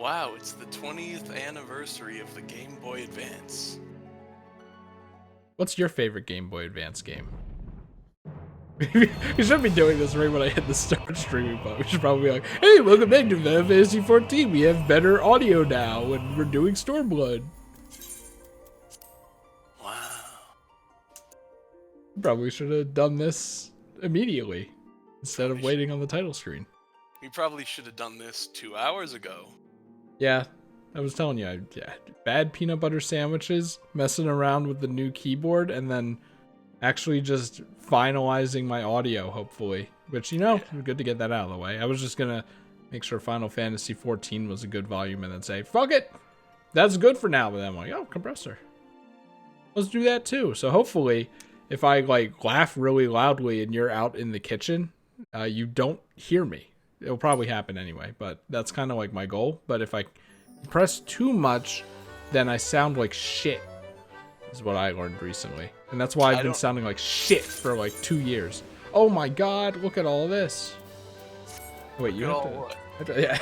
Wow, it's the 20th anniversary of the Game Boy Advance. What's your favorite Game Boy Advance game? We should be doing this right when I hit the start streaming, but we should probably be like, hey, welcome back to Final Fantasy 14. We have better audio now when we're doing Stormblood. Wow. Probably should have done this immediately instead of Probably waiting on the title screen. We probably should have done this 2 hours ago. Yeah, I was telling you, bad peanut butter sandwiches, messing around with the new keyboard, and then actually just finalizing my audio, hopefully. Which, good to get that out of the way. I was just gonna make sure Final Fantasy 14 was a good volume and then say, fuck it! That's good for now. But then I'm like, oh, compressor. Let's do that too. So hopefully, if I laugh really loudly and you're out in the kitchen, you don't hear me. It'll probably happen anyway, but that's kind of like my goal. But if I press too much, then I sound like shit, is what I learned recently. And that's why I've been sounding like shit for like 2 years. Oh my god, look at all this. Wait, you have to... Yeah,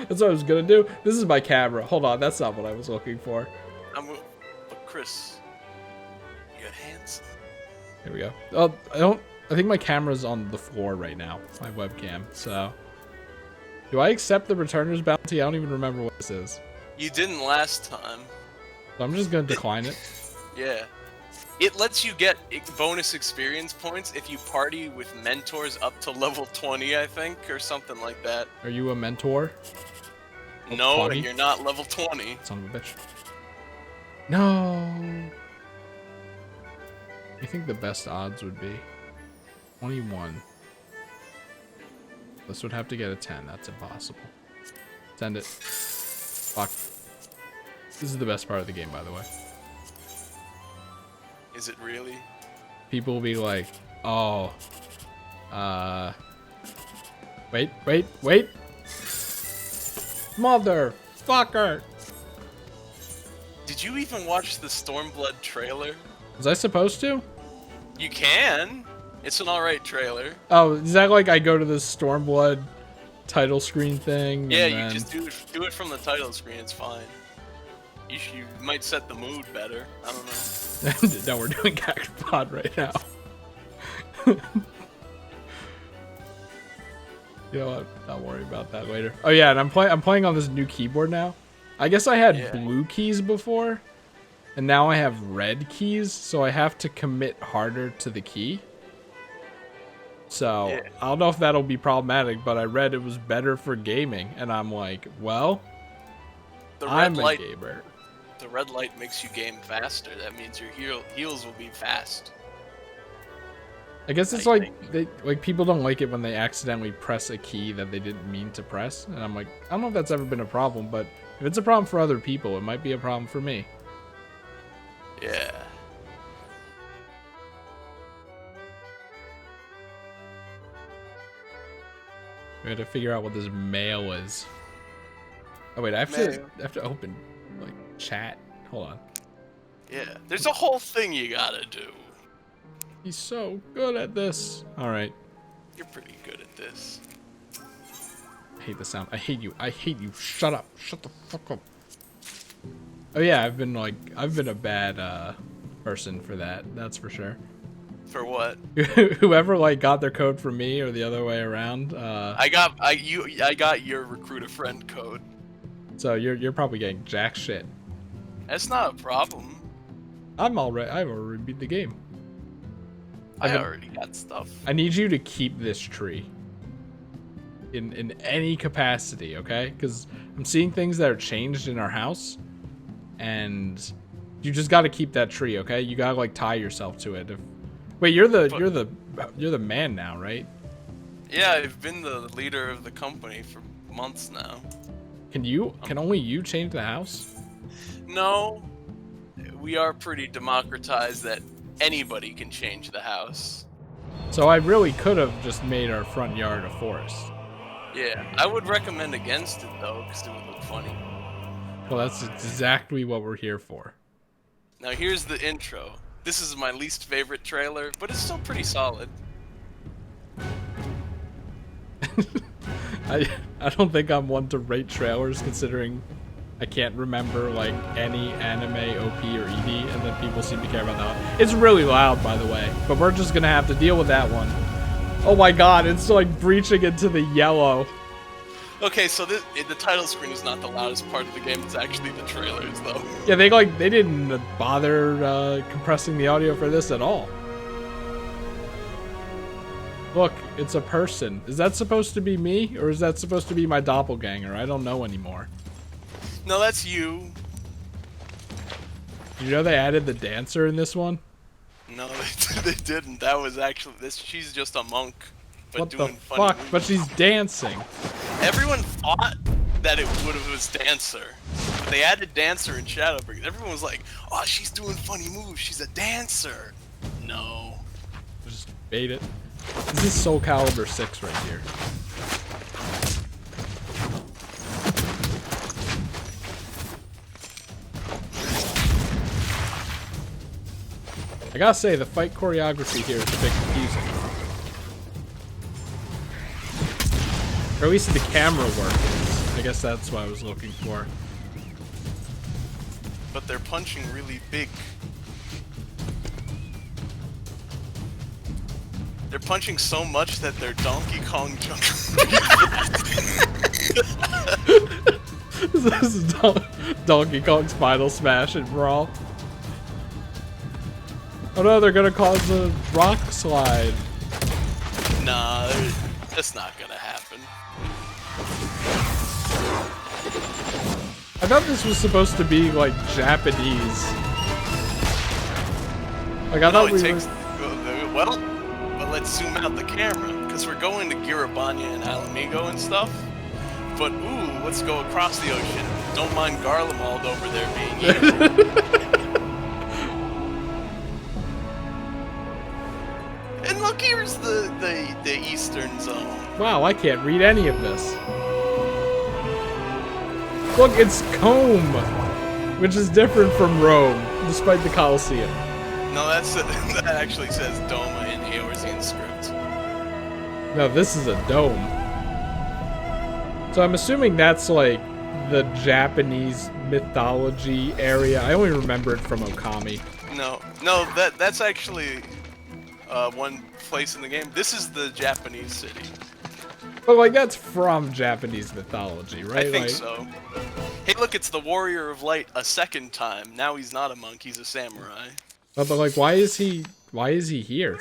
that's what I was gonna do. This is my camera. Hold on, that's not what I was looking for. But Chris, you got hands. Here we go. Oh, I think my camera's on the floor right now, my webcam, so... Do I accept the returner's bounty? I don't even remember what this is. You didn't last time. So I'm just gonna decline it. Yeah. It lets you get bonus experience points if you party with mentors up to level 20, I think, or something like that. Are you a mentor? No, you're not level 20. Son of a bitch. No. I think the best odds would be 21. This would have to get a 10. That's impossible. Send it. Fuck. This is the best part of the game, by the way. Is it really? People will be like, oh, wait. Motherfucker. Did you even watch the Stormblood trailer? Was I supposed to? You can. It's an alright trailer. Oh, is that like I go to the Stormblood title screen thing? Yeah, and then... you just do it from the title screen. It's fine. You might set the mood better. I don't know. No, we're doing Cactopod right now. You know what? I'll worry about that later. Oh yeah, and I'm playing on this new keyboard now. I guess I had blue keys before, and now I have red keys, so I have to commit harder to the key. So, I don't know if that'll be problematic, but I read it was better for gaming, and I'm like, well, I'm a gamer. The red light makes you game faster. That means your heals will be fast. I guess it's like people don't like it when they accidentally press a key that they didn't mean to press, and I'm like, I don't know if that's ever been a problem, but if it's a problem for other people, it might be a problem for me. Yeah. We had to figure out what this mail is. Oh wait, I have to open like chat. Hold on. Yeah, there's a whole thing you gotta do. He's so good at this. All right. You're pretty good at this. I hate the sound. I hate you. I hate you. Shut up. Shut the fuck up. Oh yeah, I've been a bad person for that. That's for sure. For what? Whoever got their code from me or the other way around. I got your recruit a friend code. So you're probably getting jack shit. That's not a problem. I've already beat the game. I already got stuff. I need you to keep this tree. In any capacity, okay? Because I'm seeing things that are changed in our house, and you just got to keep that tree, okay? You gotta tie yourself to it. Wait, you're the man now, right? Yeah, I've been the leader of the company for months now. Can only you change the house? No, we are pretty democratized that anybody can change the house. So I really could have just made our front yard a forest. Yeah, I would recommend against it though, because it would look funny. Well, that's exactly what we're here for. Now here's the intro. This is my least favorite trailer, but it's still pretty solid. I don't think I'm one to rate trailers considering I can't remember like any anime OP or ED, and then people seem to care about that one. It's really loud, by the way, but we're just gonna have to deal with that one. Oh my god, it's like breaching into the yellow. Okay, so the title screen is not the loudest part of the game. It's actually the trailers, though. Yeah, they didn't bother compressing the audio for this at all. Look, it's a person. Is that supposed to be me, or is that supposed to be my doppelganger? I don't know anymore. No, that's you. You know they added the dancer in this one? No, they didn't. That was actually this. She's just a monk, but What the doing funny fuck? moves. But she's dancing. Everyone thought that it would have was dancer. They added dancer in Shadowbringers. Everyone was like, "Oh, she's doing funny moves. She's a dancer." No. Just bait it. This is Soul Calibur 6 right here. I gotta say, the fight choreography here is a bit confusing. Or at least the camera work is. I guess that's what I was looking for. But they're punching really big. They're punching so much that they're Donkey Kong This is Donkey Kong's Final Smash and Brawl. Oh no, they're gonna cause a rock slide. Nah, that's not gonna happen. I thought this was supposed to be like Japanese. Like I thought it we takes were... well, but let's zoom out the camera because we're going to Girabanya and Alamigo and stuff. But ooh, let's go across the ocean. Don't mind Garlemald over there being evil. And look, here's the eastern zone. Wow, I can't read any of this. Look, it's Combe, which is different from Rome, despite the Colosseum. No, that actually says Doma in Eorzean script. No, this is a dome. So I'm assuming that's like the Japanese mythology area. I only remember it from Okami. No, that's actually one place in the game. This is the Japanese city. But like that's from Japanese mythology, right? I think like... so. Hey, look, it's the Warrior of Light a second time. Now he's not a monk; he's a samurai. But like, why is he here?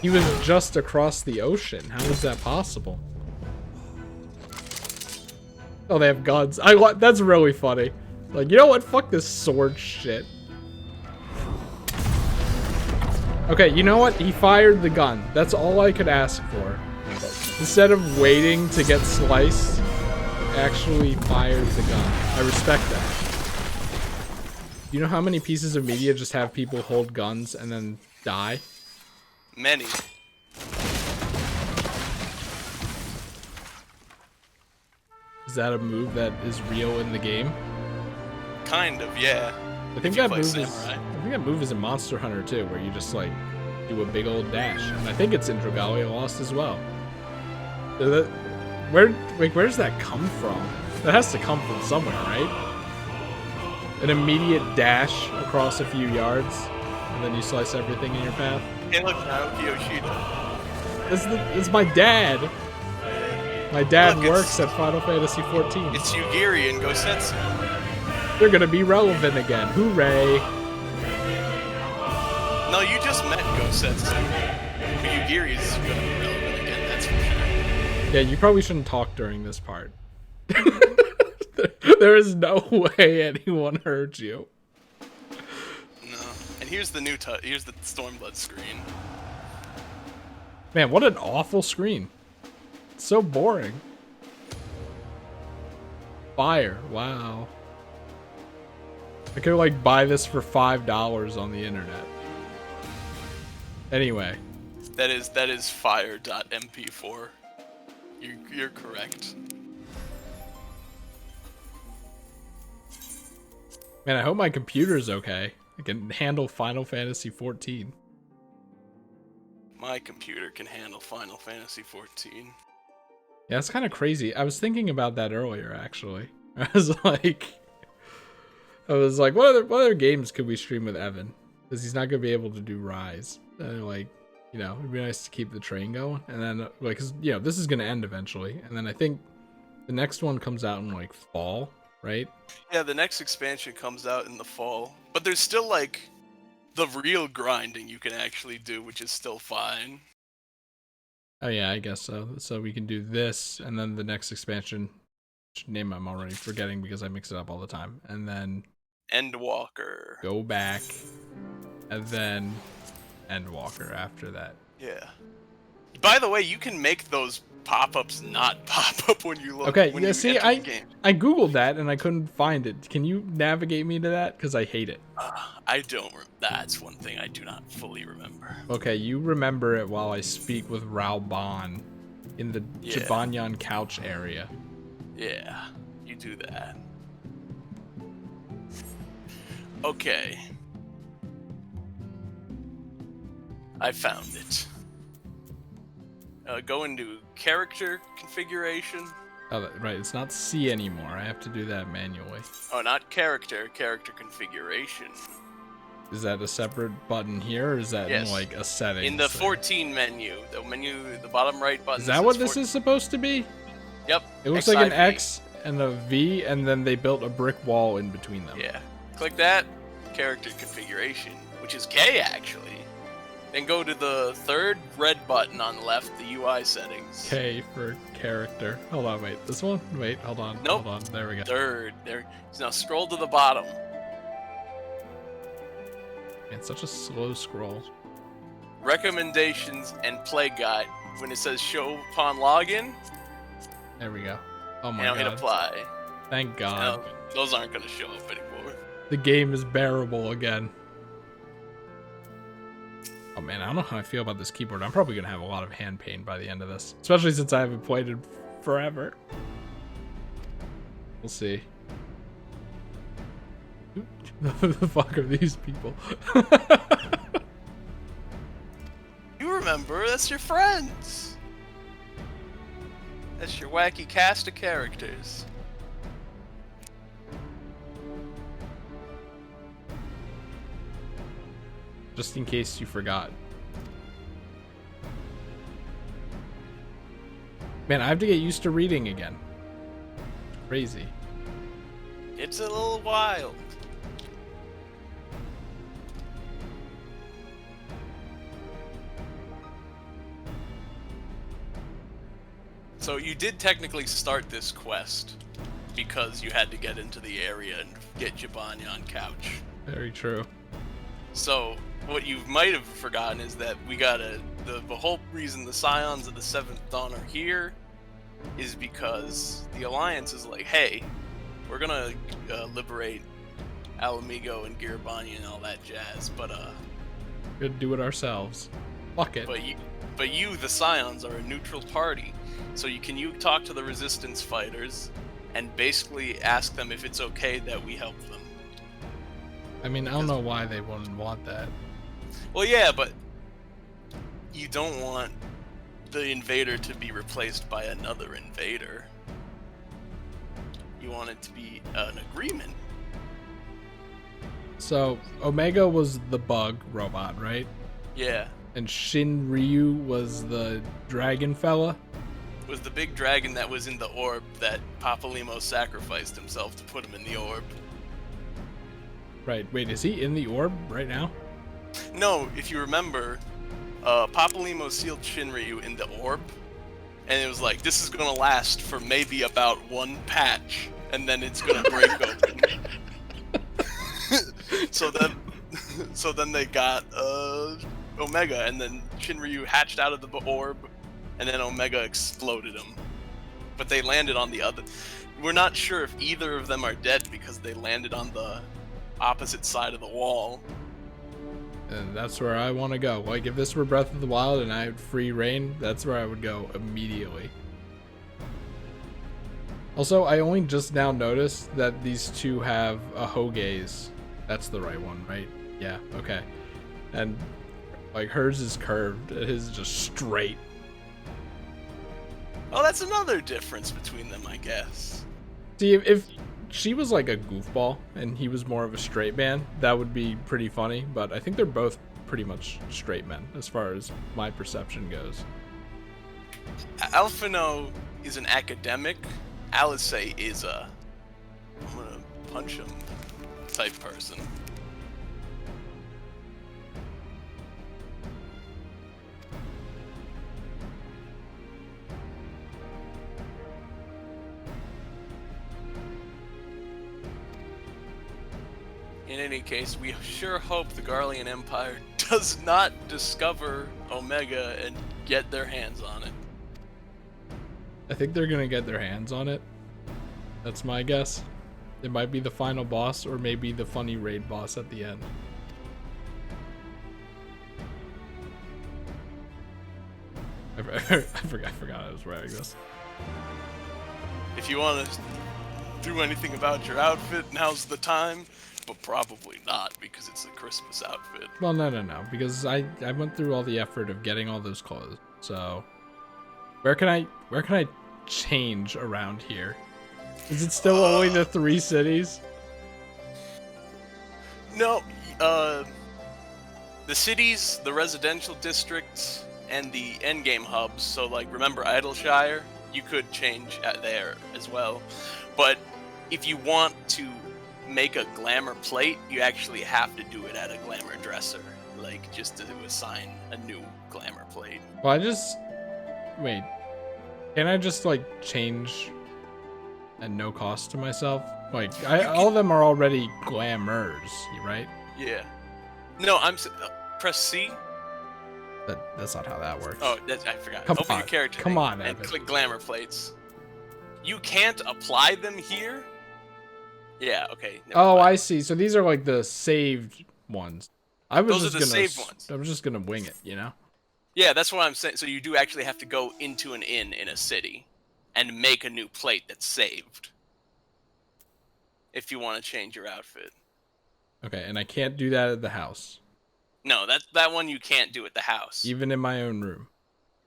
He was just across the ocean. How is that possible? Oh, they have guns. That's really funny. Like, you know what? Fuck this sword shit. Okay, you know what? He fired the gun. That's all I could ask for. Instead of waiting to get sliced, actually fired the gun. I respect that. You know how many pieces of media just have people hold guns and then die? Many. Is that a move that is real in the game? Kind of, yeah. I think that move is in Monster Hunter too, where you just like do a big old dash. And I think it's in Dragalia Lost as well. Where does that come from? That has to come from somewhere, right? An immediate dash across a few yards, and then you slice everything in your path. Hey, look, Naoki Yoshida. It's my dad. My dad Look, works at Final Fantasy XIV. It's Yugiri and Gosetsu. They're gonna be relevant again. Hooray! No, you just met Gosetsu. Yugiri is gonna be relevant again, that's for sure. Yeah, you probably shouldn't talk during this part. There is no way anyone heard you. No. And here's the here's the Stormblood screen. Man, what an awful screen. It's so boring. Fire, wow. I could like buy this for $5 on the internet. Anyway. That is fire.mp4. You're correct. Man, I hope my computer's okay. I can handle Final Fantasy XIV. My computer can handle Final Fantasy 14. Yeah, it's kind of crazy. I was thinking about that earlier, actually. I was like, what other games could we stream with Evan? Because he's not gonna be able to do Rise. And like, it'd be nice to keep the train going. And then like, 'cause, this is gonna end eventually. And then I think the next one comes out in like fall, right? Yeah, the next expansion comes out in the fall, but there's still like the real grinding you can actually do, which is still fine. Oh yeah, I guess so. So we can do this, and then the next expansion, which name I'm already forgetting because I mix it up all the time, and then Endwalker. go back, and then Endwalker after that. Yeah. By the way, you can make those pop-ups not pop up when you look. Okay, when yeah. you See, enter the game. I googled that and I couldn't find it. Can you navigate me to that? Because I hate it. I don't. That's one thing I do not fully remember. Okay, you remember it while I speak with Raoban in the Jibanyan couch area. Yeah, you do that. Okay. I found it. Go into character configuration. Oh, right. It's not C anymore. I have to do that manually. Oh, not character configuration. Is that a separate button here, or is that in like a setting? In the 14 menu, the bottom right button. Is that what this is supposed to be? Yep. It looks like an X and a V, and then they built a brick wall in between them. Yeah. Click that. Character configuration, which is K actually. Then go to the third red button on the left, the UI settings. K for character. Hold on, wait. This one? Wait, hold on. Nope. Hold on. There we go. Third. There. So now scroll to the bottom. It's such a slow scroll. Recommendations and play guide. When it says show upon login. There we go. Oh my now god. hit apply. Thank God. Now, those aren't going to show up anymore. The game is bearable again. Oh man, I don't know how I feel about this keyboard. I'm probably gonna have a lot of hand pain by the end of this, especially since I haven't played it forever. We'll see. Who the fuck are these people? You remember, that's your friends. That's your wacky cast of characters. Just in case you forgot. Man, I have to get used to reading again. Crazy. It's a little wild. So you did technically start this quest because you had to get into the area and get Jibanyan couch. Very true. So what you might have forgotten is that we got the whole reason the Scions of the Seventh Dawn are here is because the Alliance is like, hey, we're gonna liberate Alamigo and Giribani and all that jazz, but we're gonna do it ourselves. Fuck it. But you, the Scions, are a neutral party, so you talk to the Resistance fighters and basically ask them if it's okay that we help them. I mean, I don't know why they wouldn't want that. Well, yeah, but you don't want the invader to be replaced by another invader. You want it to be an agreement. So, Omega was the bug robot, right? Yeah. And Shinryu was the dragon fella? Was the big dragon that was in the orb that Papalimos sacrificed himself to put him in the orb. Right. Wait, is he in the orb right now? No, if you remember, Papalimos sealed Shinryu in the orb, and it was like, this is gonna last for maybe about one patch, and then it's gonna break open. So then they got Omega, and then Shinryu hatched out of the orb, and then Omega exploded him. But they landed on the other. We're not sure if either of them are dead because they landed on the opposite side of the wall. And that's where I want to go. Like, if this were Breath of the Wild and I had free reign, that's where I would go immediately. Also, I only just now noticed that these two have a Hogaze. That's the right one, right? Yeah, okay. And, like, hers is curved. His is just straight. Oh, that's another difference between them, I guess. See, if she was like a goofball and he was more of a straight man, that would be pretty funny. But I think they're both pretty much straight men as far as my perception goes. Alphino is an academic. Alice is a I'm gonna punch him type person. In any case, we sure hope the Garlean Empire does not discover Omega and get their hands on it. I think they're gonna get their hands on it. That's my guess. It might be the final boss, or maybe the funny raid boss at the end. I forgot I was writing this. If you want to do anything about your outfit, now's the time. But probably not, because it's a Christmas outfit. Well, no, because I went through all the effort of getting all those clothes. So, where can I change around here? Is it still only the 3 cities? No, the cities, the residential districts, and the endgame hubs. So, like, remember Idleshire? You could change at there as well. But if you want to make a glamour plate, you actually have to do it at a glamour dresser, like just to assign a new glamour plate. Well, wait. Can I just like change at no cost to myself? Like all of them are already glamours, right? Yeah. No, press C. That's not how that works. Oh, I forgot. Come Open on. your character. Come on, and Evan. click glamour plates. You can't apply them here. Yeah, okay. Oh, I see. So these are like the saved ones. Those are the saved ones. I was just gonna wing it, you know? Yeah, that's what I'm saying. So you do actually have to go into an inn in a city and make a new plate that's saved if you want to change your outfit. Okay, and I can't do that at the house. No, that one you can't do at the house. Even in my own room.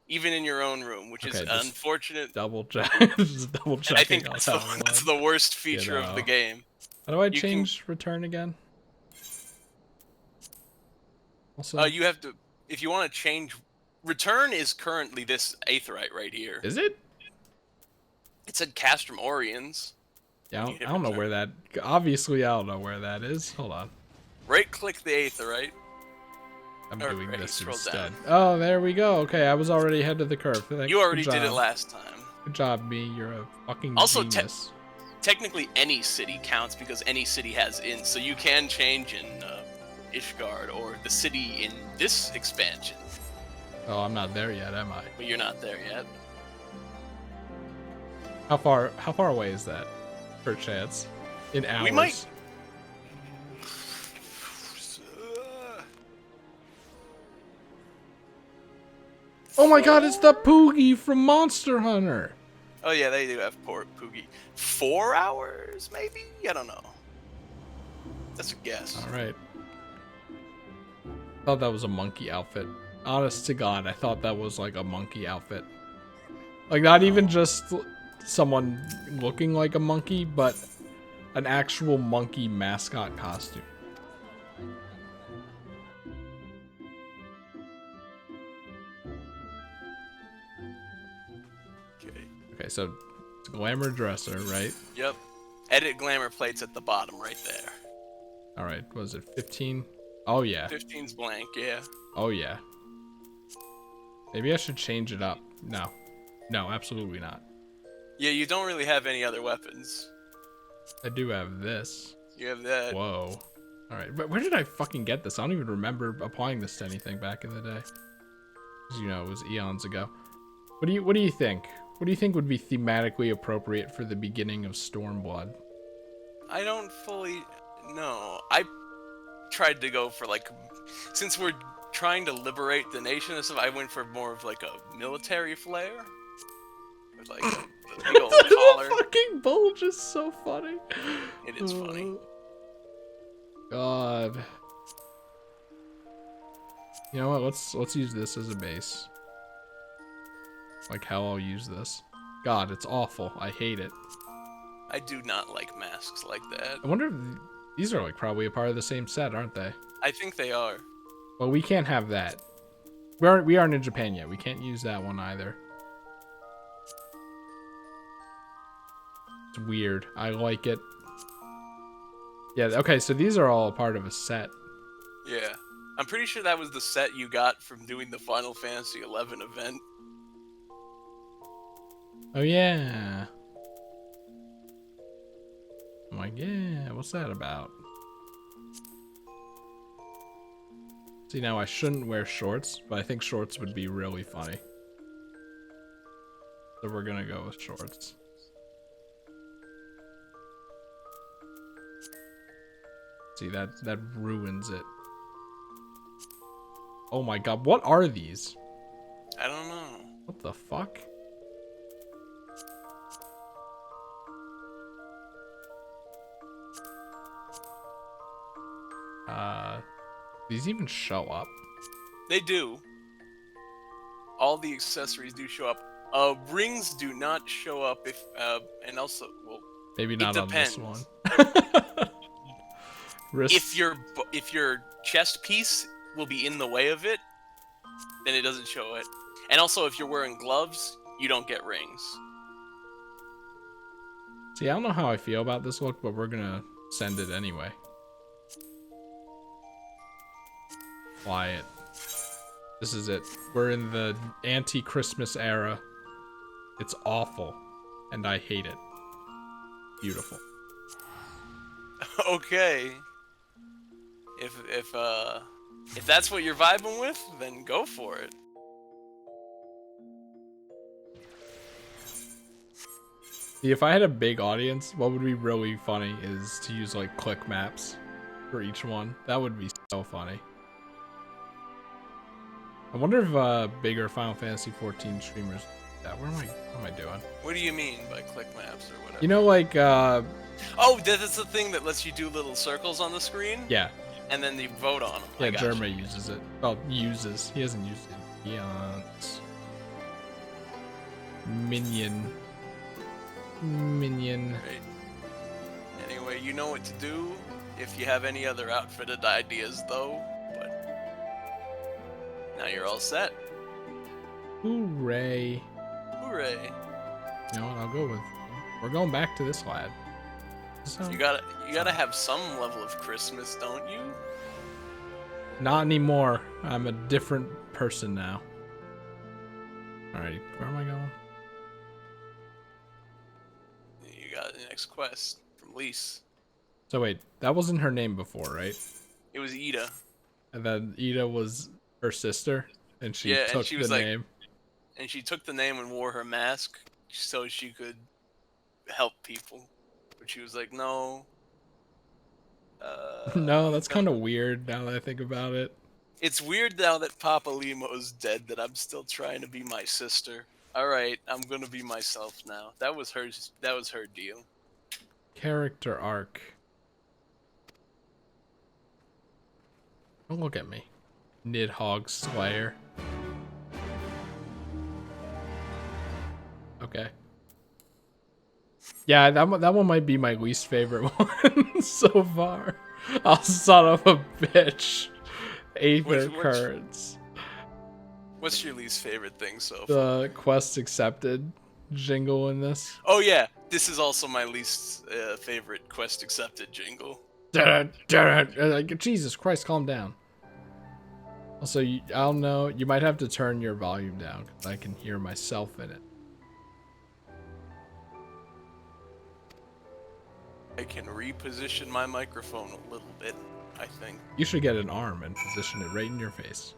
Even in your own room, which is unfortunate. Double check. Just double checking. I think that's the worst feature of the game. How do I change return again? Also, you have to, if you want to change, return is currently this aetheryte right here. Is it? It said Castrum Oriens. Yeah, I don't know where that. Obviously, I don't know where that is. Hold on. Right-click the aetheryte. I'm doing this instead. Down. Oh, there we go. Okay, I was already ahead of the curve. You already did it last time. Good job, me. You're a fucking also, genius. Technically, any city counts because any city has inns, so you can change in Ishgard or the city in this expansion. Oh, I'm not there yet, am I? But you're not there yet. How far away is that, per chance? In hours? We might. Oh my god, it's the Poogie from Monster Hunter! Oh yeah, they do have Poogie. 4 hours, maybe? I don't know. That's a guess. Alright. Thought that was a monkey outfit. Honest to God, I thought that was like a monkey outfit. Like, not even just someone looking like a monkey, but an actual monkey mascot costume. Okay, so it's glamour dresser, right? Yep. Edit glamour plates at the bottom right there. Alright, was it 15? Oh yeah. 15's blank, yeah. Oh yeah. Maybe I should change it up. No. No, absolutely not. Yeah, you don't really have any other weapons. I do have this. You have that. Whoa. Alright, but where did I fucking get this? I don't even remember applying this to anything back in the day. Because, you know, it was eons ago. What do you think? What do you think would be thematically appropriate for the beginning of Stormblood? I don't fully know. I tried to go for, like, since we're trying to liberate the nation and stuff, I went for more of like a military flair. With like a big old collar. The fucking bulge is so funny. It is funny. God. You know what? Let's use this as a base. Like how I'll use this. God, it's awful. I hate it. I do not like masks like that. I wonder if these are like probably a part of the same set, aren't they? I think they are. Well, we can't have that. We aren't in Japan yet. We can't use that one either. It's weird. I like it. Yeah, okay, so these are all a part of a set. Yeah. I'm pretty sure that was the set you got from doing the Final Fantasy XI event. Oh, yeah. I'm like, yeah, what's that about? See, now I shouldn't wear shorts, but I think shorts would be really funny. So we're gonna go with shorts. See, that ruins it. Oh my god, what are these? I don't know. What the fuck? These even show up? They do. All the accessories do show up. Rings do not show up if, and also, well, Maybe not on this one. If your chest piece will be in the way of it, then it doesn't show it. And also, if you're wearing gloves, you don't get rings. See, I don't know how I feel about this look, but we're gonna send it anyway. Fly it. This is it. We're in the anti-Christmas era. It's awful, and I hate it. Beautiful. Okay. If that's what you're vibing with, then go for it. See, if I had a big audience, what would be really funny is to use like click maps for each one. That would be so funny. I wonder if bigger Final Fantasy 14 streamers do that. What am I doing? What do you mean by click maps or whatever? You know, like oh, that's the thing that lets you do little circles on the screen? Yeah. And then you vote on them. Yeah, Jerma uses it. Well, uses. He hasn't used it yet. Minion. Right. Anyway, you know what to do if you have any other outfitted ideas, though. But now you're all set. Hooray. Hooray. You know what? I'll go with. We're going back to this lad. So, you gotta have some level of Christmas, don't you? Not anymore. I'm a different person now. Alright, where am I going? You got the next quest from Lise. So wait, that wasn't her name before, right? It was Ida. And then Ida was her sister, and she took the name. And she took the name and wore her mask so she could help people. But she was like, no. No, that's kind of weird now that I think about it. It's weird now that Papa Limo's dead that I'm still trying to be my sister. Alright, I'm gonna be myself now. That was her deal. Character arc. Don't look at me. Nidhogg Slayer. Okay. Yeah, that one might be my least favorite one so far. Oh, son of a bitch. Aether Currents. What's your least favorite thing so far? The quest accepted jingle in this. Oh yeah, this is also my least favorite quest accepted jingle. Like, Jesus Christ, calm down. Also, I don't know, you might have to turn your volume down because I can hear myself in it. I can reposition my microphone a little bit, I think. You should get an arm and position it right in your face.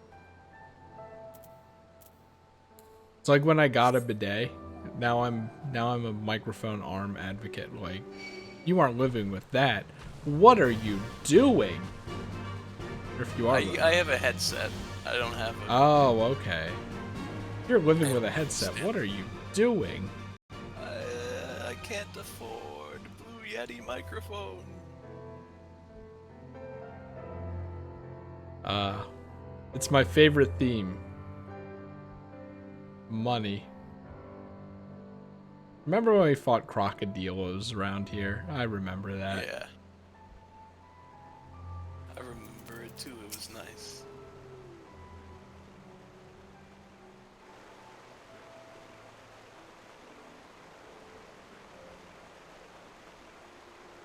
It's like when I got a bidet. Now I'm a microphone arm advocate. Like, you aren't living with that. What are you doing? Or if you are, I have a headset. I don't have a... Oh, okay. You're living with a headset. What are you doing? I can't afford Blue Yeti microphone. It's my favorite theme. Money. Remember when we fought crocodillos around here? I remember that. Yeah. I remember it too. It was nice.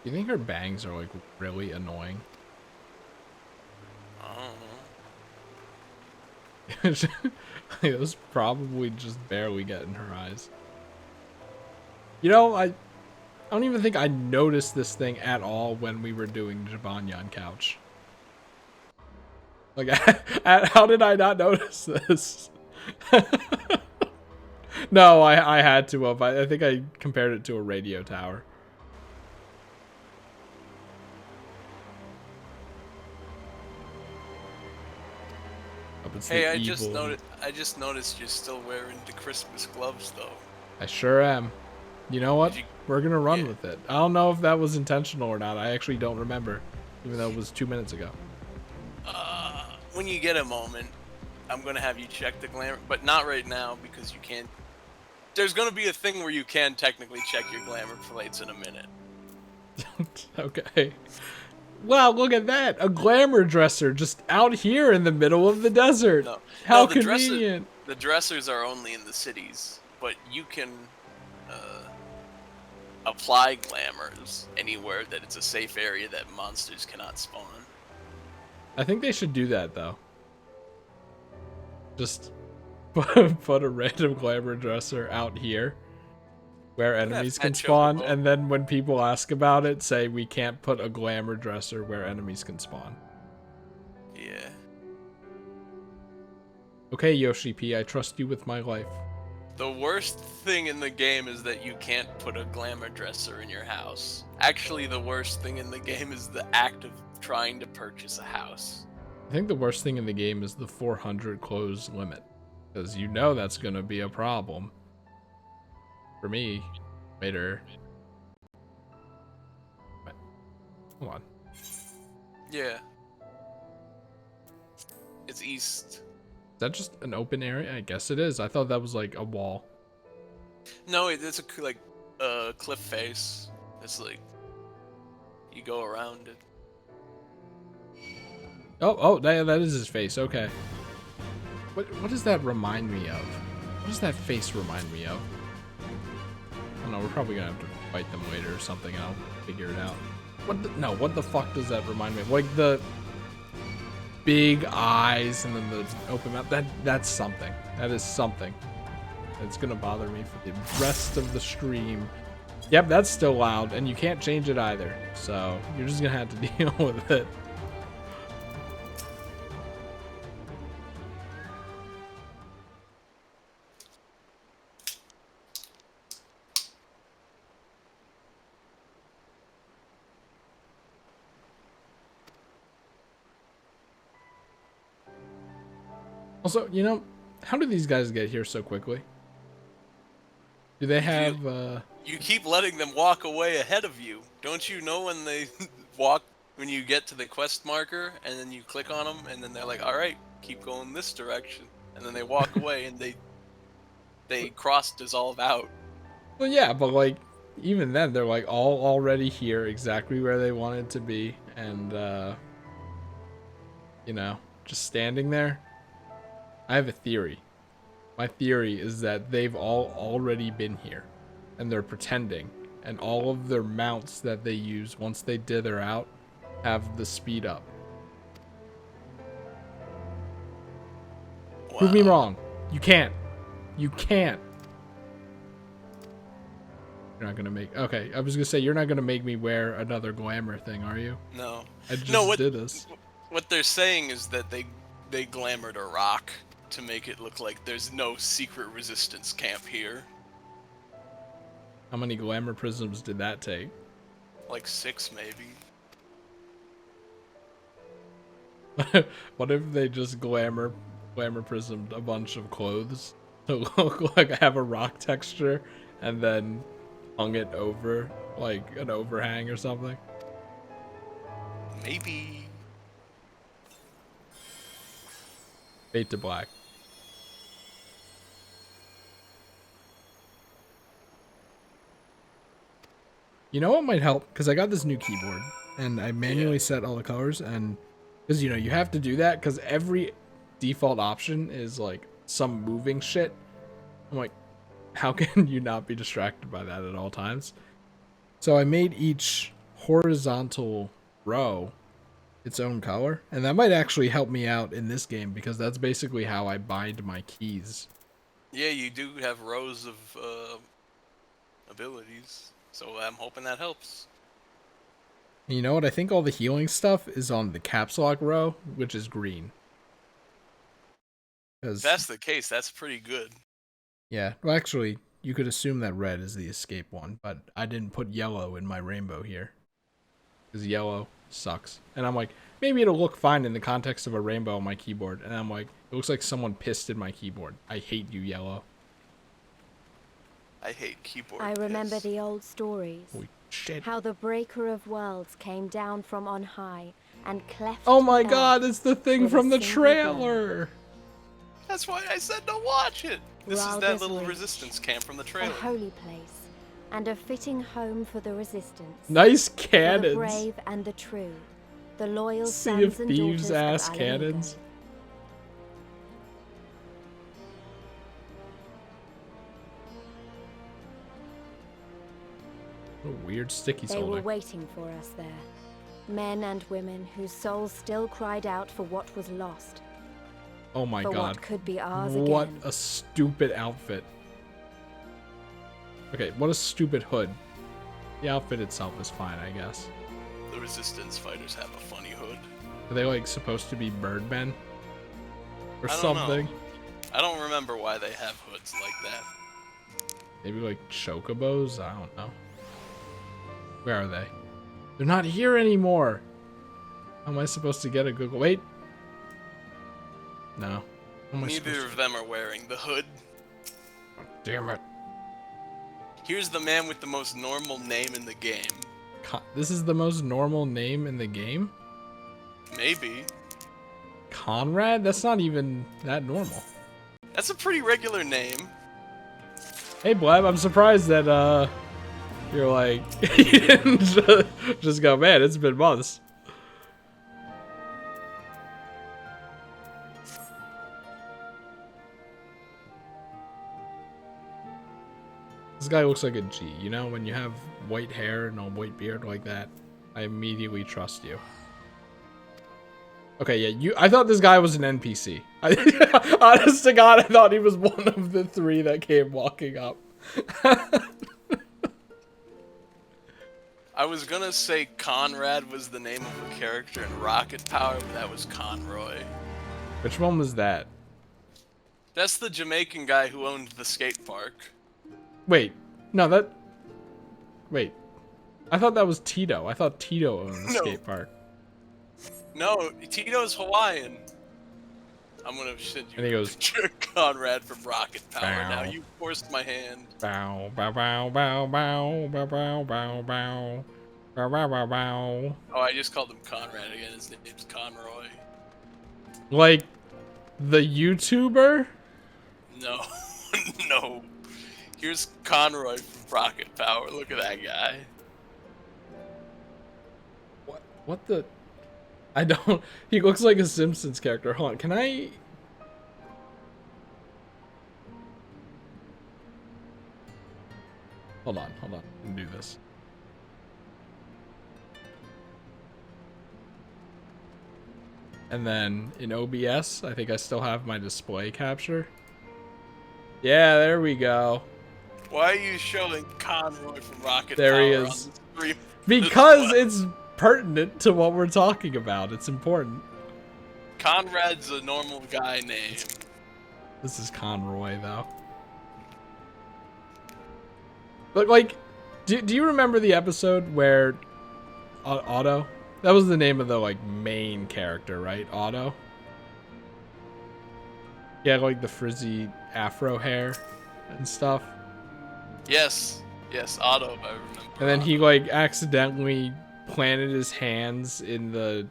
Do you think her bangs are like really annoying? I don't know. It was probably just barely getting her eyes. You know, I don't even think I noticed this thing at all when we were doing Jibanyan Couch. Like, how did I not notice this? No, I had to have. I think I compared it to a radio tower. Hey, I just noticed you're still wearing the Christmas gloves though. I sure am. You know what? Did you, We're gonna run yeah. with it. I don't know if that was intentional or not. I actually don't remember, even though it was 2 minutes ago. When you get a moment, I'm gonna have you check the glamour, but not right now because you can't. There's gonna be a thing where you can technically check your glamour plates in a minute. Okay. Wow, look at that! A glamour dresser just out here in the middle of the desert. No, How the convenient. the dressers are only in the cities, but you can apply glamours anywhere that it's a safe area that monsters cannot spawn. I think they should do that though. Just put a random glamour dresser out here where enemies can spawn, and then when people ask about it, say we can't put a glamour dresser where enemies can spawn. Yeah. Okay, Yoshi P, I trust you with my life. The worst thing in the game is that you can't put a glamour dresser in your house. Actually, the worst thing in the game is the act of trying to purchase a house. I think the worst thing in the game is the 400 clothes limit, because you know that's going to be a problem. For me, later. Hold on. Yeah. It's east. Is that just an open area? I guess it is. I thought that was like a wall. No, it's a like cliff face. It's like you go around it. Oh, that is his face. Okay. What does that remind me of? What does that face remind me of? I don't know. We're probably gonna have to fight them later or something. I'll figure it out. What the fuck does that remind me of? Like the big eyes and then the open mouth. That's something. That is something. It's gonna bother me for the rest of the stream. Yep, that's still loud, and you can't change it either. So you're just gonna have to deal with it. Also, you know, how do these guys get here so quickly? Do they have, You keep letting them walk away ahead of you. Don't you know when they when you get to the quest marker, and then you click on them, and then they're like, alright, keep going this direction. And then they walk away, and they cross-dissolve out. Well, yeah, but, like, even then, they're, like, all already here, exactly where they wanted to be, and, you know, just standing there. I have a theory. My theory is that they've all already been here, and they're pretending, and all of their mounts that they use once they dither out have the speed up. Wow. Prove me wrong. You can't. You can't. You're not gonna make. Okay, I was gonna say you're not gonna make me wear another glamour thing, are you? No. I just did this. What they're saying is that they glamoured a rock to make it look like there's no secret resistance camp here. How many glamour prisms did that take? Like 6, maybe. What if they just glamour prismed a bunch of clothes to look like I have a rock texture, and then hung it over like an overhang or something? Maybe. Fade to black. You know what might help? Because I got this new keyboard and I manually set all the colors, and because you have to do that because every default option is like some moving shit. I'm like, how can you not be distracted by that at all times? So I made each horizontal row its own color, and that might actually help me out in this game because that's basically how I bind my keys. Yeah, you do have rows of abilities, so I'm hoping that helps. And you know what? I think all the healing stuff is on the caps lock row, which is green. If that's the case, that's pretty good. Yeah, well, actually, you could assume that red is the escape one, but I didn't put yellow in my rainbow here. Because yellow sucks. And I'm like, maybe it'll look fine in the context of a rainbow on my keyboard. And I'm like, it looks like someone pissed in my keyboard. I hate you, yellow. I hate keyboard I remember piss. the old stories. Holy shit. How the breaker of worlds came down from on high and cleft. Oh my earth god, it's the thing with a from the single blow. trailer. That's why I said to watch it. This is that Ralda's little Reach, resistance camp from the A trailer. holy place, and a fitting home for the resistance. Nice For the cannons. brave and the true, the loyal Sea of sons and Thieves daughters ass of Alamigo. cannons. What a weird stick he's They were holding. waiting for us there. Men and women whose souls still cried out for what was lost. Oh my for god. what could be ours What again. a stupid outfit. Okay, what a stupid hood. The outfit itself is fine, I guess. The resistance fighters have a funny hood. Are they like supposed to be birdmen? Or I don't know. something? I don't remember why they have hoods like that. Maybe like chocobos? I don't know. Where are they? They're not here anymore. How am I supposed to get a Google? Wait. No. How am I Neither supposed of them are wearing the hood. to... Damn it. Here's the man with the most normal name in the game. This is the most normal name in the game? Maybe. Conrad? That's not even that normal. That's a pretty regular name. Hey Blab, I'm surprised that you're like you didn't just go, man, it's been months. This guy looks like a G, you know, when you have white hair and a white beard like that, I immediately trust you. Okay, yeah, I thought this guy was an NPC. Honest to God, I thought he was one of the three that came walking up. I was gonna say Conrad was the name of a character in Rocket Power, but that was Conroy. Which one was that? That's the Jamaican guy who owned the skate park. Wait, no, that... Wait. I thought that was Tito. I thought Tito owned the No. skate park. No, Tito's Hawaiian. I'm gonna send you And he a goes, picture of Conrad from Rocket Power. Bow. Now you forced my hand. bow, bow, bow, bow, bow, bow, bow, bow, bow, bow, bow, bow, bow. Oh, I just called him Conrad again. His name's Conroy. Like, the YouTuber? No, no. Here's Conroy from Rocket Power. Look at that guy. What the... I don't... He looks like a Simpsons character. Hold on, can I... Hold on. Let me do this. And then in OBS, I think I still have my display capture. Yeah, there we go. Why are you showing Conroy from Rocket There Power he on is. the screen? Because it's pertinent to what we're talking about. It's important. Conrad's a normal guy name. This is Conroy, though. But, like, do you remember the episode where Otto? That was the name of the, like, main character, right? Otto? Yeah, like the frizzy afro hair and stuff. Yes, Otto, I remember. And then he, Otto. like, accidentally planted his hands in the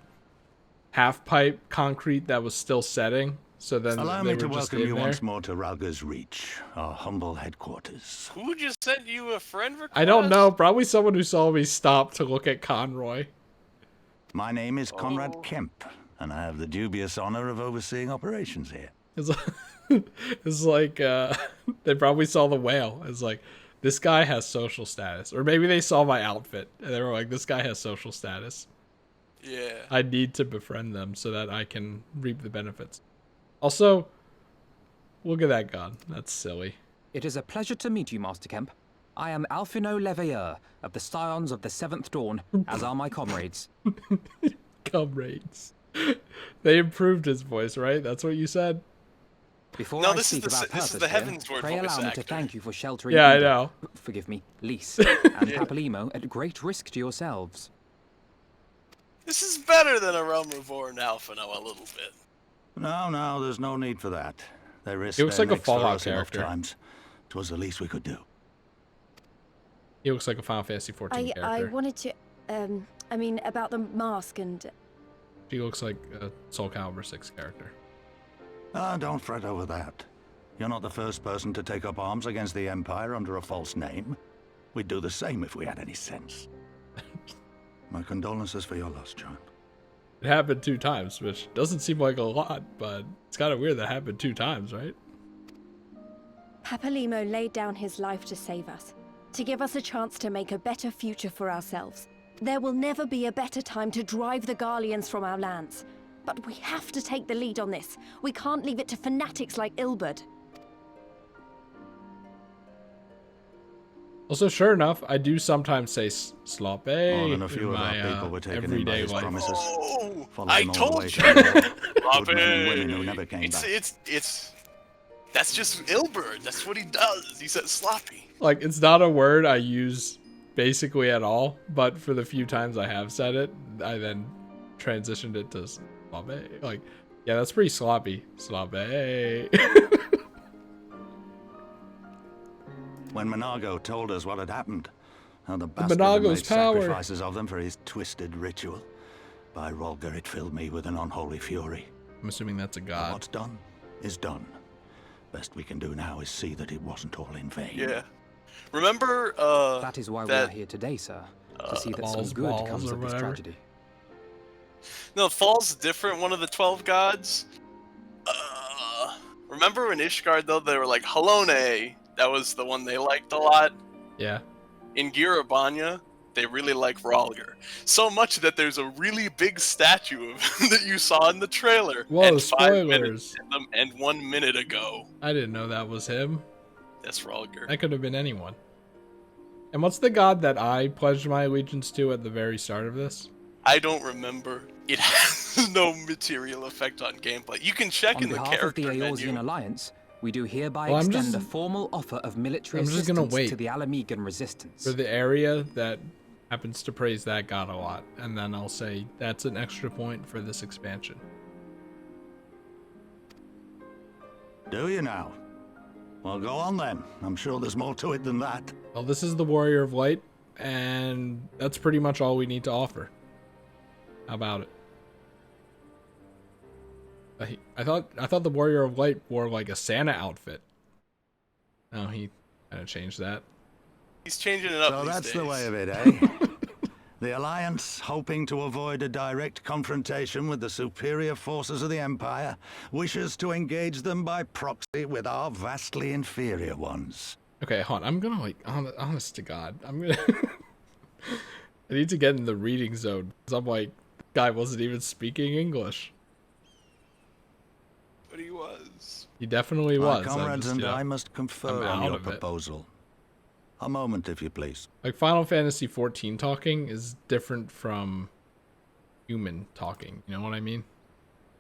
half-pipe concrete that was still setting. So then Allow they me to were just welcome in you there. once more to Ralga's Reach, our humble headquarters. Who just sent you a friend request? I don't know. Probably someone who saw me stop to look at Conroy. My name is Conrad Oh. Kemp, and I have the dubious honor of overseeing operations here. It's like, it's like they probably saw the whale. It's like, this guy has social status. Or maybe they saw my outfit and they were like, this guy has social status. Yeah. I need to befriend them so that I can reap the benefits. Also, look at that gun. That's silly. It is a pleasure to meet you, Master Kemp. I am Alphino Leveilleur of the Scions of the Seventh Dawn, as are my comrades. Comrades. They improved his voice, right? That's what you said? Before No, I this is speak the- about this is purpose the here, Heavensward pray voice allow me actor. to thank you for sheltering Yeah, I Ida- know. Forgive me, Lise, and Papalimo at great risk to yourselves. This is better than a Realm Reborn Alphino a little bit. No, there's no need for that. They risked He looks their like a necks for Fallout us enough character. times. 'Twas the least we could do. He looks like a Final Fantasy 14 I character. wanted to, I mean, about the mask and... She looks like a Soul Calibur 6 character. Ah, don't fret over that. You're not the first person to take up arms against the Empire under a false name. We'd do the same if we had any sense. My condolences for your loss, child. It happened 2 times, which doesn't seem like a lot, but it's kind of weird that happened 2 times, right? Papalimo laid down his life to save us, to give us a chance to make a better future for ourselves. There will never be a better time to drive the Garleans from our lands. But we have to take the lead on this. We can't leave it to fanatics like Ilberd. Also, sure enough, I do sometimes say sloppy More than a few in of our my people were taken in by everyday his life. promises. Oh, Followed I him all the way told to you. the Love good men and women who never came back. It's that's just Ilberd. That's what he does. He said sloppy. Like, it's not a word I use basically at all, but for the few times I have said it, I then transitioned it to sloppy. Like, yeah, that's pretty sloppy. Sloppy. When Monago told us what had happened, how the bastard had Monago's made power. sacrifices of them for his twisted ritual, by Rolger it filled me with an unholy fury. I'm assuming that's a But god. what's done is done. Best we can do now is see that it wasn't all in vain. Yeah. Remember That is why we that- are here today, sir. To see that some balls, good balls, comes or of this whatever. tragedy. No, Fall's different, one of the 12 gods. Remember when Ishgard, though, they were like, Halone? That was the one they liked a lot. Yeah. In Girabanya, they really like Ralger. So much that there's a really big statue of him that you saw in the trailer. Whoa, and 5 spoilers. minutes and 1 minute ago. I didn't know that was him. That's Ralger. That could have been anyone. And what's the god that I pledged my allegiance to at the very start of this? I don't remember. It has no material effect on gameplay. You can check On in the behalf of the character Eorzean menu. Alliance, we do hereby Well, I'm extend just- a formal offer of military I'm just gonna assistance wait to the Alamegan resistance. For the area that happens to praise that god a lot, and then I'll say that's an extra point for this expansion. Do you now? Well, go on then. I'm sure there's more to it than that. Well, this is the Warrior of Light, and that's pretty much all we need to offer. How about it? I thought the Warrior of Light wore like a Santa outfit. Oh, he kind of changed that. He's changing it up So these that's days. the way of it, eh? The Alliance, hoping to avoid a direct confrontation with the superior forces of the Empire, wishes to engage them by proxy with our vastly inferior ones. Okay, hold on. I'm gonna like, honest to God, I'm gonna. I need to get in the reading zone because I'm like, guy wasn't even speaking English. But he was. He definitely My was. comrades just, and you know, I must confer I'm on out your of it. proposal. A moment, if you please. Like Final Fantasy 14 talking is different from human talking. You know what I mean?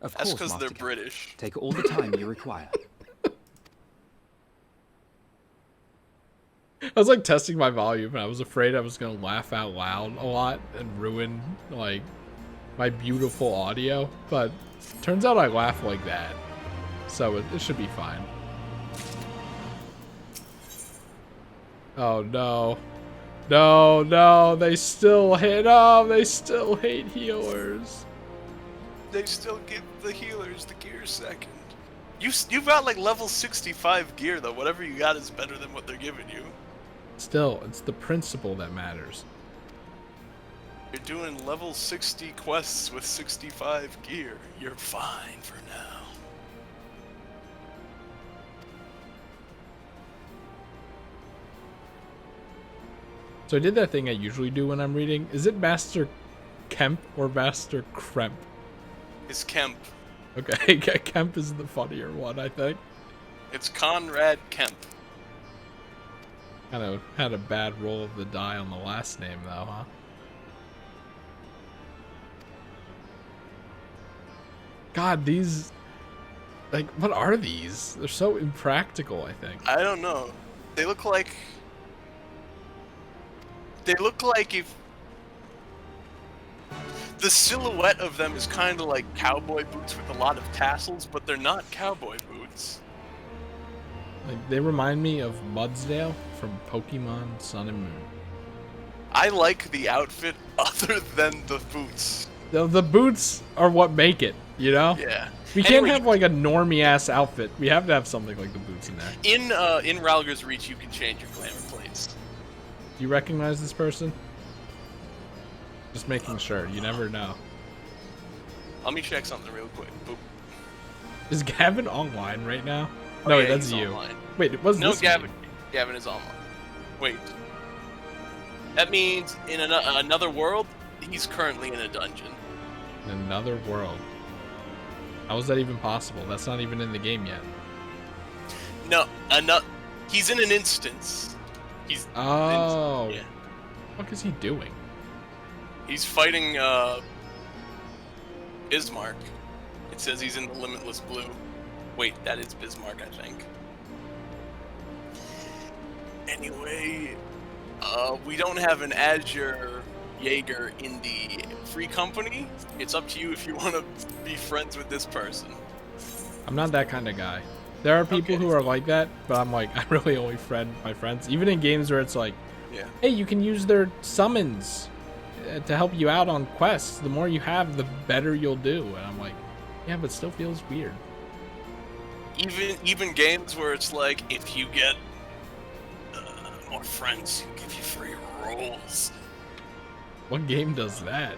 Of That's course, because Master they're Kemp. British. Take all the time you require. I was like testing my volume and I was afraid I was gonna laugh out loud a lot and ruin like my beautiful audio, but turns out I laugh like that, so it should be fine. Oh no. No, they still hate they still hate healers. They still give the healers the gear second. You've got like level 65 gear though. Whatever you got is better than what they're giving you. Still, it's the principle that matters. You're doing level 60 quests with 65 gear. You're fine for now. So I did that thing I usually do when I'm reading. Is it Master Kemp or Master Kremp? It's Kemp. Okay, Kemp is the funnier one, I think. It's Conrad Kemp. Kind of had a bad roll of the die on the last name, though, huh? God, these... Like, what are these? They're so impractical, I think. I don't know. They look like... They look like if... The silhouette of them is kind of like cowboy boots with a lot of tassels, but they're not cowboy boots. Like, they remind me of Mudsdale from Pokemon Sun and Moon. I like the outfit other than the boots. The boots are what make it, you know? Yeah. We can't have like a normie-ass outfit. We have to have something like the boots in there. In Ralger's Reach, you can change your glamour plates. Do you recognize this person? Just making sure. You never know. Let me check something real quick. Boop. Is Gavin online right now? Oh, No, yeah, that's he's you. online. Wait, it wasn't No, this Gavin. game. Gavin is online. Wait. That means in another world, he's currently in a dungeon. In another world. How is that even possible? That's not even in the game yet. No, he's in an instance. He's Oh. yeah. What is he doing? He's fighting Bismarck. It says he's in the Limitless Blue. Wait, that is Bismarck, I think. Anyway, we don't have an Azure Jaeger in the free company. It's up to you if you want to be friends with this person. I'm not that kind of guy. There are people Okay. who are like that, but I'm like, I really only friend my friends. Even in games where it's like, Yeah. hey, you can use their summons to help you out on quests. The more you have, the better you'll do. And I'm like, yeah, but still feels weird. Even games where it's like, if you get more friends, he'll give you free rolls. What game does that?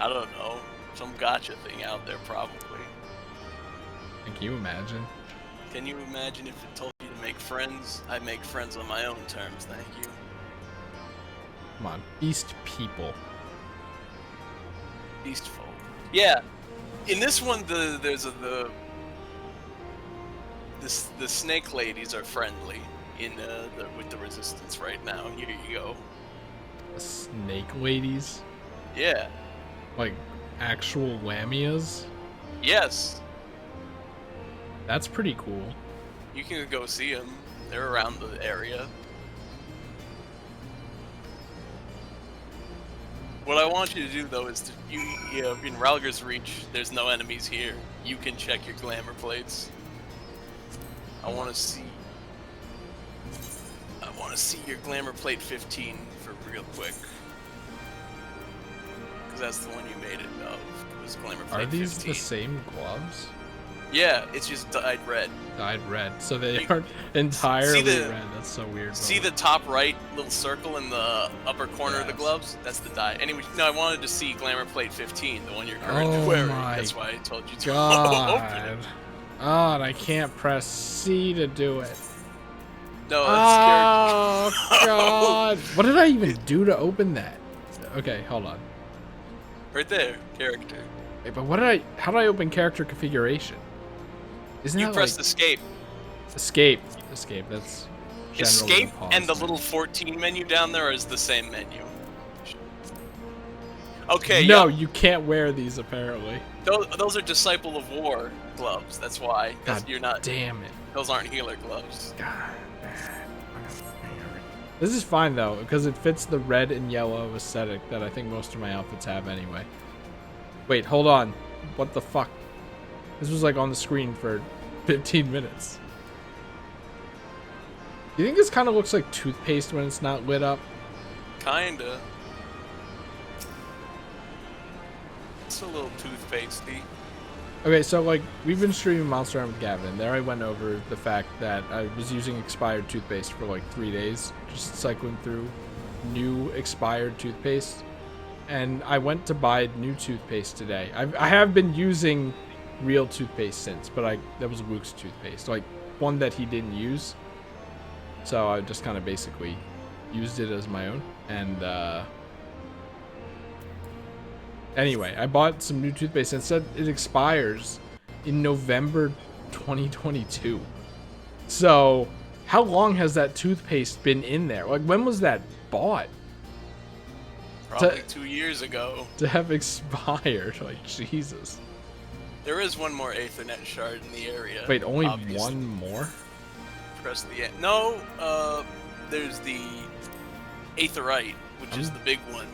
I don't know. Some gotcha thing out there, probably. And can you imagine? Can you imagine if it told you to make friends? I make friends on my own terms, thank you. Come on, beast people. Beast folk. Yeah. In this one, the snake ladies are friendly with the resistance right now. Here you go. Snake ladies? Yeah. Like actual lamias? Yes. That's pretty cool. You can go see them. They're around the area. What I want you to do though is in Ralger's Reach, there's no enemies here. You can check your glamour plates. I want to see your glamour plate 15 for real quick. Cause that's the one you made it of. It was glamour plate Are these 15. the same gloves? Yeah, it's just dyed red. Dyed red. So they aren't entirely the- red. That's so weird. See the top right little circle in the upper corner of the Yes. gloves? That's the dye. Anyway, no, I wanted to see glamour plate 15, the one you're currently Oh wearing. my That's why I told you to God. open it. Oh, and I can't press C to do it. No, that's Oh, God. What did I even do to open that? Okay, hold on. right there, character. Wait, but how do I open character configuration? Isn't You that press like escape. escape? Escape, that's generally Escape pause and the thing. little 14 menu down there is the same menu. Okay, No, yeah, you can't wear these apparently. those are Disciple of War gloves. That's why. God You're not. damn it. Those aren't healer gloves. God. This is fine though, because it fits the red and yellow aesthetic that I think most of my outfits have anyway. Wait, hold on. What the fuck? This was like on the screen for 15 minutes. You think this kind of looks like toothpaste when it's not lit up? Kinda. It's a little toothpastey. Okay, so like we've been streaming Monster Hunter with Gavin. There I went over the fact that I was using expired toothpaste for like 3 days, just cycling through new expired toothpaste. And I went to buy new toothpaste today. I have been using real toothpaste since, but that was Luke's toothpaste, like one that he didn't use. So I just kind of basically used it as my own. And anyway, I bought some new toothpaste and it said it expires in November 2022. So how long has that toothpaste been in there? Like, when was that bought? Probably 2 years ago. To have expired. Like, Jesus. There is one more Aethernet shard in the area. Wait, only obviously. one more? Press the end. No, there's the Aetherite, which is the big one.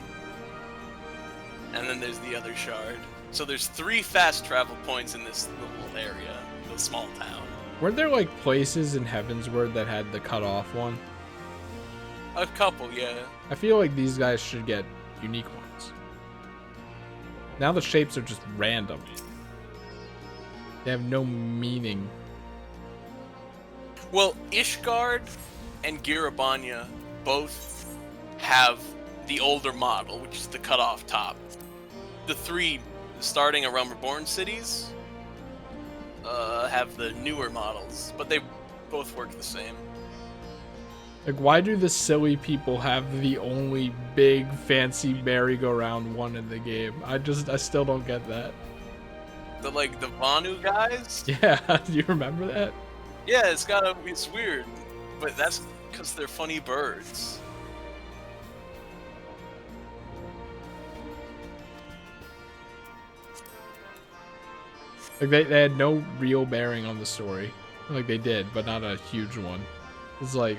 And then there's the other shard. So there's 3 fast travel points in this little area, the small town. Weren't there like places in Heavensward that had the cut off one? A couple, yeah. I feel like these guys should get unique ones. Now the shapes are just random. They have no meaning. Well, Ishgard and Girabanya both have the older model, which is the cut-off top. The 3 starting at Realm Reborn cities have the newer models, but they both work the same. Like, why do the silly people have the only big fancy merry-go-round one in the game? I still don't get that. The Vanu guys? Yeah, do you remember that? Yeah, it's weird, but that's because they're funny birds. Like, they had no real bearing on the story. Like, they did, but not a huge one. It's like,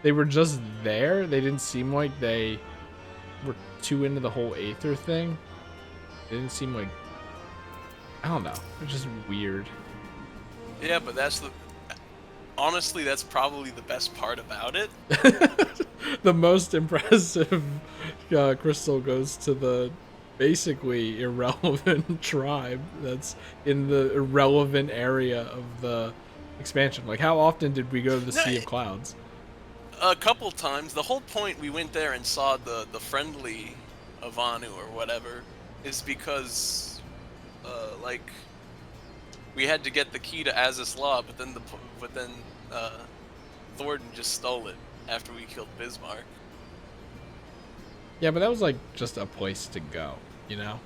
they were just there. They didn't seem like they were too into the whole Aether thing. They didn't seem like... I don't know. It's just weird. Yeah, but honestly, that's probably the best part about it. The most impressive crystal goes to the basically irrelevant tribe that's in the irrelevant area of the expansion. Like, how often did we go to the Sea of Clouds? A couple times. The whole point we went there and saw the friendly Avanu or whatever is because we had to get the key to Azus Law, but then Thornton just stole it after we killed Bismarck. Yeah, but that was like just a place to go, you know?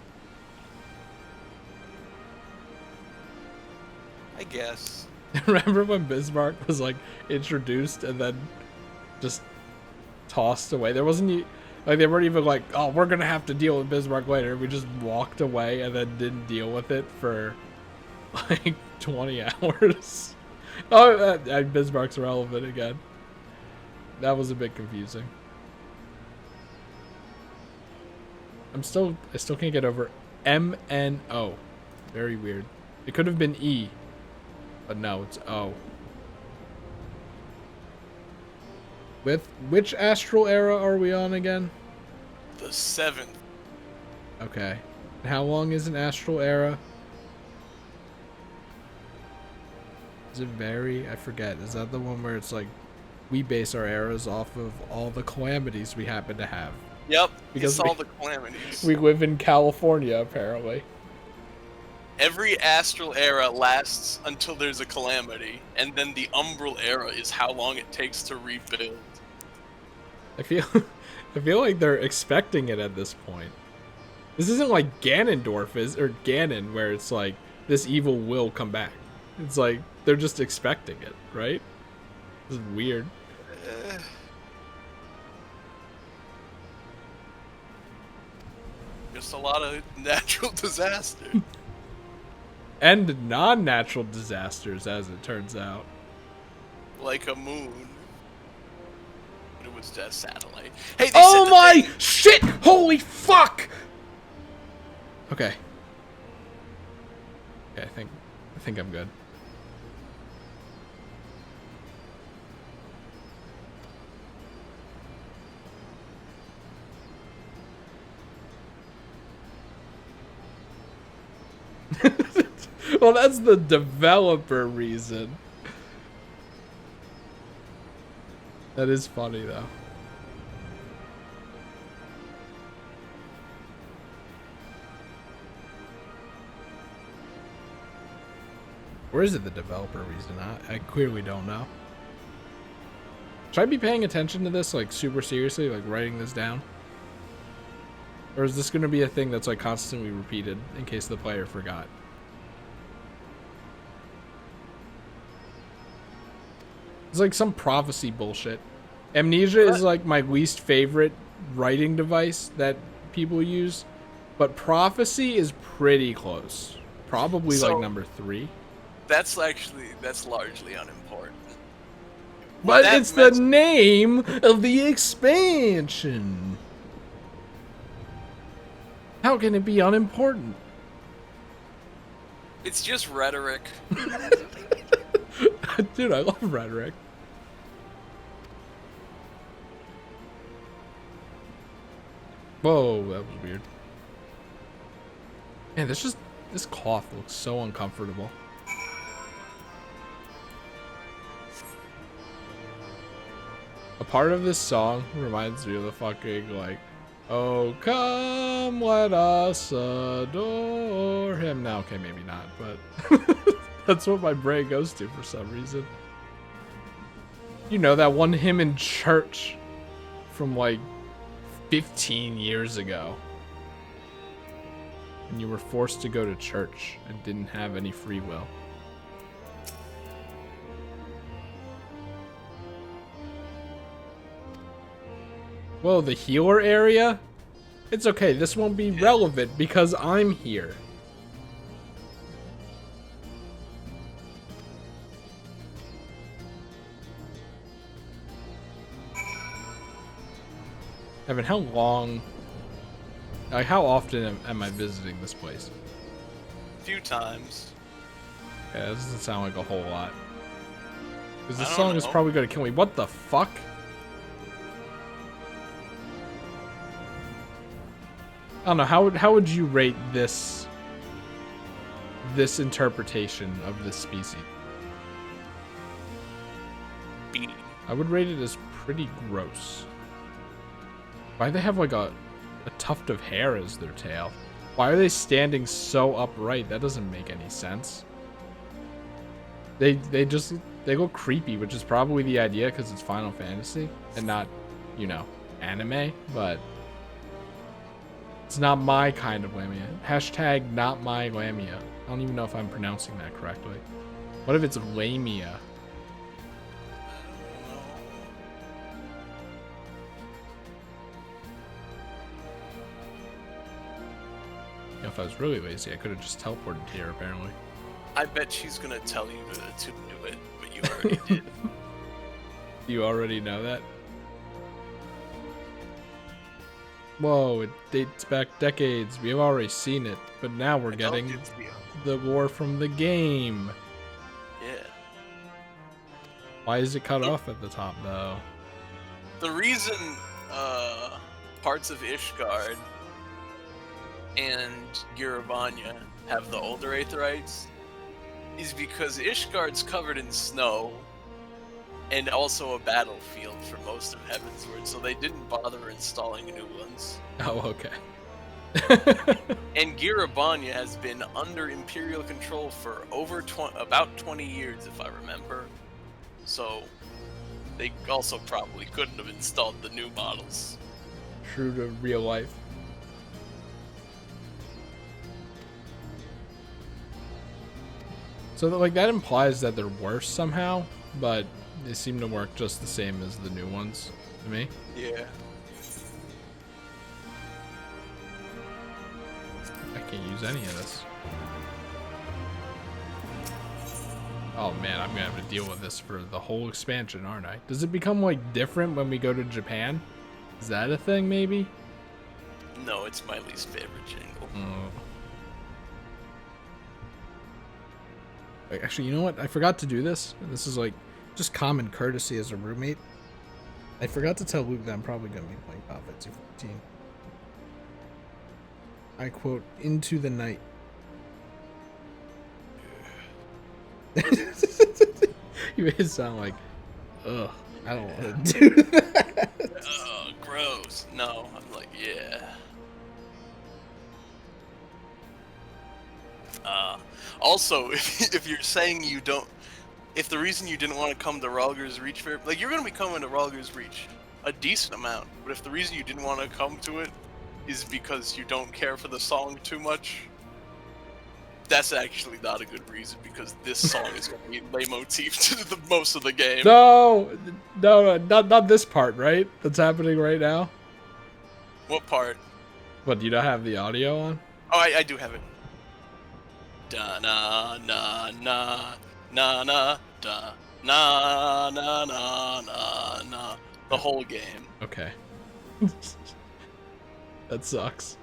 I guess. Remember when Bismarck was like introduced and then just tossed away? There wasn't like, they weren't even like, oh, we're gonna have to deal with Bismarck later. We just walked away and then didn't deal with it for like 20 hours. Oh, Bismarck's relevant again. That was a bit confusing. I still can't get over MNO. Very weird. It could have been E, but no, it's O. With which astral era are we on again? The 7th. Okay. How long is an astral era? Does it vary? I forget. Is that the one where it's like we base our eras off of all the calamities we happen to have? Yep, Because it's all the calamities. We live in California, apparently. Every astral era lasts until there's a calamity, and then the umbral era is how long it takes to rebuild. I feel like they're expecting it at this point. This isn't like Ganondorf or Ganon, where it's like this evil will come back. It's like they're just expecting it, right? This is weird. Just a lot of natural disaster. And non-natural disasters, as it turns out. Like a moon. But it was just a satellite. Hey, Oh my shit! Holy fuck! Okay. Okay, I think I'm good. Well, that's the developer reason. That is funny, though. Or is it the developer reason? I clearly don't know. Should I be paying attention to this, like, super seriously, like, writing this down? Or is this going to be a thing that's, like, constantly repeated in case the player forgot? It's like some prophecy bullshit. Amnesia is, like, my least favorite writing device that people use. But prophecy is pretty close. Probably, like, number 3. That's largely unimportant. But it's the name of the expansion. How can it be unimportant? It's just rhetoric. Dude, I love rhetoric. Whoa, that was weird. Man, this cloth looks so uncomfortable. A part of this song reminds me of the fucking, like, oh, come, let us adore him. Now, okay, maybe not, but that's what my brain goes to for some reason. You know, that one hymn in church from, like, 15 years ago. And you were forced to go to church and didn't have any free will. Whoa, the healer area? It's okay, this won't be relevant because I'm here. Evan, how long... Like, how often am I visiting this place? A few times. Yeah, this doesn't sound like a whole lot. Because this I don't song is know. probably gonna kill me. What the fuck? I don't know, how would you rate this interpretation of this species? B. I would rate it as pretty gross. Why do they have like a tuft of hair as their tail? Why are they standing so upright? That doesn't make any sense. They look creepy, which is probably the idea because it's Final Fantasy and not, you know, anime, but it's not my kind of lamia. Hashtag not my lamia. I don't even know if I'm pronouncing that correctly. What if it's lamia? You know, if I was really lazy, I could have just teleported here, apparently. I bet she's gonna tell you to do it, but you already did. You already know that? Whoa, it dates back decades. We have already seen it, but now we're getting the lore from the game. Yeah. Why is it cut off at the top, though? The reason parts of Ishgard and Giravanya have the older Aetherites is because Ishgard's covered in snow and also a battlefield for most of Heavensward, so they didn't bother installing new ones. Oh, okay. And Giravanya has been under Imperial control for about 20 years, if I remember. So they also probably couldn't have installed the new models. True to real life. So, like, that implies that they're worse somehow, but they seem to work just the same as the new ones to me. Yeah. I can't use any of this. Oh man, I'm gonna have to deal with this for the whole expansion, aren't I? Does it become, like, different when we go to Japan? Is that a thing, maybe? No, it's my least favorite jingle. Actually, you know what? I forgot to do this. And this is, like, just common courtesy as a roommate. I forgot to tell Luke that I'm probably going to be playing Final Fantasy 14. I quote, into the night. You made it sound like, ugh, I don't want to do that. Oh, gross. No, I'm like, yeah. Also, if you're saying you don't, if the reason you didn't want to come to Ralger's Reach fair, like you're gonna be coming to Ralger's Reach a decent amount, but if the reason you didn't want to come to it is because you don't care for the song too much, that's actually not a good reason, because this song is gonna be leitmotif to the most of the game. No, not this part, right? That's happening right now. What part? What, do you not have the audio on? Oh, I do have it. Da na na na na na da na na na na na. The whole game. Okay. That sucks.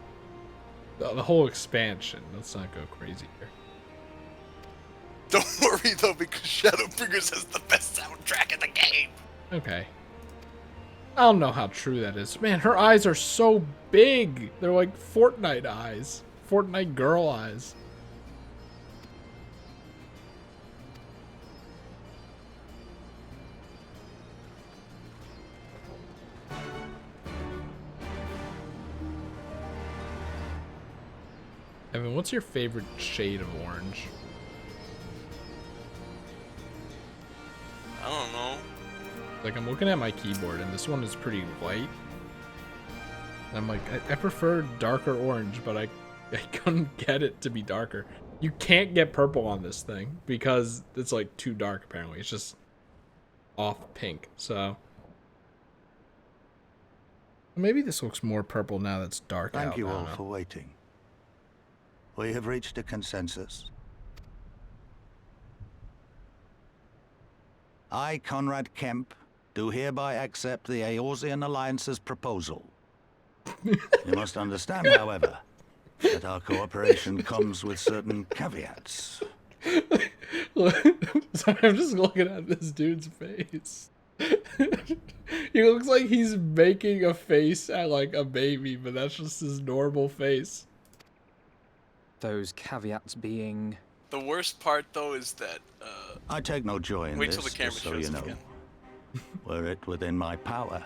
The whole expansion. Let's not go crazy here. Don't worry though, because Shadowbringers has the best soundtrack in the game. Okay. I don't know how true that is. Man, her eyes are so big. They're like Fortnite eyes. Fortnite girl eyes. Evan, what's your favorite shade of orange? I don't know. Like, I'm looking at my keyboard, and this one is pretty white. I'm like, I prefer darker orange, but I couldn't get it to be darker. You can't get purple on this thing, because it's, like, too dark, apparently. It's just off pink, so... Maybe this looks more purple now that's dark out. Thank you I don't all know. for waiting. We have reached a consensus. I, Conrad Kemp, do hereby accept the Eorzean Alliance's proposal. You must understand, however, that our cooperation comes with certain caveats. Sorry, I'm just looking at this dude's face. He looks like he's making a face at like a baby, but that's just his normal face. Those caveats being... The worst part though is that I take no joy in wait this, till the camera just so shows you it know. again. Were it within my power,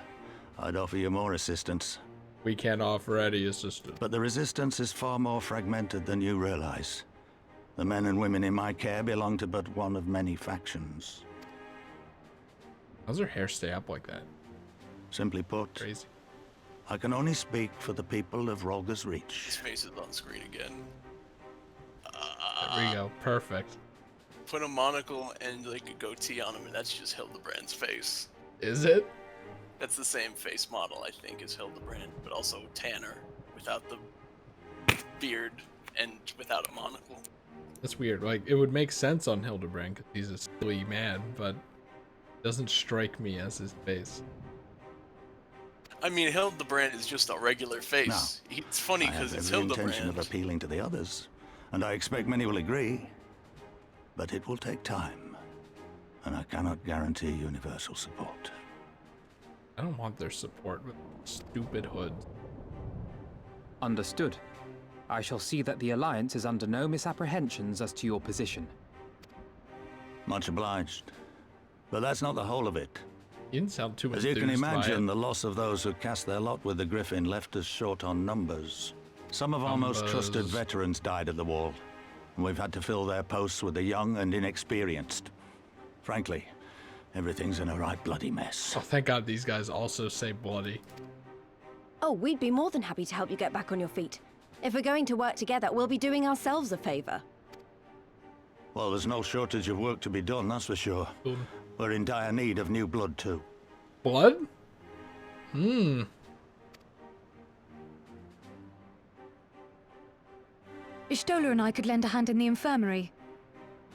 I'd offer you more assistance. We can't offer any assistance. But the resistance is far more fragmented than you realize. The men and women in my care belong to but one of many factions. How's her hair stay up like that? Simply put, Crazy. I can only speak for the people of Ralger's His Reach. face is on screen again. There we go. Perfect. Put a monocle and like a goatee on him, and that's just Hildebrand's face. Is it? That's the same face model, I think, as Hildebrand, but also tanner, without the beard and without a monocle. That's weird. Like, it would make sense on Hildebrand because he's a silly man, but it doesn't strike me as his face. I mean, Hildebrand is just a regular face. It's funny I because have it's every intention of Hildebrand. appealing to the others, and I expect many will agree. But it will take time, and I cannot guarantee universal support. I don't want their support with stupid hoods. Understood. I shall see that the Alliance is under no misapprehensions as to your position. Much obliged. But that's not the whole of it. You didn't sound too As you can enthused by imagine, it. the loss of those who cast their lot with the Griffin left us short on numbers. Some of our most trusted Numbers. veterans died at the wall, and we've had to fill their posts with the young and inexperienced. Frankly, everything's in a right bloody mess. Oh, thank God these guys also say bloody. Oh, we'd be more than happy to help you get back on your feet. If we're going to work together, we'll be doing ourselves a favor. Well, there's no shortage of work to be done, that's for sure. Boom. We're in dire need of new blood, too. Blood? Ishtola and I could lend a hand in the infirmary.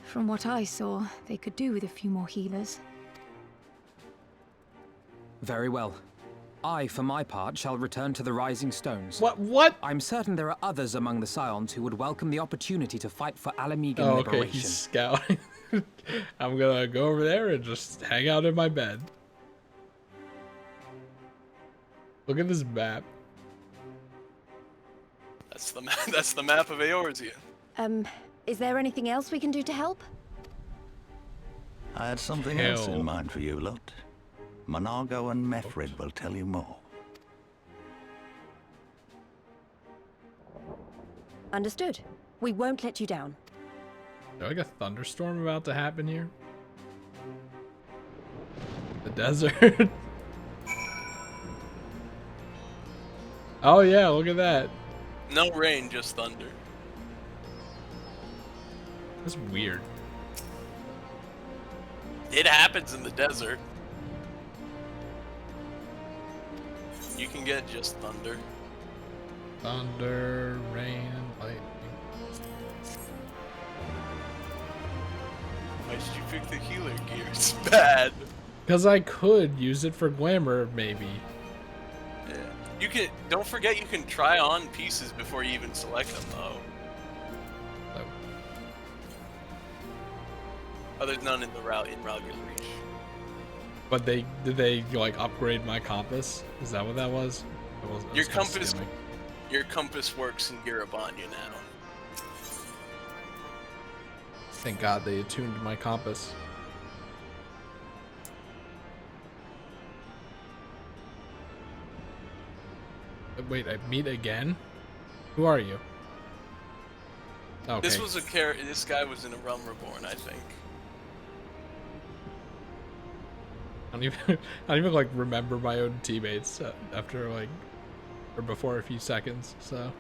From what I saw, they could do with a few more healers. Very well. I, for my part, shall return to the Rising Stones. What? I'm certain there are others among the Scions who would welcome the opportunity to fight for Alamegan Oh, okay, liberation. he's scouting. I'm gonna go over there and just hang out in my bed. Look at this map. That's the map. That's the map of Eorzea. Is there anything else we can do to help? I had something else Hell. in mind for you lot. Monago and Methrid will tell you more. Understood. We won't let you down. Is there like a thunderstorm about to happen here? The desert. Oh yeah, look at that. No rain, just thunder. That's weird. It happens in the desert. You can get just thunder. Thunder, rain, and lightning. Why did you pick the healer gear? It's bad. Because I could use it for glamour, maybe. Yeah. You can. Don't forget you can try on pieces before you even select them, though. So, Oh, there's none in the route in Ralgir's Reach. but did they like upgrade my compass? Is that what that was? I was Your kinda compass. skimming. Your compass works in Garabanya now. Thank God they attuned my compass. Wait, I meet again? Who are you? Okay. This was This guy was in a Realm Reborn, I think. I don't even like remember my own teammates after like or before a few seconds. So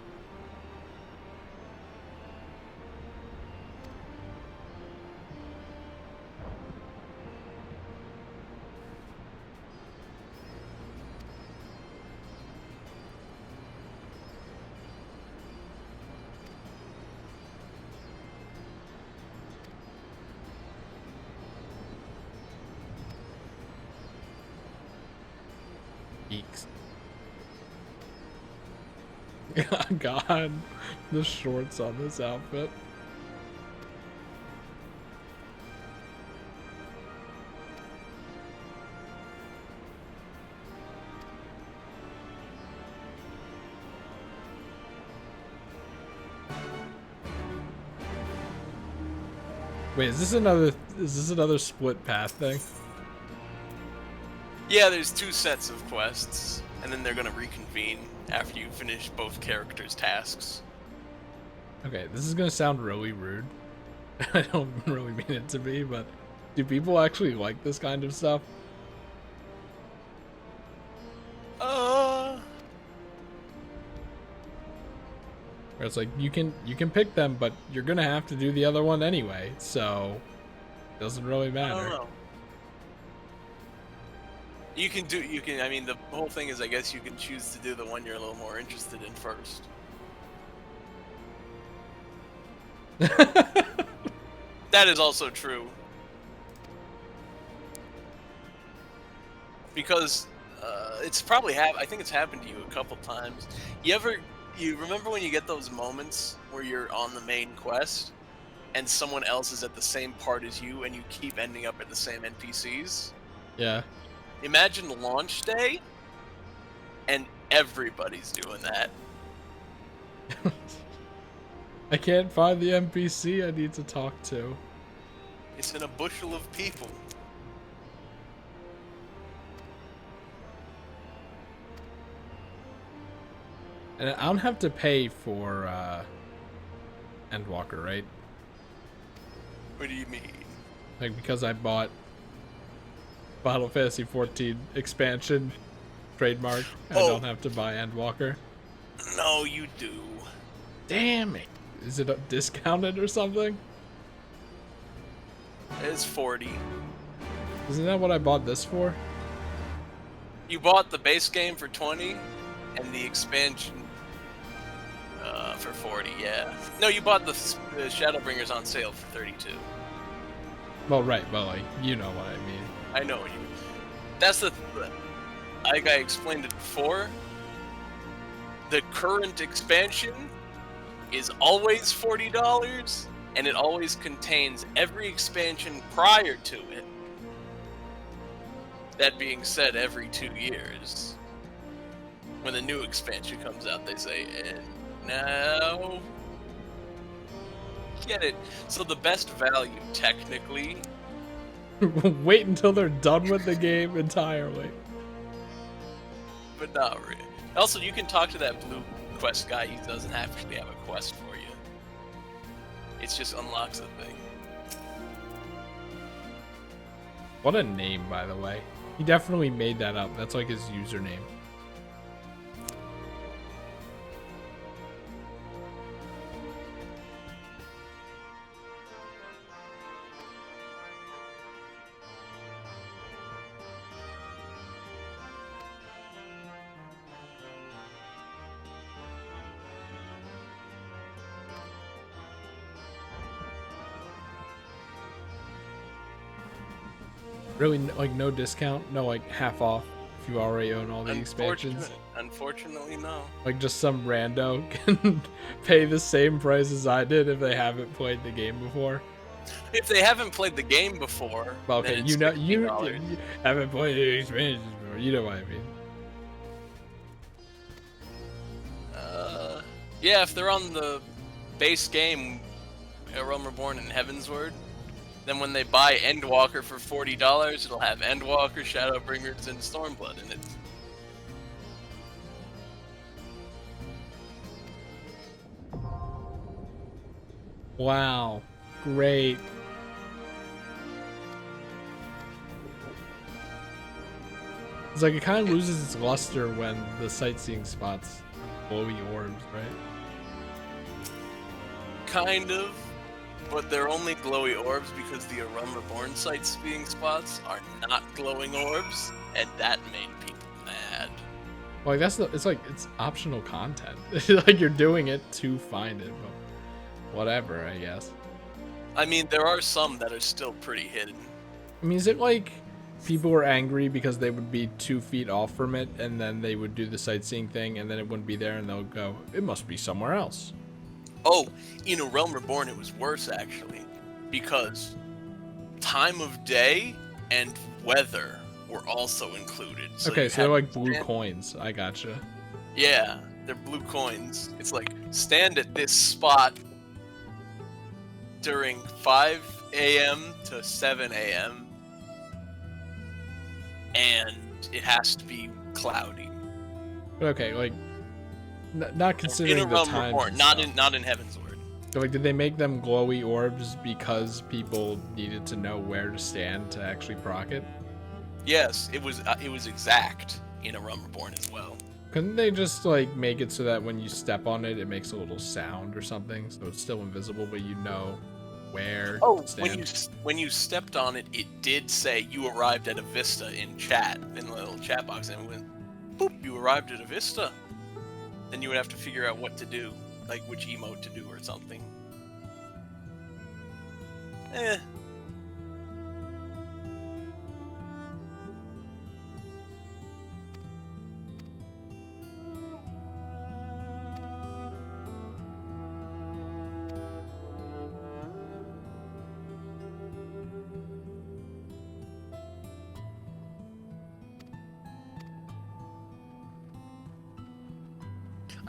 geeks. God, the shorts on this outfit. Wait, is this another split path thing? Yeah, there's 2 sets of quests, and then they're gonna reconvene after you finish both characters' tasks. Okay, this is gonna sound really rude. I don't really mean it to be, but do people actually like this kind of stuff? Where it's like you can pick them, but you're gonna have to do the other one anyway, so it doesn't really I matter. don't know. I mean, the whole thing is, I guess you can choose to do the one you're a little more interested in first. That is also true. Because it's probably I think it's happened to you a couple times. You remember when you get those moments where you're on the main quest and someone else is at the same part as you and you keep ending up at the same NPCs? Yeah. Imagine launch day and everybody's doing that. I can't find the NPC I need to talk to. It's in a bushel of people. And I don't have to pay for Endwalker, right? What do you mean? Like because I bought Final Fantasy 14 expansion trademark, I don't have to buy Endwalker. No, you do. Damn it. Is it discounted or something? It's 40. Isn't that what I bought this for? You bought the base game for 20 and the expansion for 40, yeah. No, you bought the Shadowbringers on sale for 32. Well, right, but like, you know what I mean. I know what you mean. That's like I explained it before. The current expansion is always $40, and it always contains every expansion prior to it. That being said, every 2 years, when the new expansion comes out, they say, now get it. So the best value, technically, Wait until they're done with the game entirely. But not really. Also, you can talk to that blue quest guy. He doesn't actually have a quest for you. It just unlocks the thing. What a name, by the way. He definitely made that up. That's like his username. Really, like no discount, no like half off if you already own all the expansions. Unfortunately, no. Like just some rando can pay the same price as I did if they haven't played the game before. If they haven't played the game before, Well, okay, then it's you know $15. you haven't played the expansions before. You know what I mean. Yeah, if they're on the base game, A Realm Reborn and Heavensward, then when they buy Endwalker for $40, it'll have Endwalker, Shadowbringers, and Stormblood in it. Wow, great. It's like it kind of loses its luster when the sightseeing spots glowy orbs, right? Kind of, but they're only glowy orbs because the A Realm Reborn sightseeing spots are not glowing orbs, and that made people mad. Like it's like it's optional content. Like you're doing it to find it, but whatever, I guess. I mean, there are some that are still pretty hidden. I mean, is it like people were angry because they would be 2 feet off from it, and then they would do the sightseeing thing, and then it wouldn't be there, and they'll go, it must be somewhere else. Oh, in A Realm Reborn, it was worse, actually, because time of day and weather were also included. Okay, you so they're had like to blue stand- coins. I gotcha. Yeah, they're blue coins. It's like, stand at this spot during 5 a.m. to 7 a.m. and it has to be cloudy. Okay, like not considering in A the Realm time. Reborn, not in Heavensward. Like, did they make them glowy orbs because people needed to know where to stand to actually proc it? Yes, it was exact in A Realm Reborn as well. Couldn't they just like make it so that when you step on it, it makes a little sound or something, so it's still invisible, but you know where Oh, to stand? when you stepped on it, it did say you arrived at a vista in chat, in the little chat box, and it went, boop, you arrived at a vista. Then you would have to figure out what to do, like which emote to do or something.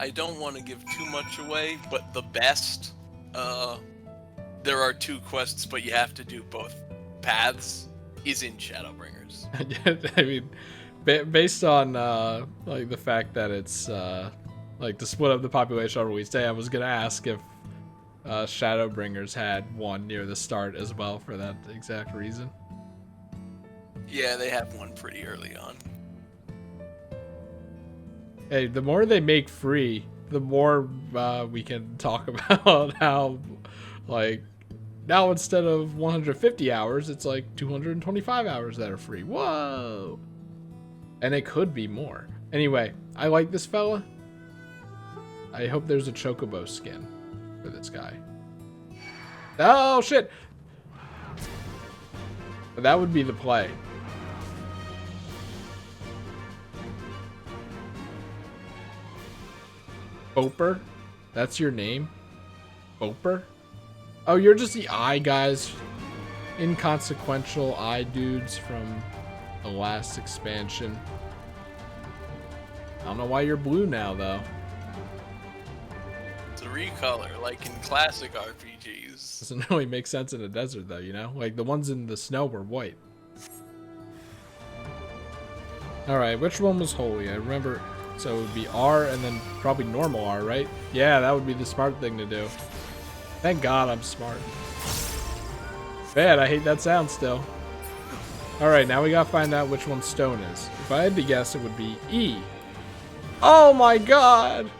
I don't want to give too much away, but the best, there are 2 quests, but you have to do both paths, is in Shadowbringers. I mean, based on like the fact that it's like to split up the population on release day, I was gonna ask if Shadowbringers had one near the start as well for that exact reason. Yeah, they have one pretty early on. Hey, the more they make free, the more we can talk about how, like, now instead of 150 hours, it's like 225 hours that are free. Whoa! And it could be more. Anyway, I like this fella. I hope there's a Chocobo skin for this guy. Oh, shit! That would be the play. Boper? That's your name? Boper? Oh, you're just the eye guys. Inconsequential eye dudes from the last expansion. I don't know why you're blue now, though. 3-color, like in classic RPGs. Doesn't really make sense in a desert though, you know? Like the ones in the snow were white. Alright, which one was holy? I remember, so it would be R and then probably normal R, right? Yeah, that would be the smart thing to do. Thank God I'm smart. Bad, I hate that sound still. Alright, now we gotta find out which one stone is. If I had to guess, it would be E. Oh my God!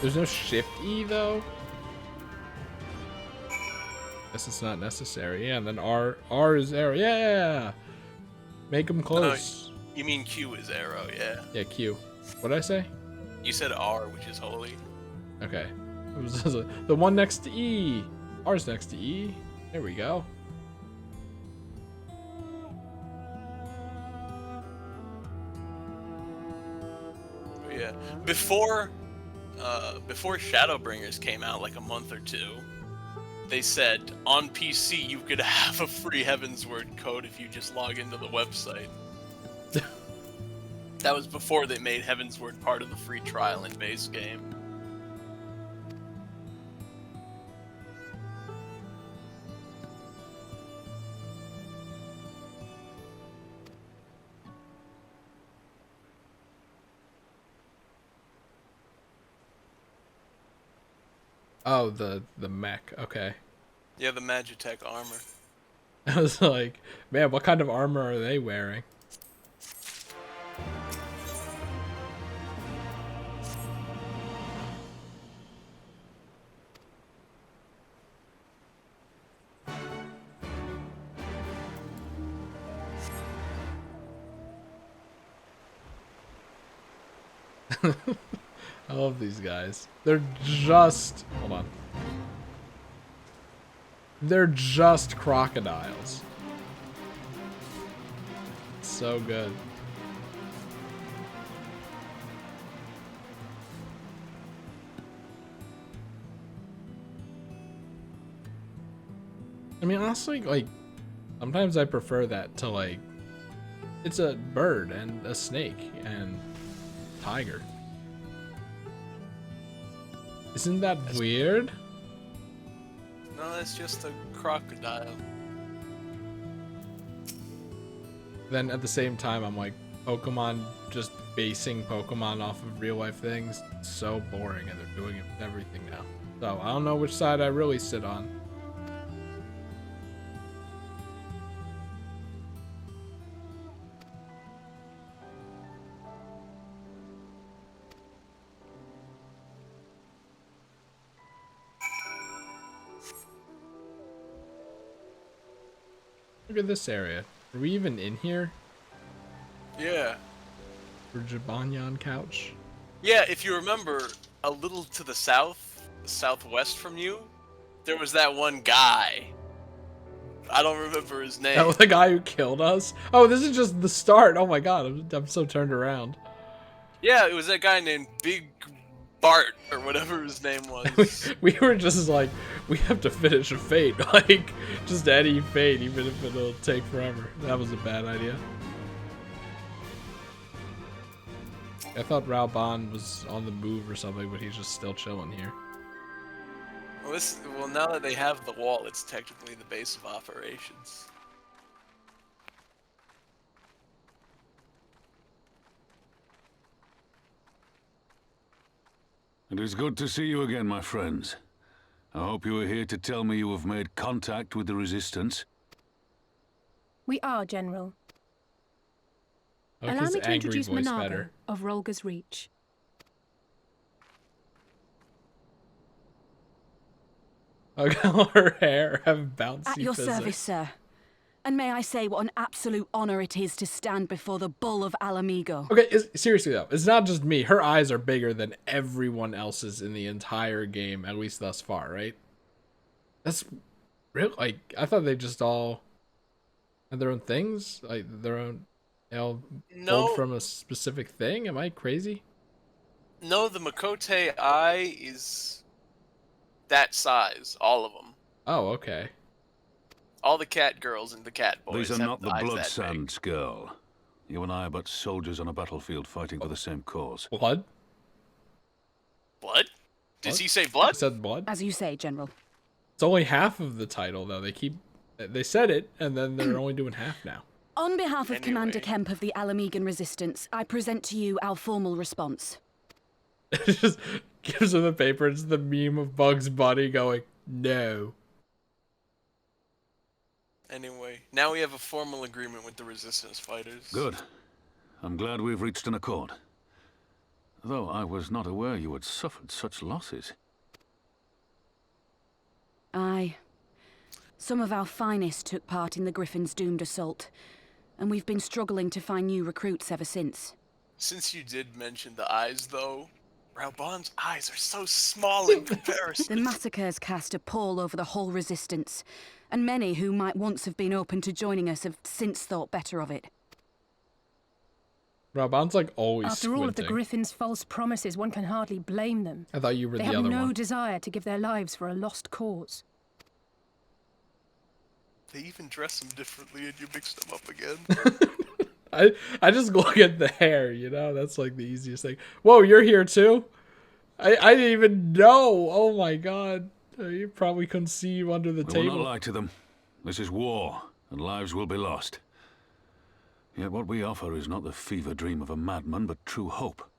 There's no shift E though? Guess it's not necessary. Yeah, and then R is arrow. Yeah! Make them close. You mean Q is arrow, yeah. Yeah, Q. What'd I say? You said R, which is holy. Okay. It was the one next to E. R's next to E. There we go. Yeah. Before Shadowbringers came out, like a month or two, they said on PC you could have a free Heavensward code if you just log into the website. That was before they made Heavensward part of the free trial in base game. Oh, the mech. Okay. Yeah, the Magitech armor. I was like, man, what kind of armor are they wearing? I love these guys. They're just... Hold on. They're just crocodiles. So good. I mean, honestly, like, sometimes I prefer that to, like, it's a bird and a snake and tiger. Isn't that weird? No, that's just a crocodile. Then at the same time, I'm like, Pokemon just basing Pokemon off of real life things, it's so boring, and they're doing it with everything now. So I don't know which side I really sit on. Look at this area. Are we even in here? Yeah. For Jibanyan Couch? Yeah, if you remember, a little to the southwest from you, there was that one guy. I don't remember his name. That was the guy who killed us? Oh, this is just the start. Oh my god, I'm so turned around. Yeah, it was that guy named Big Bart, or whatever his name was. we were just like, we have to finish a fate. Like, just any fate, even if it'll take forever. That was a bad idea. I thought Raoban was on the move or something, but he's just still chilling here. Well, now that they have the wall, it's technically the base of operations. It is good to see you again, my friends. I hope you are here to tell me you have made contact with the Resistance. We are, General. I like Allow his me to angry introduce voice Monago better. of Rolga's Reach. Look at all her hair have bouncy At your physics. service, sir. And may I say what an absolute honor it is to stand before the Bull of Alamigo. Okay, seriously though, it's not just me. Her eyes are bigger than everyone else's in the entire game, at least thus far, right? That's real. Like, I thought they just all had their own things, like their own. They all pulled from a specific thing. Am I crazy? No, the Makote eye is that size, all of them. Oh, okay. All the cat girls and the cat boys. These are have not the eyes Blood that Sands, girl. You and I are but soldiers on a battlefield fighting for the same cause. Blood? Blood? Did What? he say I blood? said blood. As you say, General. It's only half of the title though. They said it, and then they're only doing half now. On behalf of Commander Anyway. Kemp of the Alamegan Resistance, I present to you our formal response. It just gives him the paper. It's the meme of Bugs Bunny going, no. Anyway, now we have a formal agreement with the Resistance fighters. Good. I'm glad we've reached an accord. Though I was not aware you had suffered such losses. Aye. Some of our finest took part in the Griffin's doomed assault, and we've been struggling to find new recruits ever since. Since you did mention the eyes, though, Raubon's eyes are so small in The comparison. massacres cast a pall over the whole Resistance, and many who might once have been open to joining us have since thought better of it. Raban's like always After all of the squinting. Griffin's false promises, one can hardly blame them. I thought you were They the have other no one. desire to give their lives for a lost cause. They even dress them differently and you mix them up again. I just look at the hair, you know? That's like the easiest thing. Whoa, you're here too? I didn't even know. Oh my god. You probably couldn't see you under the We will not table. lie to them. This is war, and lives will be lost. Yet what we offer is not the fever dream of a madman, but true hope.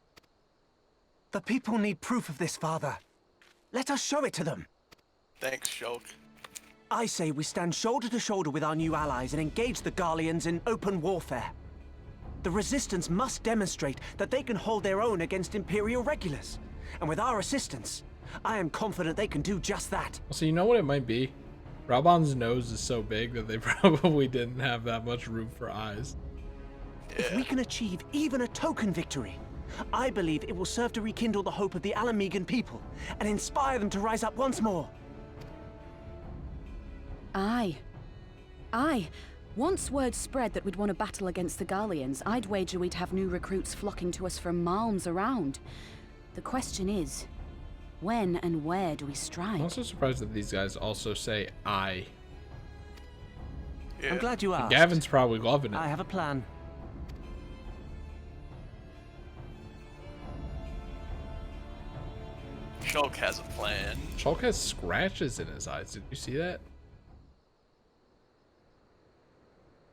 The people need proof of this, Father. Let us show it to them. Thanks, Shulk. I say we stand shoulder to shoulder with our new allies and engage the Garleans in open warfare. The Resistance must demonstrate that they can hold their own against Imperial regulars. And with our assistance, I am confident they can do just that. So you know what it might be? Raban's nose is so big that they probably didn't have that much room for eyes. If we can achieve even a token victory, I believe it will serve to rekindle the hope of the Alamegan people and inspire them to rise up once more. Aye. Aye. Once word spread that we'd won a battle against the Garleans, I'd wager we'd have new recruits flocking to us from malms around. The question is, when and where do we strike? I'm also surprised that these guys also say I. Yeah. I'm glad you asked. Gavin's probably loving it. I have a plan. Shulk has a plan. Shulk has scratches in his eyes. Did you see that?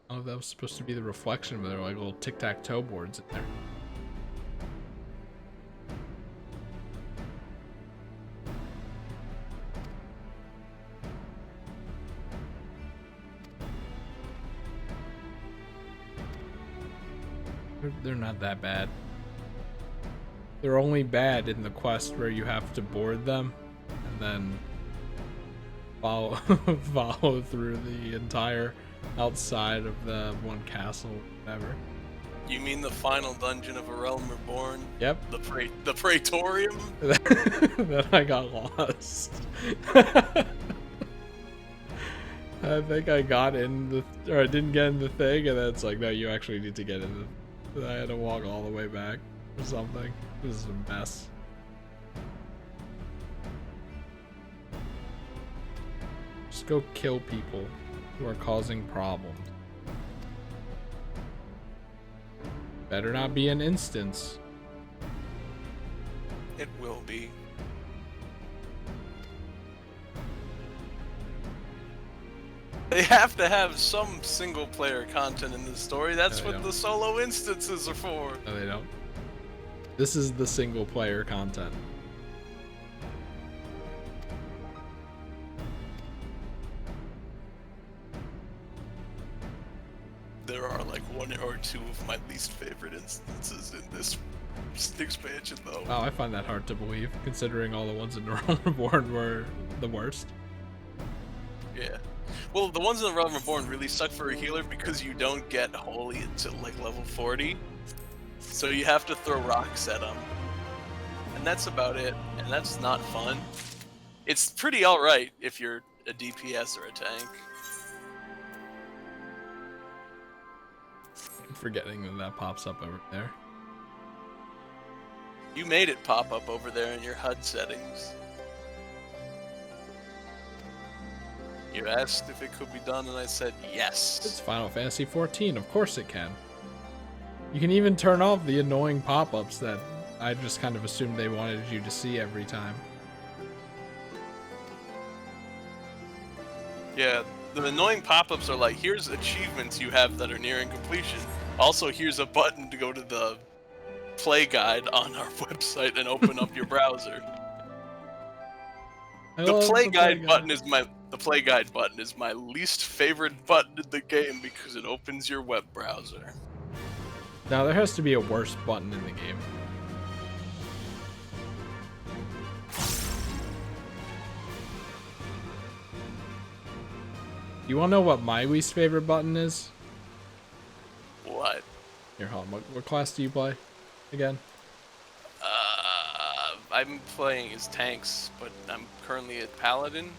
Oh, that was supposed to be the reflection, but they're like little tic-tac-toe boards in there. They're not that bad. They're only bad in the quest where you have to board them and then follow follow through the entire outside of the one castle, whatever. You mean the final dungeon of A Realm Reborn? Yep. The Praetorium? Then I got lost. I think I got in the, or I didn't get in the thing, and then it's like, no, you actually need to get in the. I had to walk all the way back or something. This is a mess. Just go kill people who are causing problems. Better not be an instance. It will be. They have to have some single player content in this story. That's No, they what don't. the solo instances are for. No, they don't. This is the single player content. There are like one or two of my least favorite instances in this expansion, though. Wow, I find that hard to believe, considering all the ones in The Realm Reborn were the worst. Yeah. Well, the ones in the Realm Reborn really suck for a healer because you don't get holy until like level 40. So you have to throw rocks at them. And that's about it. And that's not fun. It's pretty alright if you're a DPS or a tank. I'm forgetting that that pops up over there. You made it pop up over there in your HUD settings. You asked if it could be done, and I said yes. It's Final Fantasy XIV, of course it can. You can even turn off the annoying pop-ups that I just kind of assumed they wanted you to see every time. Yeah, the annoying pop-ups are like, here's achievements you have that are nearing completion. Also, here's a button to go to the play guide on our website and open up your browser. The play guide button is my least favorite button in the game because it opens your web browser. Now there has to be a worse button in the game. You wanna know what my least favorite button is? What? Here, hold on. What class do you play again? I'm playing as tanks, but I'm currently a paladin.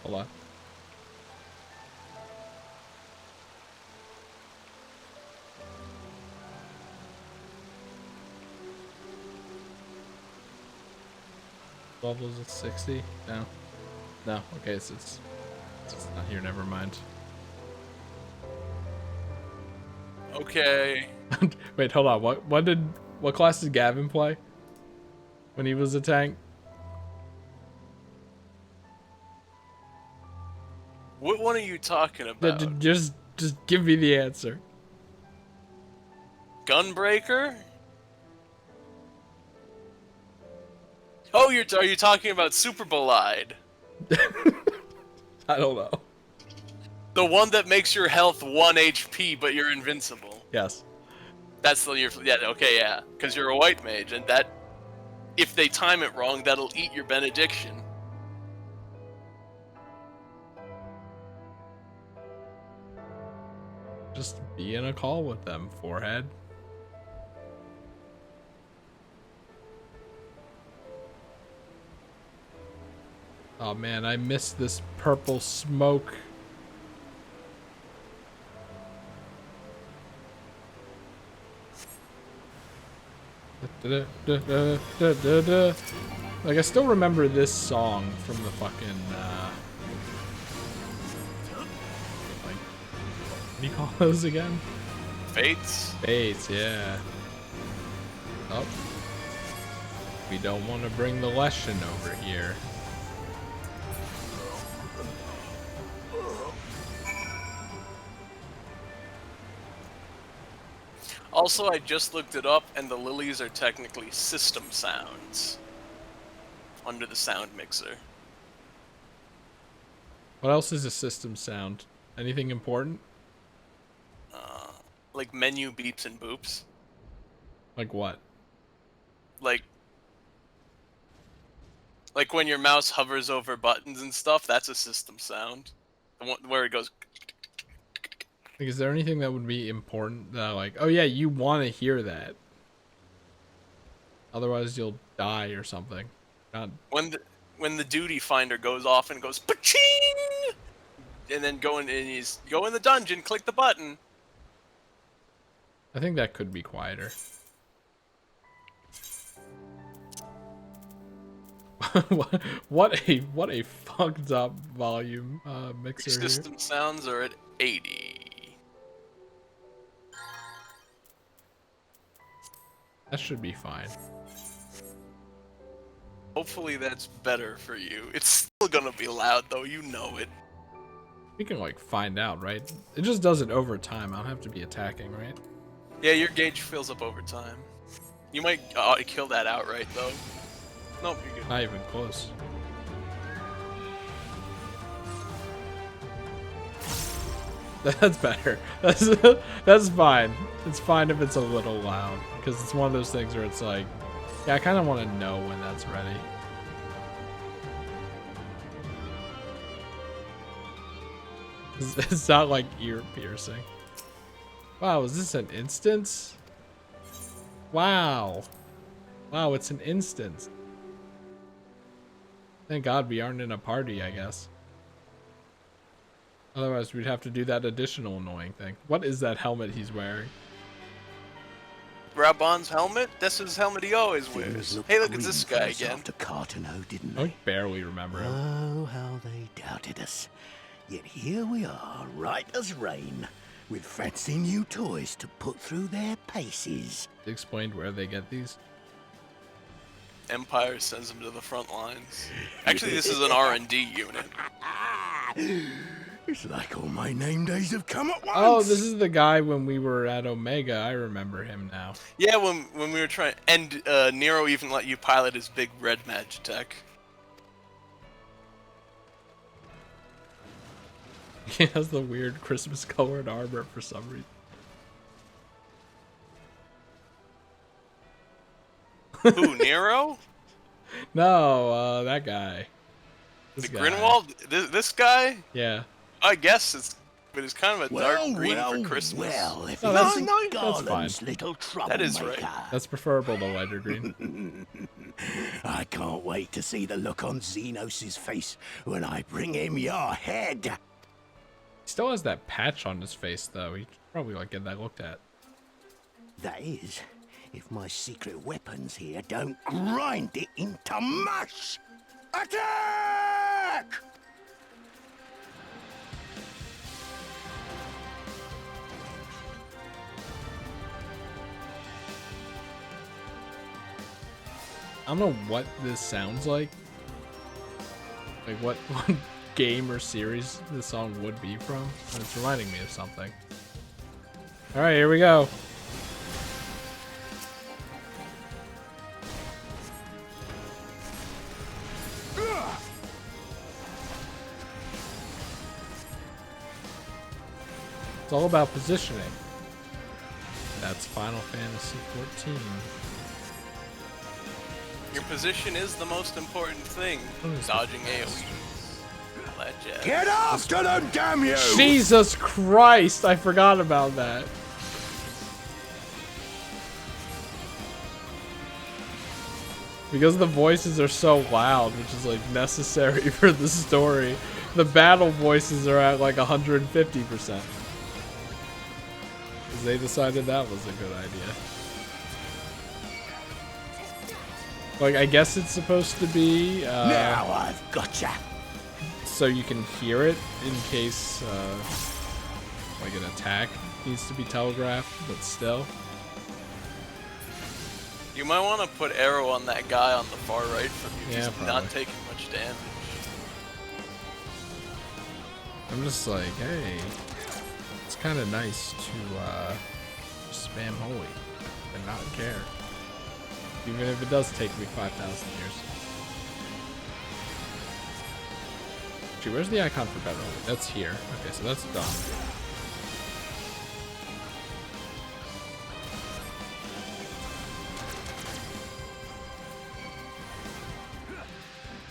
Hold on. Levels at 60? No. No, okay, it's not here, never mind. Okay. Wait, hold on. What class did Gavin play when he was a tank? What one are you talking about? Just give me the answer. Gunbreaker? Oh, are you talking about Super Bolide? I don't know. The one that makes your health 1 HP, but you're invincible. Yes. That's yeah, okay, yeah. Because you're a white mage, and that, if they time it wrong, that'll eat your benediction. Just be in a call with them, forehead. Oh man, I missed this purple smoke. Like, I still remember this song from the fucking, like, what do you call those again? Fates? Fates, yeah. Oh. We don't want to bring the Leshen over here. Also, I just looked it up, and the lilies are technically system sounds under the sound mixer. What else is a system sound? Anything important? Like menu beeps and boops. Like what? Like when your mouse hovers over buttons and stuff, that's a system sound. The one where it goes. Like, is there anything that would be important that, like, oh yeah, you want to hear that? Otherwise, you'll die or something. Not... When the duty finder goes off and goes pa-ching, and then go in the dungeon, click the button. I think that could be quieter. what a fucked up volume mixer here. System sounds are at 80. That should be fine. Hopefully that's better for you. It's still gonna be loud though, you know it. We can, like, find out, right? It just does it over time. I don't have to be attacking, right? Yeah, your gauge fills up over time. You might kill that outright though. Nope, you're good. Not even close. That's better. That's fine. It's fine if it's a little loud, because it's one of those things where it's like, yeah, I kind of want to know when that's ready. It's not like ear piercing. Wow, is this an instance? Wow. Wow, it's an instance. Thank God we aren't in a party, I guess. Otherwise, we'd have to do that additional annoying thing. What is that helmet he's wearing? Raban's helmet? That's his helmet he always Things wears. looked Hey, look, it's grim this for guy us again. after Cartano, didn't I they? barely remember him. Oh, how they doubted us. Yet here we are, right as rain, with fancy new toys to put through their paces. Explained where they get these. Empire sends him to the front lines. Actually, this is an R&D unit. It's like all my name days have come at once. Oh, this is the guy when we were at Omega. I remember him now. Yeah, when we were trying, and Nero even let you pilot his big red Magitech. He has the weird Christmas colored armor for some reason. Who, Nero? No, that guy. This The guy. Grinwald? This guy? Yeah. I guess it's, but it's kind of a dark green for Christmas. Well, if No, it that's- isn't that's Garland's fine. little That is troublemaker. right. That's preferable to lighter green. I can't wait to see the look on Xenos' face when I bring him your head. He still has that patch on his face, though. He should probably like get that looked at. That is, if my secret weapons here don't grind it into mush. Attack! I don't know what this sounds like. Like what game or series this song would be from. But it's reminding me of something. Alright, here we go. It's all about positioning. That's Final Fantasy 14. Your position is the most important thing. Dodging AoEs. All that jazz. Get after them, damn you! Jesus Christ, I forgot about that. Because the voices are so loud, which is like necessary for the story, the battle voices are at like 150%. Because they decided that was a good idea. Like, I guess it's supposed to be, now I've gotcha. so you can hear it in case, like an attack needs to be telegraphed, but still. You might want to put arrow on that guy on the far right from you. Yeah, He's probably. not taking much damage. I'm just like, hey, it's kind of nice to, spam holy and not care. Even if it does take me 5,000 years. Gee, where's the icon for Beverly? That's here. Okay, so that's done.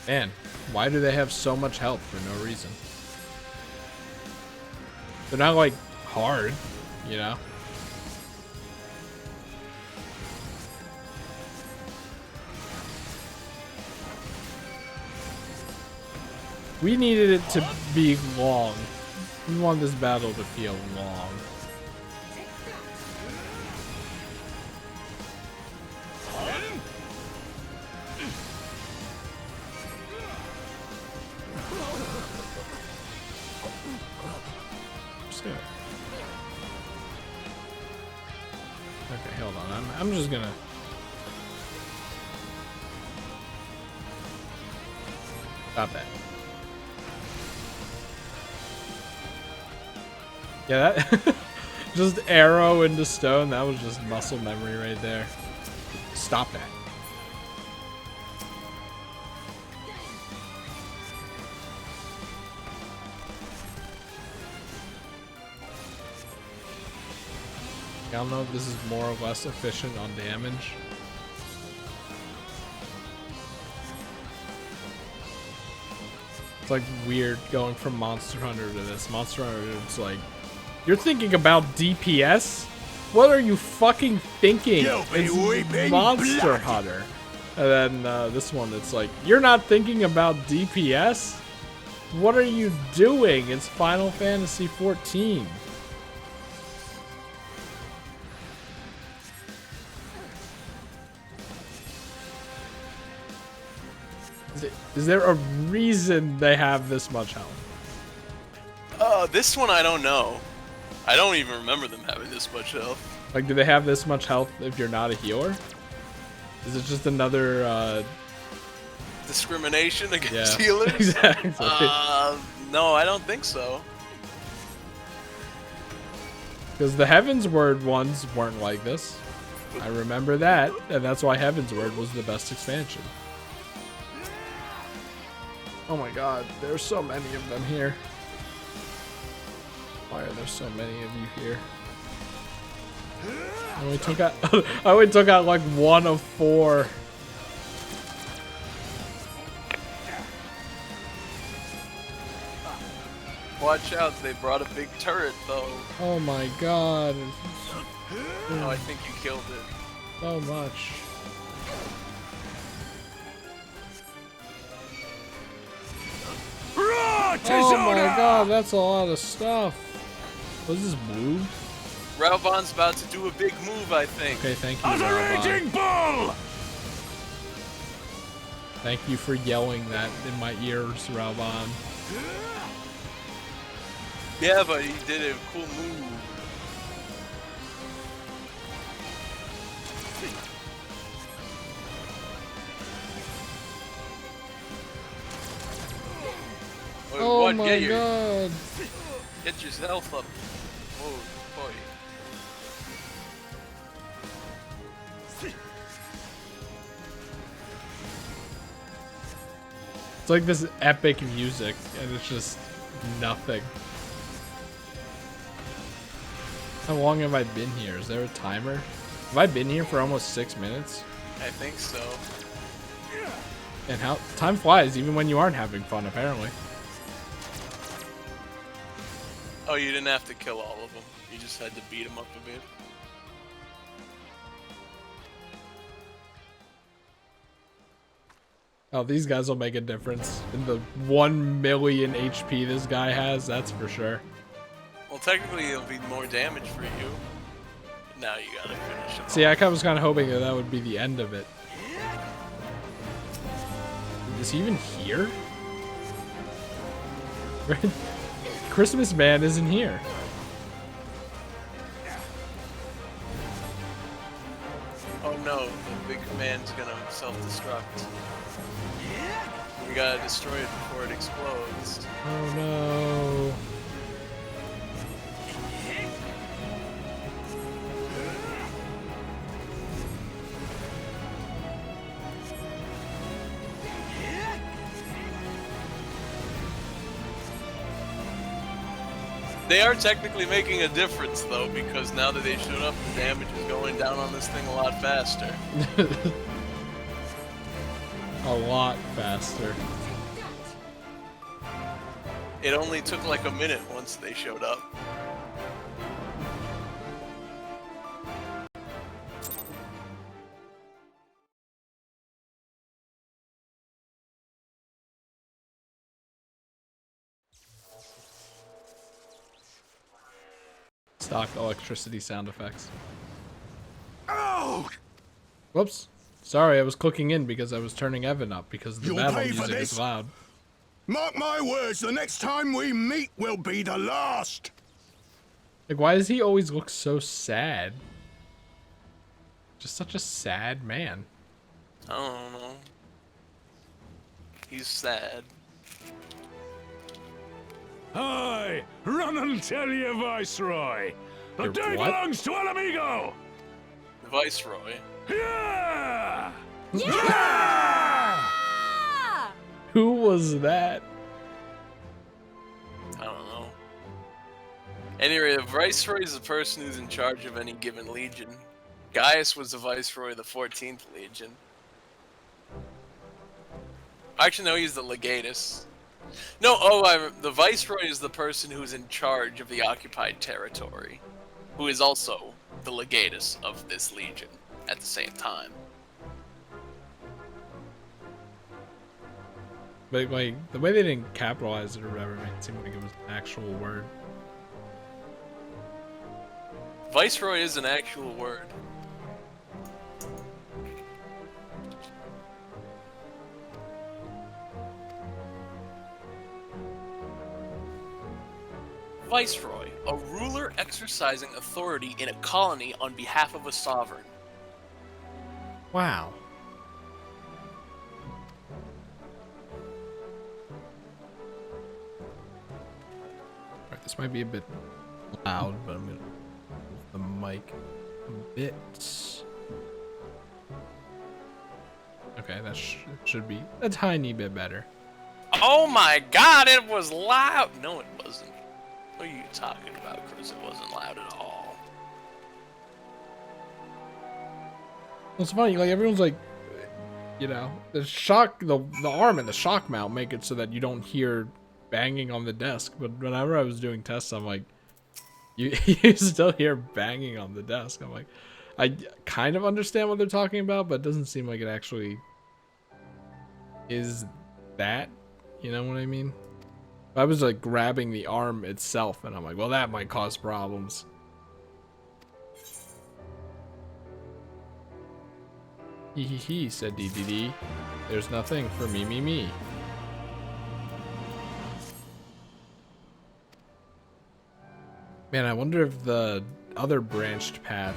Man, why do they have so much health for no reason? They're not like hard, you know? We needed it to be long. We want this battle to feel long. So. Okay, hold on. I'm just gonna. Stop that. Yeah, that just arrow into stone. That was just muscle memory right there. Stop that. I don't know if this is more or less efficient on damage. It's like weird going from Monster Hunter to this. Monster Hunter, it's like, you're thinking about DPS? What are you fucking thinking? You'll be It's weeping Monster blood. Hunter. And then this one, it's like, you're not thinking about DPS? What are you doing? It's Final Fantasy 14. Is there a reason they have this much health? This one I don't know. I don't even remember them having this much health. Like, do they have this much health if you're not a healer? Is it just another, discrimination against Yeah, healers? exactly. No, I don't think so. Because the Heaven's Word ones weren't like this. I remember that, and that's why Heaven's Word was the best expansion. Oh my god, there's so many of them here. Why are there so many of you here? I only took out I only took out like 1 of 4. Watch out, they brought a big turret though. Oh my god. Oh, I think you killed it. So much. Oh my god, that's a lot of stuff. Was this blue? Raubon's about to do a big move, I think. Okay, thank you, Raubon. bull! Thank you for yelling that in my ears, Raubon. Yeah, but he did a cool move. Oh What? my god. Get yourself up. Oh boy. It's like this epic music, and it's just nothing. How long have I been here? Is there a timer? Have I been here for almost 6 minutes? I think so. And how time flies even when you aren't having fun, apparently. Oh, you didn't have to kill all of them. You just had to beat them up a bit. Oh, these guys will make a difference in the 1 million HP this guy has, that's for sure. Well, technically, it'll be more damage for you. Now you gotta finish it. See, I was kind of hoping that would be the end of it. Is he even here? Christmas Man isn't here. Oh no, the big man's gonna self-destruct. We gotta destroy it before it explodes. Oh no. They are technically making a difference, though, because now that they showed up, the damage is going down on this thing a lot faster. A lot faster. It only took like a minute once they showed up. Stock electricity sound effects. Oh! Whoops. Sorry, I was clicking in because I was turning Evan up because the You'll battle pay for music this. is loud. Mark my words, the next time we meet will be the last. Like, why does he always look so sad? Just such a sad man. I don't know. He's sad. Aye, run and tell your Viceroy. The Your day what? belongs to El Amigo. The Viceroy. Yeah! Who was that? I don't know. Anyway, the Viceroy is the person who's in charge of any given legion. Gaius was the Viceroy of the 14th Legion. Actually, no, he's the Legatus. No, the Viceroy is the person who's in charge of the occupied territory, who is also the Legatus of this legion at the same time. But like the way they didn't capitalize it or whatever made it seem like it was an actual word. Viceroy is an actual word. Viceroy, a ruler exercising authority in a colony on behalf of a sovereign. Wow. Alright, this might be a bit loud, but I'm gonna move the mic a bit. Okay, that should be a tiny bit better. Oh my god, it was loud! No, it wasn't. What are you talking about, Chris? It wasn't loud at all. It's funny, like everyone's like, you know, the arm and the shock mount make it so that you don't hear banging on the desk. But whenever I was doing tests, I'm like, you still hear banging on the desk. I'm like, I kind of understand what they're talking about, but it doesn't seem like it actually is that. You know what I mean? I was like grabbing the arm itself, and I'm like, well, that might cause problems. Hee hee hee, said DDD. There's nothing for me. Man, I wonder if the other branched path,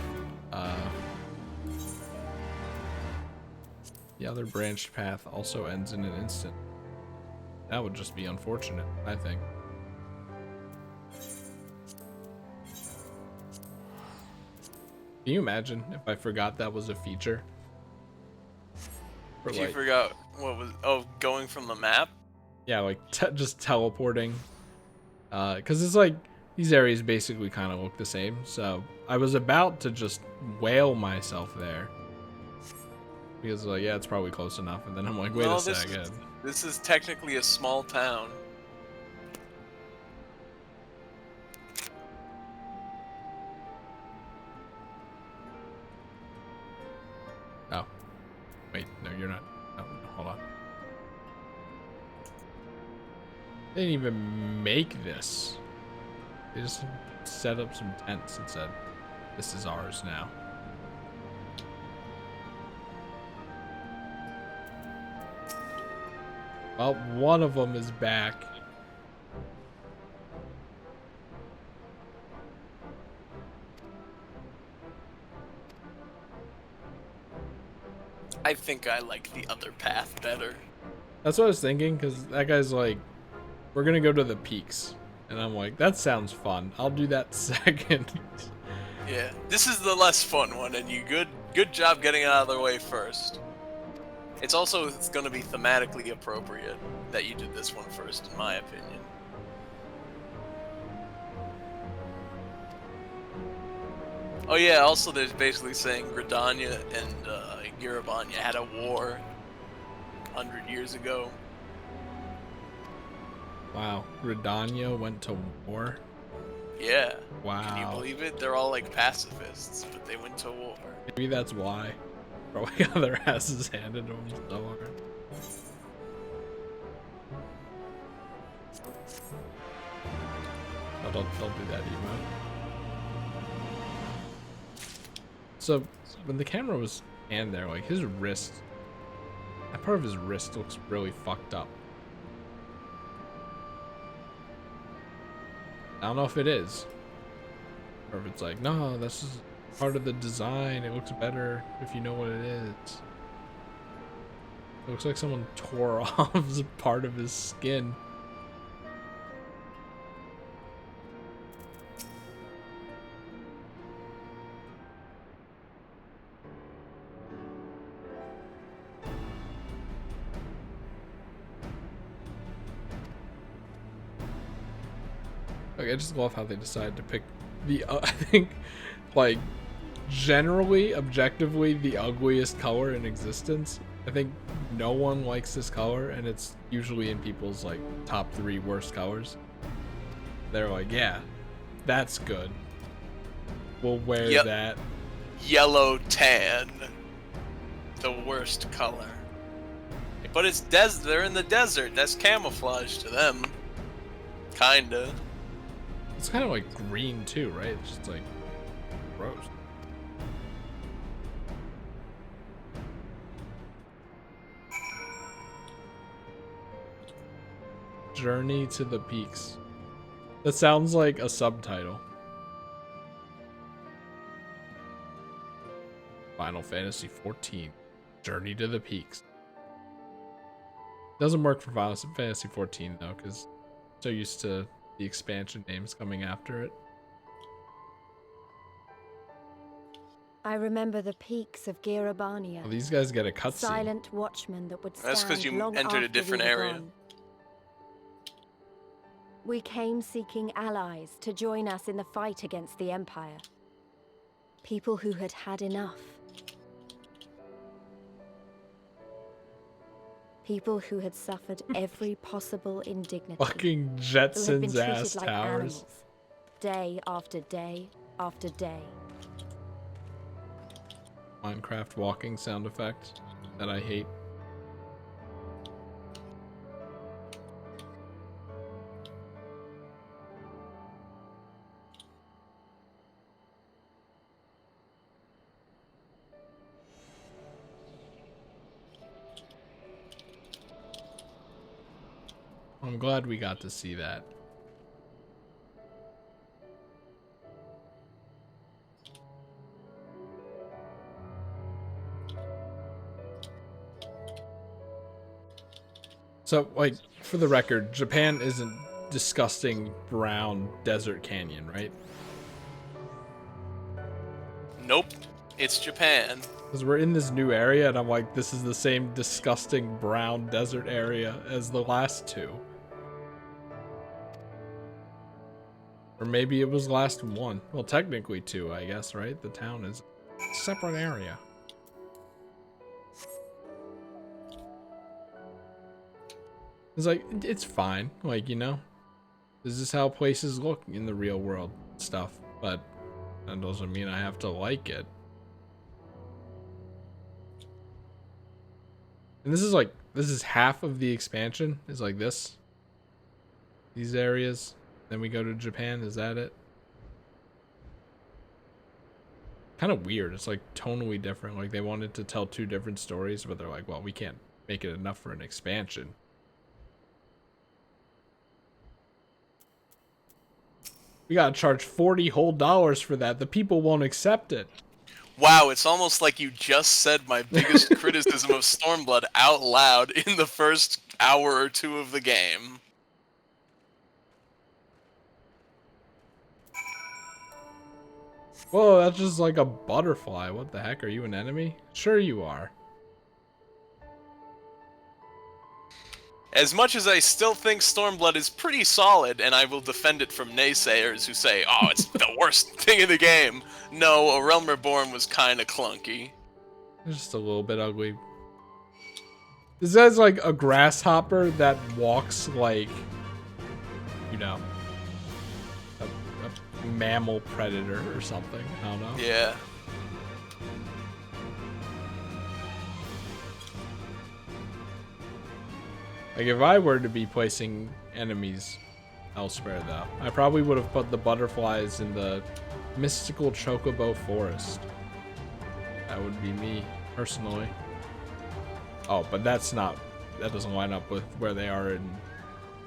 also ends in an instant. That would just be unfortunate, I think. Can you imagine if I forgot that was a feature? If you forgot what was... Oh, going from the map? Yeah, like just teleporting. Because it's like, these areas basically kind of look the same. So I was about to just whale myself there. Because like, yeah, it's probably close enough. And then I'm like, wait a second. This is technically a small town. Oh. Wait, no, you're not. Oh, no, hold on. They didn't even make this. They just set up some tents and said, this is ours now. Well, one of them is back. I think I like the other path better. That's what I was thinking, because that guy's like, we're gonna go to the peaks. And I'm like, that sounds fun. I'll do that second. Yeah, this is the less fun one, and good job getting it out of the way first. It's going to be thematically appropriate that you did this one first, in my opinion. Oh yeah, also there's basically saying Gridania and Garabanya had a war 100 years ago. Wow, Gridania went to war? Yeah. Wow. Can you believe it? They're all like pacifists, but they went to war. Maybe that's why. Probably got their asses handed to them so hard. Oh, don't do that, emo. So, when the camera was in there, like, his wrist, that part of his wrist looks really fucked up. I don't know if it is. Or if it's like, no, this is part of the design. It looks better if you know what it is. It looks like someone tore off part of his skin. Like, I just love how they decided to pick the, I think, like, generally, objectively, the ugliest color in existence. I think no one likes this color, and it's usually in people's, like, top 3 worst colors. They're like, yeah, that's good. We'll wear that. Yellow tan. The worst color. But it's they're in the desert. That's camouflage to them. Kinda. It's kind of like green too, right? It's just like gross. Journey to the peaks. That sounds like a subtitle. Final Fantasy 14. Journey to the Peaks. Doesn't work for Final Fantasy 14 though, because I'm so used to the expansion names coming after it. I remember the peaks of Girabania. Well, these guys get a cutscene. Silent watchmen that would stand That's because you long entered a after different we were area. gone. We came seeking allies to join us in the fight against the Empire. People who had had enough. People who had suffered every possible indignity. Fucking Who had been Jetsons treated ass like towers. animals, day after day after day. Minecraft walking sound effect that I hate. I'm glad we got to see that. So, like, for the record, Japan isn't disgusting brown desert canyon, right? Nope. It's Japan. Because we're in this new area, and I'm like, this is the same disgusting brown desert area as the last two. Or maybe it was last one. Well, technically two, I guess, right? The town is a separate area. It's like, it's fine. Like, you know, this is how places look in the real world stuff. But that doesn't mean I have to like it. And this is like, this is half of the expansion. Is like this. These areas. Then we go to Japan. Is that it? Kind of weird. It's like tonally different. Like they wanted to tell two different stories, but they're like, well, we can't make it enough for an expansion. We gotta charge $40 whole for that. The people won't accept it. Wow, it's almost like you just said my biggest criticism of Stormblood out loud in the first hour or two of the game. Whoa, that's just like a butterfly. What the heck? Are you an enemy? Sure you are. As much as I still think Stormblood is pretty solid, and I will defend it from naysayers who say, oh, it's the worst thing in the game. No, A Realm Reborn was kind of clunky. Just a little bit ugly. This guy's like a grasshopper that walks like, you know, a mammal predator or something. I don't know. Yeah. Like if I were to be placing enemies elsewhere though, I probably would have put the butterflies in the mystical chocobo forest. That would be me, personally. Oh, but that doesn't line up with where they are in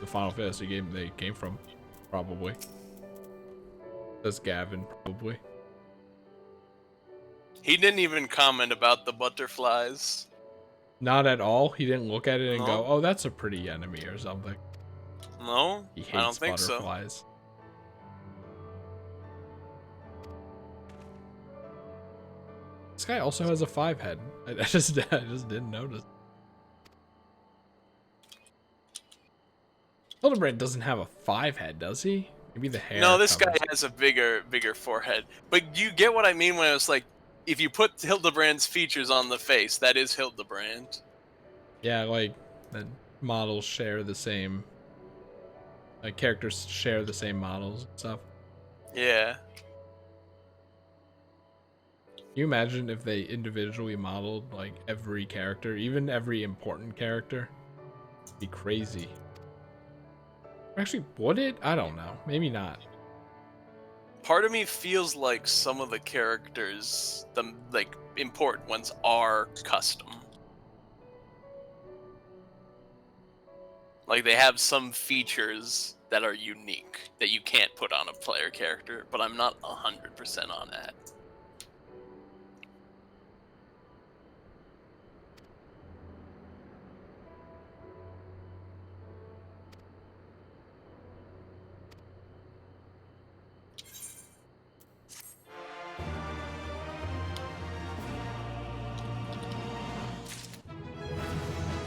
the Final Fantasy game they came from, probably. That's Gavin, probably. He didn't even comment about the butterflies. Not at all? He didn't look at it and No. go, oh, that's a pretty enemy or something. No, He hates I don't think butterflies. This guy also has a 5 head. I just didn't notice. Hildebrand doesn't have a 5 head, does he? Maybe the hair. No, this guy covers it. has a bigger forehead. But you get what I mean when I was like, if you put Hildebrand's features on the face, that is Hildebrand. Yeah, like the models share the same. Like characters share the same models and stuff. Yeah. Can you imagine if they individually modeled like every character, even every important character? It'd be crazy. Actually, would it? I don't know. Maybe not. Part of me feels like some of the characters, the like important ones, are custom. Like they have some features that are unique that you can't put on a player character, but I'm not 100% on that.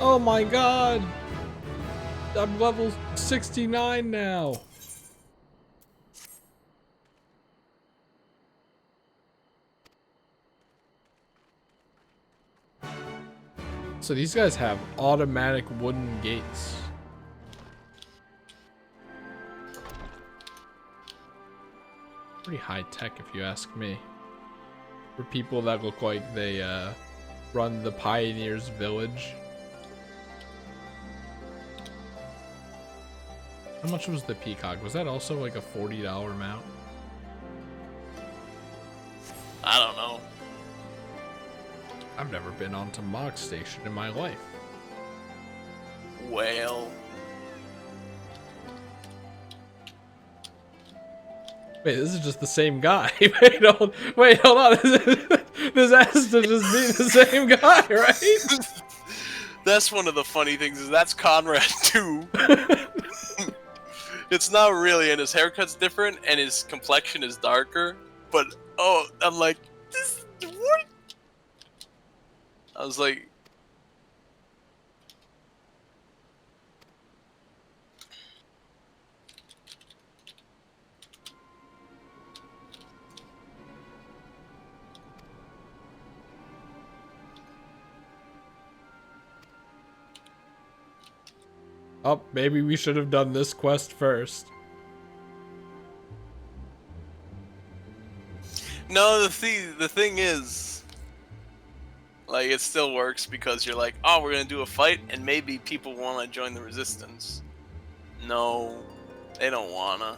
Oh my god! I'm level 69 now. So these guys have automatic wooden gates. Pretty high tech if you ask me. For people that look like they run the Pioneers Village. How much was the peacock? Was that also like a $40 mount? I don't know. I've never been onto Mog Station in my life. Well, wait, this is just the same guy. Wait, hold on. This has to just be the same guy, right? that's one of the funny things is that's Conrad too. It's not really, and his haircut's different, and his complexion is darker. But oh, I'm like, this what? I was like, oh, maybe we should have done this quest first. no. The thing is, like, it still works because you're like, oh, we're gonna do a fight, and maybe people want to join the resistance. No, they don't wanna.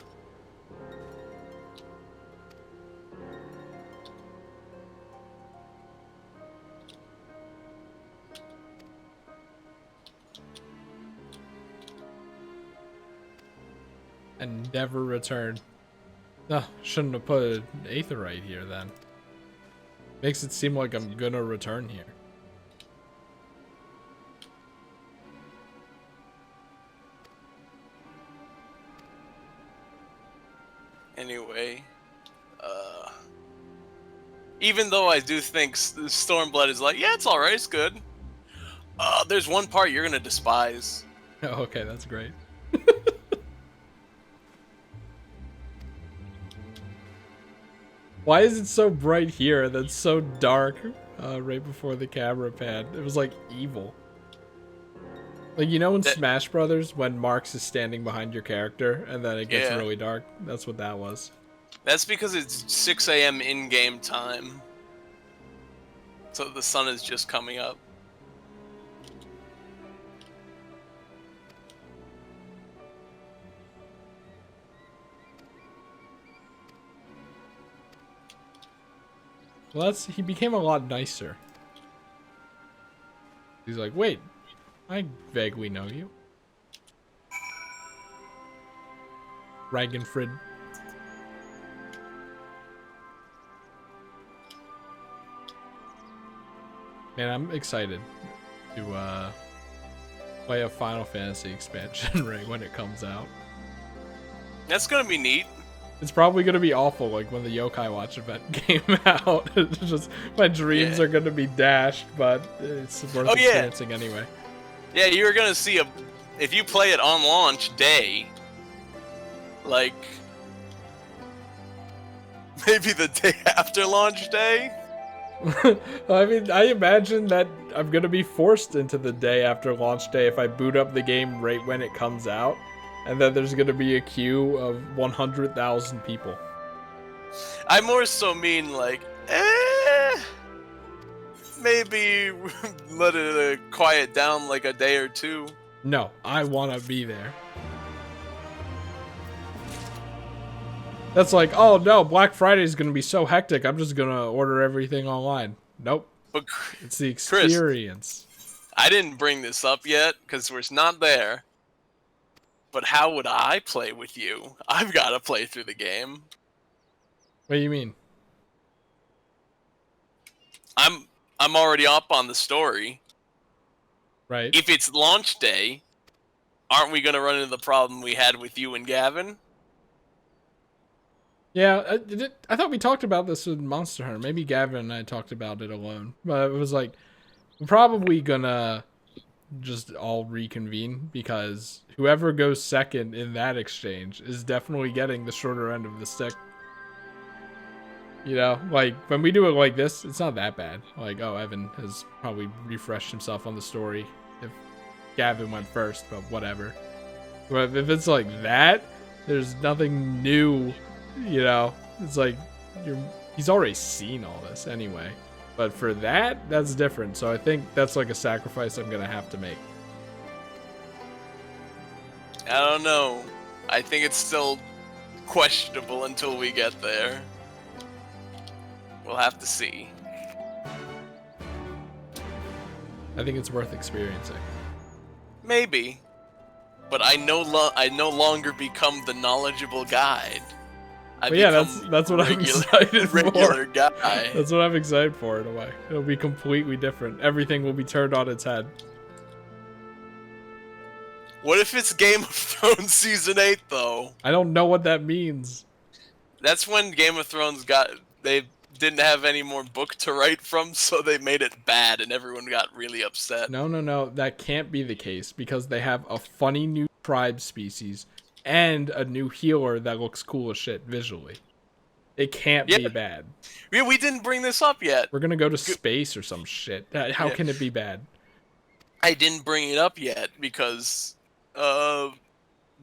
And never return. No, shouldn't have put an aetherite here then. Makes it seem like I'm gonna return here. Anyway, even though I do think Stormblood is like, yeah, it's alright, it's good. There's one part you're gonna despise. Oh, okay, that's great. Why is it so bright here and then so dark right before the camera pan? It was like evil. Like, you know in Smash Brothers when Marx is standing behind your character and then it gets really dark? That's what that was. That's because it's 6 a.m. in-game time. So the sun is just coming up. Well, he became a lot nicer. He's like, wait, I vaguely know you. Ragenfrid. Man, I'm excited to play a Final Fantasy expansion ring when it comes out. That's gonna be neat. It's probably gonna be awful, like when the Yokai Watch event came out. It's just my dreams are gonna be dashed, but it's worth experiencing anyway. Yeah, you're gonna see if you play it on launch day, like maybe the day after launch day. I mean, I imagine that I'm gonna be forced into the day after launch day if I boot up the game right when it comes out. And then there's gonna be a queue of 100,000 people. I more so mean like, maybe let it quiet down like a day or two. No, I wanna be there. That's like, oh no, Black Friday is gonna be so hectic, I'm just gonna order everything online. Nope. But it's the experience. Chris, I didn't bring this up yet, because we're not there. But how would I play with you? I've got to play through the game. What do you mean? I'm already up on the story. Right. If it's launch day, aren't we going to run into the problem we had with you and Gavin? Yeah, I thought we talked about this with Monster Hunter. Maybe Gavin and I talked about it alone. But it was like, we're probably gonna just all reconvene because whoever goes second in that exchange is definitely getting the shorter end of the stick. You know, like when we do it like this, it's not that bad. Like, oh, Evan has probably refreshed himself on the story if Gavin went first, but whatever. But if it's like that, there's nothing new. You know, it's like he's already seen all this anyway. But for that, that's different. So I think that's like a sacrifice I'm gonna have to make. I don't know. I think it's still questionable until we get there. We'll have to see. I think it's worth experiencing. Maybe. But I no longer become the knowledgeable guide. But yeah, that's what I'm excited for. Regular guy. That's what I'm excited for in a way. It'll be completely different. Everything will be turned on its head. What if it's Game of Thrones Season 8, though? I don't know what that means. That's when Game of Thrones they didn't have any more book to write from, so they made it bad, and everyone got really upset. No. That can't be the case, because they have a funny new tribe species and a new healer that looks cool as shit visually. It can't be bad. Yeah, we didn't bring this up yet. We're gonna go to space or some shit. How can it be bad? I didn't bring it up yet because the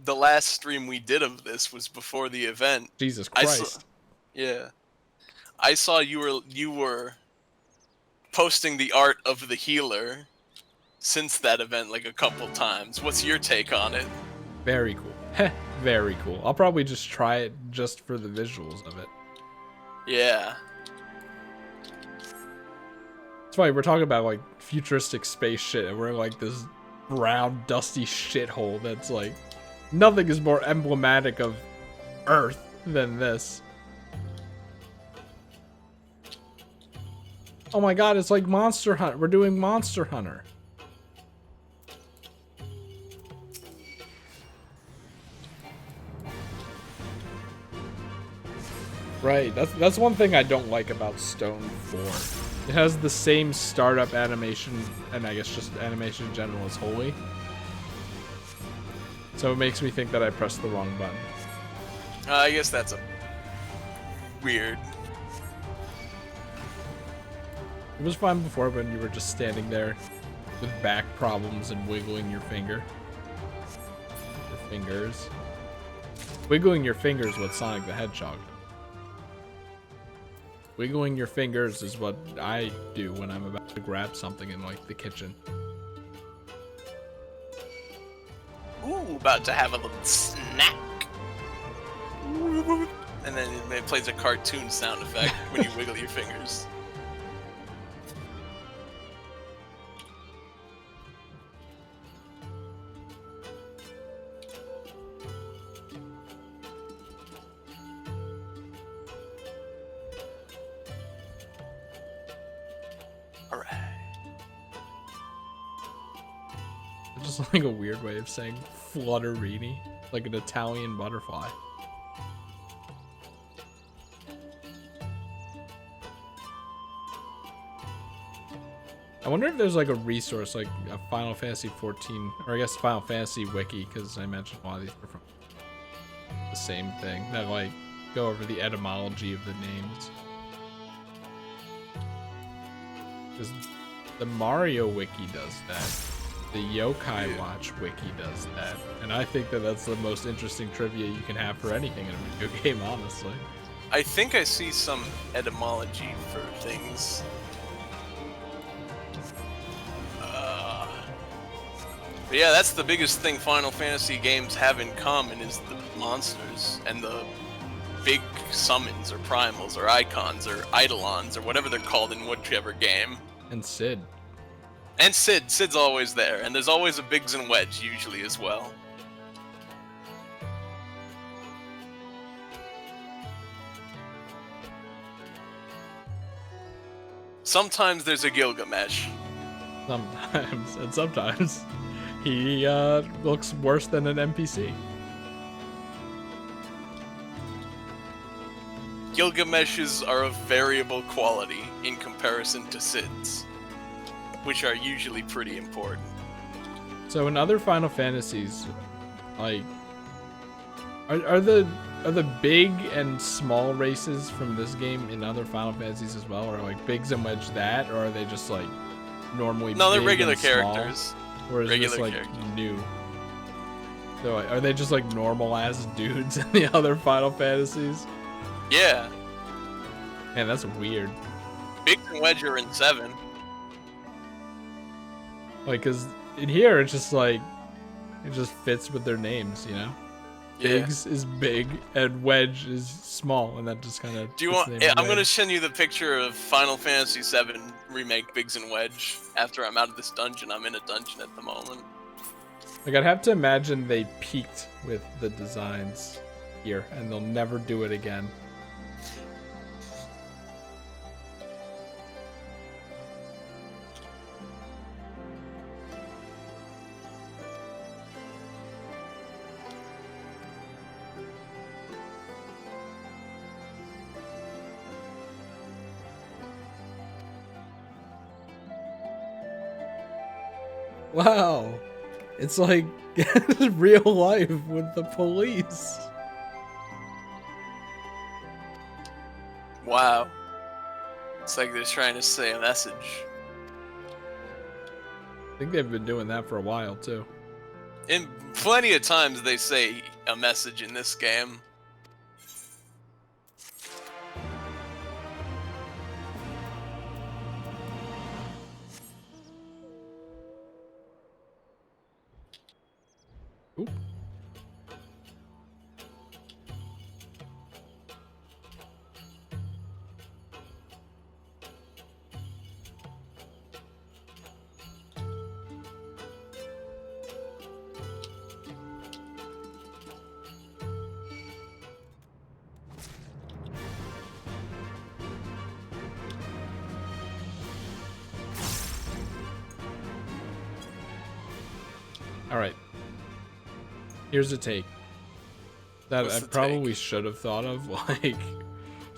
last stream we did of this was before the event. Jesus Christ. I saw you were posting the art of the healer since that event like a couple times. What's your take on it? Very cool. Very cool. I'll probably just try it just for the visuals of it. Yeah. That's why we're talking about like futuristic space shit, and we're like this brown, dusty shithole that's like nothing is more emblematic of Earth than this. Oh my god, it's like Monster Hunter. We're doing Monster Hunter. Right, that's one thing I don't like about Stone 4. It has the same startup animation, and I guess just animation in general as Holy. So it makes me think that I pressed the wrong button. I guess that's weird. It was fun before when you were just standing there with back problems and wiggling your finger. Your fingers. Wiggling your fingers with Sonic the Hedgehog. Wiggling your fingers is what I do when I'm about to grab something in, like, the kitchen. Ooh, about to have a little snack. And then it plays a cartoon sound effect when you wiggle your fingers. Just like a weird way of saying flutterini, like an Italian butterfly. I wonder if there's like a resource, like a Final Fantasy 14, or I guess Final Fantasy wiki, because I mentioned a lot of these are from the same thing, that like go over the etymology of the names. Because the Mario wiki does that. The Yokai Watch wiki does that. And I think that that's the most interesting trivia you can have for anything in a video game, honestly. I think I see some etymology for things. But yeah, that's the biggest thing Final Fantasy games have in common is the monsters and the big summons or primals or icons or eidolons or whatever they're called in whichever game. And Sid. And Sid's always there, and there's always a Biggs and Wedge usually as well. Sometimes there's a Gilgamesh. Sometimes, and sometimes he looks worse than an NPC. Gilgameshes are of variable quality in comparison to Sids, which are usually pretty important. So in other Final Fantasies, like, are the big and small races from this game in other Final Fantasies as well? Or like Biggs and Wedge that, or are they just like normally? No, they're big regular and small? characters. Or is Regular this like characters. new? So are they just like normal ass dudes in the other Final Fantasies? Yeah. Man, that's weird. Biggs and Wedge are in 7. Like, cause in here it's just like it just fits with their names, you know. Yeah. Biggs is big and Wedge is small, and that just kind of. Do you want? Yeah, I'm gonna send you the picture of Final Fantasy VII Remake Biggs and Wedge after I'm out of this dungeon. I'm in a dungeon at the moment. Like, I'd have to imagine they peaked with the designs here, and they'll never do it again. Wow, it's like real life with the police. Wow. It's like they're trying to say a message. I think they've been doing that for a while too. And plenty of times they say a message in this game. Oop. All right. Here's a take that What's I the probably should have thought of like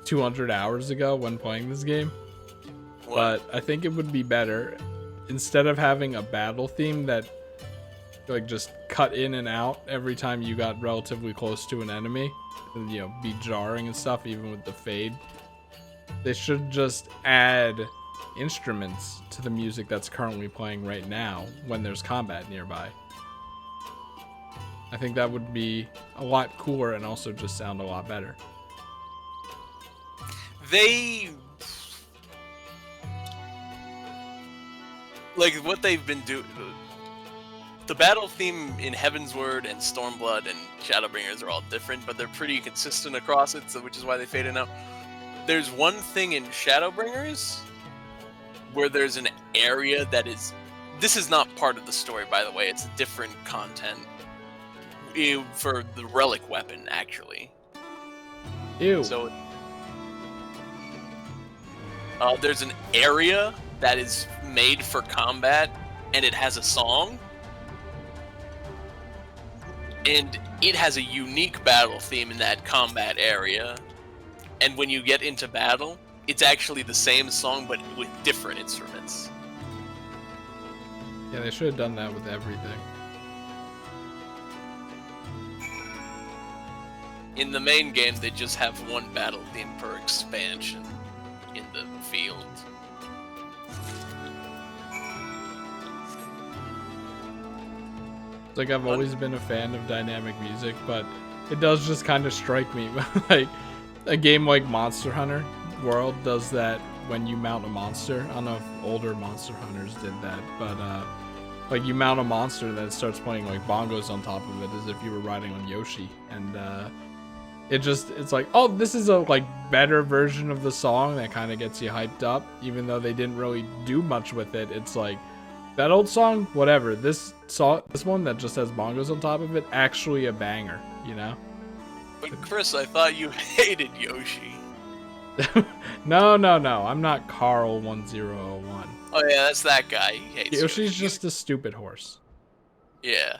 200 hours ago when playing this game. What? But I think it would be better instead of having a battle theme that like just cut in and out every time you got relatively close to an enemy, and, you know, be jarring and stuff even with the fade. They should just add instruments to the music that's currently playing right now when there's combat nearby. I think that would be a lot cooler and also just sound a lot better. They... like, what they've been doing... The battle theme in Heavensward and Stormblood and Shadowbringers are all different, but they're pretty consistent across it, so which is why they fade in out. There's one thing in Shadowbringers where there's an area that is... This is not part of the story, by the way. It's different content. For the relic weapon, actually. Ew. So, there's an area that is made for combat, and it has a song. And it has a unique battle theme in that combat area. And when you get into battle, it's actually the same song, but with different instruments. Yeah, they should have done that with everything. In the main game, they just have one battle theme per expansion in the field. It's like I've always been a fan of dynamic music, but it does just kind of strike me like a game like Monster Hunter World does that when you mount a monster. I don't know if older Monster Hunters did that, but like you mount a monster that starts playing like bongos on top of it as if you were riding on Yoshi, and it's like, oh, this is a like better version of the song that kind of gets you hyped up, even though they didn't really do much with it. It's like that old song, whatever. This one that just has bongos on top of it, actually a banger, you know? But Chris, I thought you hated Yoshi. No, no, no. I'm not Carl1001. Oh yeah, that's that guy. He hates Yoshi's Yoshi. just a stupid horse. Yeah.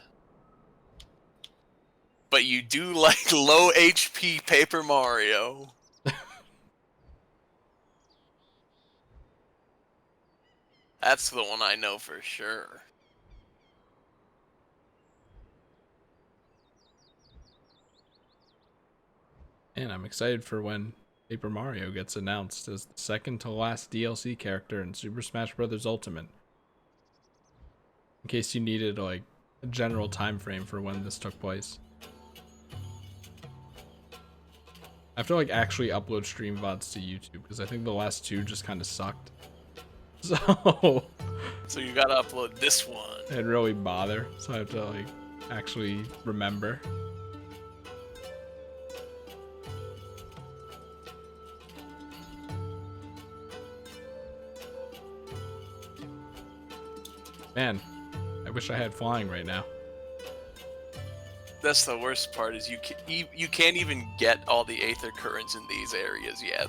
But you do like low HP Paper Mario. That's the one I know for sure. And I'm excited for when Paper Mario gets announced as the second to last DLC character in Super Smash Bros. Ultimate. In case you needed like a general time frame for when this took place. I have to like actually upload stream VODs to YouTube because I think the last two just kind of sucked. So you gotta upload this one. I didn't really bother, so I have to like actually remember. Man, I wish I had flying right now. That's the worst part is you can't even get all the Aether Currents in these areas yet.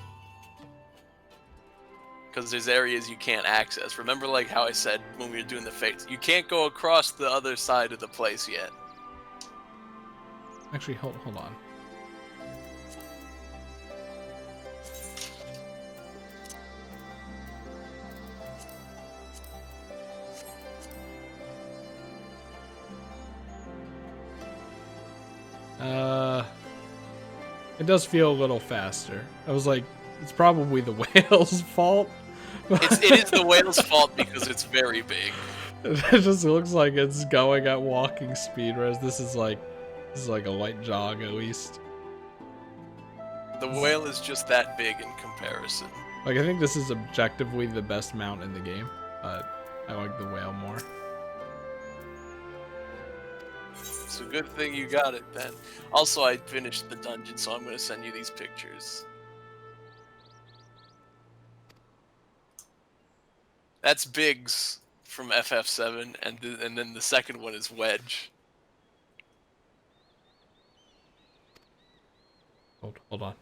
Because there's areas you can't access. Remember like how I said when we were doing the fates, you can't go across the other side of the place yet. Actually, hold on. It does feel a little faster. I was like, it's probably the whale's fault. It is the whale's fault because it's very big. It just looks like it's going at walking speed, whereas this is like a light jog at least. The whale is just that big in comparison. Like, I think this is objectively the best mount in the game, but I like the whale more. It's a good thing you got it then. Also, I finished the dungeon, so I'm going to send you these pictures. That's Biggs from FF7, and then the second one is Wedge. Hold on.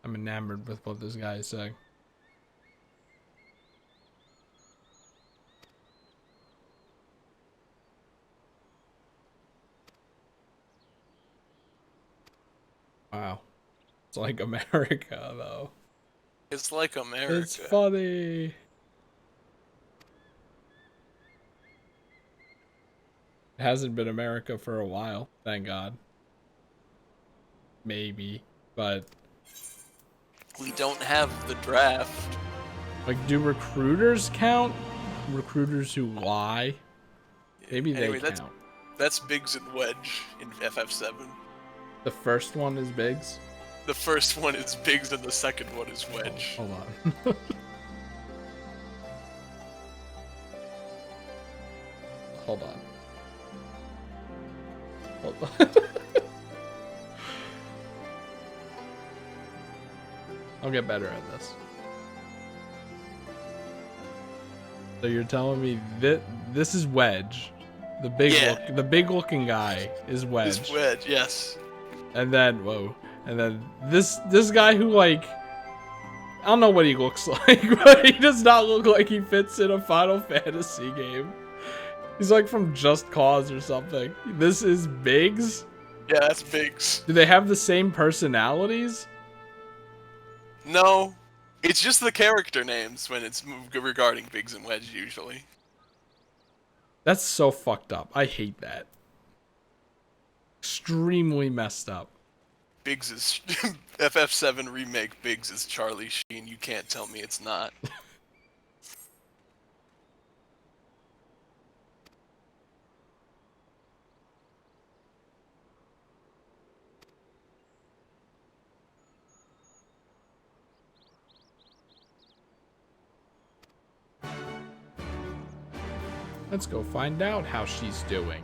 I'm enamored with what this guy is saying. Wow. It's like America, though. It's like America. It's funny. It hasn't been America for a while, thank God. Maybe, but... We don't have the draft. Like, do recruiters count? Recruiters who lie? Maybe Anyway, they count. That's Biggs and Wedge in FF7. The first one is Biggs? The first one is Biggs and the second one is Wedge. Hold on. Hold on. Hold on. I'll get better at this. So you're telling me that this is Wedge. The big looking guy is Wedge. Is Wedge, yes. And then this guy who, like, I don't know what he looks like, but he does not look like he fits in a Final Fantasy game. He's like from Just Cause or something. This is Biggs? Yeah, that's Biggs. Do they have the same personalities? No. It's just the character names when it's regarding Biggs and Wedge usually. That's so fucked up. I hate that. Extremely messed up. Biggs is FF7 remake. Biggs is Charlie Sheen. You can't tell me it's not. Let's go find out how she's doing.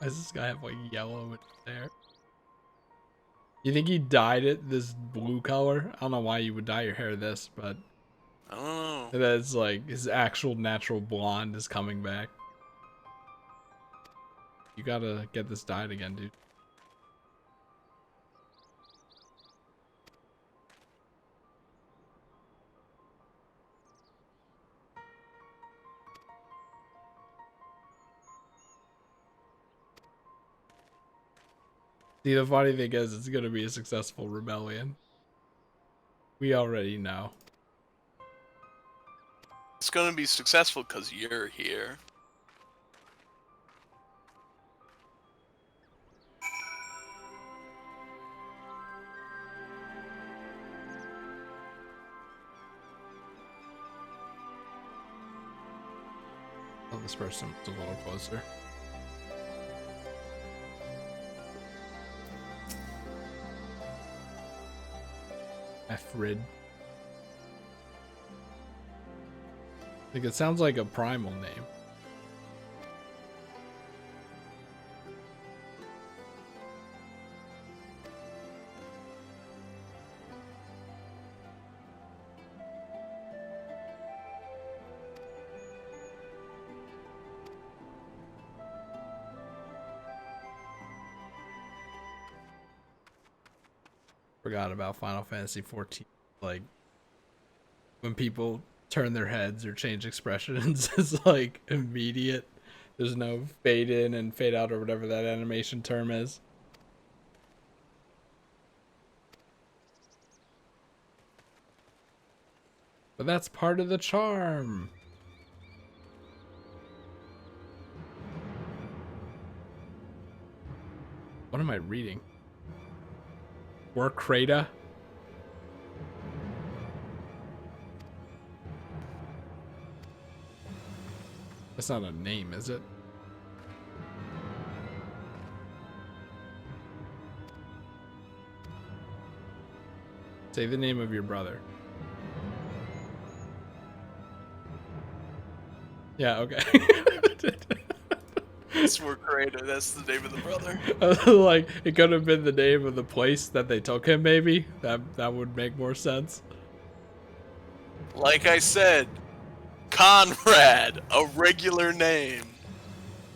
Why does this guy have like yellow in his hair? You think he dyed it this blue color? I don't know why you would dye your hair this, but I don't know. that's like his actual natural blonde is coming back. You gotta get this dyed again, dude. See, the funny thing is, it's gonna be a successful rebellion. We already know. It's gonna be successful because you're here. Oh, this person was a little closer. F-Rid. Like, it sounds like a primal name. Forgot about Final Fantasy 14. Like, when people turn their heads or change expressions, it's like immediate. There's no fade in and fade out or whatever that animation term is. But that's part of the charm. What am I reading? Warcrata? That's not a name, is it? Say the name of your brother. Yeah, okay. It's Warcrata, that's the name of the brother. Like, it could have been the name of the place that they took him, maybe. That would make more sense. Like I said, Conrad, a regular name.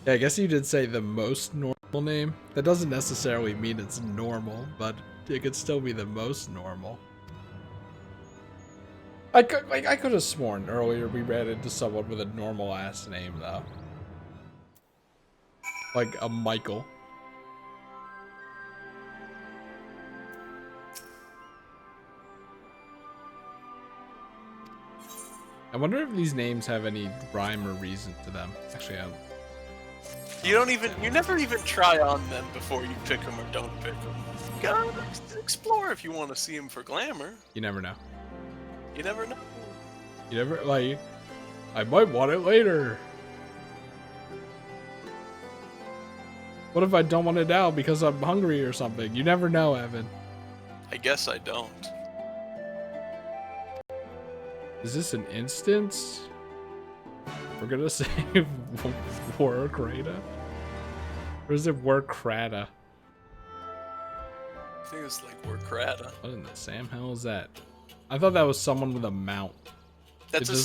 Yeah, I guess you did say the most normal name. That doesn't necessarily mean it's normal, but it could still be the most normal. I could have sworn earlier we ran into someone with a normal ass name though. Like a Michael. I wonder if these names have any rhyme or reason to them. Actually, You never even try on them before you pick them or don't pick them. You gotta explore if you want to see them for glamour. you never know. You never know. You never, like, I might want it later. What if I don't want it now because I'm hungry or something? You never know, Evan. I guess I don't. Is this an instance? We're gonna say Warcrata? Or is it Warcrata? I think it's like Warcrata. What in the Sam hell is that? I thought that was someone with a mount. That's a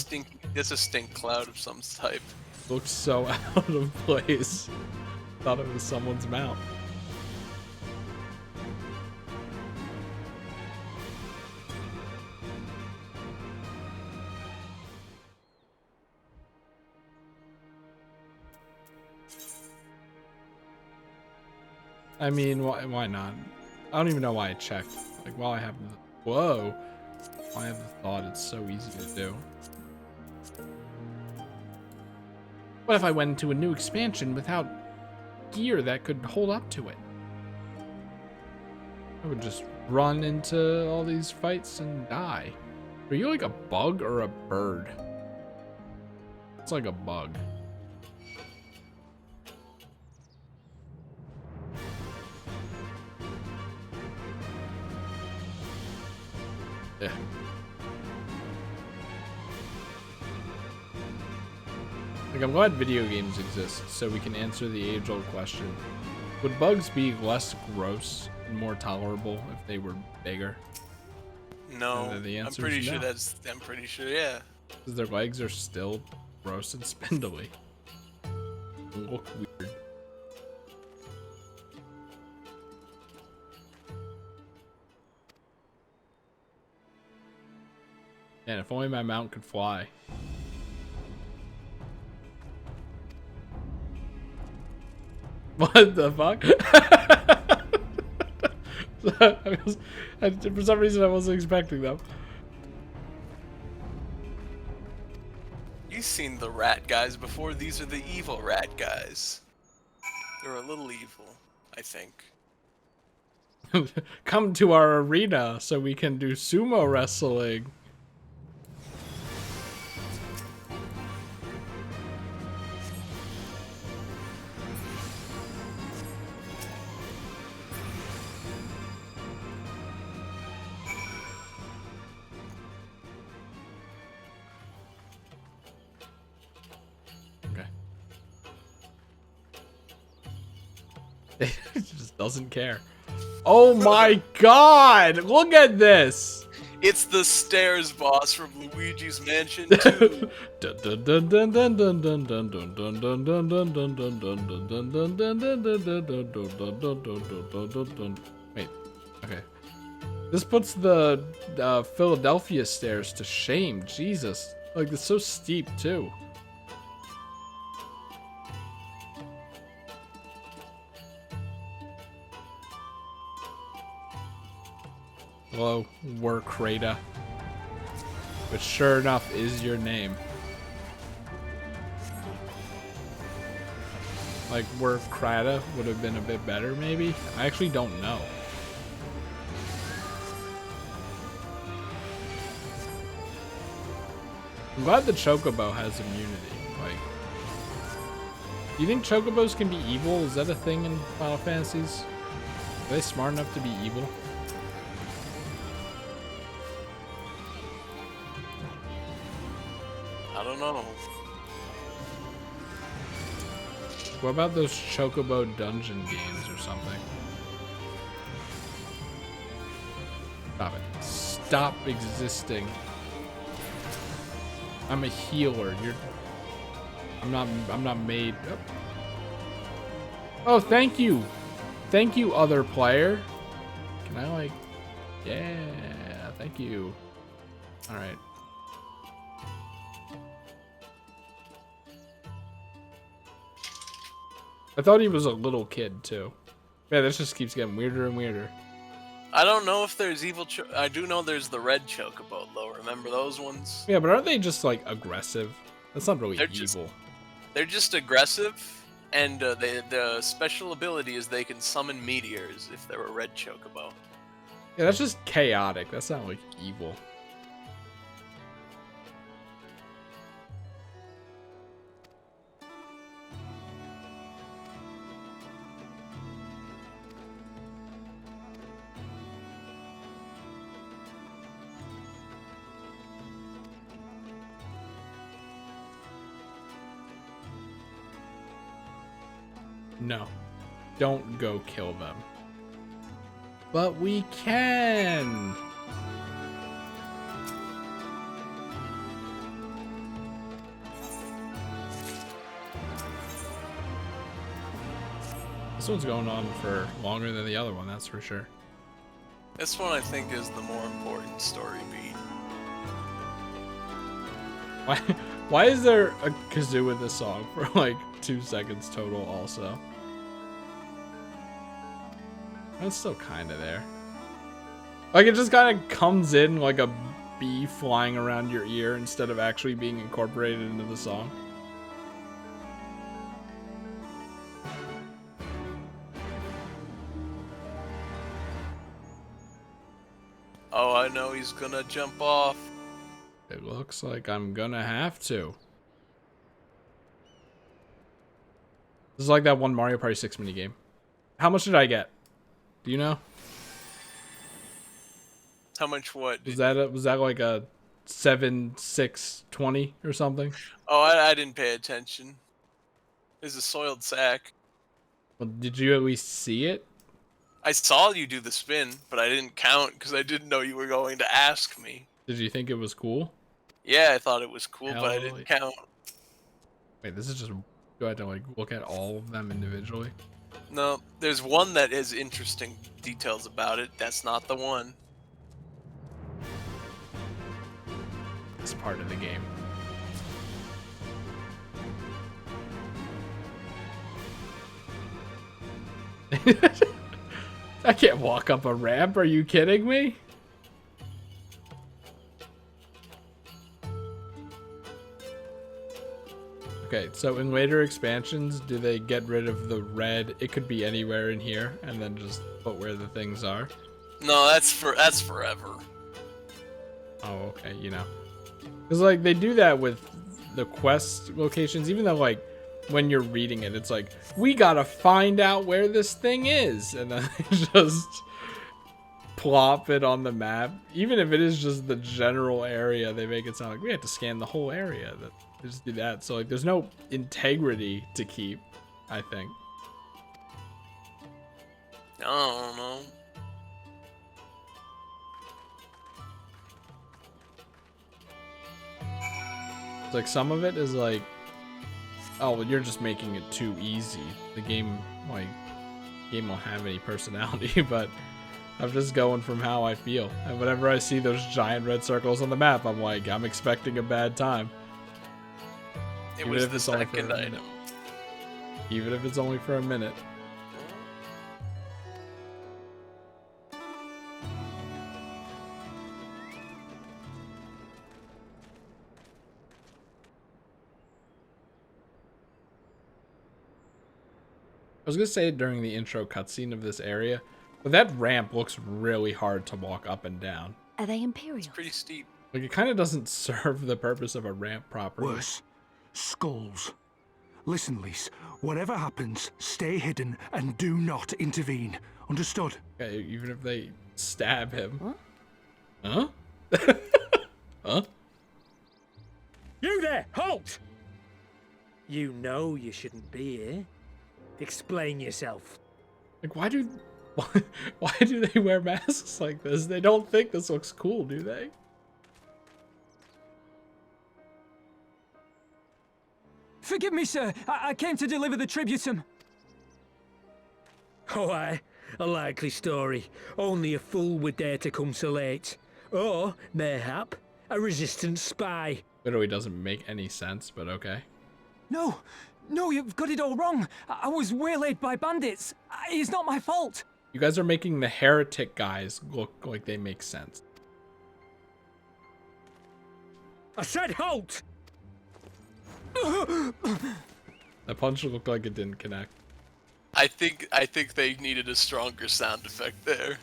stink cloud of some type. Looked so out of place. Thought it was someone's mount. I mean, why not? I don't even know why I checked. Like, while I have the... Whoa! I have the thought it's so easy to do. What if I went into a new expansion without gear that could hold up to it? I would just run into all these fights and die. Are you like a bug or a bird? It's like a bug. Yeah. Like, I'm glad video games exist so we can answer the age-old question. Would bugs be less gross and more tolerable if they were bigger? No, The I'm answer pretty is sure no. I'm pretty sure, yeah. Because their legs are still gross and spindly. They look weird. And if only my mount could fly. What the fuck? For some reason I wasn't expecting them. You've seen the rat guys before. These are the evil rat guys. They're a little evil, I think. Come to our arena so we can do sumo wrestling. It just doesn't care. Oh my god! Look at this! It's the stairs boss from Luigi's Mansion 2. Wait, okay. This puts the Philadelphia stairs to shame. Jesus. Like, it's so steep, too. Hello, Warcrata. Which sure enough is your name. Like, Warcrata would have been a bit better, maybe? I actually don't know. I'm glad the Chocobo has immunity. Like, do you think Chocobos can be evil? Is that a thing in Final Fantasies? Are they smart enough to be evil? I don't know. What about those Chocobo dungeon games or something? Stop it. Stop existing. I'm a healer. I'm not made. Oh, thank you. Thank you, other player. Can I, like, yeah, thank you. All right. I thought he was a little kid too. Yeah, this just keeps getting weirder and weirder. I don't know if there's evil. I do know there's the red chocobo though. Remember those ones? Yeah, but aren't they just like aggressive? That's not really evil. They're just aggressive, and the special ability is they can summon meteors if they're a red chocobo. Yeah, that's just chaotic. That's not like evil. No, don't go kill them. But we can. This one's going on for longer than the other one, that's for sure. This one I think is the more important story beat. Why is there a kazoo in this song for like 2 seconds total also? That's still kind of there. Like, it just kind of comes in like a bee flying around your ear instead of actually being incorporated into the song. Oh, I know he's gonna jump off. It looks like I'm gonna have to. This is like that one Mario Party 6 minigame. How much did I get? Do you know? How much what? Was that like a 7620 or something. Oh, I didn't pay attention. There's a soiled sack. Well, did you at least see it? I saw you do the spin, but I didn't count because I didn't know you were going to ask me. Did you think it was cool? Yeah, I thought it was cool, Hell but I yeah. didn't count. Wait, this is just... Do I have to like look at all of them individually? No, there's one that has interesting details about it. That's not the one. It's part of the game. I can't walk up a ramp. Are you kidding me? Okay, so in later expansions, do they get rid of the red? It could be anywhere in here, and then just put where the things are. No, that's forever. Oh, okay, you know. Because, like, they do that with the quest locations, even though, like, when you're reading it, it's like, we gotta find out where this thing is. And then they just plop it on the map. Even if it is just the general area, they make it sound like we have to scan the whole area. They just do that. So, like, there's no integrity to keep, I think. I don't know. It's like some of it is like, oh, well, you're just making it too easy. The game, like, won't have any personality, but I'm just going from how I feel. And whenever I see those giant red circles on the map, I'm like, I'm expecting a bad time. It was the second item. Even if it's only for a minute. I was gonna say it during the intro cutscene of this area, but that ramp looks really hard to walk up and down. Are they Imperial? It's pretty steep. Like, it kind of doesn't serve the purpose of a ramp properly. Worse, skulls. Listen, Lise, whatever happens, stay hidden and do not intervene. Understood? Okay, even if they stab him. Huh? Huh? Huh? You there! Halt! You know you shouldn't be here. Explain yourself. Like, why do they wear masks like this? They don't think this looks cool, do they? Forgive me, sir. I came to deliver the tributum. Oh, aye. A likely story. Only a fool would dare to come so late. Or, mayhap, a resistance spy. Literally doesn't make any sense, but okay. No, you've got it all wrong. I was waylaid by bandits. It's not my fault. You guys are making the heretic guys look like they make sense. I said halt! That punch looked like it didn't connect. I think they needed a stronger sound effect there.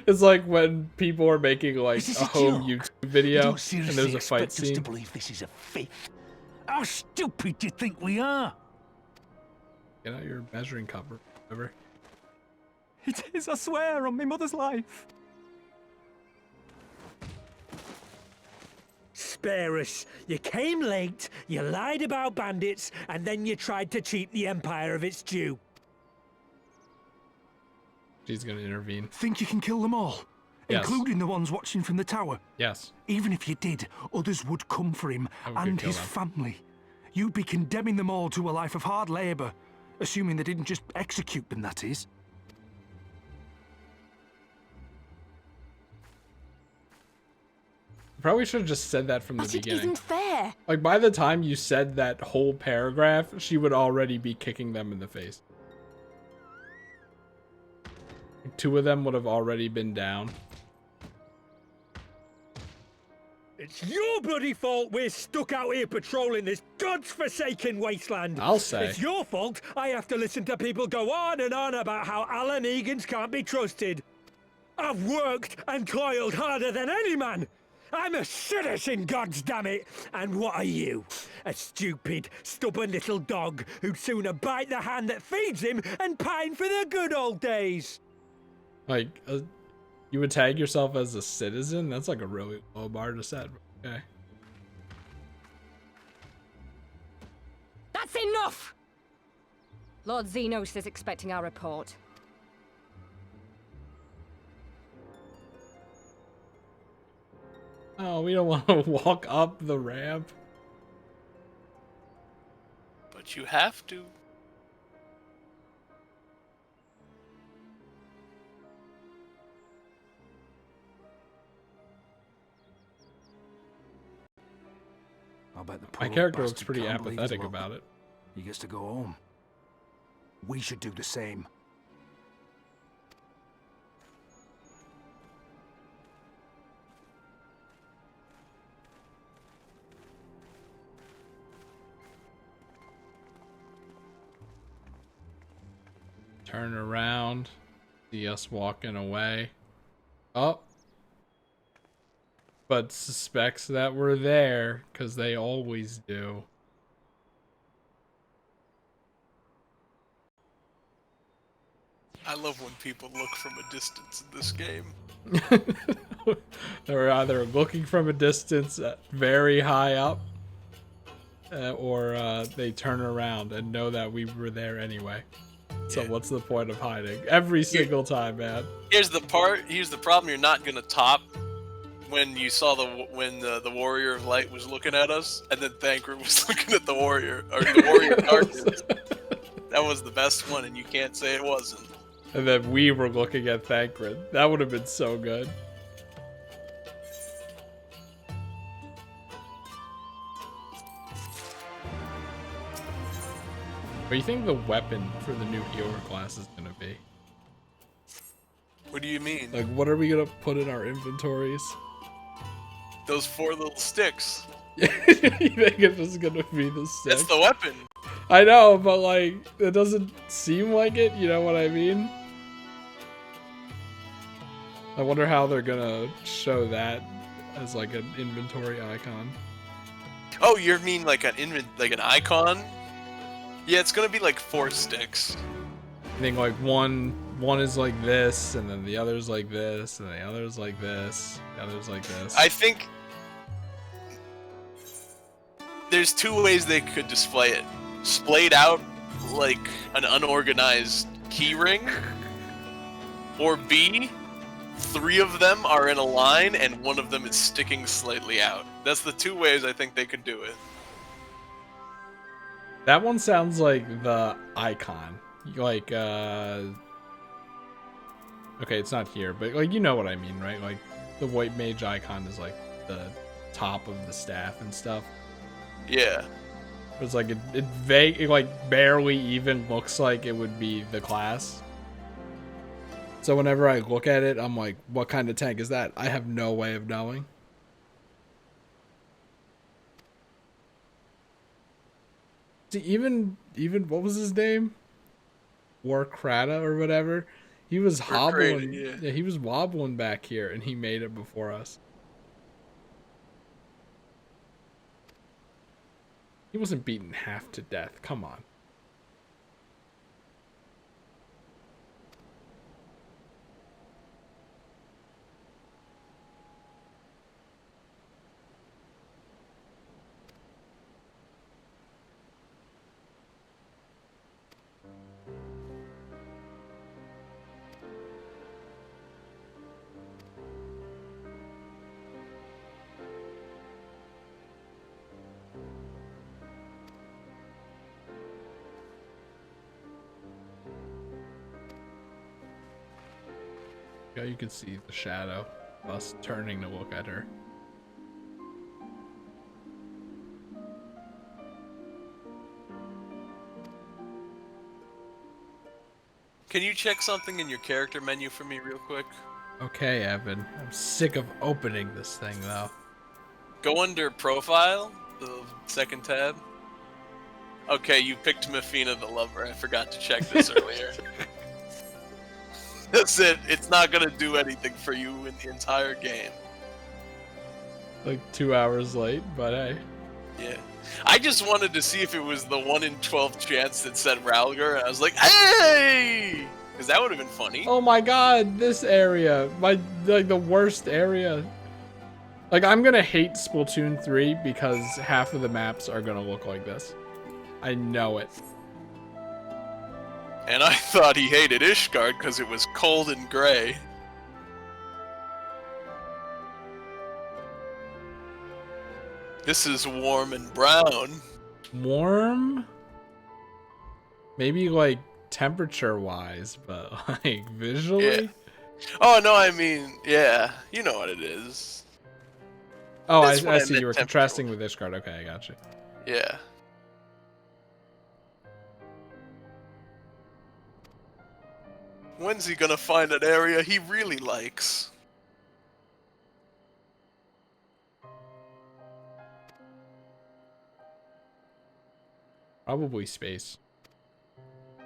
It's like when people are making like a home YouTube video and there's a fight expect us scene. to believe this is a fifth? How stupid do you think we are? Get out your measuring cup or whatever. It is, I swear, on my mother's life. Spare us. You came late, you lied about bandits, and then you tried to cheat the Empire of its due. She's gonna intervene. Think you can kill them all? Yes. Including the ones watching from the tower? Yes. Even if you did, others would come for him And we could and kill his them. family. You'd be condemning them all to a life of hard labour. Assuming they didn't just execute them, that is. Probably should have just said that from the But it beginning. isn't fair. Like, by the time you said that whole paragraph, she would already be kicking them in the face. Like, 2 of them would have already been down. It's your bloody fault we're stuck out here patrolling this god's-forsaken wasteland. I'll say. It's your fault I have to listen to people go on and on about how Alan Egan's can't be trusted. I've worked and toiled harder than any man. I'm a citizen, goddammit! And what are you? A stupid, stubborn little dog who'd sooner bite the hand that feeds him and pine for the good old days. Like, You would tag yourself as a citizen? That's like a really low bar to set. Okay. That's enough! Lord Xenos is expecting our report. Oh, we don't want to walk up the ramp. But you have to. I bet the My poor character looks bastard pretty can't believe his apathetic luck. about it. He gets to go home. We should do the same. Turn around. See us walking away. Oh. But suspects that we're there, because they always do. I love when people look from a distance in this game. They're either looking from a distance very high up, or they turn around and know that we were there anyway. So what's the point of hiding? Every single time, man. Here's the problem you're not gonna top. When you saw the Warrior of Light was looking at us, and then Thancred was looking at the Warrior, or the Warrior of Darkness. That was the best one, and you can't say it wasn't. And then we were looking at Thancred. That would have been so good. What do you think the weapon for the new healer class is gonna be? What do you mean? Like, what are we gonna put in our inventories? Those 4 little sticks. You think it's just gonna be the stick? That's the weapon. I know, but like, it doesn't seem like it, you know what I mean? I wonder how they're gonna show that as like an inventory icon. Oh, you mean like an icon? Yeah, it's gonna be like 4 sticks. I think like one is like this, and then the other's like this, and the other's like this, the other's like this. I think there's 2 ways they could display it. Splayed out like an unorganized keyring, or B, 3 of them are in a line and 1 of them is sticking slightly out. That's the 2 ways I think they could do it. That one sounds like the icon. Like, okay, it's not here, but like, you know what I mean, right? Like, the white mage icon is like the top of the staff and stuff. Yeah. It's like, it like barely even looks like it would be the class. So whenever I look at it, I'm like, what kind of tank is that? I have no way of knowing. See, even what was his name? Warkrata or whatever. He was hobbling. Yeah, he was wobbling back here, and he made it before us. He wasn't beaten half to death. Come on. Yeah, you can see the shadow, us turning to look at her. Can you check something in your character menu for me real quick? Okay, Evan. I'm sick of opening this thing, though. Go under Profile, the 2nd tab. Okay, you picked Mafina the Lover. I forgot to check this earlier. That's it. It's not gonna do anything for you in the entire game. Like 2 hours late, but hey. Yeah. I just wanted to see if it was the 1 in 12 chance that said Ralgar, and I was like, hey! Because that would have been funny. Oh my god, this area. Like the worst area. Like, I'm gonna hate Splatoon 3 because half of the maps are gonna look like this. I know it. And I thought he hated Ishgard because it was cold and gray. This is warm and brown. Warm? Maybe, like, temperature-wise, but, like, visually? Yeah. Oh, no, I mean, yeah. You know what it is. Oh, I That's what I see. meant, You were contrasting with Ishgard. Okay, I got you. Yeah. When's he gonna find an area he really likes? Probably space. It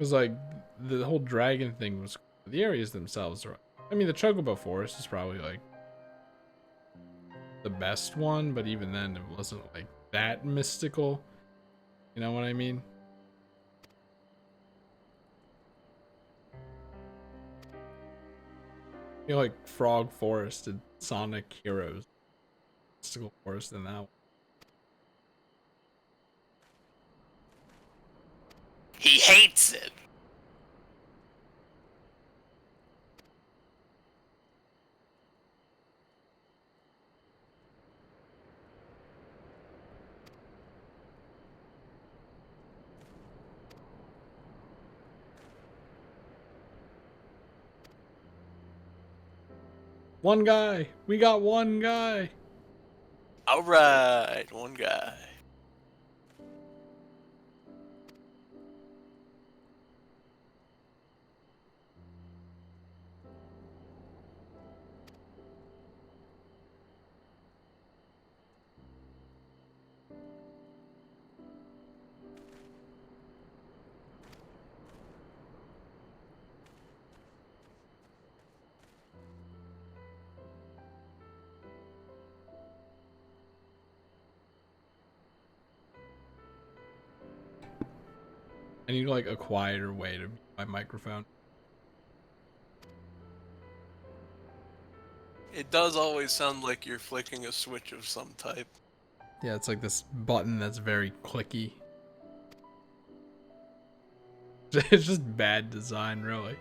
was like, the whole dragon thing was... The areas themselves are... I mean, the Chocobo Forest is probably, like, the best one, but even then, it wasn't, like, that mystical. You know what I mean? I feel like Frog Forest and Sonic Heroes. Mystical Forest than that one. He hates it. One guy! We got one guy! Alright, one guy. I need, like, a quieter way to mute my microphone. It does always sound like you're flicking a switch of some type. Yeah, it's like this button that's very clicky. It's just bad design, really.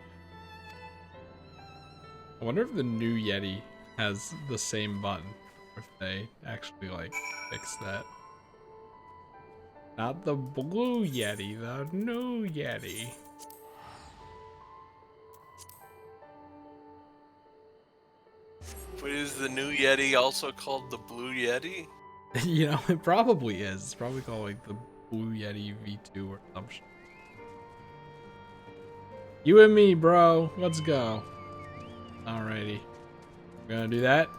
I wonder if the new Yeti has the same button, or if they actually, like, fix that. Not the blue Yeti, the new Yeti. But is the new Yeti also called the Blue Yeti? You know, it probably is. It's probably called, like, the Blue Yeti V2 or something. You and me, bro. Let's go. Alrighty. We're gonna do that.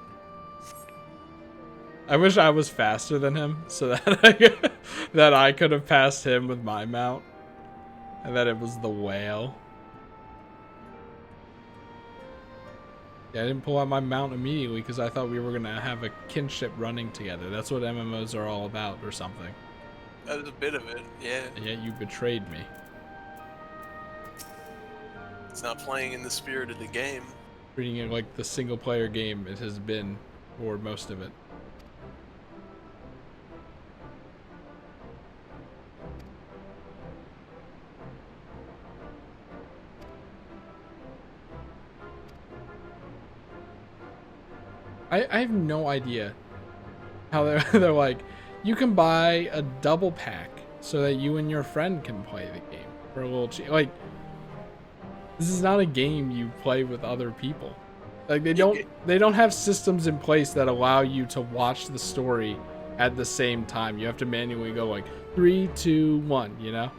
I wish I was faster than him so that that I could have passed him with my mount. And that it was the whale. Yeah, I didn't pull out my mount immediately because I thought we were going to have a kinship running together. That's what MMOs are all about or something. That was a bit of it, yeah. And yet you betrayed me. It's not playing in the spirit of the game. Treating it like the single player game it has been for most of it. I have no idea how they're like, you can buy a double pack so that you and your friend can play the game for a little cheap. Like, this is not a game you play with other people. Like, they don't have systems in place that allow you to watch the story at the same time. You have to manually go like 3, 2, 1, you know?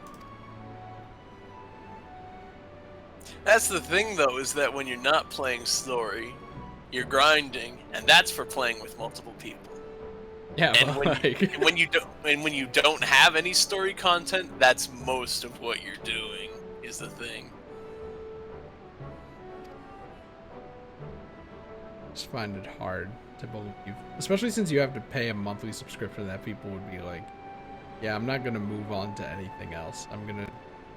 That's the thing, though, is that when you're not playing story, you're grinding, and that's for playing with multiple people. Yeah, and when you don't have any story content, that's most of what you're doing. Is the thing. I just find it hard to believe, especially since you have to pay a monthly subscription that people would be like, yeah, I'm not gonna move on to anything else. I'm gonna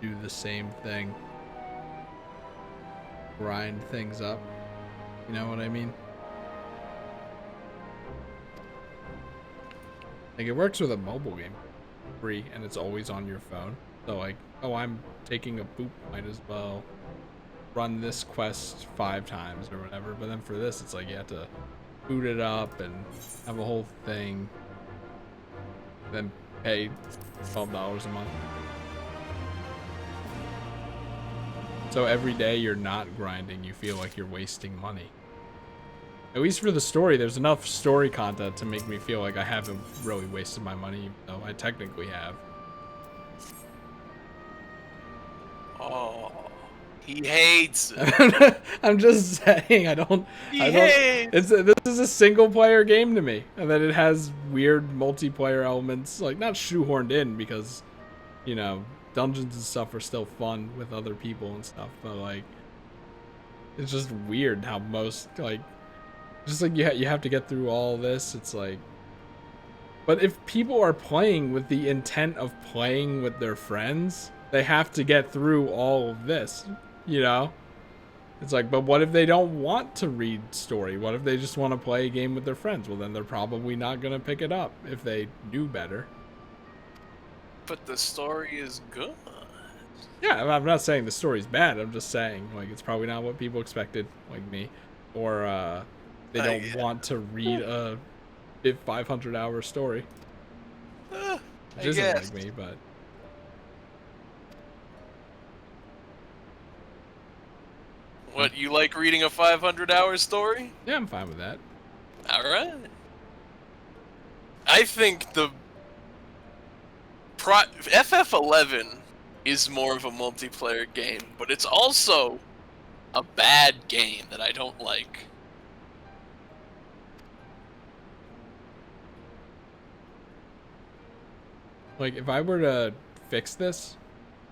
do the same thing. Grind things up. You know what I mean? Like, it works with a mobile game. Free, and it's always on your phone. So, like, oh, I'm taking a boot, might as well run this quest 5 times or whatever. But then for this, it's like you have to boot it up and have a whole thing. Then pay $12 a month. So every day you're not grinding, you feel like you're wasting money. At least for the story, there's enough story content to make me feel like I haven't really wasted my money, even though I technically have. Oh, he hates it. I'm just saying, I don't. This is a single player game to me, and then it has weird multiplayer elements, like not shoehorned in because, you know, dungeons and stuff are still fun with other people and stuff, but like, it's just weird how most like. Just like you have to get through all this, it's like... But if people are playing with the intent of playing with their friends, they have to get through all of this, you know? It's like, but what if they don't want to read story? What if they just want to play a game with their friends? Well, then they're probably not going to pick it up if they knew better. But the story is good. Yeah, I'm not saying the story's bad. I'm just saying, like, it's probably not what people expected, like me. Or, they don't want to read a 500-hour story. Which isn't like me, but... What, you like reading a 500-hour story? Yeah, I'm fine with that. Alright. I think the... FF11 is more of a multiplayer game, but it's also a bad game that I don't like. Like, if I were to fix this,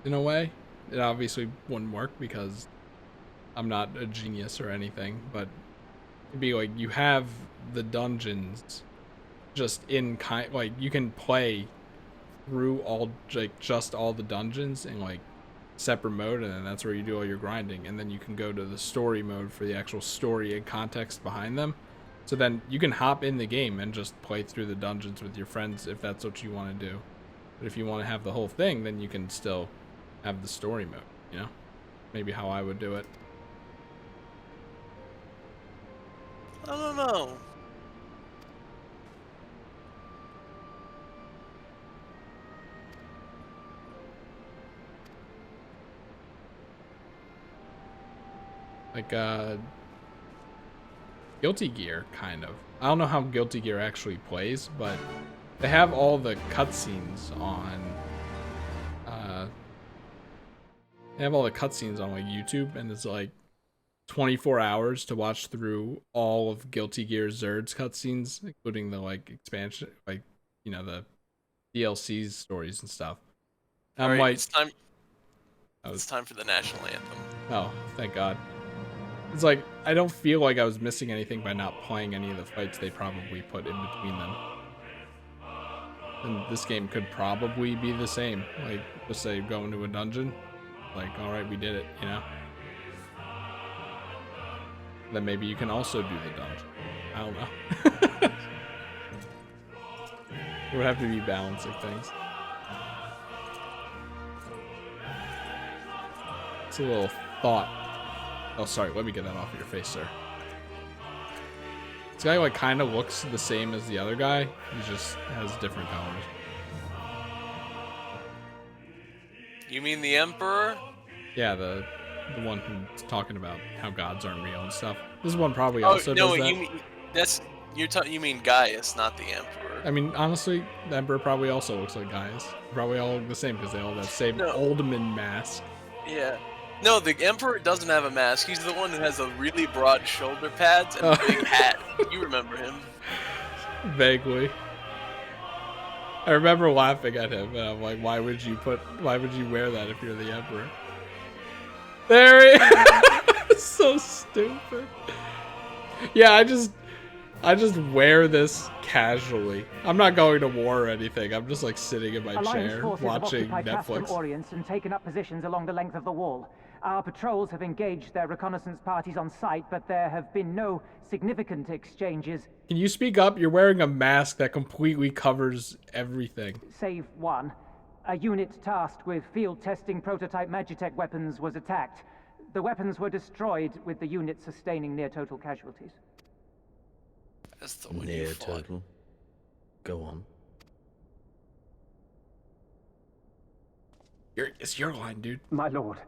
in a way, it obviously wouldn't work because I'm not a genius or anything, but it'd be like, you have the dungeons just in like, you can play through all, like, just all the dungeons in, like, separate mode, and then that's where you do all your grinding, and then you can go to the story mode for the actual story and context behind them. So then you can hop in the game and just play through the dungeons with your friends if that's what you want to do. But if you want to have the whole thing, then you can still have the story mode, you know? Maybe how I would do it. I don't know. Like, Guilty Gear, kind of. I don't know how Guilty Gear actually plays, but they have all the cutscenes on, they have all the cutscenes on, like, YouTube, and it's, like, 24 hours to watch through all of Guilty Gear Zerd's cutscenes, including the, like, expansion, like, you know, the DLCs, stories, and stuff. I'm Alright, like... It's time for the national anthem. Oh, thank God. It's like, I don't feel like I was missing anything by not playing any of the fights they probably put in between them. And this game could probably be the same. Like, just say, go into a dungeon. Like, alright, we did it, you know? Then maybe you can also do the dungeon. I don't know. It would have to be balancing things. It's a little thought. Oh, sorry, let me get that off of your face, sir. This guy, like, kind of looks the same as the other guy. He just has different colors. You mean the Emperor? Yeah, the one who's talking about how gods aren't real and stuff. This one probably also does that. You mean, you mean Gaius, not the Emperor. I mean, honestly, the Emperor probably also looks like Gaius. Probably all look the same because they all have that same Oldman mask. Yeah. No, the Emperor doesn't have a mask. He's the one who has the really broad shoulder pads and a big hat. You remember him. Vaguely. I remember laughing at him, and I'm like, why would you wear that if you're the Emperor? There he is! So stupid. Yeah, I just wear this casually. I'm not going to war or anything. I'm just like sitting in my Alliance chair forces watching have occupied Castrum Netflix. Orients and taken up positions along the length of the wall. Our patrols have engaged their reconnaissance parties on site, but there have been no significant exchanges. Can you speak up? You're wearing a mask that completely covers everything. Save one. A unit tasked with field testing prototype Magitech weapons was attacked. The weapons were destroyed, with the unit sustaining near total casualties. That's the one Near total. Go on. It's your line, dude. My lord,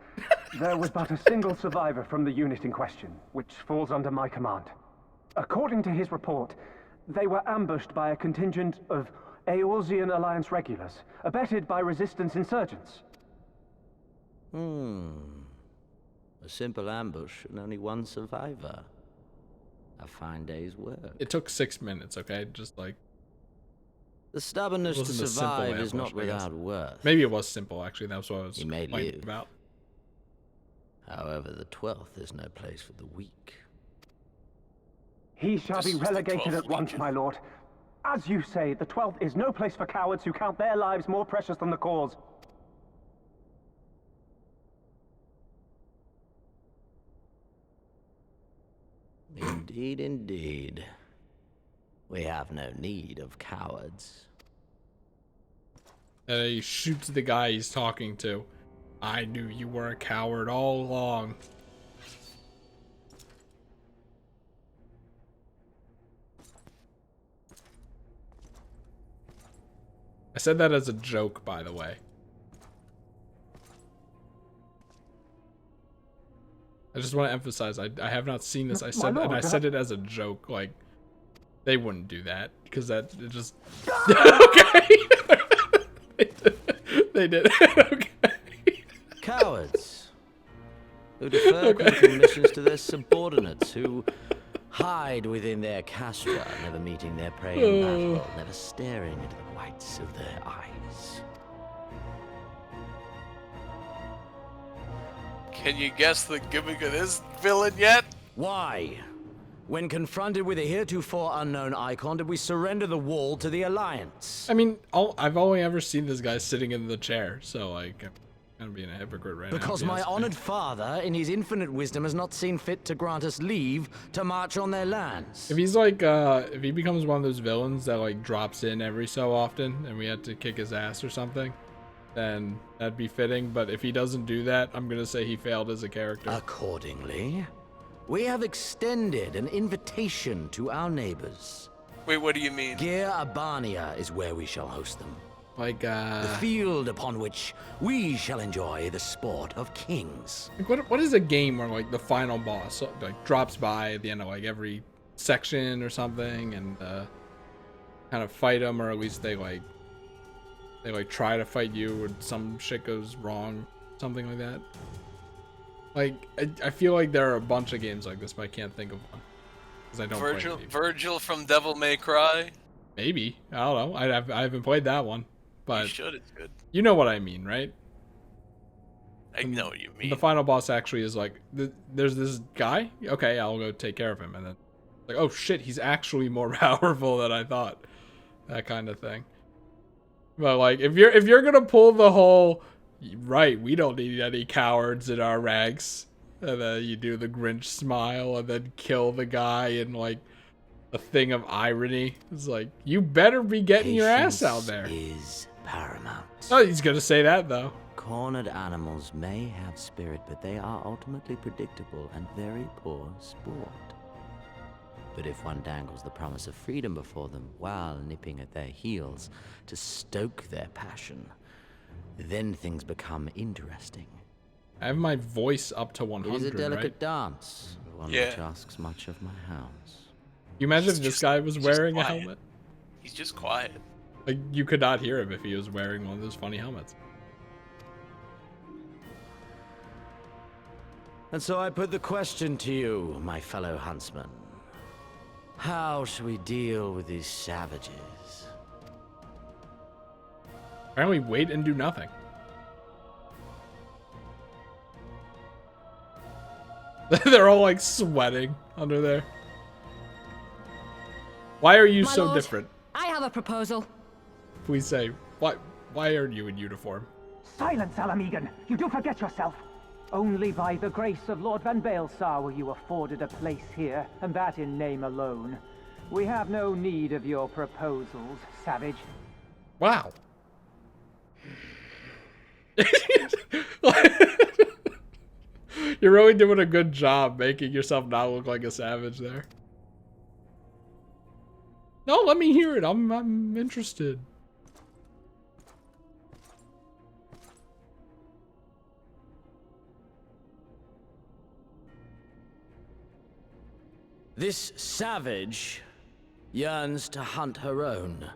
there was but a single survivor from the unit in question, which falls under my command. According to his report, they were ambushed by a contingent of Eorzean Alliance regulars, abetted by resistance insurgents. A simple ambush and only one survivor. A fine day's work. It took 6 minutes, okay? Just like... The stubbornness to wasn't a simple survive is ambush, not I guess. without worth. Maybe it was simple, actually. That's what I was He may complaining live. about. However, the 12th is no place for the weak. He shall be relegated at once, my lord. As you say, the 12th is no place for cowards who count their lives more precious than the cause. Indeed, indeed. We have no need of cowards. And he shoots the guy he's talking to. I knew you were a coward all along. I said that as a joke, by the way. I just want to emphasize, I have not seen this. I said it as a joke. Like, they wouldn't do that because that it just okay. They did. Okay. Cowards who defer critical missions to their subordinates, who hide within their castra, never meeting their prey in battle, never staring into the whites of their eyes. Can you guess the gimmick of this villain yet? Why? When confronted with a heretofore unknown icon, did we surrender the wall to the Alliance? I mean, I've only ever seen this guy sitting in the chair, so like, I'm kind of being a hypocrite right now. Because my honored father, in his infinite wisdom, has not seen fit to grant us leave to march on their lands. If he's like, if he becomes one of those villains that like drops in every so often, and we had to kick his ass or something, then that'd be fitting. But if he doesn't do that, I'm gonna say he failed as a character. Accordingly, we have extended an invitation to our neighbors. Wait, what do you mean? Gir Abania is where we shall host them. Like, the field upon which we shall enjoy the sport of kings. Like what is a game where like the final boss like drops by at the end of like every section or something and kind of fight them, or at least they try to fight you or some shit goes wrong, something like that. Like I feel like there are a bunch of games like this, but I can't think of one because I don't. Virgil from Devil May Cry. Maybe, I don't know. I haven't played that one, but You should. It's good. You know what I mean, right? I know what you mean. The final boss actually is like, there's this guy. Okay, I'll go take care of him, and then like, oh shit, he's actually more powerful than I thought. That kind of thing. But like, if you're gonna pull the whole, right, we don't need any cowards in our ranks, and then you do the Grinch smile and then kill the guy in like a thing of irony. It's like, you better be getting your ass out there. Is paramount. Oh, he's gonna say that though. Cornered animals may have spirit, but they are ultimately predictable and very poor sport. But if one dangles the promise of freedom before them while nipping at their heels to stoke their passion, then things become interesting. I have my voice up to 100, It is a delicate right? dance, one which asks much of my hounds. You imagine if this guy was wearing a quiet. helmet? He's just quiet. Like, you could not hear him if he was wearing one of those funny helmets. And so I put the question to you, my fellow huntsman. How shall we deal with these savages? Apparently wait and do nothing. They're all like sweating under there. Why are you My so lord, different? I have a proposal. We say, why aren't you in uniform? Silence, Alamegan! You do forget yourself! Only by the grace of Lord Van Baelsar were you afforded a place here, and that in name alone. We have no need of your proposals, savage. Wow. You're really doing a good job making yourself not look like a savage there. No, let me hear it. I'm interested. This savage yearns to hunt her own.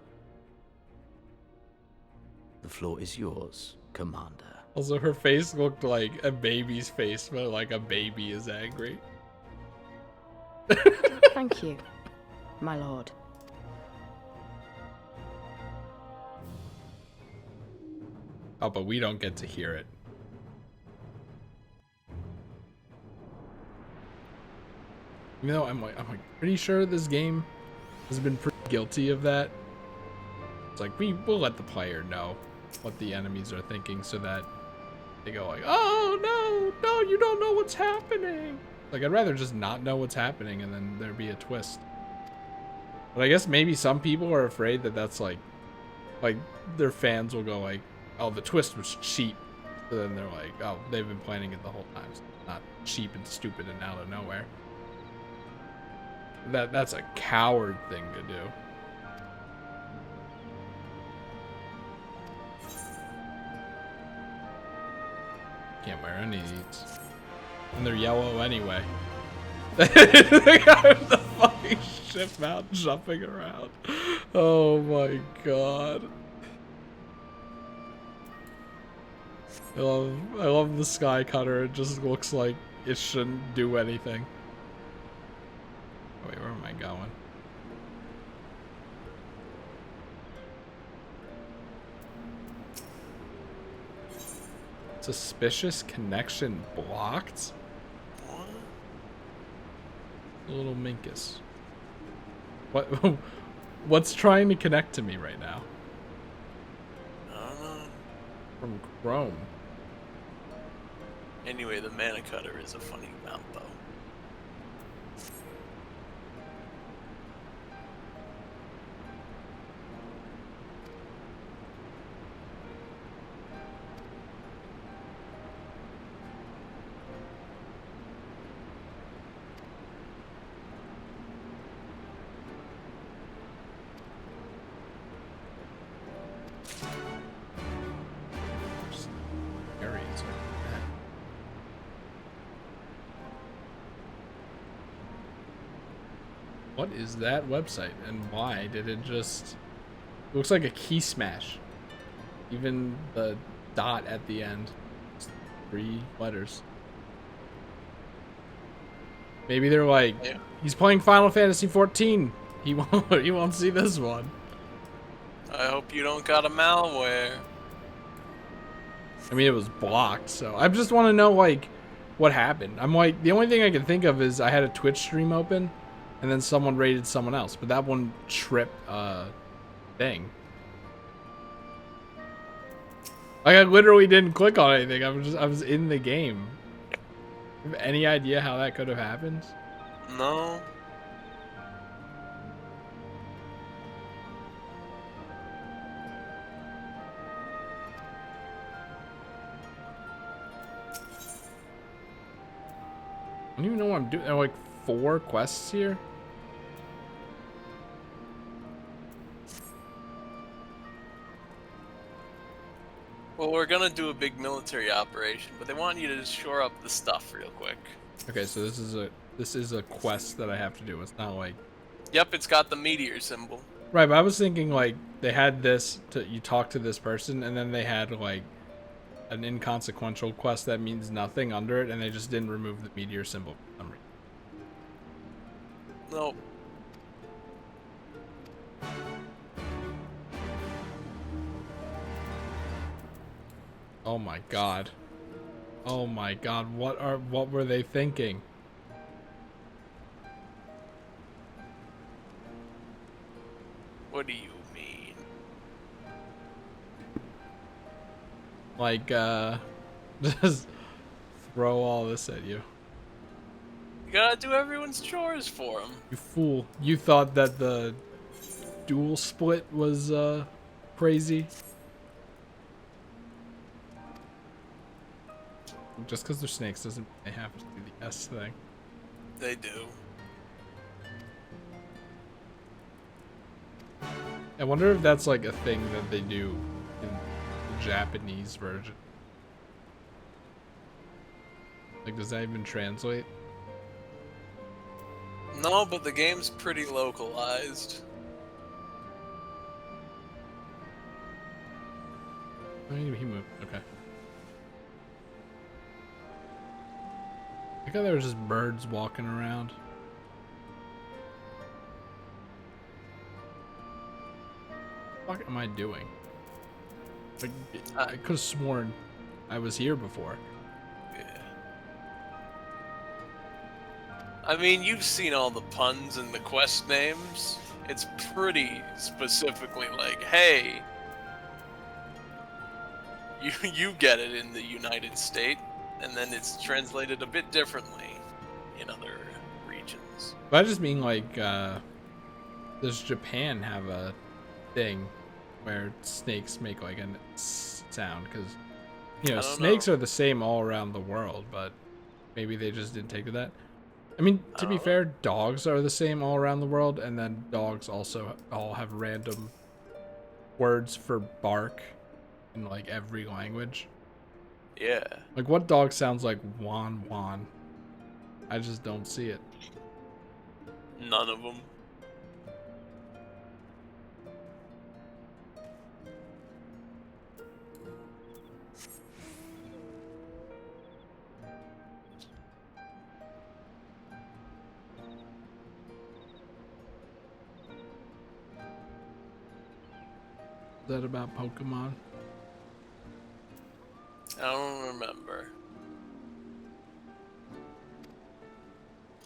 The floor is yours, Commander. Also, her face looked like a baby's face, but like a baby is angry. Thank you, my lord. Oh, but we don't get to hear it. Even though I'm like pretty sure this game has been pretty guilty of that. It's like we'll let the player know what the enemies are thinking so that they go like, oh no, you don't know what's happening. Like I'd rather just not know what's happening and then there be a twist. But I guess maybe some people are afraid that that's like their fans will go like, oh, the twist was cheap. So then they're like, oh, they've been planning it the whole time. So it's not cheap and stupid and out of nowhere. That's a coward thing to do. Can't wear any of these. And they're yellow anyway. The guy with the fucking ship out jumping around. Oh my god. I love the sky cutter. It just looks like it shouldn't do anything. Wait, where am I going? Suspicious connection blocked? What? A little minkus. What? What's trying to connect to me right now? I don't know. From Chrome. Anyway, the mana cutter is a funny mount, though. Areas are bad. What is that website and why did it just... It looks like a key smash. Even the dot at the end. It's 3 letters. Maybe they're like, Yeah. He's playing Final Fantasy 14. He won't see this one. I hope you don't got a malware. I mean, it was blocked, so I just want to know, like, what happened. I'm like, the only thing I can think of is I had a Twitch stream open, and then someone raided someone else, but that one tripped thing. Like, I literally didn't click on anything. I was in the game. You have any idea how that could have happened? No. I don't even know what I'm doing. There are like 4 quests here. Well, we're gonna do a big military operation, but they want you to just shore up the stuff real quick. Okay, so this is a quest that I have to do. It's not like... Yep, it's got the meteor symbol. Right, but I was thinking like they had this you talk to this person, and then they had like an inconsequential quest that means nothing under it, and they just didn't remove the meteor symbol for some reason. Nope. Oh my god. Oh my god, what were they thinking? Like, just throw all this at you. You gotta do everyone's chores for them. You fool. You thought that the dual split was, crazy? Just because they're snakes doesn't mean they have to do the S thing. They do. I wonder if that's like a thing that they do in the Japanese version. Like, does that even translate? No, but the game's pretty localized. Oh, he moved. Okay. I thought there were just birds walking around. What am I doing? Like, I could have sworn I was here before. Yeah. I mean, you've seen all the puns in the quest names. It's pretty specifically like, hey, you get it in the United States, and then it's translated a bit differently in other regions. But I just mean like, does Japan have a thing where snakes make like a sound? Because, you know, snakes are the same all around the world, but maybe they just didn't take to that. I mean, to be fair, dogs are the same all around the world, and then dogs also all have random words for bark in like every language. Yeah. Like, what dog sounds like wan wan? I just don't see it. None of them. Is that about Pokemon? I don't remember.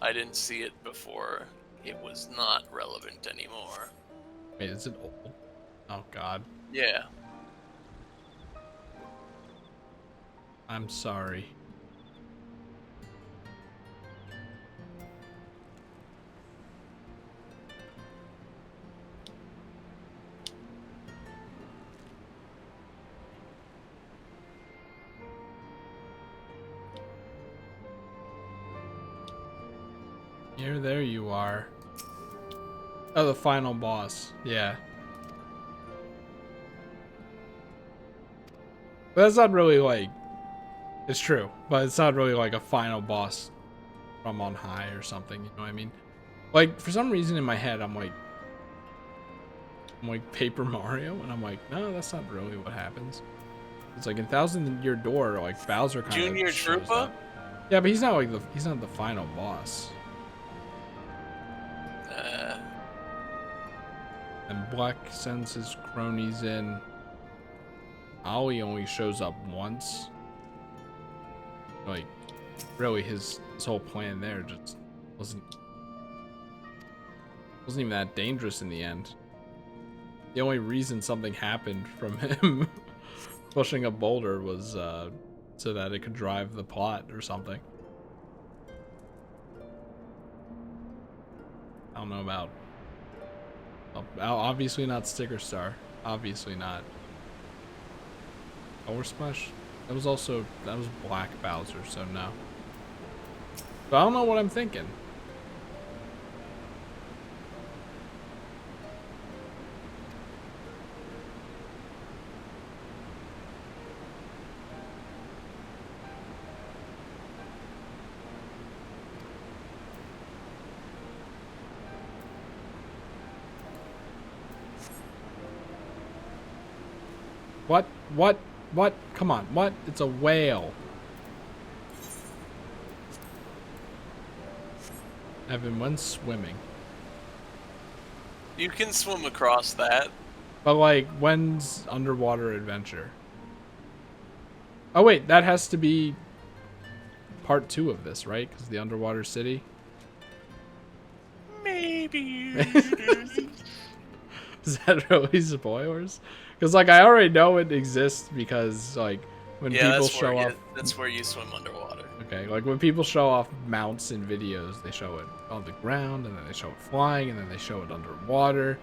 I didn't see it before. It was not relevant anymore. Wait, is it old? Oh god. Yeah. I'm sorry. Here, there you are. Oh, the final boss. Yeah. But that's not really like... It's true, but it's not really like a final boss from on high or something, you know what I mean? Like, for some reason in my head, I'm like Paper Mario, and I'm like, no, that's not really what happens. It's like in Thousand Year Door, like Bowser kind of Junior Troopa? Yeah, but he's not like he's not the final boss. And Black sends his cronies in. Ollie only shows up once. Like, really, his whole plan there just wasn't even that dangerous in the end. The only reason something happened from him pushing a boulder was so that it could drive the plot or something. I don't know about... Obviously not Sticker Star. Obviously not. Power Splash? That was Black Bowser, so no. But I don't know what I'm thinking. What? Come on, what? It's a whale. Evan, when's swimming? You can swim across that. But like, when's underwater adventure? Oh wait, that has to be part 2 of this, right? Because the underwater city. Maybe. Is that really spoilers? Because like I already know it exists because like When Yeah, people that's where, show yeah, off. that's where you swim underwater. Okay, like when people show off mounts in videos, they show it on the ground, and then they show it flying, and then they show it underwater.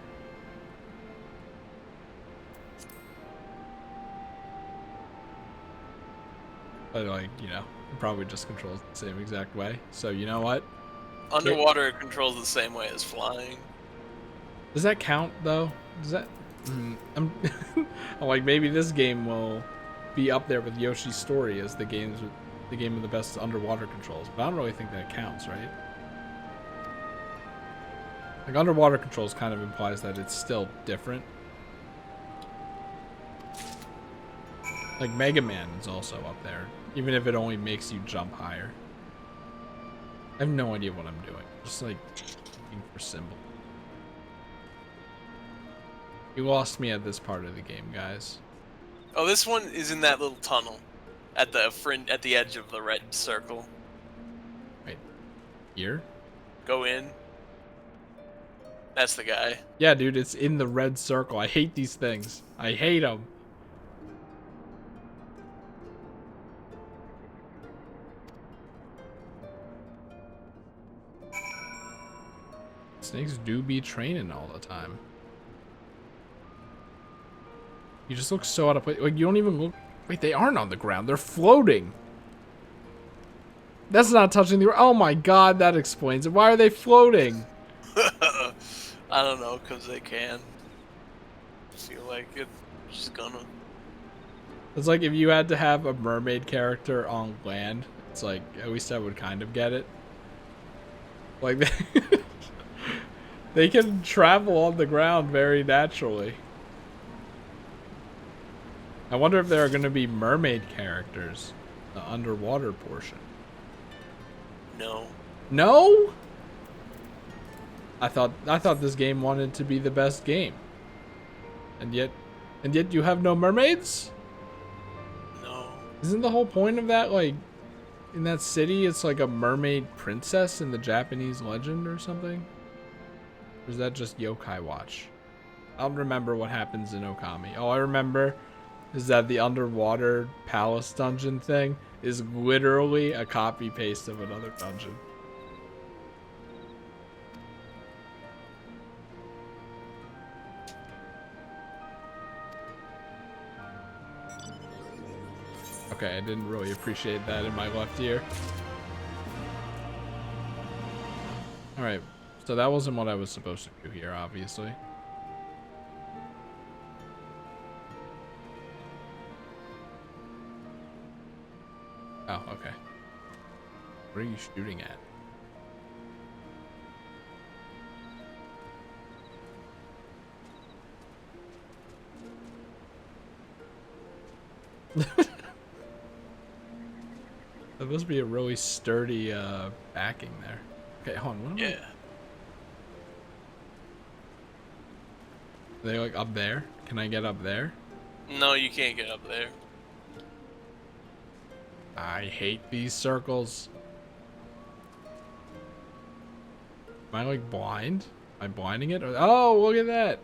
But like, you know, it probably just controls the same exact way. So you know what? Underwater it controls the same way as flying. Does that count though? Does that? I'm like, maybe this game will be up there with Yoshi's Story as the game with the best underwater controls. But I don't really think that counts, right? Like underwater controls kind of implies that it's still different. Like Mega Man is also up there, even if it only makes you jump higher. I have no idea what I'm doing. Just like looking for symbol. You lost me at this part of the game, guys. Oh, this one is in that little tunnel at the edge of the red circle. Wait, here? Go in. That's the guy. Yeah, dude, it's in the red circle. I hate these things. I hate them. Snakes do be training all the time. You just look so out of place. Like, you don't even look... Wait, they aren't on the ground. They're floating. That's not touching the... Oh my god, that explains it. Why are they floating? I don't know, because they can. I feel like it. Just gonna. It's like if you had to have a mermaid character on land. It's like, at least I would kind of get it. Like, they can travel on the ground very naturally. I wonder if there are going to be mermaid characters, the underwater portion. No. No? I thought this game wanted to be the best game. And yet you have no mermaids? No. Isn't the whole point of that, like, in that city, it's like a mermaid princess in the Japanese legend or something? Or is that just Yokai Watch? I don't remember what happens in Okami. All I remember is that the underwater palace dungeon thing is literally a copy paste of another dungeon. Okay, I didn't really appreciate that in my left ear. Alright, so that wasn't what I was supposed to do here, obviously. Oh, okay. What are you shooting at? That must be a really sturdy backing there. Okay, hold on. Yeah. Are they like up there? Can I get up there? No, you can't get up there. I hate these circles. Am I like blind? Am I blinding it? Or, oh, look at that.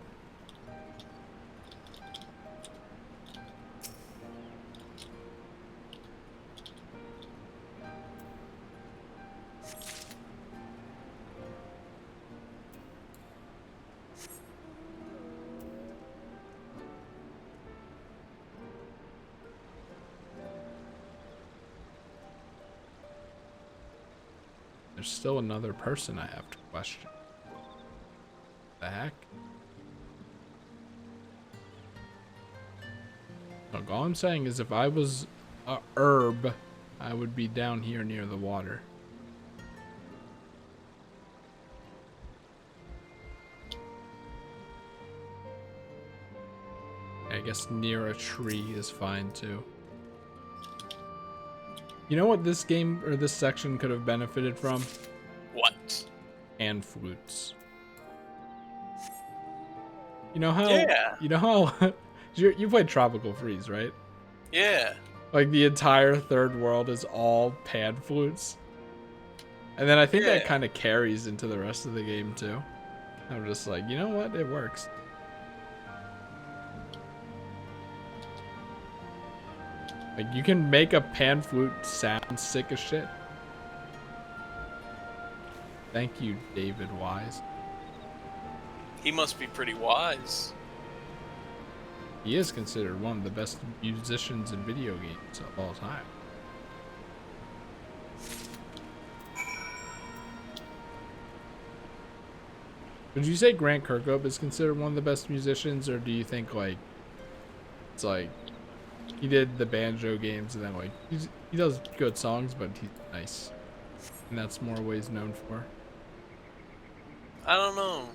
There's still another person I have to question. The heck? Look, all I'm saying is if I was a herb, I would be down here near the water. I guess near a tree is fine too. You know what this game or this section could have benefited from? What? And flutes. You know how? Yeah. You know how? You played Tropical Freeze, right? Yeah. Like the entire third world is all pan flutes. And then I think that kind of carries into the rest of the game too. I'm just like, you know what? It works. Like, you can make a pan flute sound sick as shit. Thank you, David Wise. He must be pretty wise. He is considered one of the best musicians in video games of all time. Would you say Grant Kirkhope is considered one of the best musicians, or do you think like it's like he did the banjo games and then like he does good songs, but he's nice, and that's more what he's known for? I don't know.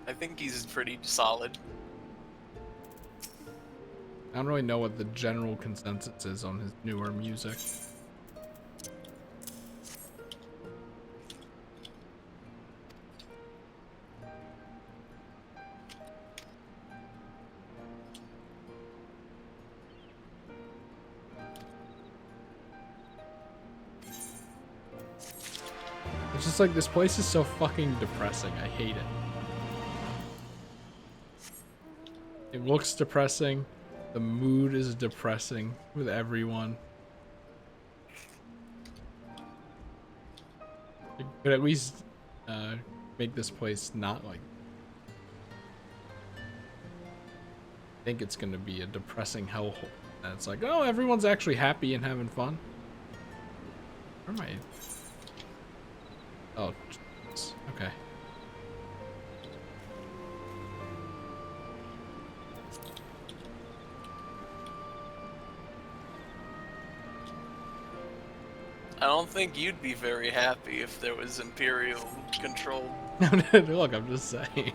I think he's pretty solid. I don't really know what the general consensus is on his newer music. It's just like, this place is so fucking depressing. I hate it. It looks depressing. The mood is depressing with everyone. It could at least make this place not like... I think it's gonna be a depressing hellhole. And it's like, oh, everyone's actually happy and having fun. Where am I? Oh, Jesus. Okay. I don't think you'd be very happy if there was Imperial control. Look, I'm just saying.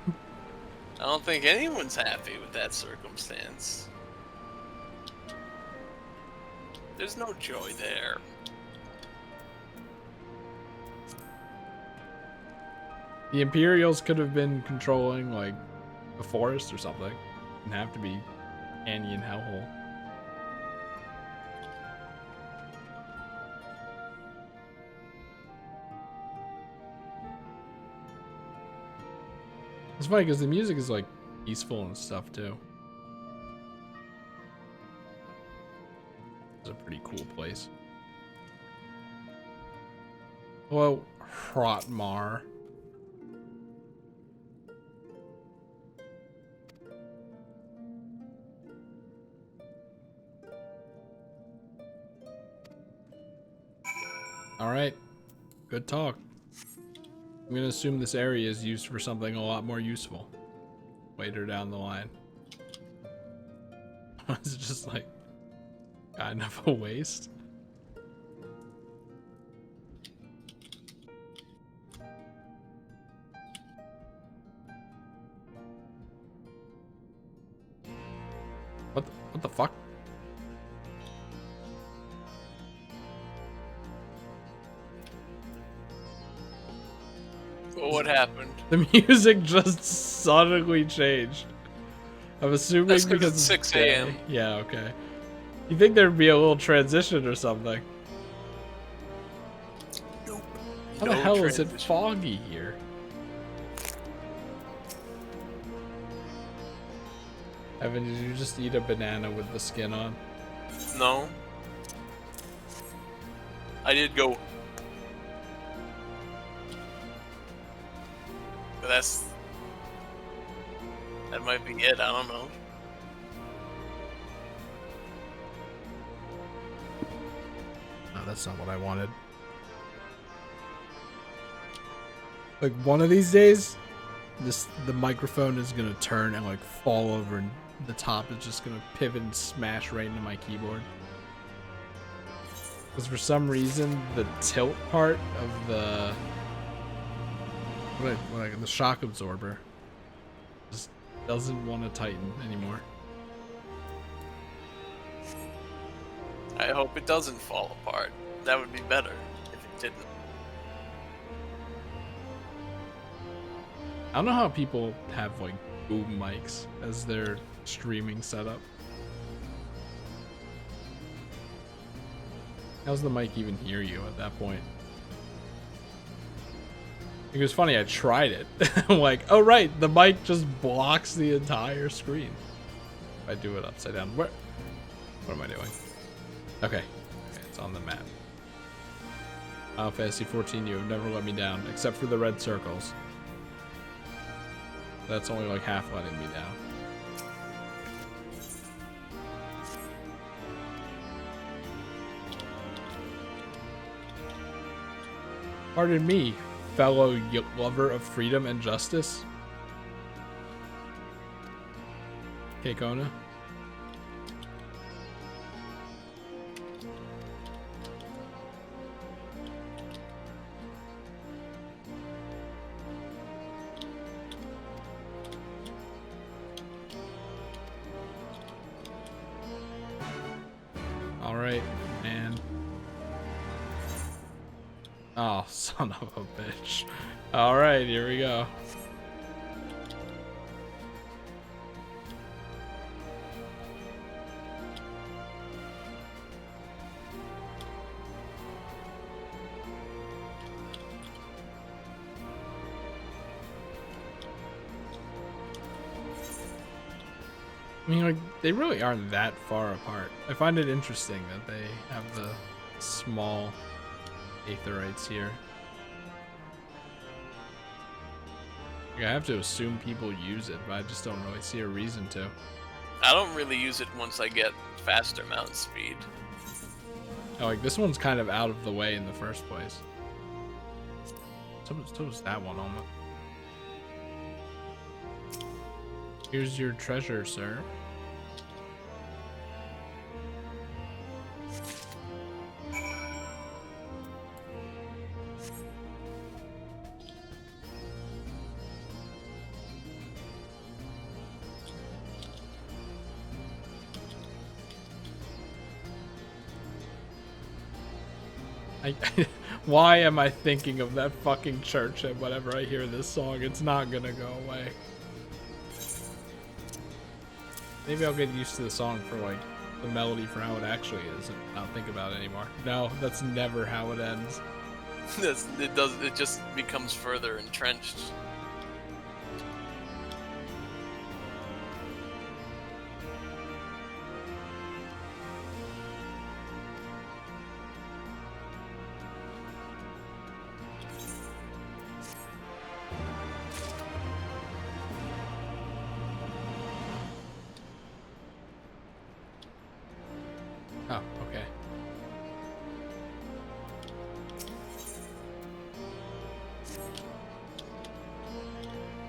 I don't think anyone's happy with that circumstance. There's no joy there. The Imperials could have been controlling, like, a forest or something. Didn't have to be canyon hellhole. It's funny because the music is, like, peaceful and stuff, too. It's a pretty cool place. Hello, Hrotmar. Alright, good talk. I'm gonna assume this area is used for something a lot more useful later down the line. It's just like kind of a waste. What the fuck? What happened? The music just suddenly changed. I'm assuming That's because it's 6 a.m. Yeah, okay. You think there'd be a little transition or something? Nope. How the hell is it foggy here? Evan, did you just eat a banana with the skin on? No. I did go. But that might be it, I don't know. No, that's not what I wanted. Like, one of these days, the microphone is gonna turn and like fall over, and the top is just gonna pivot and smash right into my keyboard. Because for some reason, the tilt part of the the shock absorber just doesn't want to tighten anymore. I hope it doesn't fall apart. That would be better if it didn't. I don't know how people have like boom mics as their streaming setup. How's the mic even hear you at that point? It was funny, I tried it. I'm like, oh right, the mic just blocks the entire screen. If I do it upside down. What am I doing? Okay. Okay, it's on the map. Final Fantasy 14, you have never let me down, except for the red circles. That's only like half letting me down. Pardon me, fellow lover of freedom and justice. Keikona. All right, man. Oh, son of a bitch. All right, here we go. I mean, like, they really aren't that far apart. I find it interesting that they have the small aetherites here. Like, I have to assume people use it, but I just don't really see a reason to. I don't really use it once I get faster mount speed. Oh, like, this one's kind of out of the way in the first place. So was that one almost. Here's your treasure, sir. Why am I thinking of that fucking church and whenever I hear this song? It's not gonna go away. Maybe I'll get used to the song for like the melody for how it actually is and not think about it anymore. No, that's never how it ends. It just becomes further entrenched. Oh, okay.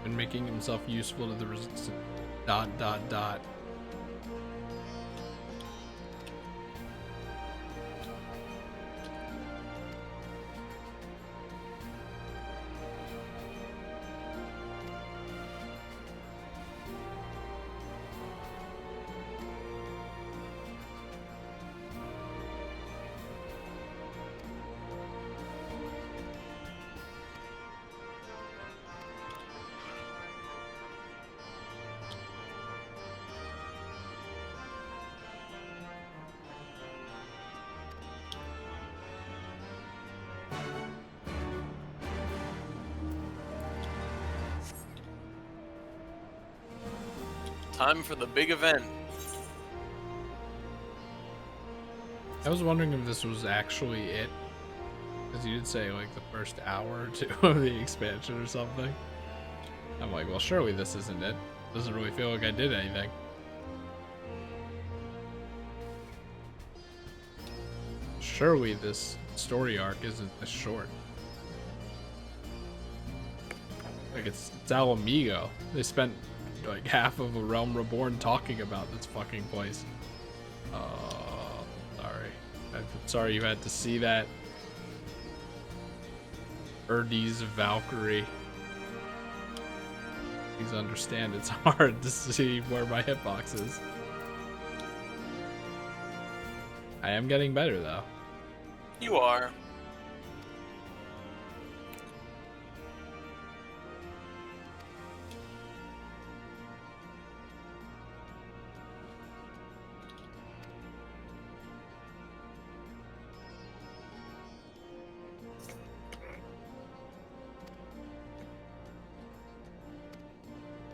Been making himself useful to the resistance. ... Time for the big event. I was wondering if this was actually it. Because you did say like the first hour or two of the expansion or something. I'm like, well, surely this isn't it. Doesn't really feel like I did anything. Surely this story arc isn't this short. Like it's Alamigo. They spent like half of A Realm Reborn talking about this fucking place. Sorry. I'm sorry you had to see that. Erdi's Valkyrie. Please understand it's hard to see where my hitbox is. I am getting better though. You are.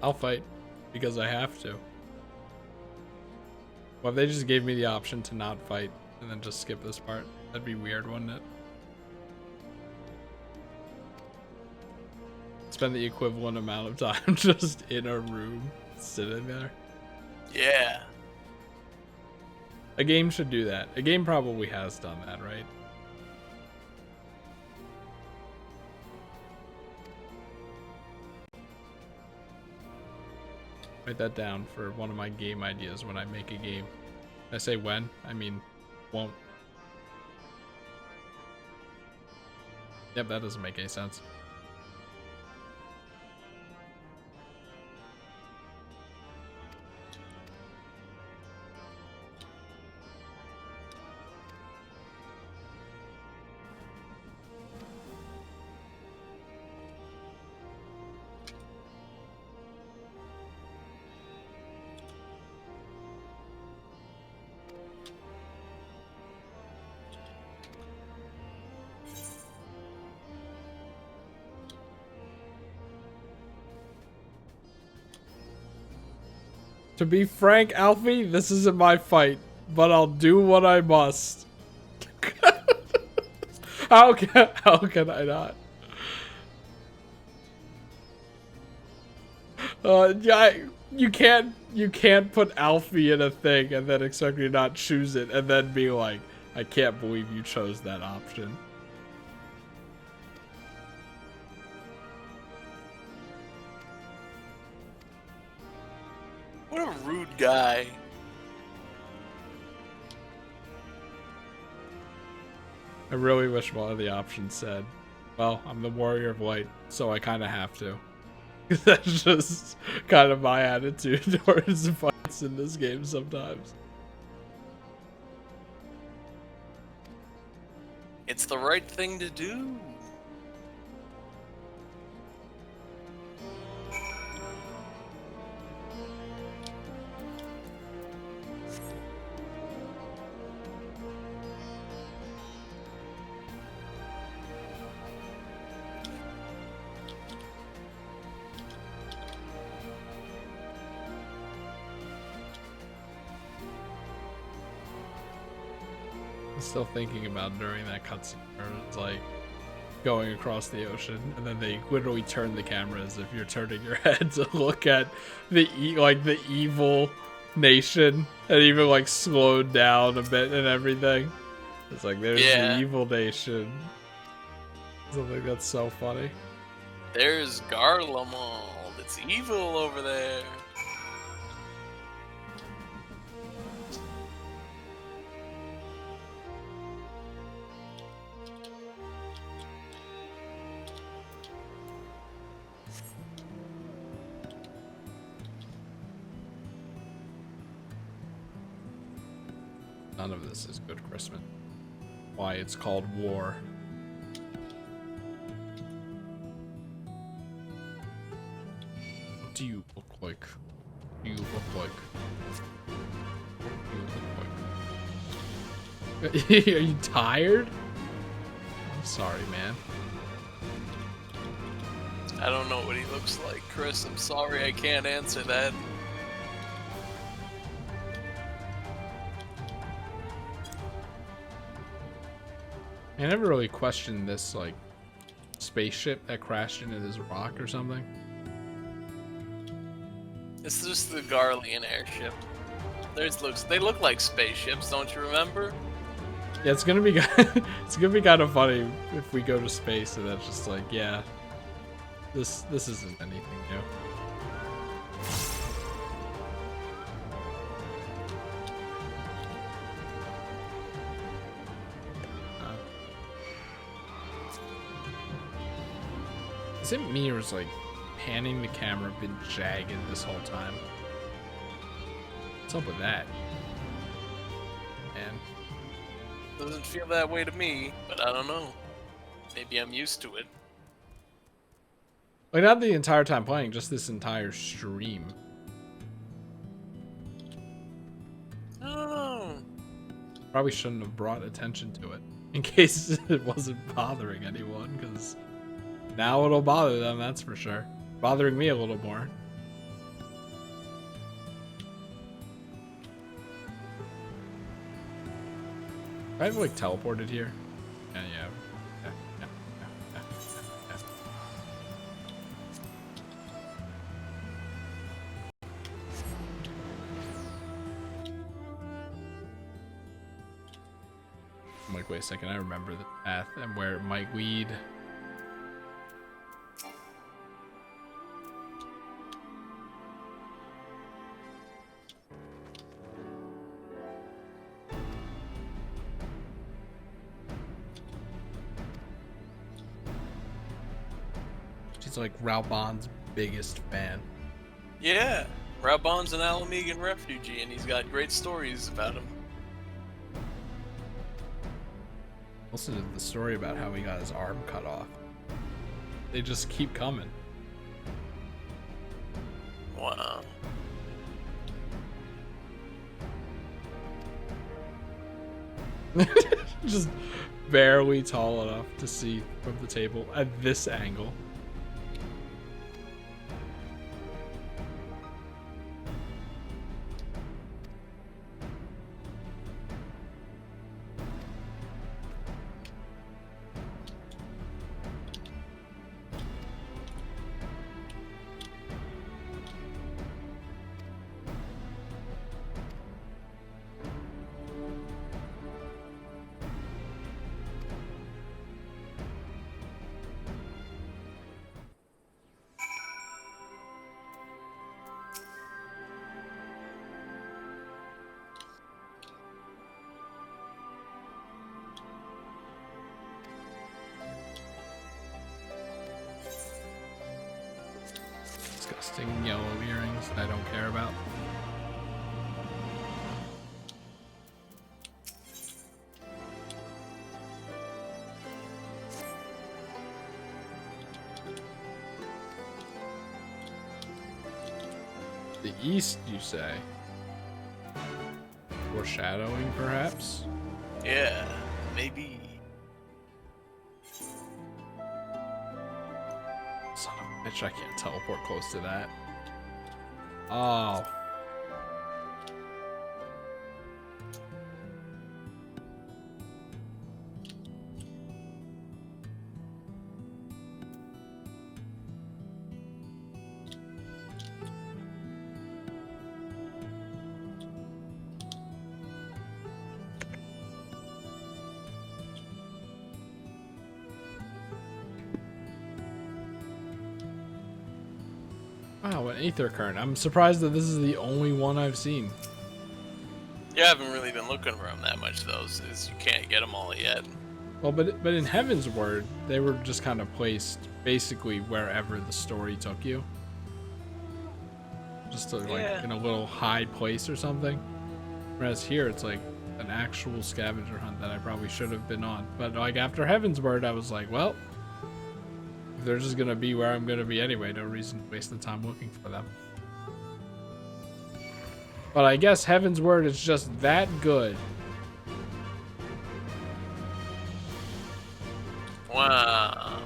I'll fight because I have to. Well, if they just gave me the option to not fight, and then just skip this part. That'd be weird, wouldn't it? Spend the equivalent amount of time just in a room, sitting there. Yeah. A game should do that. A game probably has done that, right? Write that down for one of my game ideas when I make a game. I say when, I mean won't. Yep, that doesn't make any sense. To be frank, Alfie, this isn't my fight, but I'll do what I must. How can I not? Yeah, you can't put Alfie in a thing and then expect me to not choose it and then be like, I can't believe you chose that option. What a rude guy. I really wish one of the options said, well, I'm the warrior of light, so I kind of have to. That's just kind of my attitude towards fights in this game sometimes. It's the right thing to do. Still thinking about during that cutscene where it's like going across the ocean and then they literally turn the camera as if you're turning your head to look at the the evil nation and even like slowed down a bit and everything. It's like there's the evil nation. Something that's so funny. There's Garlemald. It's evil over there. None of this is good Christmas. Why it's called war. What do you look like? What do you look like? What do you look like? Are you tired? I'm sorry, man. I don't know what he looks like, Chris. I'm sorry, I can't answer that. I never really questioned this, like, spaceship that crashed into this rock or something. It's just the Garlean airship. They look like spaceships, don't you remember? Yeah, it's gonna be it's gonna be kind of funny if we go to space and that's just like, yeah, this isn't anything new. Is it me or is like panning the camera been jagged this whole time? What's up with that? Man. Doesn't feel that way to me, but I don't know. Maybe I'm used to it. Like not the entire time playing, just this entire stream. I don't know. Probably shouldn't have brought attention to it in case it wasn't bothering anyone, because now it'll bother them, that's for sure. Bothering me a little more. I've like teleported here. Yeah. I'm like, wait a second, I remember the path and where it might lead. She's like Raubon's biggest fan. Yeah, Raubon's an Alamegan refugee, and he's got great stories about him. Also did the story about how he got his arm cut off. They just keep coming. Wow. Just barely tall enough to see from the table at this angle. Disgusting yellow earrings I don't care about. The east, you say? Foreshadowing, perhaps? Yeah, maybe. Son of a bitch, I can't teleport close to that. Oh. Wow, an Aether Current. I'm surprised that this is the only one I've seen. You haven't really been looking for them that much, though, since you can't get them all yet. Well, but in Heaven's Word, they were just kind of placed basically wherever the story took you. Just to, like in a little high place or something. Whereas here, it's like an actual scavenger hunt that I probably should have been on. But like after Heaven's Word, I was like, well, if they're just gonna be where I'm gonna be anyway, no reason to waste the time looking for them. But I guess Heaven's Word is just that good. Wow.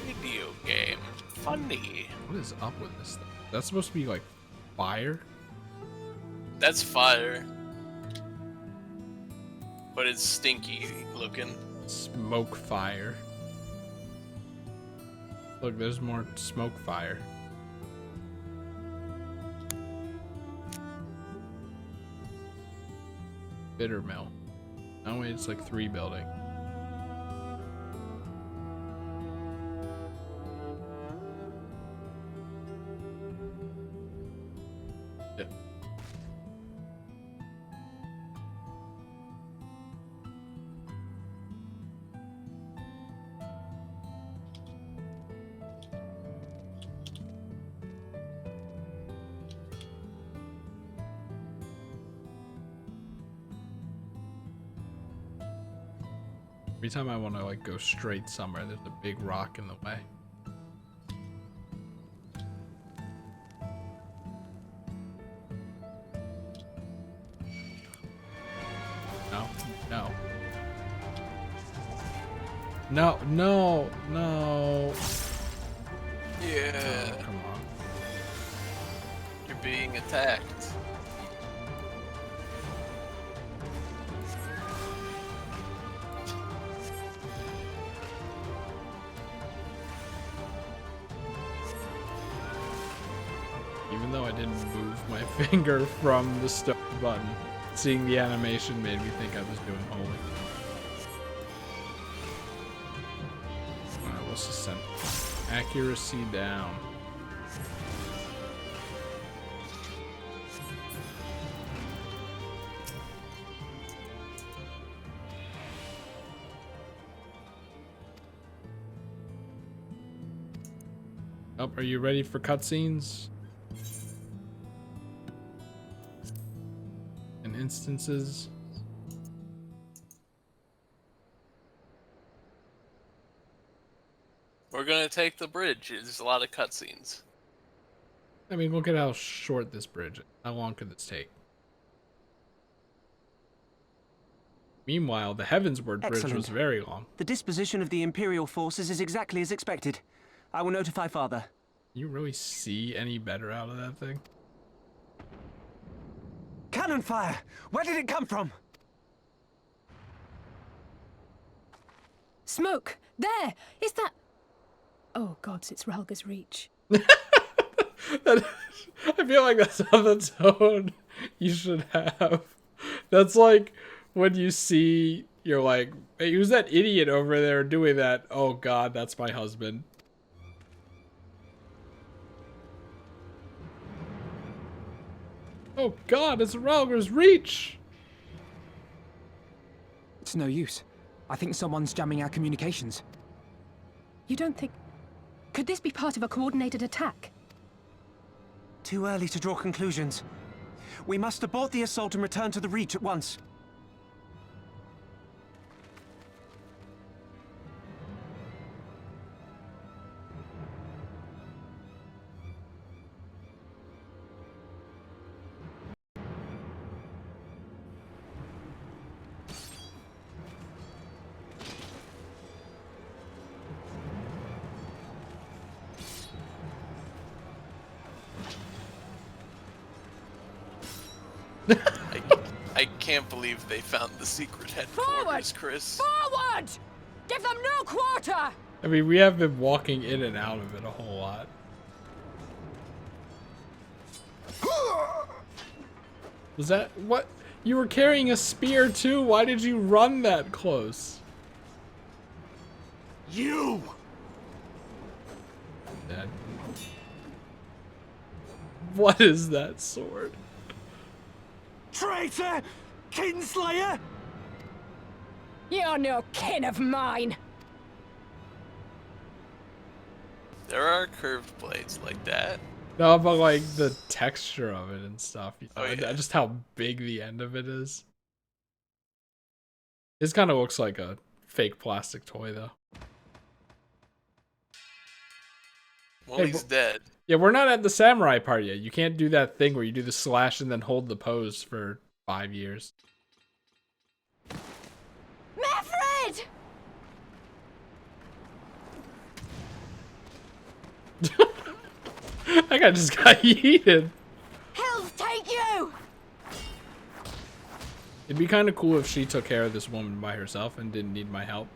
Video game. Funny. What is up with this thing? That's supposed to be like fire? That's fire. But it's stinky looking. Smoke fire. Look, there's more smoke fire. Bitter mill. Oh wait, it's like 3 building. Yeah. Every time I want to like go straight somewhere, there's a big rock in the way. No, no. No, no, no. Yeah. Oh, come on. You're being attacked. though I didn't move my finger from the start button. Seeing the animation made me think I was doing holy. Alright, let's just send accuracy down. Oh, are you ready for cutscenes? And instances? We're gonna take the bridge. There's a lot of cutscenes. I mean, look at how short this bridge is. How long could this take? Meanwhile, the Heavensward Bridge Excellent. was very long. The disposition of the Imperial forces is exactly as expected. I will notify Father. You really see any better out of that thing? Cannon fire! Where did it come from? Smoke! There! Is that... Oh gods, it's Ralga's Reach. I feel like that's not the tone you should have. That's like when you see, you're like, hey, who's that idiot over there doing that? Oh god, that's my husband. Oh god, it's Ralga's Reach! It's no use. I think someone's jamming our communications. You don't think... Could this be part of a coordinated attack? Too early to draw conclusions. We must abort the assault and return to the Reach at once. I can't believe they found the secret headquarters, Chris. Forward! Give them no quarter! I mean, we have been walking in and out of it a whole lot. Was that what? You were carrying a spear too? Why did you run that close? You! Dead. What is that sword? Traitor! Kinslayer! You're no kin of mine! There are curved blades like that. No, but like the texture of it and stuff. You know, Oh, yeah. just how big the end of it is. This kind of looks like a fake plastic toy, though. Well, Hey, he's dead. Yeah, we're not at the samurai part yet. You can't do that thing where you do the slash and then hold the pose for 5 years. Mefred! That guy just got yeeted. Hells take you! It'd be kind of cool if she took care of this woman by herself and didn't need my help.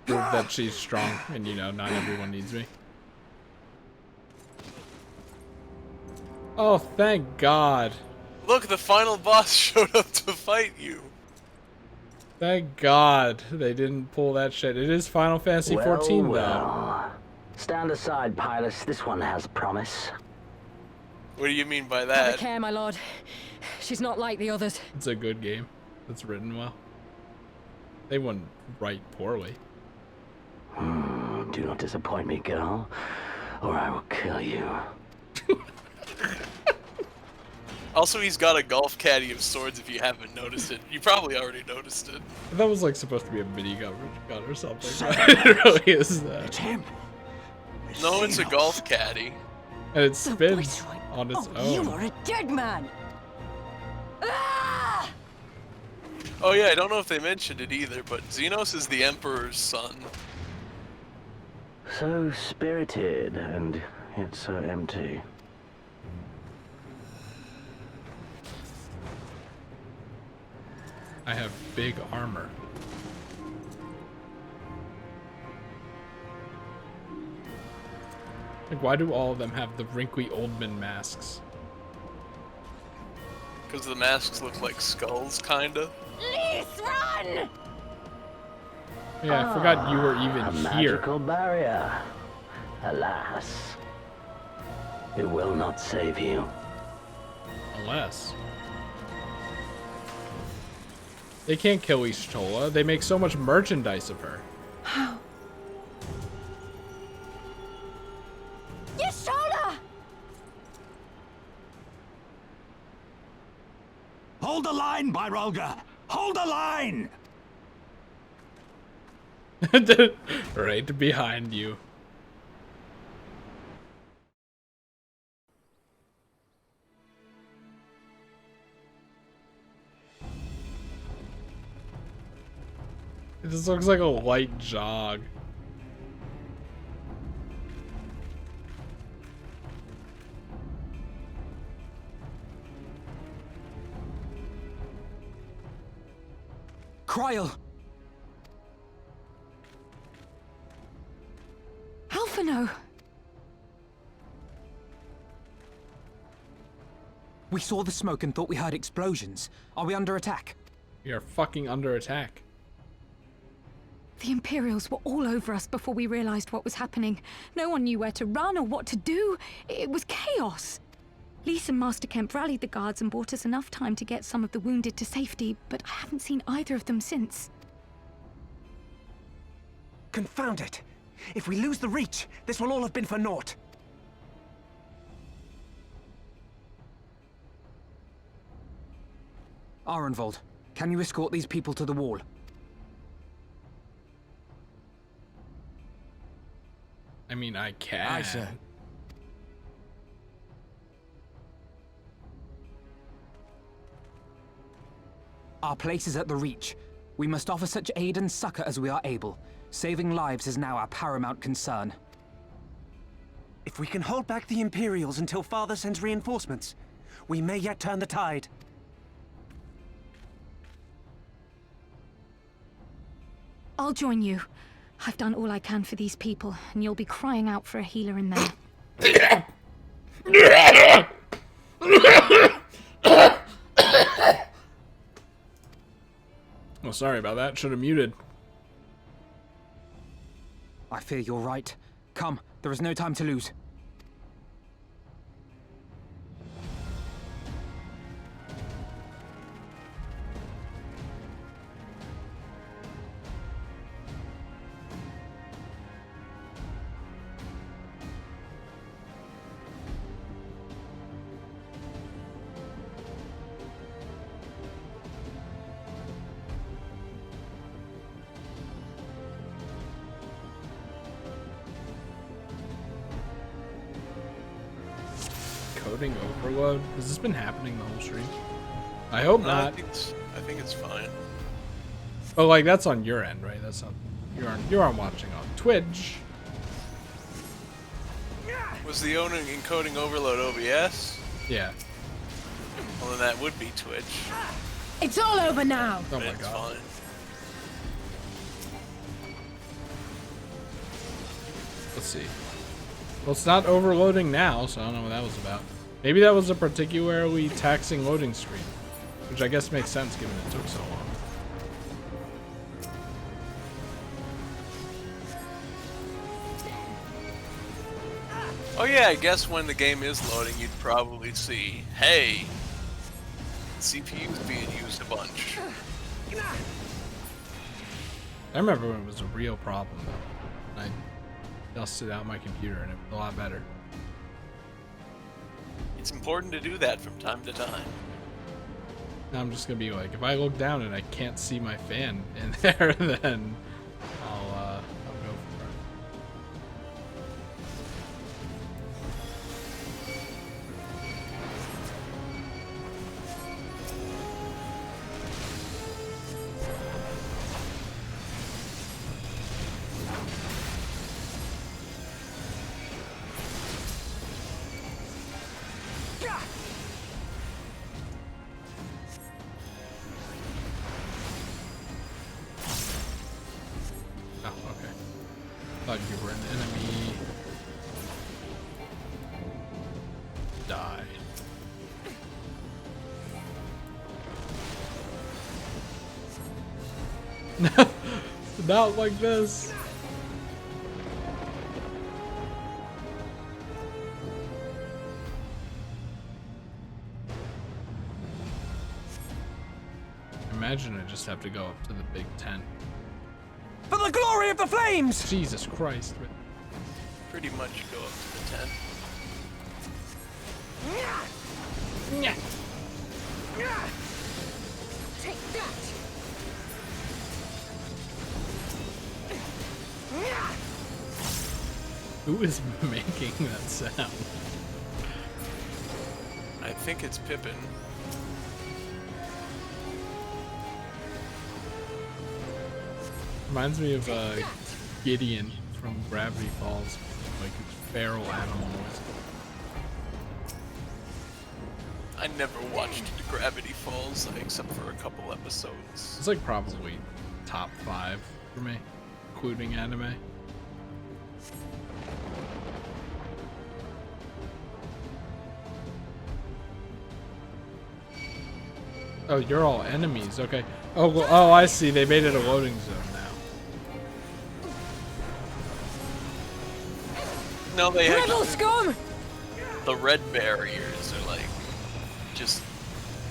Prove that she's strong and, you know, not everyone needs me. Oh, thank God. Look, the final boss showed up to fight you. Thank God they didn't pull that shit. It is Final Fantasy XIV, though. Stand aside, Pilus. This one has promise. What do you mean by Have that? a care, my lord. She's not like the others. It's a good game. It's written well. They wouldn't write poorly. Do not disappoint me, girl, or I will kill you. Also, he's got a golf caddy of swords if you haven't noticed it. You probably already noticed it. That was like supposed to be a mini gun or something. It really is that. It's him. No, it's a golf caddy. And it spins on its You own. are a dead man! Ah! Oh yeah, I don't know if they mentioned it either, but Xenos is the Emperor's son. So spirited and yet so empty. I have big armor. Like, why do all of them have the wrinkly old man masks? Because the masks look like skulls, kinda. Lys, run! Yeah, I forgot you were even a here. magical barrier. Alas, it will not save you. Unless. They can't kill Ishtola. They make so much merchandise of her. How? Y'shtola! Hold the line, Byrolga! Hold the line! Right behind you. It just looks like a light jog. Cryle! Alphino! We saw the smoke and thought we heard explosions. Are we under attack? We are fucking under attack. The Imperials were all over us before we realized what was happening. No one knew where to run or what to do. It was chaos. Lys and Master Kemp rallied the guards and bought us enough time to get some of the wounded to safety, but I haven't seen either of them since. Confound it! If we lose the Reach, this will all have been for naught. Arenvold, can you escort these people to the wall? I mean, I can. Aye, sir. Our place is at the Reach. We must offer such aid and succor as we are able. Saving lives is now our paramount concern. If we can hold back the Imperials until Father sends reinforcements, we may yet turn the tide. I'll join you. I've done all I can for these people, and you'll be crying out for a healer in there. Oh, sorry about that. Should have muted. I fear you're right. Come, there is no time to lose. Coding overload? Has this been happening the whole stream? I hope not. I think it's fine. Oh, like that's on your end, right? That's not you aren't watching on Twitch. Was the owner encoding overload OBS? Yeah. Well, then that would be Twitch. It's all over now. Oh my It's god. fine. Let's see. Well, it's not overloading now, so I don't know what that was about. Maybe that was a particularly taxing loading screen, which I guess makes sense given it took so long. Oh yeah, I guess when the game is loading, you'd probably see, hey, CPU's being used a bunch. I remember when it was a real problem, though. I dusted out my computer and it was a lot better. It's important to do that from time to time. Now I'm just gonna be like, if I look down and I can't see my fan in there, then I'll go for it. Oh, okay. Thought you were an enemy. Die. Not like this. Imagine I just have to go up to the big tent. For the glory of the flames! Jesus Christ. Pretty much go up to the tent. Take that! Who is making that sound? I think it's Pippin. Reminds me of Gideon from Gravity Falls, like feral animal noise. I never watched Gravity Falls except for a couple episodes. It's like probably top 5 for me, including anime. Oh, you're all enemies. Okay. Oh, well, oh, I see. They made it a loading zone now. No, they Rebel actually. scum! The red barriers are like, just,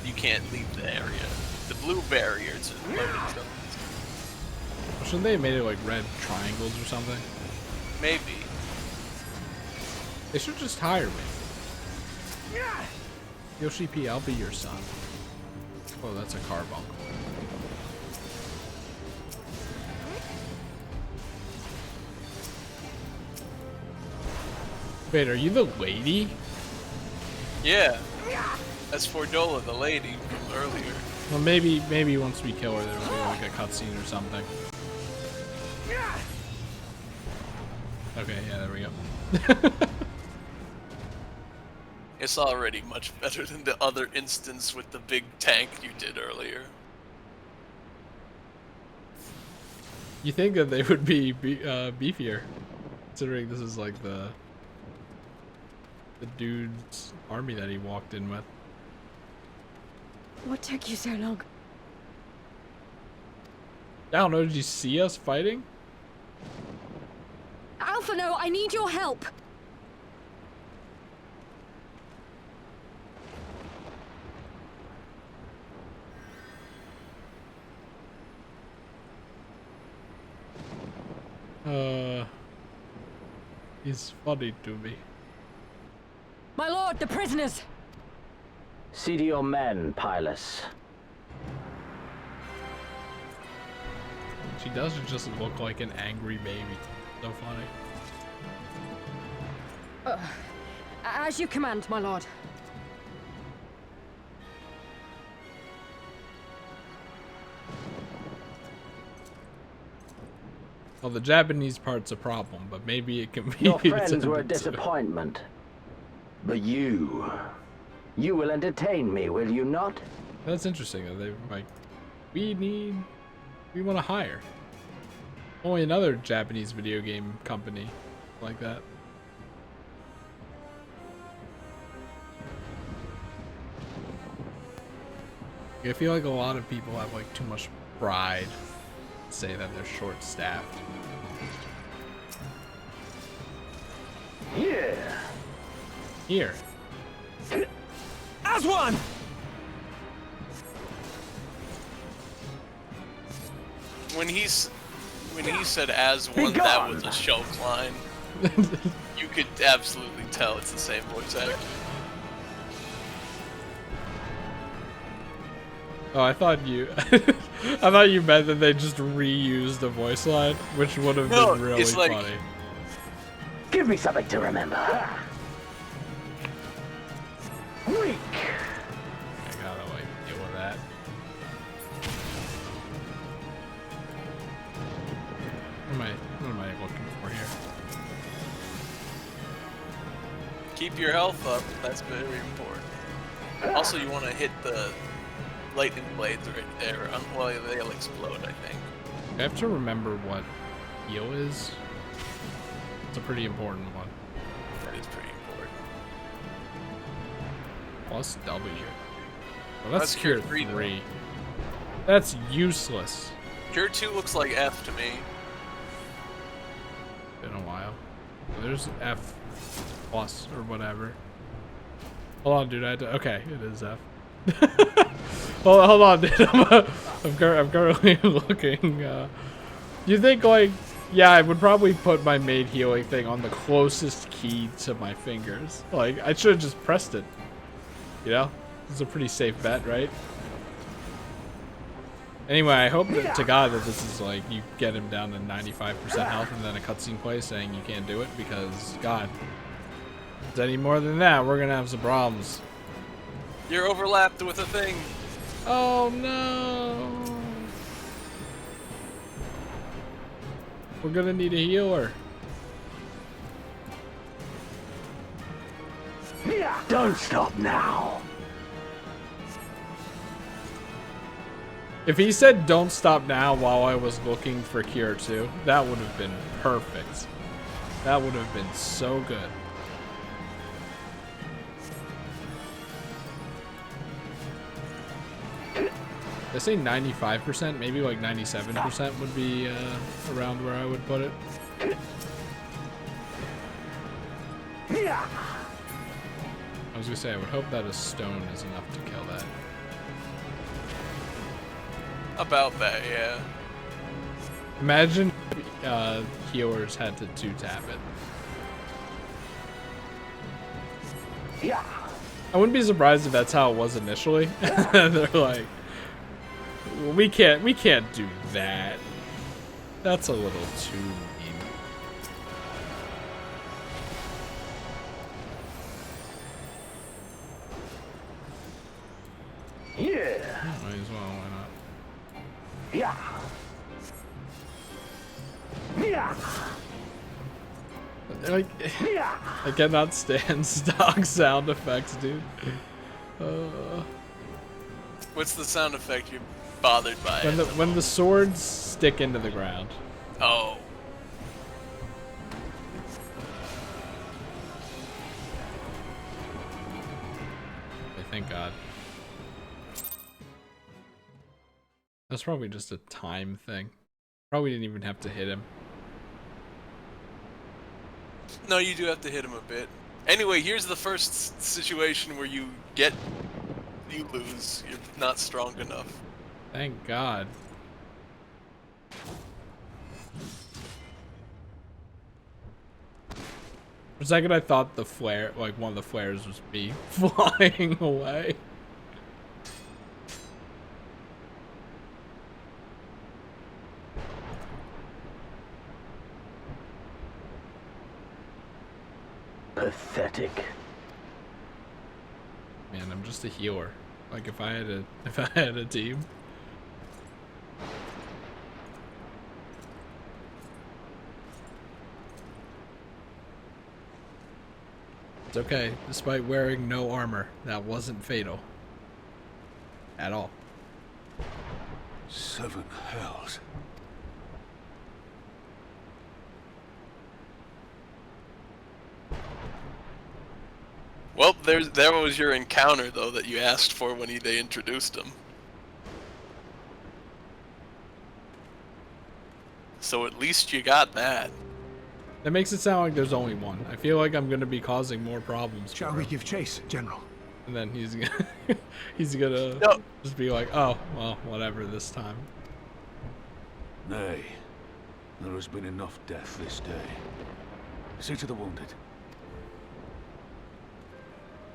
you can't leave the area. The blue barriers are loading zones. Shouldn't they have made it like red triangles or something? Maybe. They should just hire me. Yoshi P, I'll be your son. Oh, that's a carbuncle. Wait, are you the lady? Yeah. That's Fordola, the lady from earlier. Well, maybe once we kill her, there'll be like a cutscene or something. Okay, yeah, there we go. It's already much better than the other instance with the big tank you did earlier. You think that they would be beefier, considering this is like the dude's army that he walked in with. What took you so long? I don't know, did you see us fighting? Alphino, I need your help. He's funny to me. My lord, the prisoners! See to your men, Pylus. She doesn't just look like an angry baby. So funny. As you command, my lord. Well, the Japanese part's a problem, but maybe it can be. Your friends were a disappointment. But you will entertain me, will you not? That's interesting that they like, we want to hire. Only another Japanese video game company like that. I feel like a lot of people have like too much pride to say that they're short-staffed. Yeah. Here. As one! When he said "as one," that was a shelf line. You could absolutely tell it's the same voice actor. Oh, I thought you meant that they just reused the voice line, which would have been really funny. Give me something to remember. Weak. I gotta like deal with that. What am I looking for here? Keep your health up. That's very important. Also, you want to hit the lightning blades right there. Well, they'll explode, I think. I have to remember what heal is. It's a pretty important one. That is pretty important. Plus W. Well, that's Cure Cure 3. 3. That's useless. Cure 2 looks like F to me. Been a while. There's F plus or whatever. Hold on, dude. Okay, it is F. hold on, dude. I'm currently looking. You think like, yeah, I would probably put my maid healing thing on the closest key to my fingers. Like, I should have just pressed it. You know, it's a pretty safe bet, right? Anyway, I hope that, to God, that this is like you get him down to 95% health and then a cutscene plays saying you can't do it because, God, if it's any more than that, we're gonna have some problems. You're overlapped with a thing. Oh no! We're gonna need a healer. Don't stop now. If he said don't stop now while I was looking for Cure 2, that would have been perfect. That would have been so good. I say 95%, maybe like 97% would be around where I would put it. I was gonna say, I would hope that a stone is enough to kill that. About that, yeah. Imagine healers had to 2-tap it. Yeah. I wouldn't be surprised if that's how it was initially. They're like, we can't do that. That's a little too mean. Yeah. Might as well, why not? Yeah. Yeah. Like, I cannot stand stock sound effects, dude. What's the sound effect you're bothered by? When the swords stick into the ground. Oh. Thank God. That's probably just a time thing. Probably didn't even have to hit him. No, you do have to hit him a bit. Anyway, here's the first situation where you lose. You're not strong enough. Thank God. For a second I thought the flare, like one of the flares was me flying away. Pathetic. Man, I'm just a healer. Like if I had a team. It's okay, despite wearing no armor. That wasn't fatal. At all. 7 hells. Well, there was your encounter, though, that you asked for when they introduced him. So at least you got that. That makes it sound like there's only one. I feel like I'm gonna be causing more problems. Shall we give chase, General? And then he's gonna just be like, oh, well, whatever this time. Nay, there has been enough death this day. See to the wounded.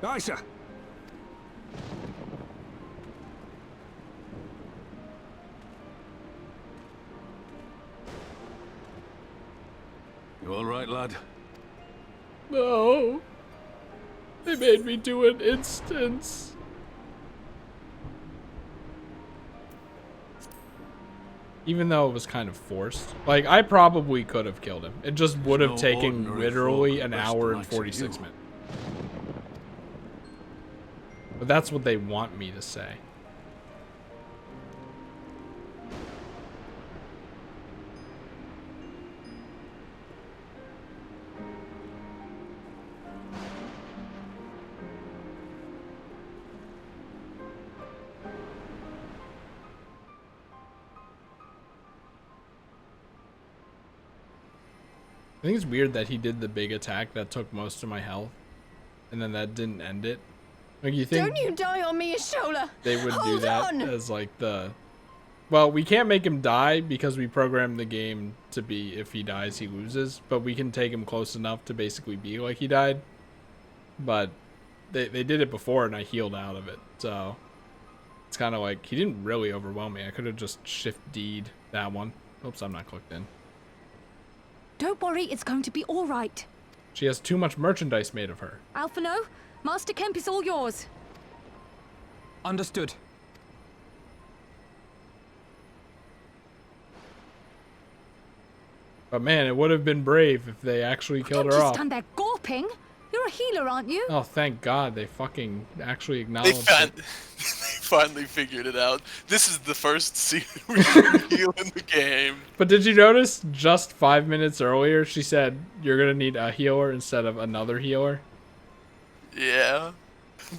Aye, sir. You all right, lad? No. They made me do an instance. Even though it was kind of forced. Like, I probably could have killed him. It just would have taken literally an hour and 46 minutes. But that's what they want me to say. I think it's weird that he did the big attack that took most of my health, and then that didn't end it. Like, you think Don't you die on me, Ashola! they would do Hold that on! as like the... Well, we can't make him die because we programmed the game to be if he dies, he loses. But we can take him close enough to basically be like he died. But they did it before and I healed out of it. So it's kind of like, he didn't really overwhelm me. I could have just Shift-D'd that one. Oops, I'm not clicked in. Don't worry, it's going to be all right. She has too much merchandise made of her. Alphino, Master Kemp is all yours. Understood. But man, it would have been brave if they actually killed her Don't off. just stand there gawping. You're a healer, aren't you? Oh, thank God they fucking actually acknowledged it. They finally figured it out. This is the first scene we should heal in the game. But did you notice just 5 minutes earlier she said you're gonna need a healer instead of another healer? Yeah.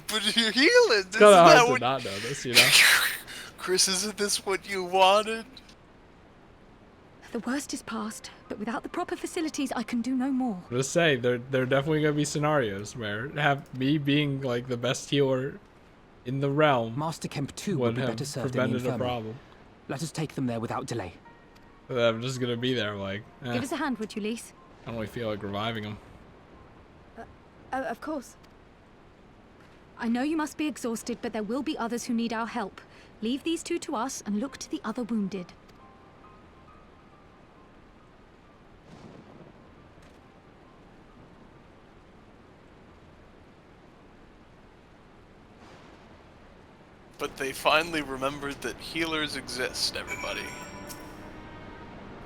But you're healing. It's kind of hard to not notice, you know? Chris, isn't this what you wanted? The worst is past, but without the proper facilities, I can do no more. Just say, there are definitely gonna be scenarios where have me being like the best healer in the realm, Master Kemp too would be better served in the prevented a infirmary. problem. Let us take them there without delay. But I'm just gonna be there like, Give us a hand, would you, Lise? I don't really feel like reviving him. Of course. I know you must be exhausted, but there will be others who need our help. Leave these two to us and look to the other wounded. But they finally remembered that healers exist, everybody.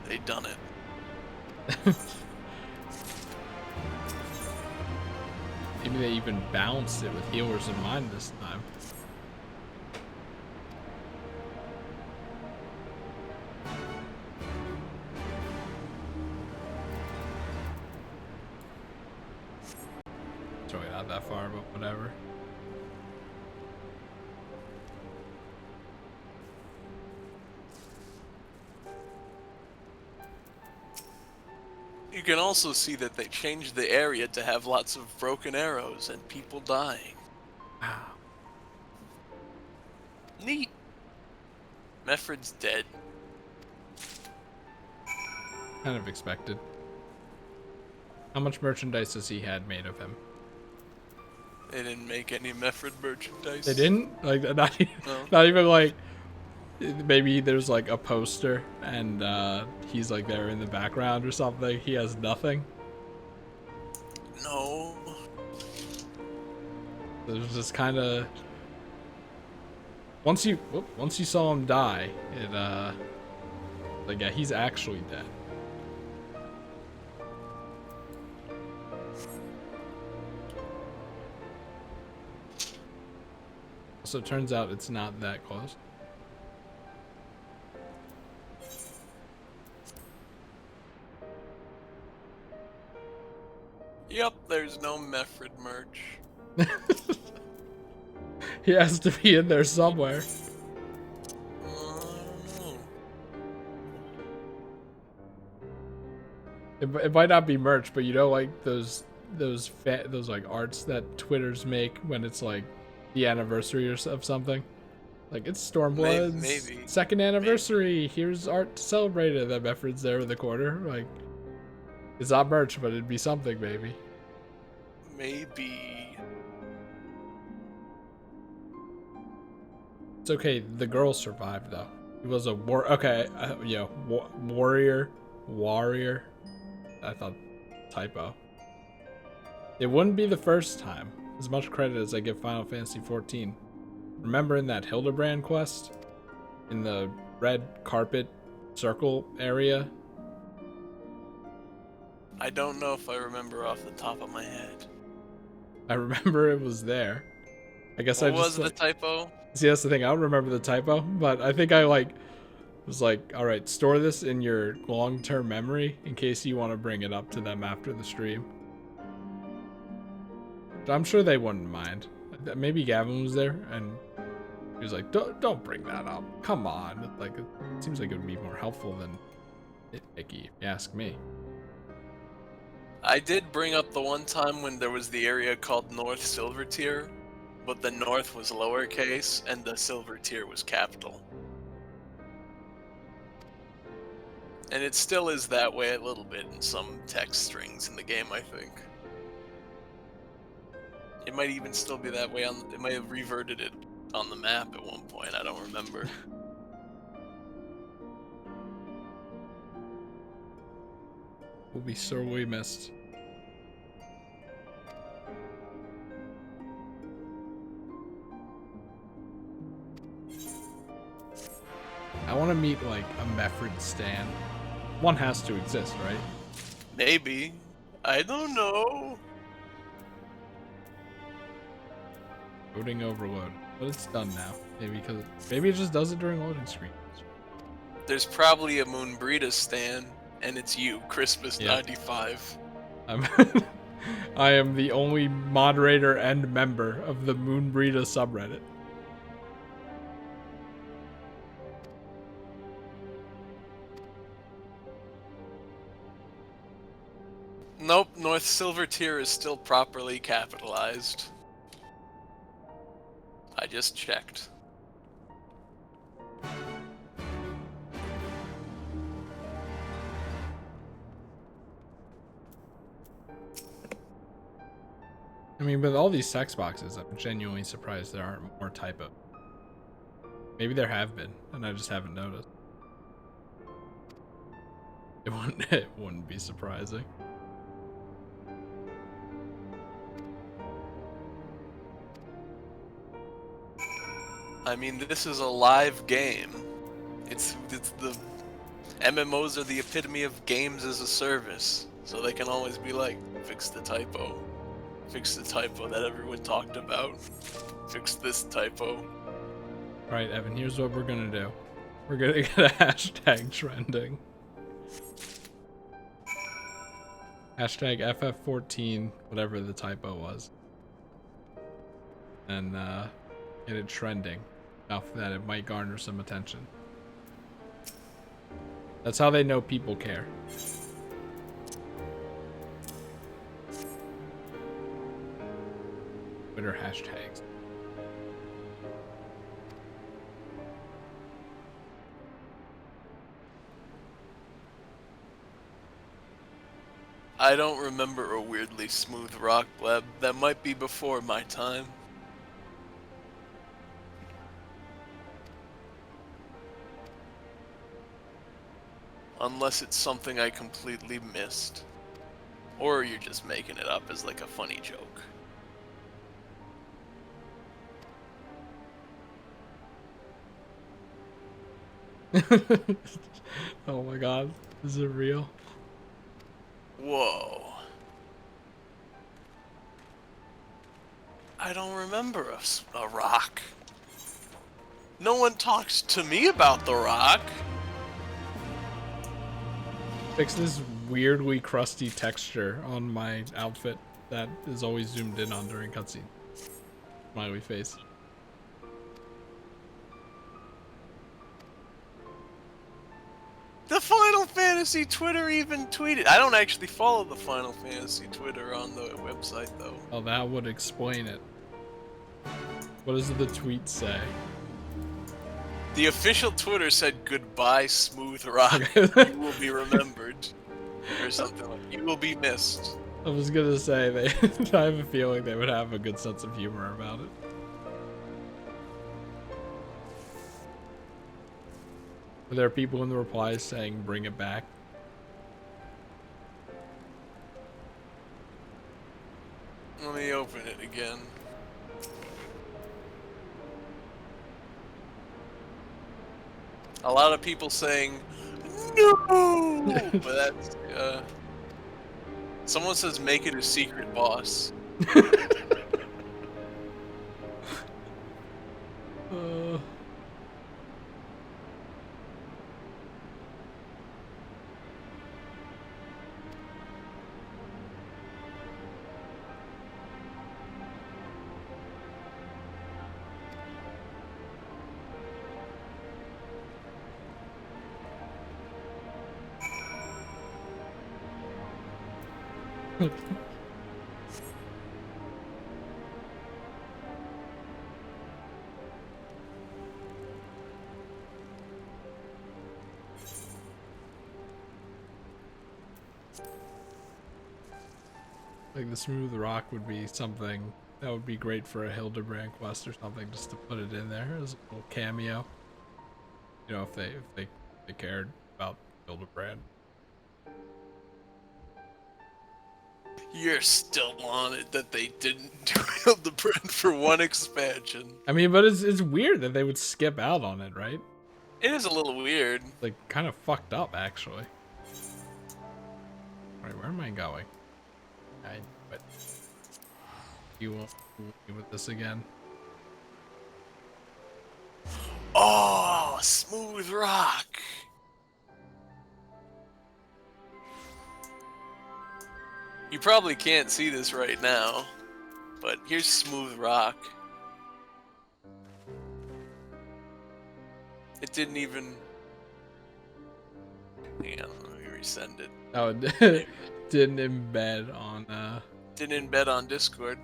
They done it. Maybe they even balanced it with healers in mind this time. It's really not that far, but whatever. You can also see that they changed the area to have lots of broken arrows and people dying. Wow. Neat. Meffred's dead. Kind of expected. How much merchandise has he had made of him? They didn't make any Meffred merchandise. They didn't? Like, not No. not even like, maybe there's like a poster and he's like there in the background or something. He has nothing. No. There's just kind of, once you saw him die, it like, yeah, he's actually dead. So it turns out it's not that close. Yep, there's no Meffred merch. He has to be in there somewhere. It might not be merch, but you know, like those like arts that Twitters make when it's like the anniversary of something. Like, it's Stormblood's maybe. second anniversary. Here's art to celebrate it. That Meffred's there in the corner. Like, it's not merch, but it'd be something, maybe. Maybe. It's okay. The girl survived, though. He was a warrior. I thought typo. It wouldn't be the first time. As much credit as I give Final Fantasy XIV. Remember in that Hildebrand quest? In the red carpet circle area? I don't know if I remember off the top of my head. I remember it was there. I guess What I just was the typo? See, that's the thing. I don't remember the typo, but I think I was like, all right, store this in your long-term memory in case you want to bring it up to them after the stream. I'm sure they wouldn't mind. Maybe Gavin was there and he was like, don't bring that up. Come on. Like, it seems like it would be more helpful than nitpicky, if you ask me. I did bring up the one time when there was the area called North Silver Tier, but the North was lowercase and the Silver Tier was capital. And it still is that way a little bit in some text strings in the game, I think. It might even still be that way on. It might have reverted it on the map at one point. I don't remember. Will be sorely missed. I want to meet like a Meffred Stan. One has to exist, right? Maybe. I don't know. Loading overload, but it's done now. Maybe it just does it during loading screen. There's probably a Moonbrita stan, and it's you, Crispus95. I am the only moderator and member of the Moonbrita subreddit. Nope, North Silver Tier is still properly capitalized. I just checked. I mean, with all these text boxes, I'm genuinely surprised there aren't more typo. Maybe there have been, and I just haven't noticed. It wouldn't be surprising. I mean, this is a live game. It's the MMOs are the epitome of games as a service, so they can always be like, fix the typo that everyone talked about, fix this typo. Right, Evan, here's what we're gonna do. We're gonna get a hashtag trending. Hashtag FF14, whatever the typo was. And get it trending enough that it might garner some attention. That's how they know people care. Twitter hashtags. I don't remember a weirdly smooth rock bleb. That might be before my time. Unless it's something I completely missed. Or you're just making it up as like a funny joke. Oh my god, is it real? Whoa. I don't remember a rock. No one talks to me about the rock. Fix this weirdly crusty texture on my outfit that is always zoomed in on during cutscene. Smiley face. The Final Fantasy Twitter even tweeted. I don't actually follow the Final Fantasy Twitter on the website though. Oh, that would explain it. What does the tweet say? The official Twitter said, "Goodbye, Smooth Rock. You will be remembered," or something like. You will be missed. I was gonna say I have a feeling they would have a good sense of humor about it. Are there people in the replies saying "bring it back"? Let me open it again. A lot of people saying no, but that's someone says make it a secret boss. Like the smooth rock would be something that would be great for a Hildebrand quest or something, just to put it in there as a little cameo. You know, if they cared about Hildebrand. You're still on it that they didn't do Hildebrand for one expansion. I mean, but it's weird that they would skip out on it, right? It is a little weird. Like, kind of fucked up, actually. Alright, where am I going? But you won't be with this again. Oh, smooth rock. You probably can't see this right now, but here's smooth rock. It didn't even... Hang on, let me resend it. Oh, it didn't embed on, Didn't embed on Discord.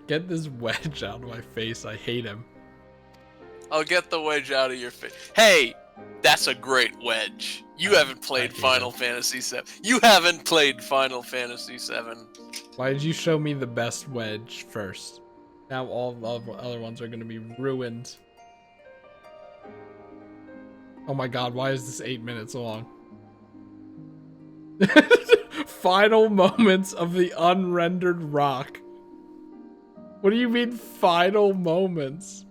Get this wedge out of my face, I hate him. I'll get the wedge out of your face. Hey! That's a great wedge. You haven't played Final Fantasy VII. You haven't played Final Fantasy VII. Why did you show me the best wedge first? Now all the other ones are going to be ruined. Oh my god, why is this 8 minutes long? Final moments of the unrendered rock. What do you mean final moments?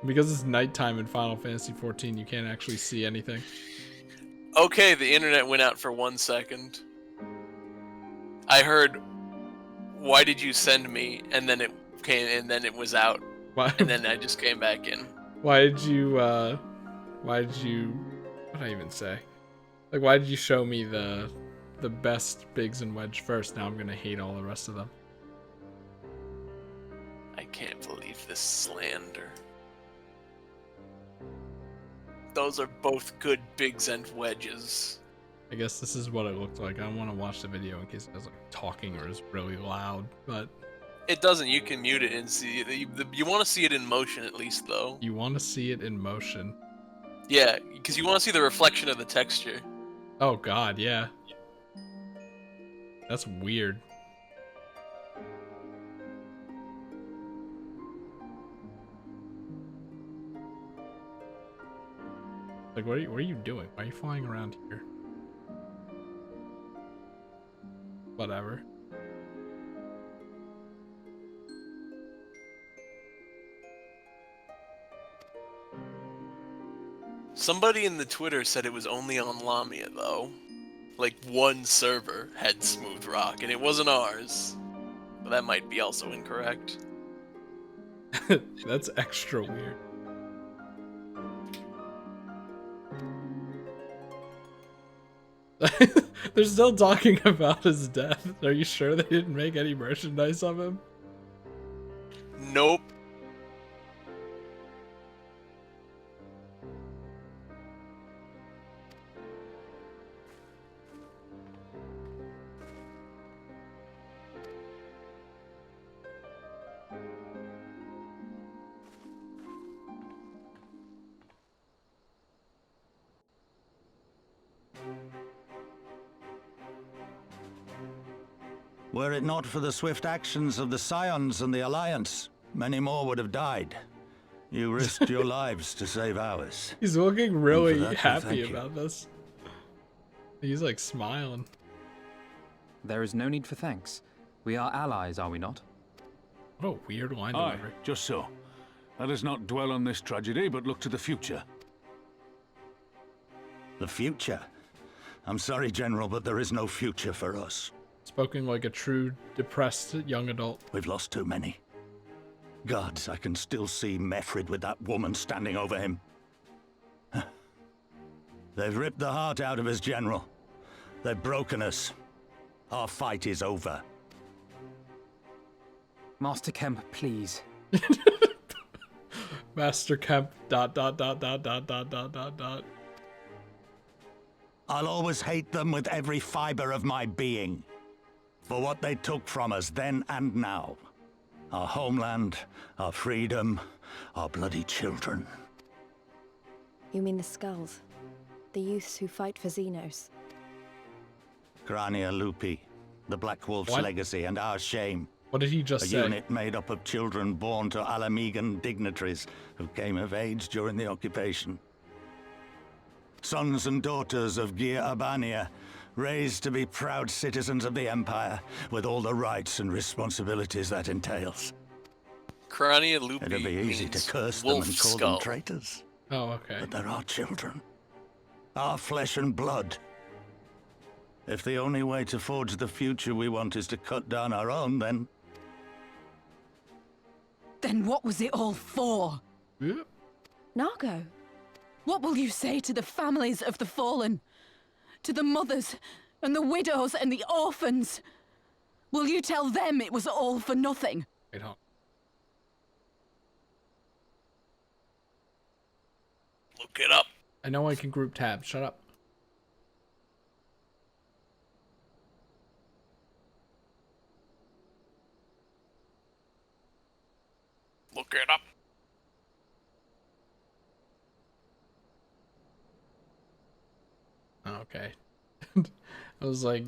Because it's nighttime in Final Fantasy XIV, you can't actually see anything. Okay, the internet went out for 1 second. I heard, "Why did you send me?" And then it came, and then it was out. Why? And then I just came back in. Why did you, what did I even say? Like, why did you show me the best Biggs and Wedge first? Now I'm gonna hate all the rest of them. I can't believe this slander. Those are both good Biggs and Wedges. I guess this is what it looked like. I don't want to watch the video in case it was like talking or is really loud, but It doesn't. You can mute it and see it. You want to see it in motion at least, though. you want to see it in motion. Yeah, because you want to see the reflection of the texture. Oh god, yeah. That's weird. Like, what are you doing? Why are you flying around here? Whatever. Somebody in the Twitter said it was only on Lamia, though. Like, one server had smooth rock, and it wasn't ours. But that might be also incorrect. That's extra weird. They're still talking about his death. Are you sure they didn't make any merchandise of him? Nope. Were it not for the swift actions of the Scions and the Alliance, many more would have died. You risked your lives to save ours. He's looking And really for that, we happy thank you. about this. He's like smiling. There is no need for thanks. We are allies, are we not? What a weird line Aye, delivery. just so. Let us not dwell on this tragedy, but look to the future. The future? I'm sorry, General, but there is no future for us. Spoken like a true depressed young adult. We've lost too many. Gods, I can still see Mefrid with that woman standing over him. They've ripped the heart out of us, General. They've broken us. Our fight is over. Master Kemp, please. Master Kemp. ... I'll always hate them with every fiber of my being. For what they took from us then and now. Our homeland, our freedom, our bloody children. You mean the Skulls? The youths who fight for Xenos? Grania Lupi, the Black Wolf's What? legacy and our shame. What did he just A say? unit made up of children born to Alamegan dignitaries who came of age during the occupation. Sons and daughters of Gir Abania, raised to be proud citizens of the Empire, with all the rights and responsibilities that entails. Crania Lupi It'd be easy means to curse wolf them and call skull. them traitors. Oh, okay. But they're our children. Our flesh and blood. If the only way to forge the future we want is to cut down our own, then... Then what was it all for? Nargo. What will you say to the families of the fallen? To the mothers, and the widows, and the orphans? Will you tell them it was all for nothing? Wait, hold on. Look it up. I know I can group tab. Shut up. Look it up. Okay. I was like,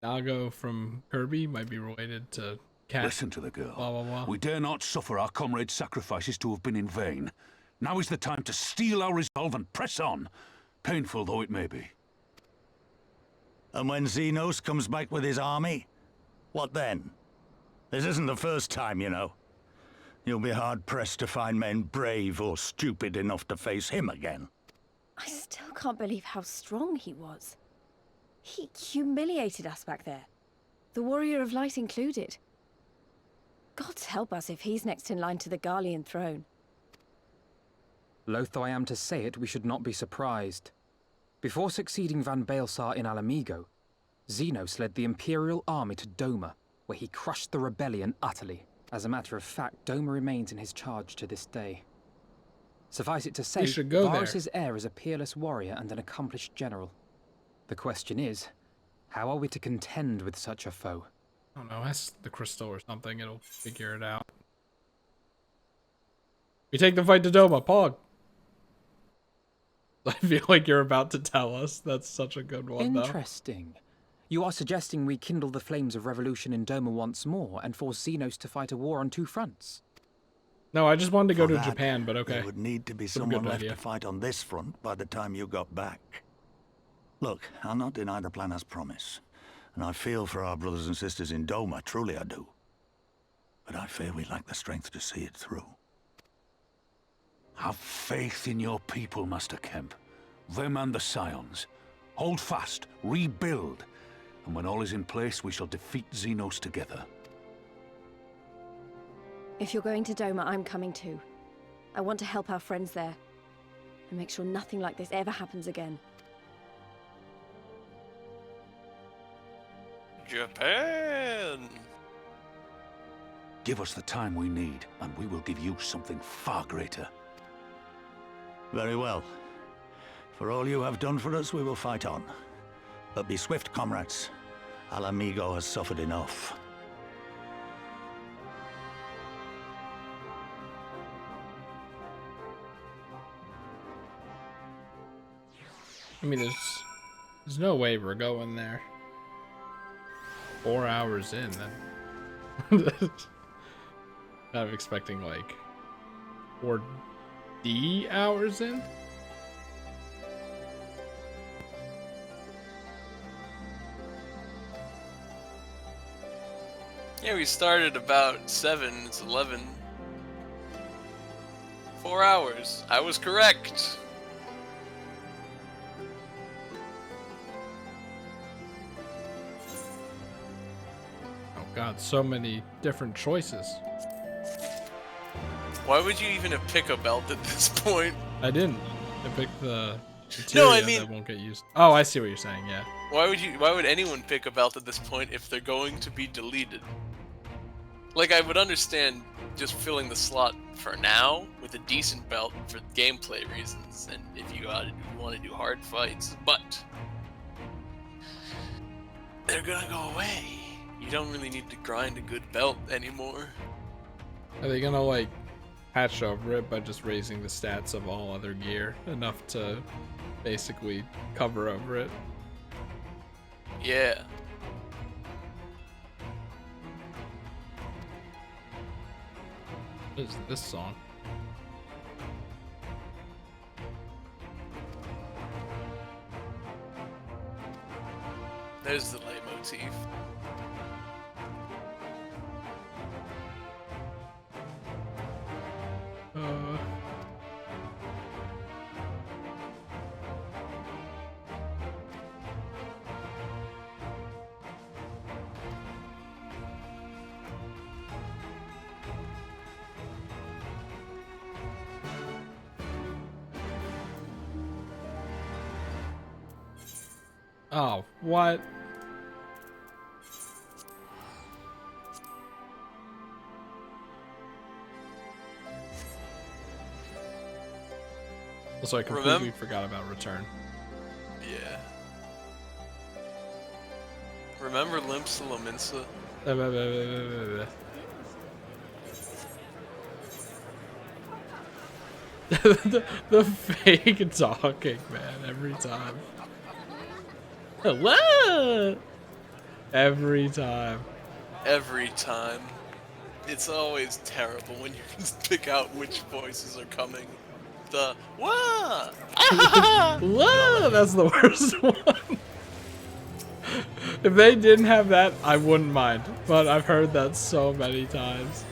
Nago from Kirby might be related to Cat. Listen to the girl. Blah, blah, blah. We dare not suffer our comrades' sacrifices to have been in vain. Now is the time to steel our resolve and press on, painful though it may be. And when Xenos comes back with his army, what then? This isn't the first time, you know. You'll be hard-pressed to find men brave or stupid enough to face him again. I still can't believe how strong he was. He humiliated us back there. The Warrior of Light included. Gods help us if he's next in line to the Garlean throne. Loath though I am to say it, we should not be surprised. Before succeeding Van Baelsar in Alamigo, Xenos led the Imperial army to Doma, where he crushed the rebellion utterly. As a matter of fact, Doma remains in his charge to this day. Suffice it to say, should go there. Varys' heir is a peerless warrior and an accomplished general. The question is, how are we to contend with such a foe? I don't know, ask the crystal or something, it'll figure it out. We take the fight to Doma, Pog. I feel like you're about to tell us. That's such a good one, though. Interesting. You are suggesting we kindle the flames of revolution in Doma once more and force Xenos to fight a war on two fronts? No, I just wanted to go For to that, Japan, but okay. There would need to be It's a someone good left idea. to fight on this front by the time you got back. Look, I'll not deny the plan as promised. And I feel for our brothers and sisters in Doma, truly I do. But I fear we lack the strength to see it through. Have faith in your people, Master Kemp. Them and the Scions. Hold fast, rebuild, and when all is in place, we shall defeat Xenos together. If you're going to Doma, I'm coming too. I want to help our friends there. And make sure nothing like this ever happens again. Japan! Give us the time we need, and we will give you something far greater. Very well. For all you have done for us, we will fight on. But be swift, comrades. Alamigo has suffered enough. I mean, there's no way we're going there. 4 hours in, then. I'm expecting like 4D hours in. Yeah, we started about 7, it's 11. 4 hours. I was correct. Oh god, so many different choices. Why would you even have pick a belt at this point? I didn't. I picked the No, I materia mean- that won't get used. Oh, I see what you're saying, yeah. Why would anyone pick a belt at this point if they're going to be deleted? Like, I would understand just filling the slot for now with a decent belt for gameplay reasons, and if you want to do hard fights, but they're gonna go away. You don't really need to grind a good belt anymore. Are they gonna like patch over it by just raising the stats of all other gear enough to basically cover over it? Yeah. What is this song? There's the leitmotif. Oh, what? Also, I completely forgot about Return. Yeah. Remember Limsa Lominsa? the fake talking, man, every time. Hello! Every time. Every time. It's always terrible when you can pick out which voices are coming. The wah! Whoa, that's the worst one. If they didn't have that, I wouldn't mind. But I've heard that so many times.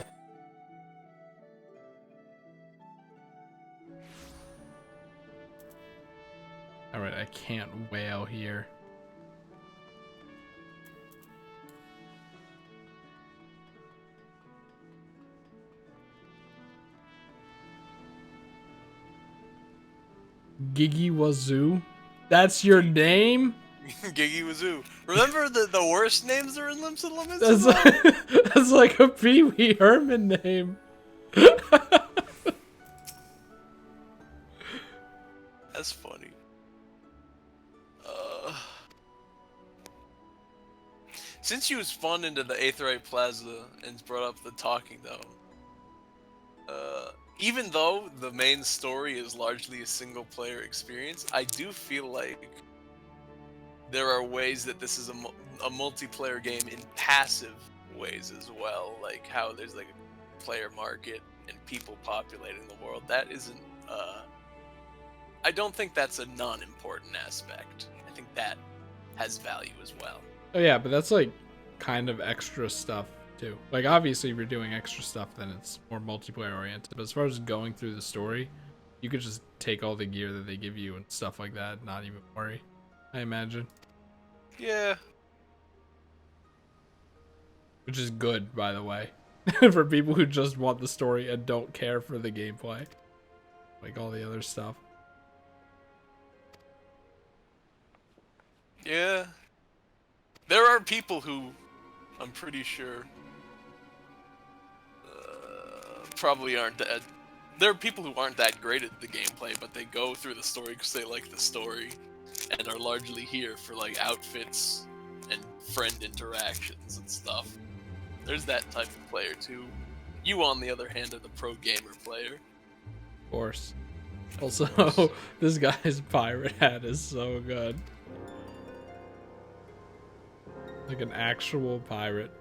Alright, I can't wail here. Gigi Wazoo? That's your name? Gigi Wazoo. Remember the worst names that are in Limsa Lominsa? That's like a Pee Wee Herman name. That's funny. Since you spawned into the Aetheryte Plaza and brought up the talking though, even though the main story is largely a single player experience, I do feel like there are ways that this is a multiplayer game in passive ways as well, like how there's like a player market and people populating the world. That isn't, I don't think that's a non-important aspect. I think that has value as well. Oh yeah, but that's like kind of extra stuff too. Like obviously if you're doing extra stuff then it's more multiplayer oriented, but as far as going through the story, you could just take all the gear that they give you and stuff like that and not even worry, I imagine. Yeah. Which is good, by the way. For people who just want the story and don't care for the gameplay. Like all the other stuff. Yeah. There are people who, I'm pretty sure, probably aren't that... There are people who aren't that great at the gameplay, but they go through the story because they like the story, and are largely here for, like, outfits and friend interactions and stuff. There's that type of player, too. You, on the other hand, are the pro gamer player. Of course. Also, this guy's pirate hat is so good. Like an actual pirate.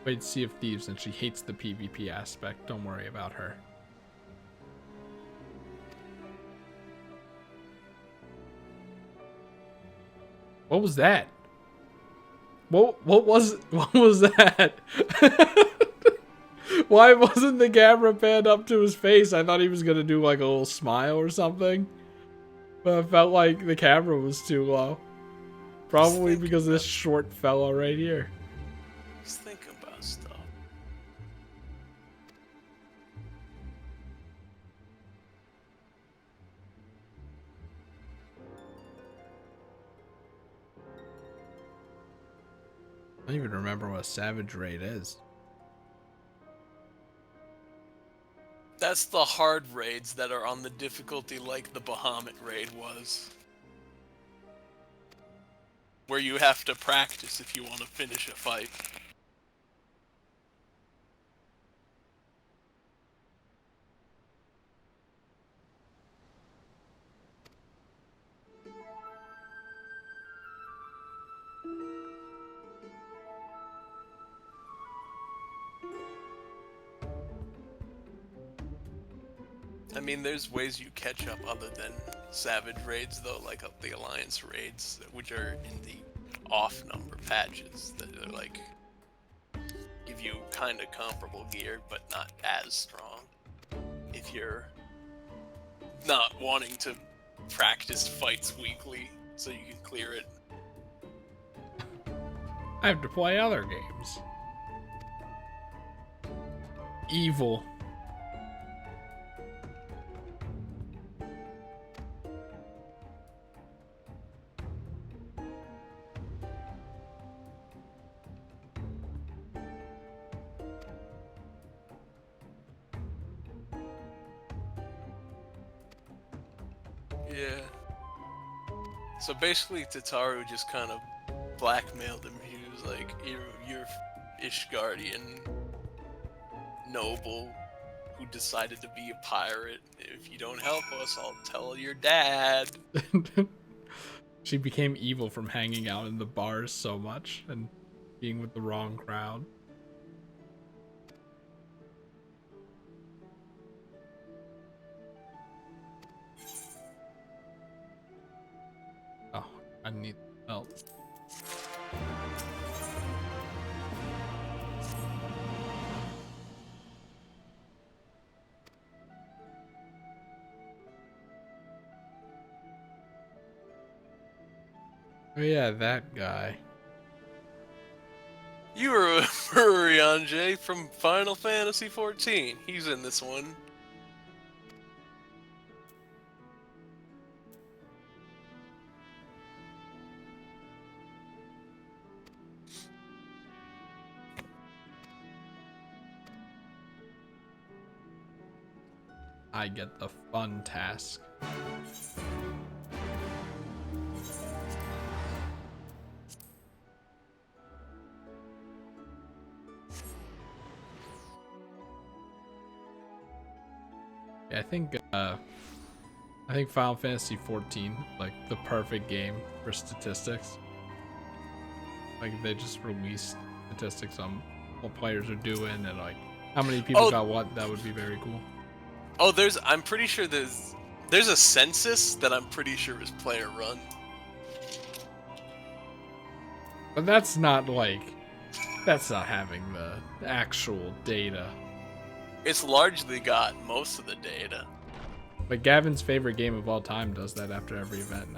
Wait, Sea of Thieves, and she hates the PvP aspect. Don't worry about her. What was that? What was that? Why wasn't the camera panned up to his face? I thought he was gonna do like a little smile or something. But I felt like the camera was too low. Probably because of this short fella right here. Just think about stuff. I don't even remember what a Savage Raid is. That's the hard raids that are on the difficulty like the Bahamut raid was. Where you have to practice if you want to finish a fight. I mean, there's ways you catch up other than Savage raids, though, like the Alliance raids, which are in the off-number patches that are like give you kind of comparable gear, but not as strong. If you're not wanting to practice fights weekly, so you can clear it. I have to play other games. Evil. Yeah. So basically, Tataru just kind of blackmailed him. He was like, "You're Ishgardian noble who decided to be a pirate. If you don't help us, I'll tell your dad." She became evil from hanging out in the bars so much and being with the wrong crowd. Oh, I need belt. Oh yeah, that guy. You were Murianje from Final Fantasy XIV. He's in this one. I get the fun task. Yeah, I think Final Fantasy XIV, like the perfect game for statistics. Like if they just released statistics on what players are doing and like how many people got what, that would be very cool. Oh, I'm pretty sure there's a census that I'm pretty sure is player run. But that's not having the actual data. It's largely got most of the data. But Gavin's favorite game of all time does that after every event.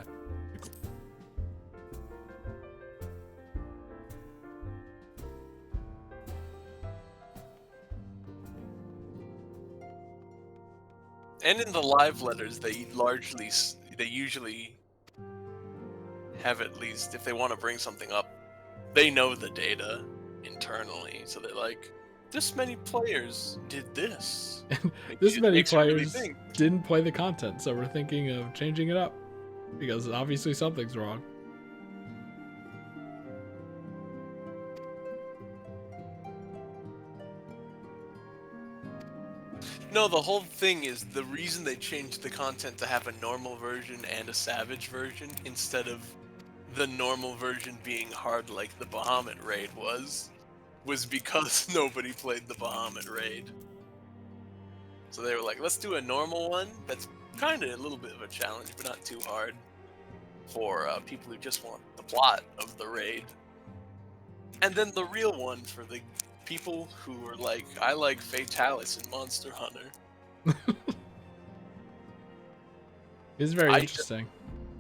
And in the live letters, they usually have, at least if they want to bring something up, they know the data internally, so they're like, this many players did this. This many players didn't play the content, so we're thinking of changing it up because obviously something's wrong. No, the whole thing is the reason they changed the content to have a normal version and a savage version instead of the normal version being hard like the Bahamut raid was because nobody played the Bahamut raid. So they were like, let's do a normal one that's kind of a little bit of a challenge, but not too hard for people who just want the plot of the raid. And then the real one for the people who are like, I like Fatalis and Monster Hunter. It's very interesting.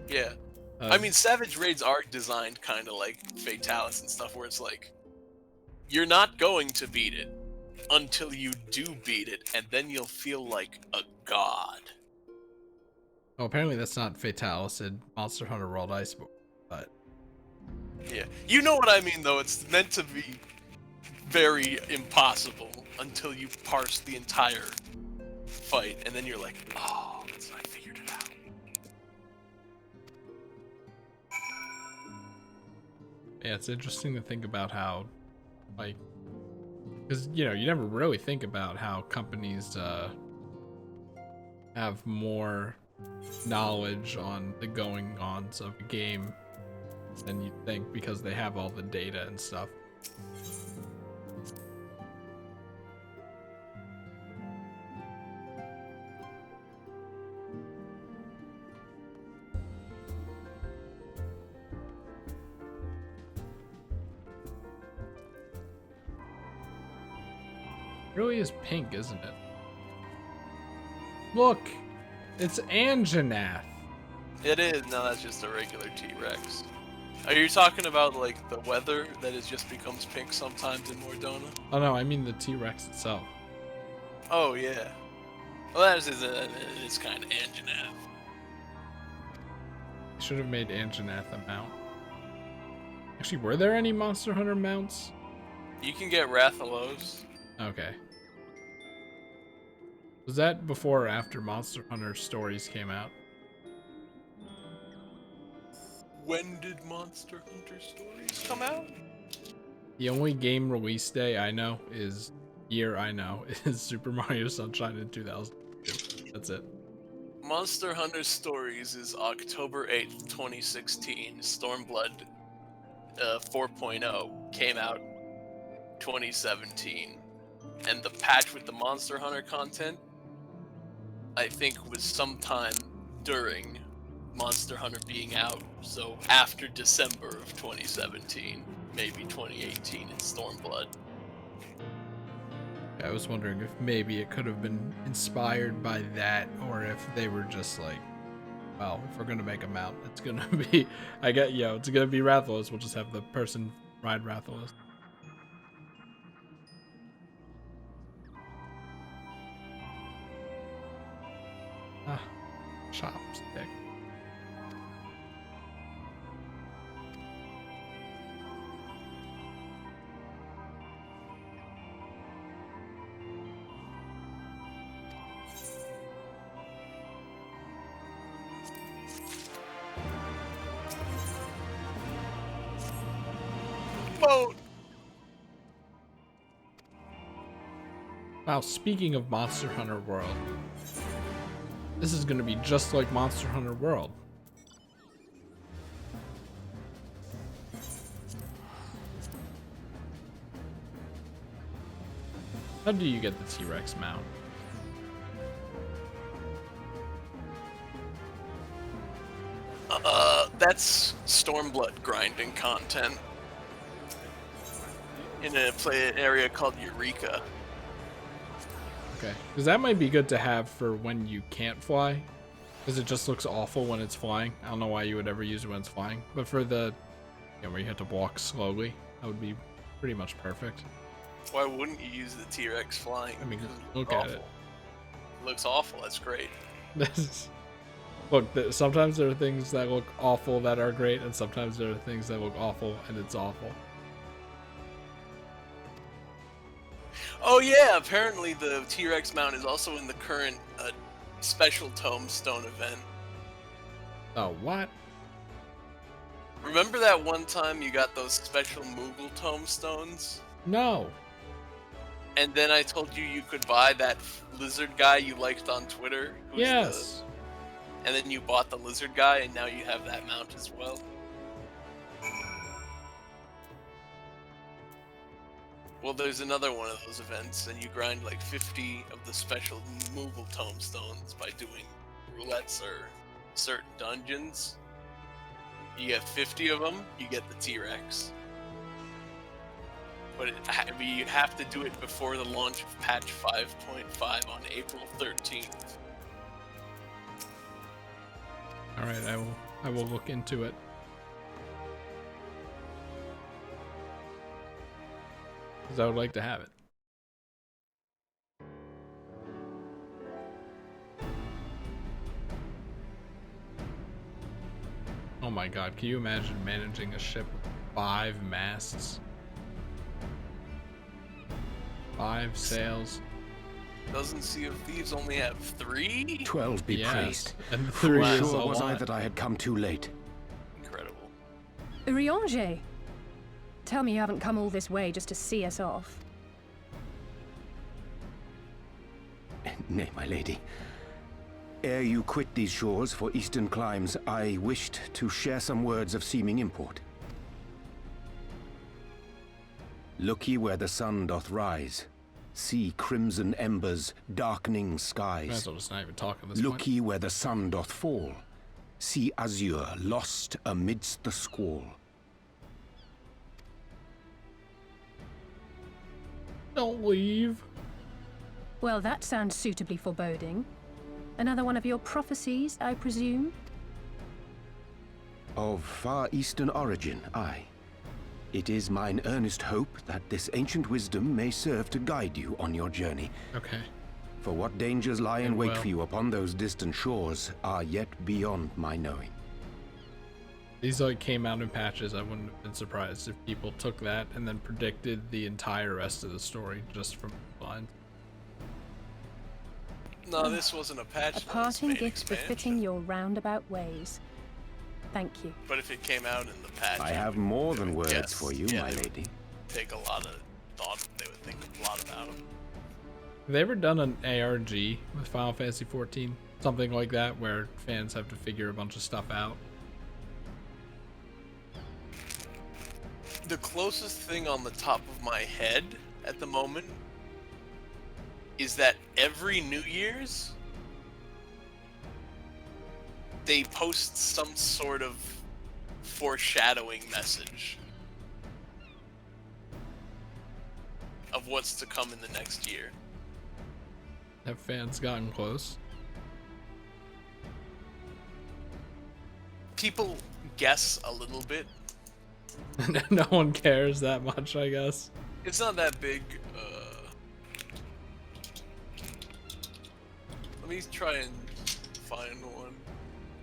Yeah. I mean, Savage Raids are designed kind of like Fatalis and stuff, where it's like, you're not going to beat it until you do beat it, and then you'll feel like a god. Oh, apparently that's not Fatalis in Monster Hunter World Iceborne, but Yeah, you know what I mean, though. It's meant to be very impossible until you parse the entire fight, and then you're like, oh, I figured it out. Yeah, it's interesting to think about how, like, because, you know, you never really think about how companies have more knowledge on the going-ons of a game than you think, because they have all the data and stuff. It really is pink, isn't it? Look, it's Anjanath. It is. No, that's just a regular T-Rex. Are you talking about, like, the weather that it just becomes pink sometimes in Mordona? Oh no, I mean the T-Rex itself. Oh, yeah. Well, that is kind of Anjanath. Should have made Anjanath a mount. Actually, were there any Monster Hunter mounts? You can get Rathalos. Okay. Was that before or after Monster Hunter Stories came out? When did Monster Hunter Stories come out? The only game release day I know is Super Mario Sunshine in 2002. That's it. Monster Hunter Stories is October 8th, 2016. Stormblood 4.0 came out 2017. And the patch with the Monster Hunter content, I think, was sometime during Monster Hunter being out. So after December of 2017, maybe 2018 in Stormblood. I was wondering if maybe it could have been inspired by that, or if they were just like, well, if we're gonna make a mount, it's gonna be, it's gonna be Rathalos. We'll just have the person ride Rathalos. Ah, chopstick. Boat! Wow, speaking of Monster Hunter World, this is gonna be just like Monster Hunter World. How do you get the T-Rex mount? That's Stormblood grinding content in a area called Eureka. Okay, because that might be good to have for when you can't fly, because it just looks awful when it's flying. I don't know why you would ever use it when it's flying, but for the, where you have to walk slowly, that would be pretty much perfect. Why wouldn't you use the T-Rex flying? I mean, look at it. It looks awful. That's great. Look, sometimes there are things that look awful that are great, and sometimes there are things that look awful and it's awful. Oh yeah, apparently the T-Rex mount is also in the current special tombstone event. Oh, what? Remember that one time you got those special Moogle tombstones? No. And then I told you you could buy that lizard guy you liked on Twitter? Yes. And then you bought the lizard guy, and now you have that mount as well? Well, there's another one of those events, and you grind like 50 of the special Moogle tombstones by doing roulettes or certain dungeons. You get 50 of them, you get the T-Rex. But you have to do it before the launch of patch 5.5 on April 13th. Alright, I will look into it. Because I would like to have it. Oh my god, can you imagine managing a ship 5 masts. 5 sails. Doesn't Sea of Thieves only have 3? 12 be Yes, praised. and 3 is a Sure was I lot. that I had come too late. Incredible. Urianger! Tell me you haven't come all this way just to see us off. Nay, my lady. Ere you quit these shores for eastern climes, I wished to share some words of seeming import. Look ye where the sun doth rise. See crimson embers, darkening skies. Might as well just not even talk at this Look point. ye where the sun doth fall. See azure lost amidst the squall. Don't leave. Well, that sounds suitably foreboding. Another one of your prophecies, I presume? Of far eastern origin, aye. It is mine earnest hope that this ancient wisdom may serve to guide you on your journey. Okay. For what dangers lie in wait will. for you upon those distant shores are yet beyond my knowing. These like came out in patches. I wouldn't have been surprised if people took that and then predicted the entire rest of the story just from lines. No, this wasn't a patch. A parting gift befitting your roundabout ways. Thank you. But if it came out in the patch, I have more than words yes, for you, yeah, my they would lady. take a lot of thought. They would think a lot about them. Have they ever done an ARG with Final Fantasy XIV? Something like that where fans have to figure a bunch of stuff out? The closest thing on the top of my head at the moment is that every New Year's they post some sort of foreshadowing message of what's to come in the next year. Have fans gotten close? People guess a little bit. No one cares that much, I guess. It's not that big. Let me try and find one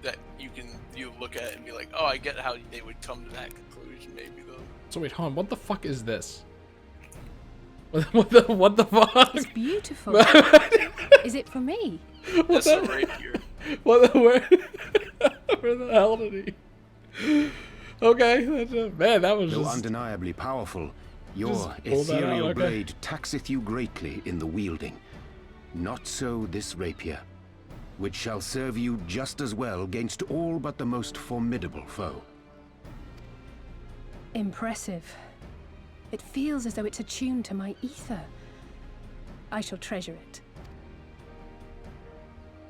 that you look at and be like, oh, I get how they would come to that conclusion, maybe though. So wait, hold on. What the fuck is this? What the fuck? It's beautiful. Is it for me? That's a rapier. Where the hell did he? Okay, man, that was Though just undeniably powerful, your Just pull that out, ethereal okay. blade taxeth you greatly in the wielding. Not so this rapier, which shall serve you just as well against all but the most formidable foe. Impressive. It feels as though it's attuned to my ether. I shall treasure it.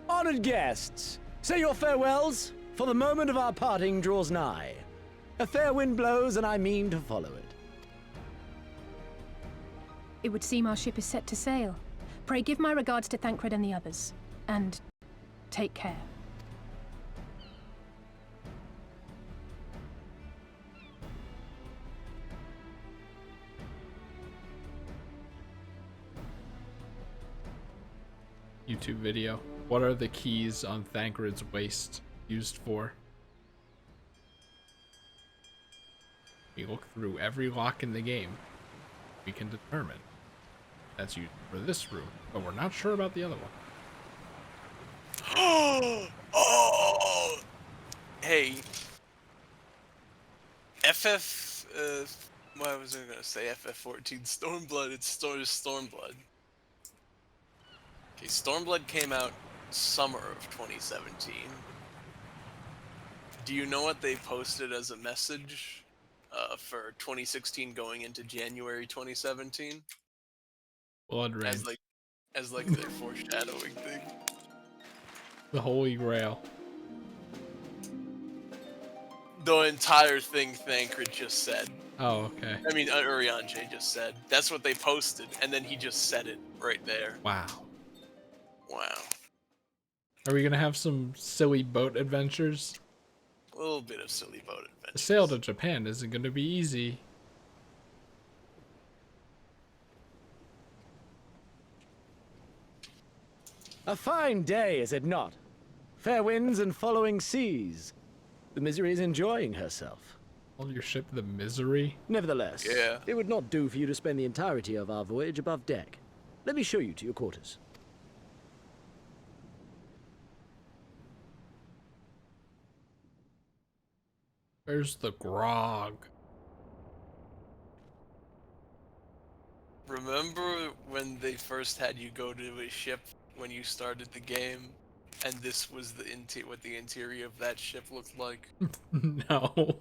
Honored guests, say your farewells, for the moment of our parting draws nigh. A fair wind blows, and I mean to follow it. It would seem our ship is set to sail. Pray give my regards to Thancred and the others. And take care. YouTube video. What are the keys on Thancred's waist used for? We look through every lock in the game. We can determine that's used for this room, but we're not sure about the other one. Oh! Hey. What was I gonna say? FF14 Stormblood, it's Stormblood. Okay, Stormblood came out summer of 2017. Do you know what they posted as a message for 2016 going into January 2017? Blood Rain. As like their foreshadowing thing. The Holy Grail. The entire thing Thancred just said. Oh, okay. I mean, Urianger just said. That's what they posted, and then he just said it right there. Wow. Wow. Are we gonna have some silly boat adventures? A little bit of silly boat adventure. The sail to Japan isn't gonna be easy. A fine day, is it not? Fair winds and following seas. The Misery is enjoying herself. Call your ship the Misery? Nevertheless, Yeah. it would not do for you to spend the entirety of our voyage above deck. Let me show you to your quarters. Where's the grog? Remember when they first had you go to a ship when you started the game, and this was the what the interior of that ship looked like? No.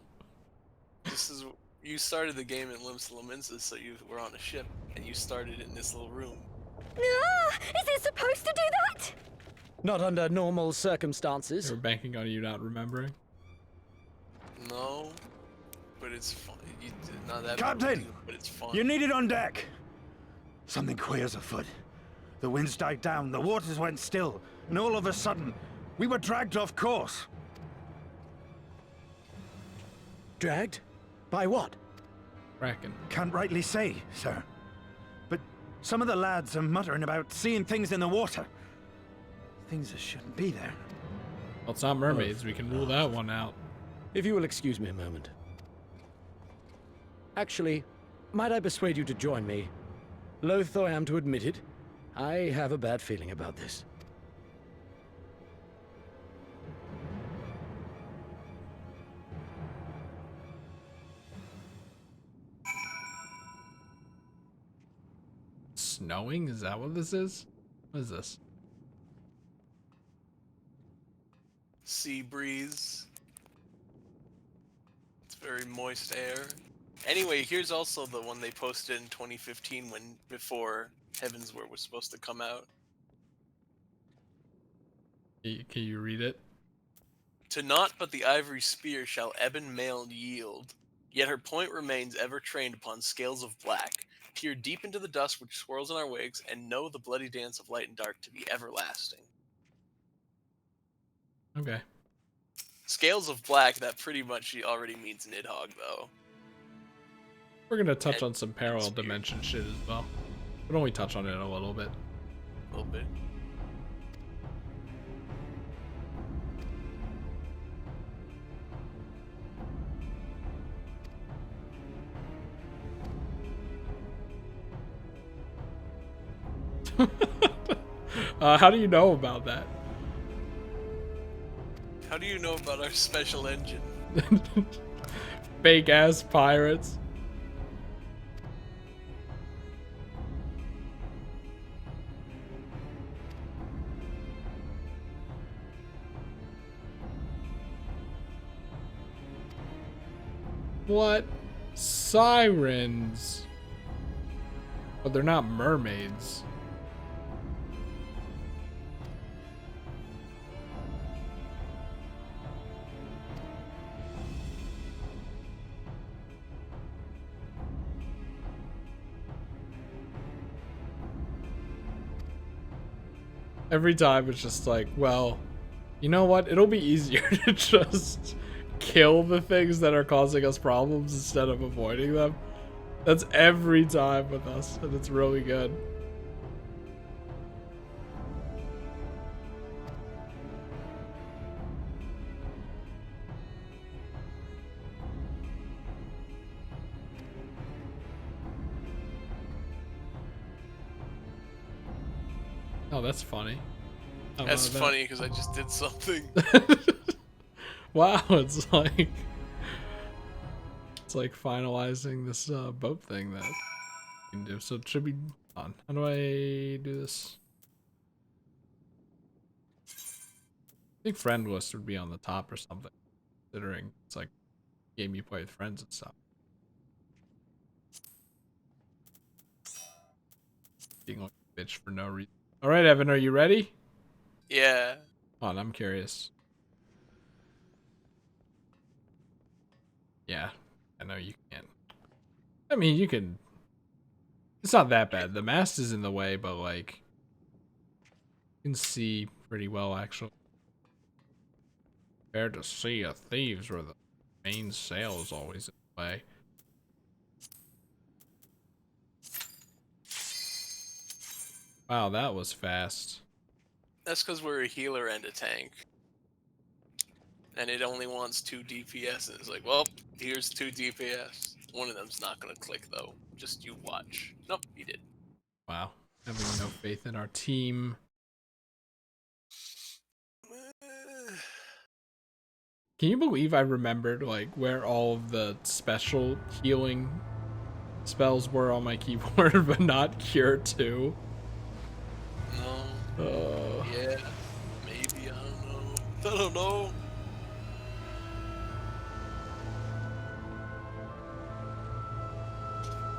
This is you started the game in Lims Lamensis, so you were on a ship, and you started in this little room. Ah, is it supposed to do that? Not under normal circumstances. They were banking on you not remembering. No, but it's fun. You did not that Captain! but it's fun. You need it on deck. Something queer's afoot. The winds died down, the waters went still, and all of a sudden, we were dragged off course. Dragged? By what? Kraken. Can't rightly say, sir. But some of the lads are muttering about seeing things in the water. Things that shouldn't be there. Well, it's not mermaids. We can rule that one out. If you will excuse me a moment. Actually, might I persuade you to join me? Loath though I am to admit it, I have a bad feeling about this. Snowing? Is that what this is? What is this? Sea breeze. It's very moist air. Anyway, here's also the one they posted in 2015 before Heavensward was supposed to come out. Can you read it? To naught but the ivory spear shall ebon mail yield, yet her point remains ever trained upon scales of black. Peer deep into the dust which swirls in our wakes, and know the bloody dance of light and dark to be everlasting. Okay. Scales of black, that pretty much already means Nidhogg, though. We're gonna touch on some parallel dimension shit as well. But only touch on it a little bit. A little bit. How do you know about that? How do you know about our special engine? Fake ass pirates. What? Sirens. But they're not mermaids. Every time it's just like, well, you know what? It'll be easier to just kill the things that are causing us problems instead of avoiding them. That's every time with us, and it's really good. Oh, that's funny. That's funny because I just did something. Wow, it's like finalizing this boat thing that you can do. So it should be on. How do I do this? I think friend list would be on the top or something, considering it's like a game you play with friends and stuff. Being like a bitch for no reason. All right, Evan, are you ready? Yeah. Hold on, I'm curious. Yeah, I know you can. I mean, you can. It's not that bad. The mast is in the way, but like, you can see pretty well actually. Compared to Sea of Thieves, where the main sail is always in the way. Wow, that was fast. That's because we're a healer and a tank. and it only wants 2 DPS. And it's like, well, here's 2 DPS. One of them's not gonna click though. Just you watch. Nope, he did. Wow, having no faith in our team. Can you believe I remembered like where all of the special healing spells were on my keyboard, but not Cure 2? No. Yeah. Maybe, I don't know. I don't know.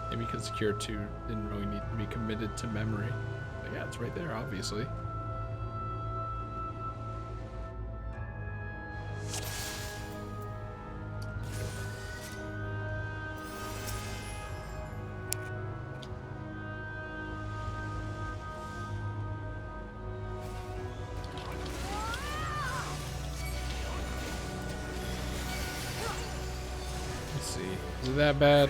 Maybe because Cure 2 didn't really need to be committed to memory. But yeah, it's right there, obviously. Let's see. Is it that bad?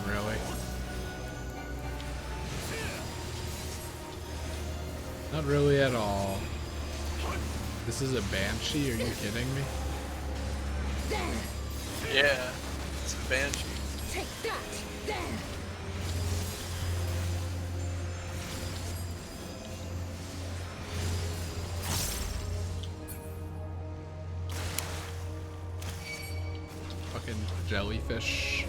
Really? Not really at all. This is a Banshee? Are you kidding me? Yeah, it's a Banshee. Take that! There! Fucking jellyfish.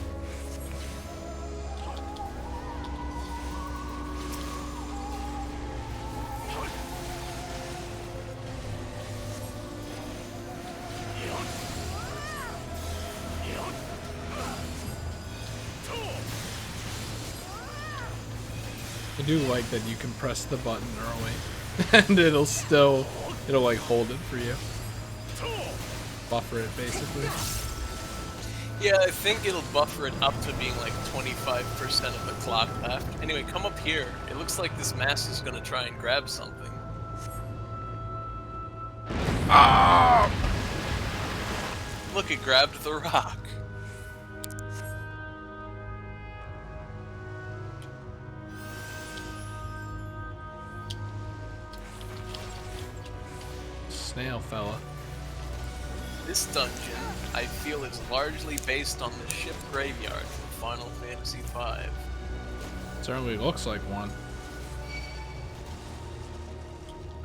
I do like that you can press the button early and it'll like hold it for you. Buffer it basically. Yeah, I think it'll buffer it up to being like 25% of the clock left. Anyway, come up here. It looks like this mask is gonna try and grab something. Ah! Look, it grabbed the rock. Snail fella. This dungeon, I feel, is largely based on the ship graveyard from Final Fantasy V. Certainly looks like one.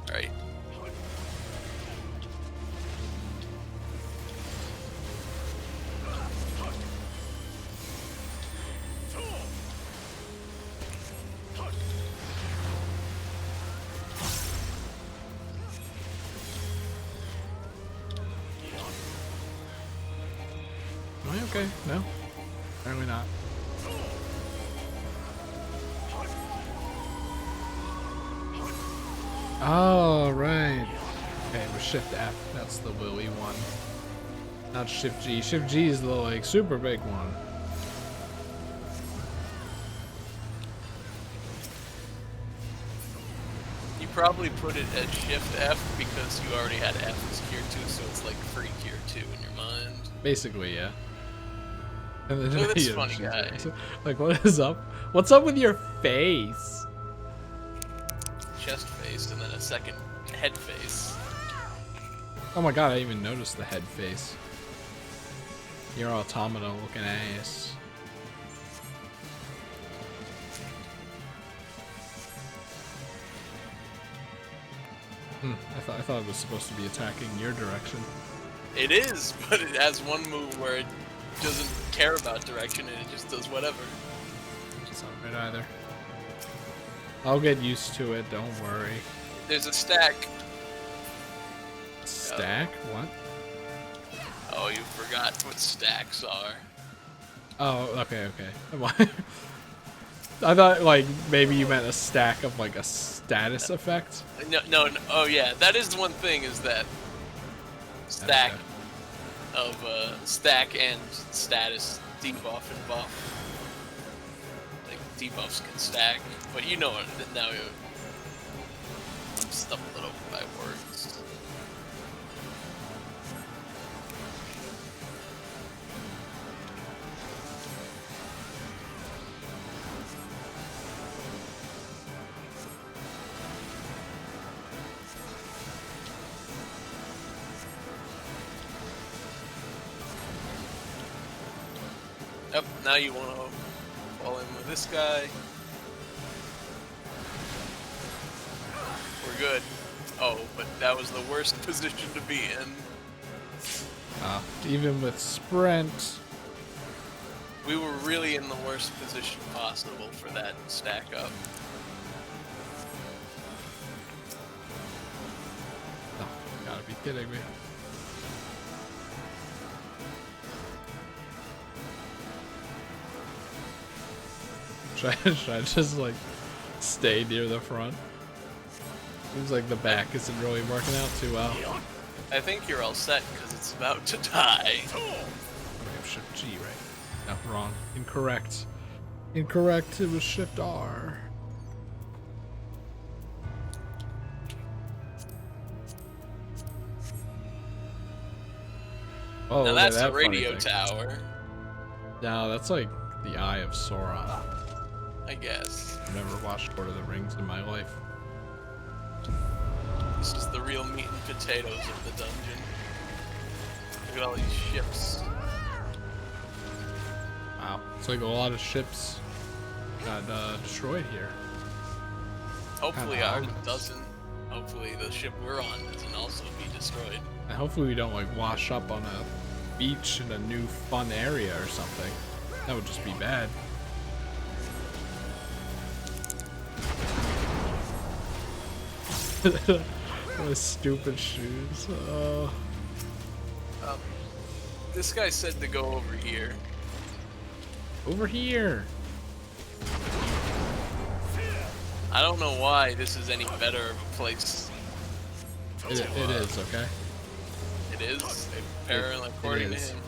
Alright. Am I okay? No? Apparently not. Oh, right. Okay, with Shift F, that's the Willy one. Not Shift G. Shift G is the, like, super big one. You probably put it at Shift F because you already had F as Tier 2, so it's like free Tier 2 in your mind. Basically, yeah. And then, Look at this yeah, funny she's guy. Like, what is up? What's up with your face? Chest face, and then a second head face. Oh my god, I didn't even noticed the head face. Your automata looking ass. I thought it was supposed to be attacking your direction. It is, but it has one move where it doesn't care about direction and it just does whatever. It's not right either. I'll get used to it, don't worry. There's a stack. Stack? What? Oh, you forgot what stacks are. Oh, okay. I thought, like, maybe you meant a stack of, like, a status effect. No, oh yeah, that is one thing, is that stack of stack and status debuff and buff. Like debuffs can stack, but you know it now. I'm stumbling over my words. Yep, now you want to fall in with this guy. We're good. Oh, but that was the worst position to be in. Even with sprint. We were really in the worst position possible for that stack up. Oh, you gotta be kidding me. Should I just like stay near the front? Seems like the back isn't really working out too well. I think you're all set because it's about to die. We have Shift G, right? No, wrong. Incorrect. Incorrect. It was Shift R. Oh, now look that's at that a radio funny thing. tower. No, that's like the Eye of Sauron. I guess. I've never watched Lord of the Rings in my life. This is the real meat and potatoes of the dungeon. Look at all these ships. Wow, it's like a lot of ships got destroyed here. Hopefully Kinda ours ominous. doesn't. Hopefully the ship we're on doesn't also be destroyed. And hopefully we don't like wash up on a beach in a new fun area or something. That would just be bad. What stupid shoes. This guy said to go over here. Over here. I don't know why this is any better of a place. It is, okay? It is, apparently, according to is. him.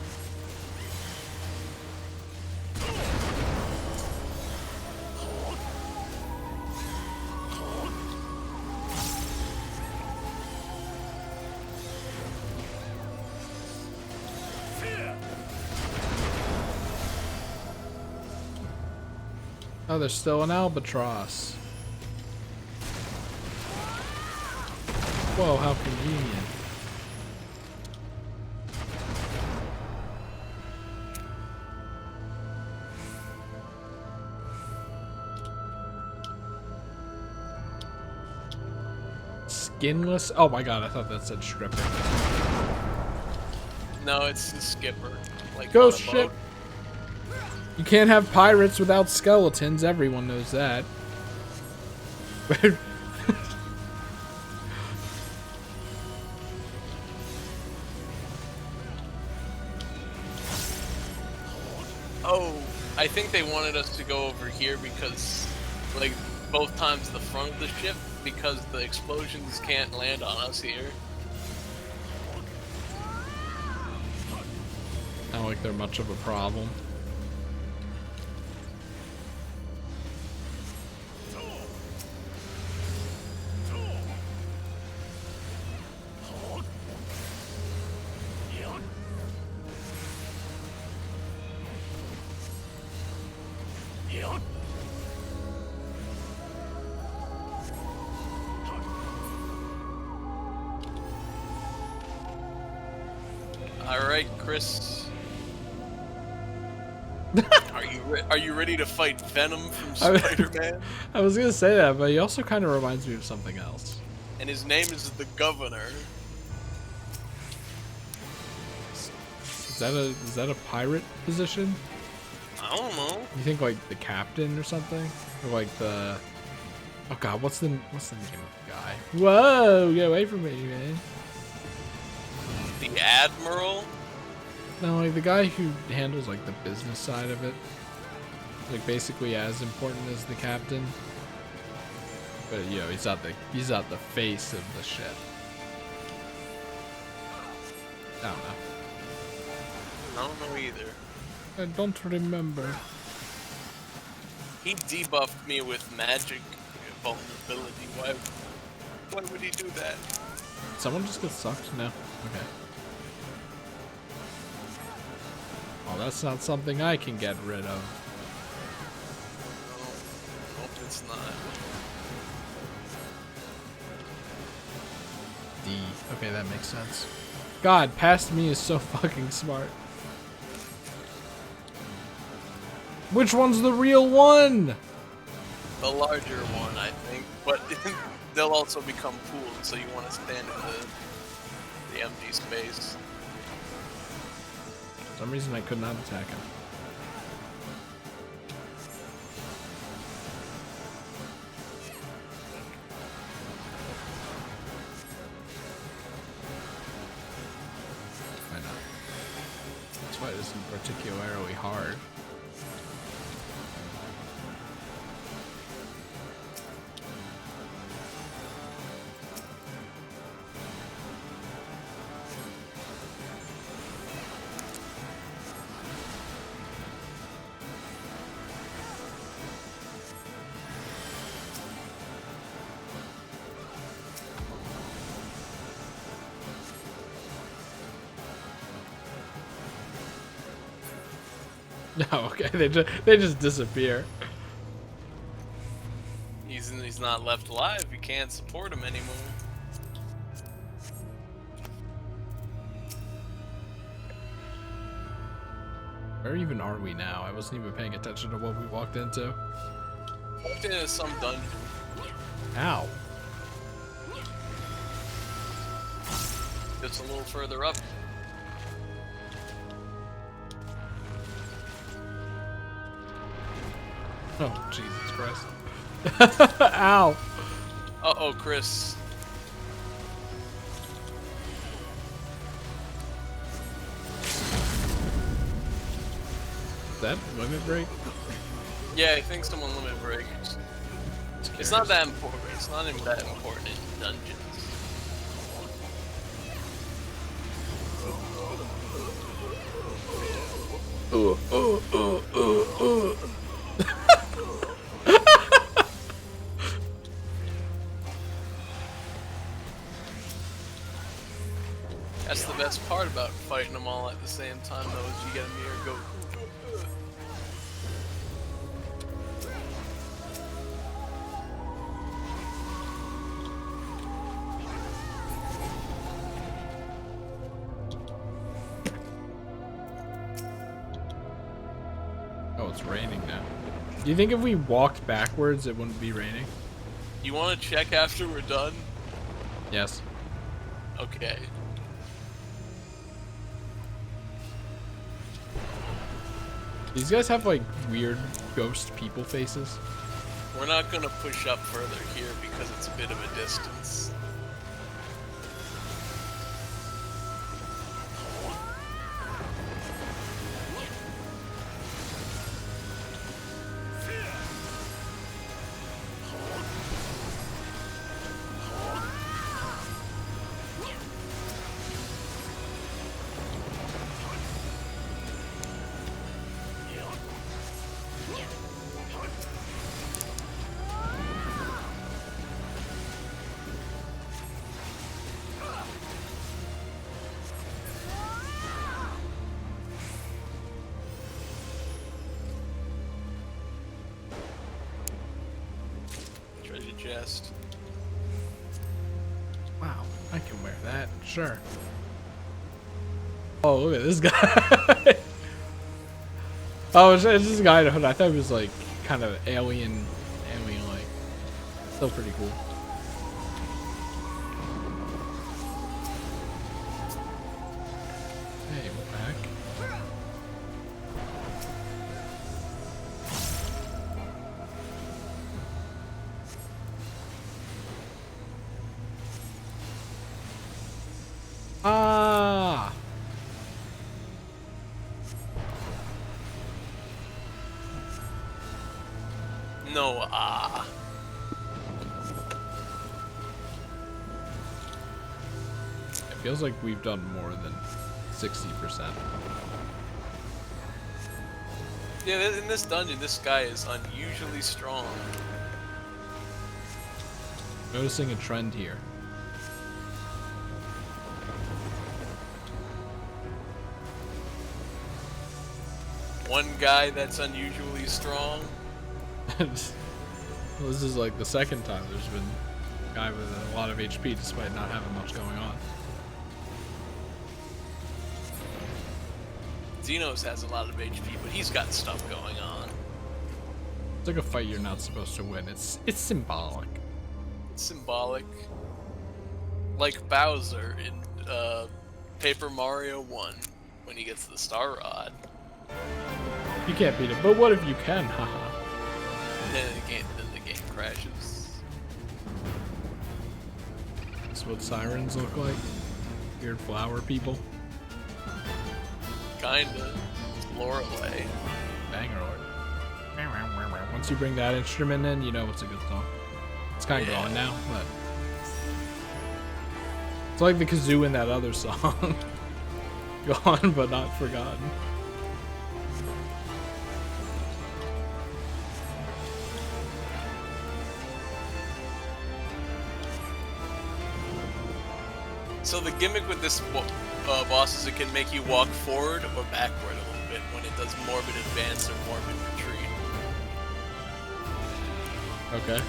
Oh, there's still an albatross. Whoa, how convenient. Skinless? Oh my god, I thought that said stripper. No, it's the skipper. Like Ghost on a boat. ship. You can't have pirates without skeletons. Everyone knows that. Oh, I think they wanted us to go over here because, like, both times the front of the ship, because the explosions can't land on us here. Not like they're much of a problem. Alright, Chris. Are you ready to fight Venom from Spider-Man? I was gonna say that, but he also kind of reminds me of something else. And his name is the Governor. Is that a pirate position? I don't know. You think like the captain or something, or like the? Oh god, what's the name of the guy? Whoa, get away from me, man! The Admiral? No, like the guy who handles like the business side of it, like basically as important as the captain. But you know, he's not the face of the ship. I don't know. I don't know either. I don't remember. He debuffed me with magic vulnerability. Why would he do that? Someone just got sucked? No? Okay. Oh, that's not something I can get rid of. Nope, it's not. D. Okay, that makes sense. God, past me is so fucking smart. Which one's the real one? The larger one, I think. But they'll also become pooled, so you want to stand in the empty space. For some reason I could not attack him. Why not? That's why it isn't particularly hard. No, okay, they just disappear. He's not left alive. You can't support him anymore. Where even are we now? I wasn't even paying attention to what we walked into. Walked into some dungeon. Ow. Just a little further up. Oh, Jesus Christ. Ow. Uh-oh, Chris. Is that limit break? Yeah, I think someone limit breaks. It's not that important. It's not even that important in dungeons. That's the best part about fighting them all at the same time, though, is you get a mirror go. Oh, it's raining now. Do you think if we walked backwards, it wouldn't be raining? You want to check after we're done? Yes. Okay. These guys have like weird ghost people faces. We're not gonna push up further here because it's a bit of a distance. Treasure chest. Wow, I can wear that, sure. Oh, look at this guy. Oh, it's this guy in a hood. I thought he was like kind of alien-like. Still pretty cool. Hey, we're back. Ah! No, ah. It feels like we've done more than 60%. Yeah, in this dungeon, this guy is unusually strong. Noticing a trend here. One guy that's unusually strong. Well, this is like the second time there's been a guy with a lot of HP despite not having much going on. Xenos has a lot of HP, but he's got stuff going on. It's like a fight you're not supposed to win. It's symbolic. It's symbolic. Like Bowser in Paper Mario 1 when he gets the Star Rod. You can't beat it, but what if you can? Haha. Then the game crashes. That's what sirens look like. Weird flower people. Kinda. It's Lorelei. Banger. Once you bring that instrument in, you know it's a good song. It's kind of gone now, but it's like the kazoo in that other song. Gone but not forgotten. So the gimmick with this boss is it can make you walk forward or backward a little bit when it does morbid advance or morbid retreat. Okay.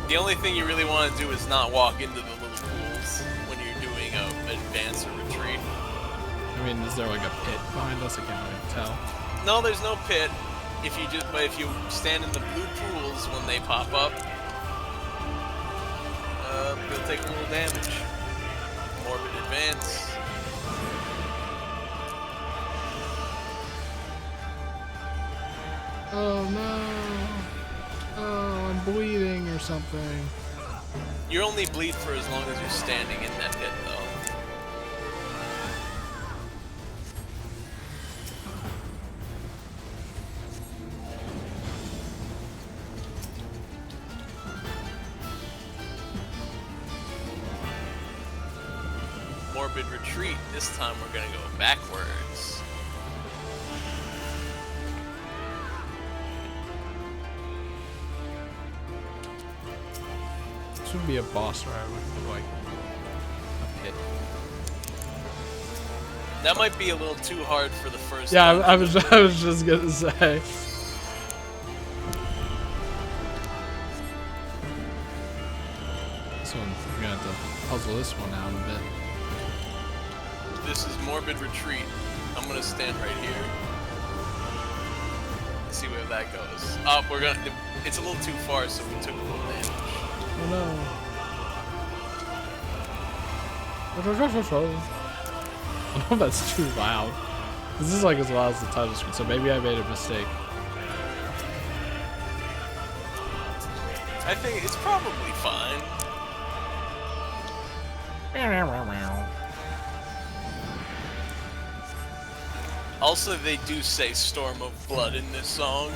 The only thing you really want to do is not walk into the little pools when you're doing an advance or retreat. I mean, is there like a pit behind us? I can't really tell. No, there's no pit. But if you stand in the blue pools when they pop up, you'll take a little damage. Morbid advance. Oh no. Oh, I'm bleeding or something. You only bleed for as long as you're standing in that pit, though. Morbid retreat. This time we're gonna go backwards. This would be a boss ride with like a pit. That might be a little too hard for the first. Yeah, time. I was just gonna say. This one, we're gonna have to puzzle this one out a bit. This is morbid retreat. I'm gonna stand right here. Let's see where that goes. Oh, it's a little too far, so we took a little damage. Oh no. I don't know if that's too loud. This is like as loud as the title screen, so maybe I made a mistake. I think it's probably fine. Also, they do say Storm of Blood in this song.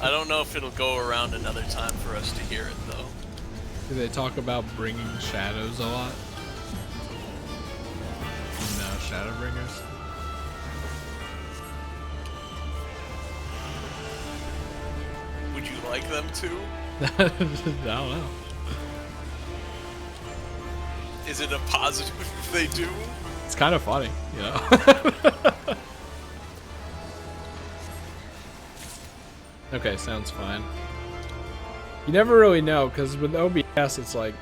I don't know if it'll go around another time for us to hear it, though. Do they talk about bringing shadows a lot? No, Shadowbringers? Would you like them to? I don't know. Is it a positive if they do? It's kind of funny, you know? Okay, sounds fine. You never really know, because with OBS, it's like,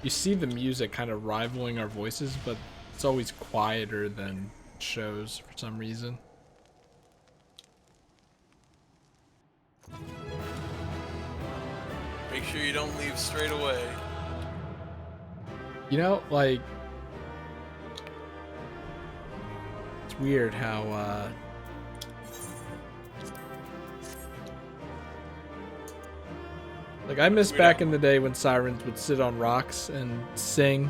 you see the music kind of rivaling our voices, but it's always quieter than shows for some reason. Make sure you don't leave straight away. You know, like, it's weird how, like, I miss back in the day when sirens would sit on rocks and sing.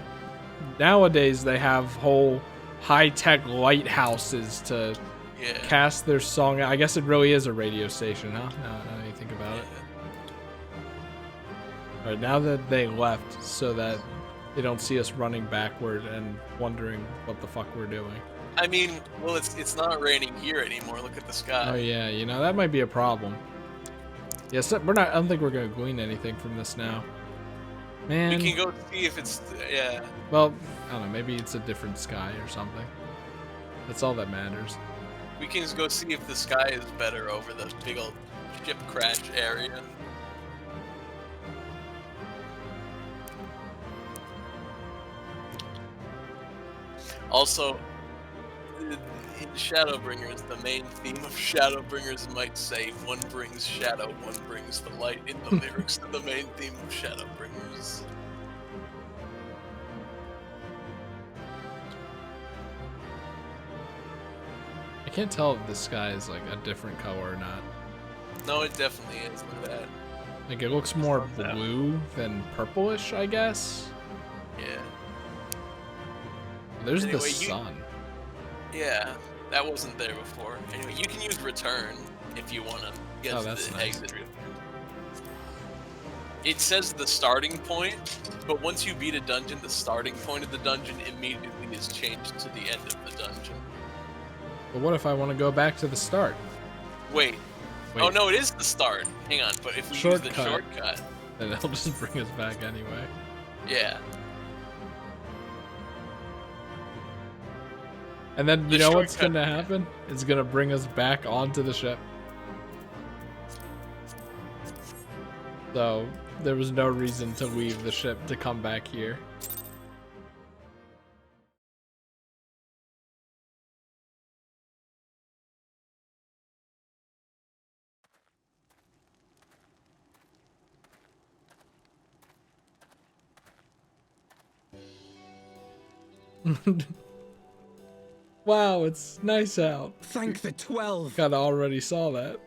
Nowadays, they have whole high-tech lighthouses to cast their song. I guess it really is a radio station, huh? Now you think about it. Alright, now that they left, so that they don't see us running backward and wondering what the fuck we're doing. I mean, well, it's not raining here anymore. Look at the sky. Oh yeah, you know, that might be a problem. Yes, we're not. I don't think we're gonna glean anything from this now. Man. We can go see if it's yeah. Well, I don't know. Maybe it's a different sky or something. That's all that matters. We can just go see if the sky is better over the big old ship crash area. Also, in Shadowbringers, the main theme of Shadowbringers might say, one brings shadow, one brings the light, in the lyrics to the main theme of Shadowbringers. I can't tell if the sky is like a different color or not. No, it definitely is. Look at that. Like, it looks more blue than purplish, I guess. Yeah. There's Anyway, the sun. Yeah, that wasn't there before. Anyway, you can use return if you want to get to that's the nice. exit route. It says the starting point, but once you beat a dungeon, the starting point of the dungeon immediately is changed to the end of the dungeon. But what if I want to go back to the start? Wait. Wait. Oh no, it is the start. Hang on, but if we use the shortcut, then it'll just bring us back anyway. yeah. And then you know what's gonna happen? It's gonna bring us back onto the ship. So there was no reason to leave the ship to come back here. Wow, it's nice out. Thank the 12. Kinda already saw that.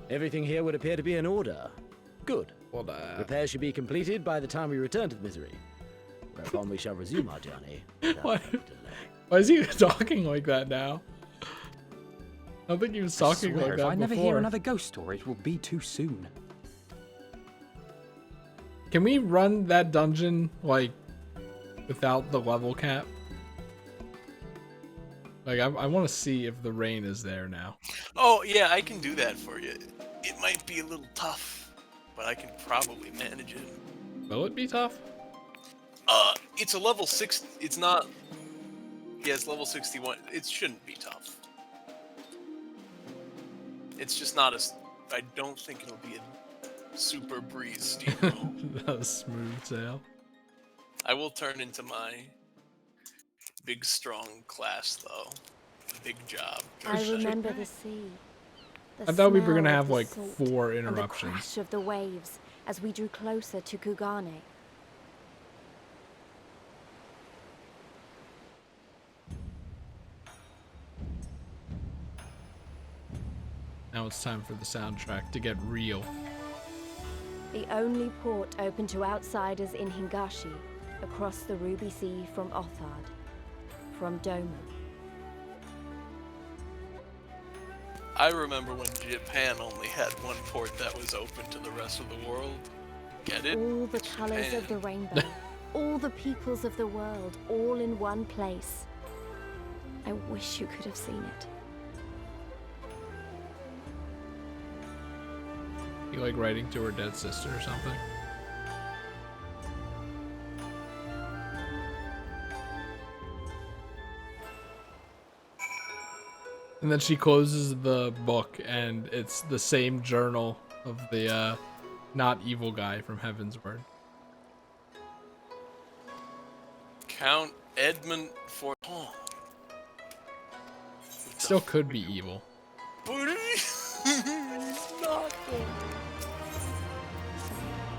Everything here would appear to be in order. Good. Well, repairs should be completed by the time we return to the Misery, whereupon we shall resume our journey. Why is he talking like that now? I don't think he was talking like that if before. I never hear another ghost story, it will be too soon. Can we run that dungeon, like, without the level cap? Like, I want to see if the rain is there now. Oh yeah, I can do that for you. It might be a little tough, but I can probably manage it. Will it be tough? It's a level 6. It's not. Yeah, it's level 61. It shouldn't be tough. It's just not as. I don't think it'll be a super breeze steamroll. A smooth sail. I will turn into my big strong class though. Big job. I remember the sea. I thought we were smell gonna of have the like salt 4 and the interruptions. crash of the waves as we drew closer to Kugane. Now it's time for the soundtrack to get real. The only port open to outsiders in Hingashi, across the Ruby Sea from Othard, from Doma. I remember when Japan only had one port that was open to the rest of the world. Get it? All the colors of the rainbow, all the peoples of the world, all in one place. I wish you could have seen it. You like writing to her dead sister or something? And then she closes the book and it's the same journal of the not evil guy from Heaven's Word. Count Edmund Forton. Still could be evil. But he's not though.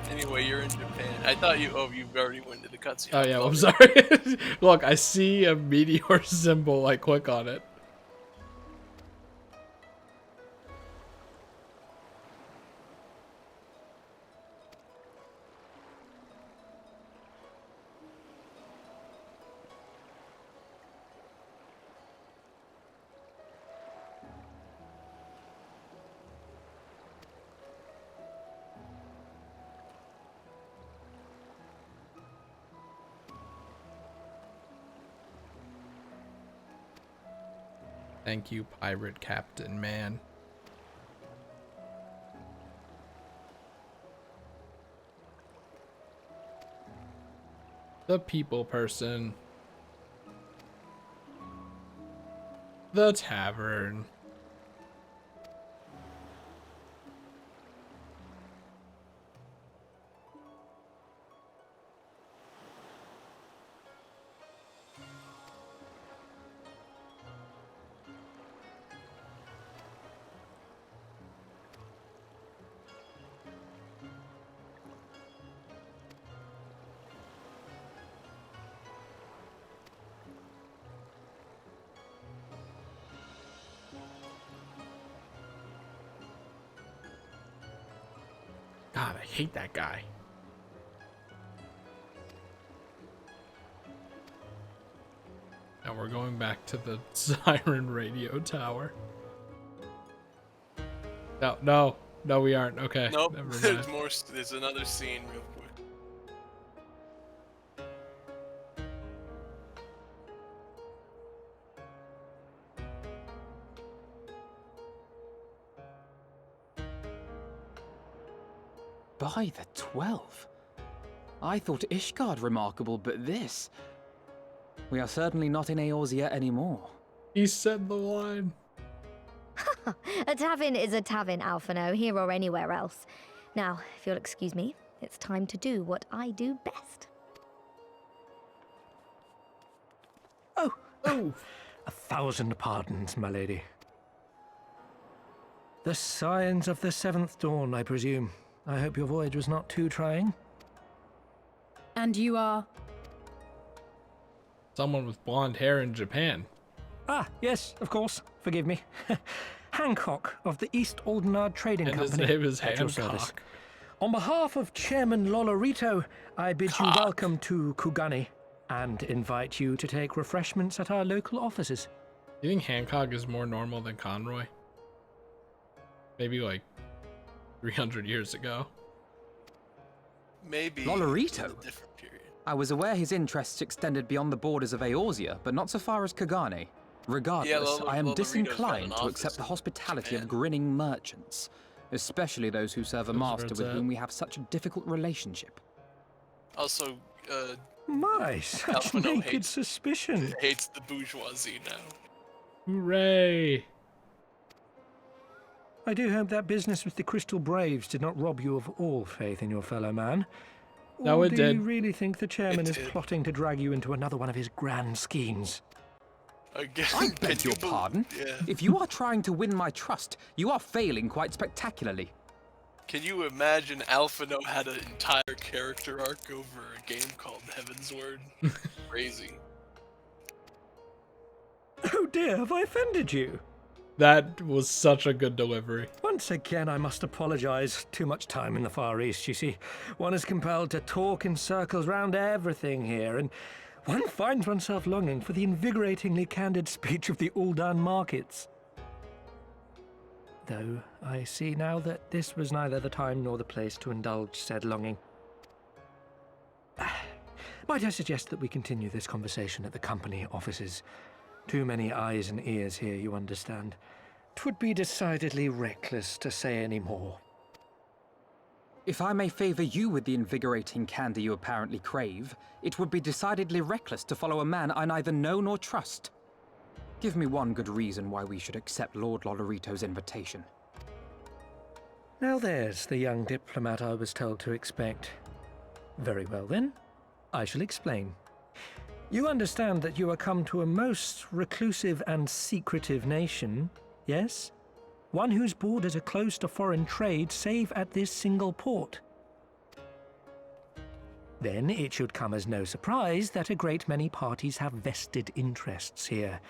Anyway, you're in Japan. I thought you. Oh, you've already went to the cutscene. Oh yeah, well, I'm sorry. Look, I see a meteor symbol. I click on it. Thank you, Pirate Captain Man. The people person. The tavern. hate that guy. Now we're going back to the siren radio tower. No, we aren't. Okay. Nope. Never There's mind. more. There's another scene real quick. By the 12. I thought Ishgard remarkable, but this... We are certainly not in Eorzea anymore. He said the line. A tavern is a tavern, Alphino, here or anywhere else. Now, if you'll excuse me, it's time to do what I do best. Oh! 1,000 pardons, my lady. The signs of the 7th dawn, I presume. I hope your voyage was not too trying. And you are? Someone with blonde hair in Japan. Ah, yes, of course. Forgive me. Hancock of the East Aldenard Trading And his Company. name is At your service. Hancock. On behalf of Chairman Lolorito, I bid you welcome to Kugani and invite you to take refreshments at our local offices. You think Hancock is more normal than Conroy? Maybe like 300 years ago. Maybe. Lolorito? in a different period. I was aware his interests extended beyond the borders of Eorzea, but not so far as Kagane. Regardless, I am Lolorito's got disinclined an to office accept the in hospitality Japan. of grinning merchants, especially those who serve a Those master words with out. whom we have such a difficult relationship. Also, My, such Alphino naked hates- suspicion. hates the bourgeoisie now. Hooray! I do hope that business with the Crystal Braves did not rob you of all faith in your fellow man. No, Or it do did. you really think the chairman It is did. plotting to drag you into another one of his grand schemes? Again, I can beg you your bel- pardon? Yeah. If you are trying to win my trust, you are failing quite spectacularly. Can you imagine Alphino had an entire character arc over a game called Heaven's Word? Crazy. Oh dear, have I offended you? That was such a good delivery. Once again, I must apologize. Too much time in the Far East, you see. One is compelled to talk in circles round everything here, and one finds oneself longing for the invigoratingly candid speech of the Uldan markets. Though I see now that this was neither the time nor the place to indulge said longing. Might I suggest that we continue this conversation at the company offices? Too many eyes and ears here, you understand. 'Twould be decidedly reckless to say any more. If I may favor you with the invigorating candy you apparently crave, it would be decidedly reckless to follow a man I neither know nor trust. Give me one good reason why we should accept Lord Lolorito's invitation. Now there's the young diplomat I was told to expect. Very well then, I shall explain. You understand that you are come to a most reclusive and secretive nation, yes? One whose borders are closed to foreign trade save at this single port. Then it should come as no surprise that a great many parties have vested interests here.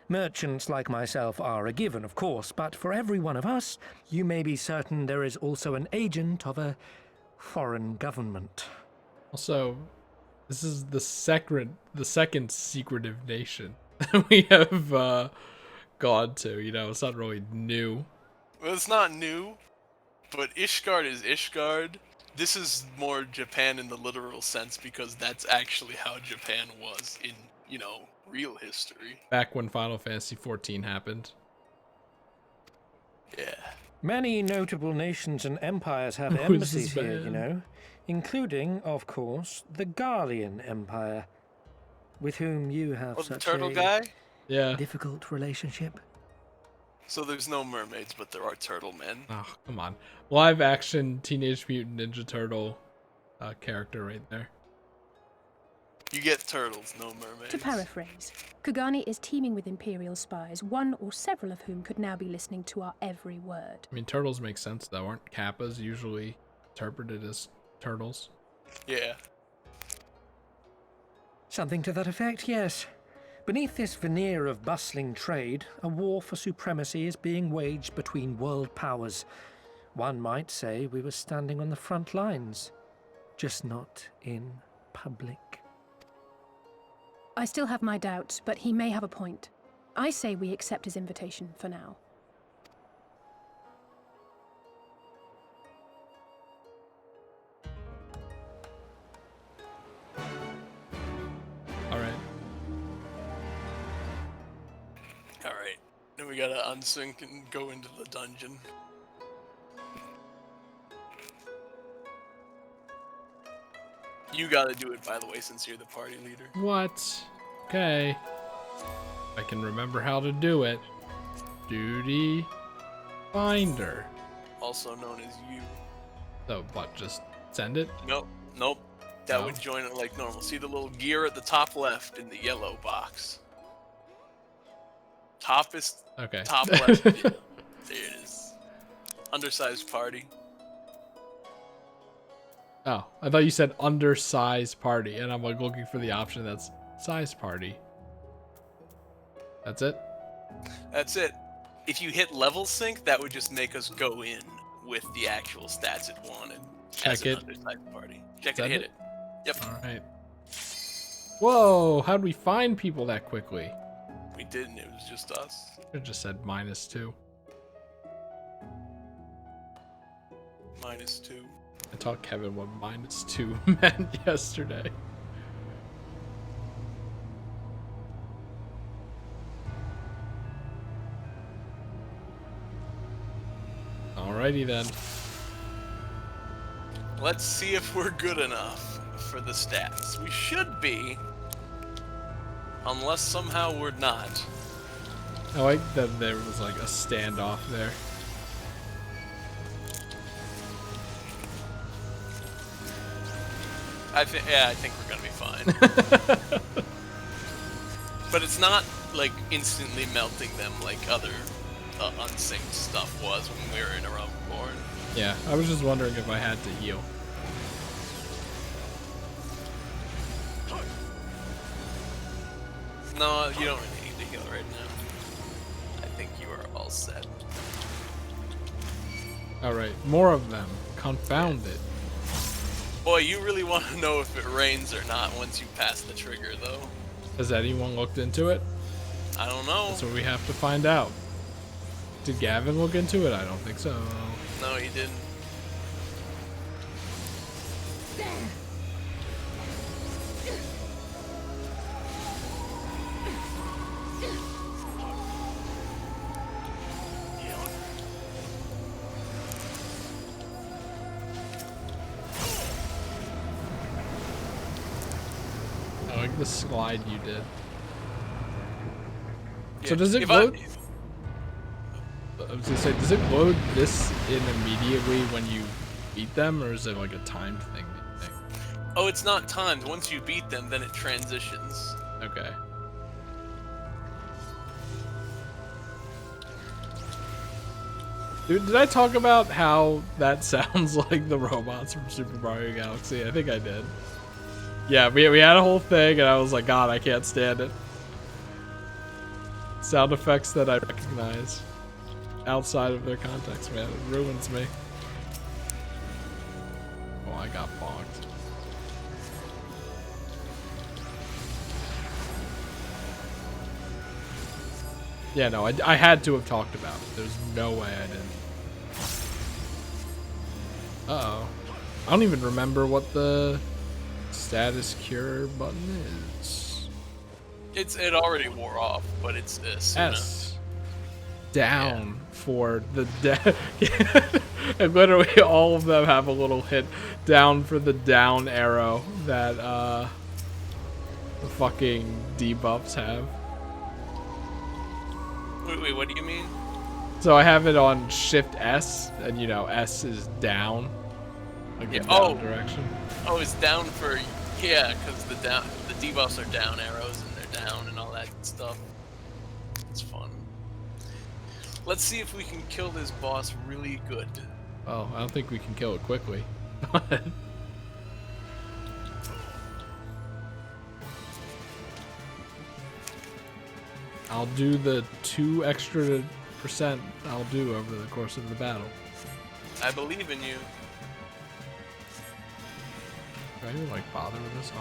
Merchants like myself are a given, of course, but for every one of us, you may be certain there is also an agent of a foreign government. Also, this is the second secretive nation that we have gone to. You know, it's not really new. Well, it's not new, but Ishgard is Ishgard. This is more Japan in the literal sense because that's actually how Japan was in, you know, real history. Back when Final Fantasy XIV happened. Yeah. Many notable nations and empires have Who is embassies this here, man? you know, including, of course, the Garlean Empire, with whom you have Oh, the such turtle a guy? Yeah. difficult relationship. So there's no mermaids, but there are turtle men. Oh, come on. Live action Teenage Mutant Ninja Turtle character right there. You get turtles, no mermaids. To paraphrase, Kugani is teeming with Imperial spies, one or several of whom could now be listening to our every word. I mean, turtles make sense though. Aren't kappas usually interpreted as turtles? Yeah. Something to that effect, yes. Beneath this veneer of bustling trade, a war for supremacy is being waged between world powers. One might say we were standing on the front lines, just not in public. I still have my doubts, but he may have a point. I say we accept his invitation for now. Alright. Alright. Then we gotta unsync and go into the dungeon. You gotta do it, by the way, since you're the party leader. What? Okay. I can remember how to do it. Duty Finder. Also known as you. So what, just send it? Nope. Nope. That No? would join it like normal. See the little gear at the top left in the yellow box? Top left. There it is. Undersized party. Oh, I thought you said undersized party, and I'm like looking for the option that's size party. That's it? That's it. If you hit level sync, that would just make us go in with the actual stats it wanted. Check it. Undersized party. Check Send it, hit it? it. Yep. Alright. Whoa, how'd we find people that quickly? We didn't, it was just us. I just said -2. -2. I taught Kevin what -2 meant yesterday. Alrighty then. Let's see if we're good enough for the stats. We should be, unless somehow we're not. I like that there was like a standoff there. I think we're gonna be fine. But it's not like instantly melting them like other unsynced stuff was when we were in Realmborn. Yeah, I was just wondering if I had to heal. No, you don't really need to heal right now. I think you are all set. Alright, more of them. Confound it. Boy, you really want to know if it rains or not once you pass the trigger, though. Has anyone looked into it? I don't know. That's what we have to find out. Did Gavin look into it? I don't think so. No, he didn't. I like the slide you did. Yeah, So does it load? I was gonna say, does it load this in immediately when you beat them, or is it like a timed thing? Do you think? Oh, it's not timed. Once you beat them, then it transitions. Okay. Dude, did I talk about how that sounds like the robots from Super Mario Galaxy? I think I did. Yeah, we had a whole thing, and I was like, God, I can't stand it. Sound effects that I recognize outside of their context, man. It ruins me. Oh, I got bonked. Yeah, no, I had to have talked about it. There's no way I didn't. Uh-oh. I don't even remember what the status cure button is. It already wore off, but it's S. Down for the and literally all of them have a little hit down for the down arrow that the fucking debuffs have. Wait, what do you mean? So I have it on Shift S, and you know S is down, like the down direction. Oh, it's down for because the debuffs are down arrows and they're down and all that stuff. It's fun. Let's see if we can kill this boss really good. Oh, I don't think we can kill it quickly. I'll do the 2 extra % I'll do over the course of the battle. I believe in you. Do I even like bother with this on?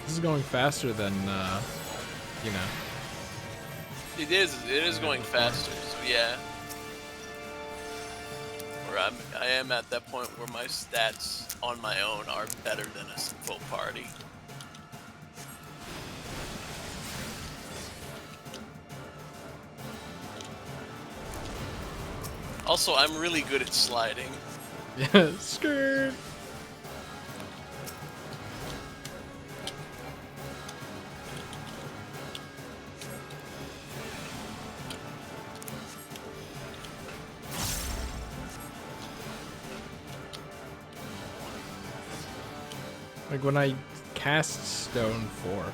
This is going faster than, you know. It is going faster, so yeah. Or I am at that point where my stats on my own are better than a full party. Also, I'm really good at sliding. Yeah, skirt. Like when I cast Stone 4,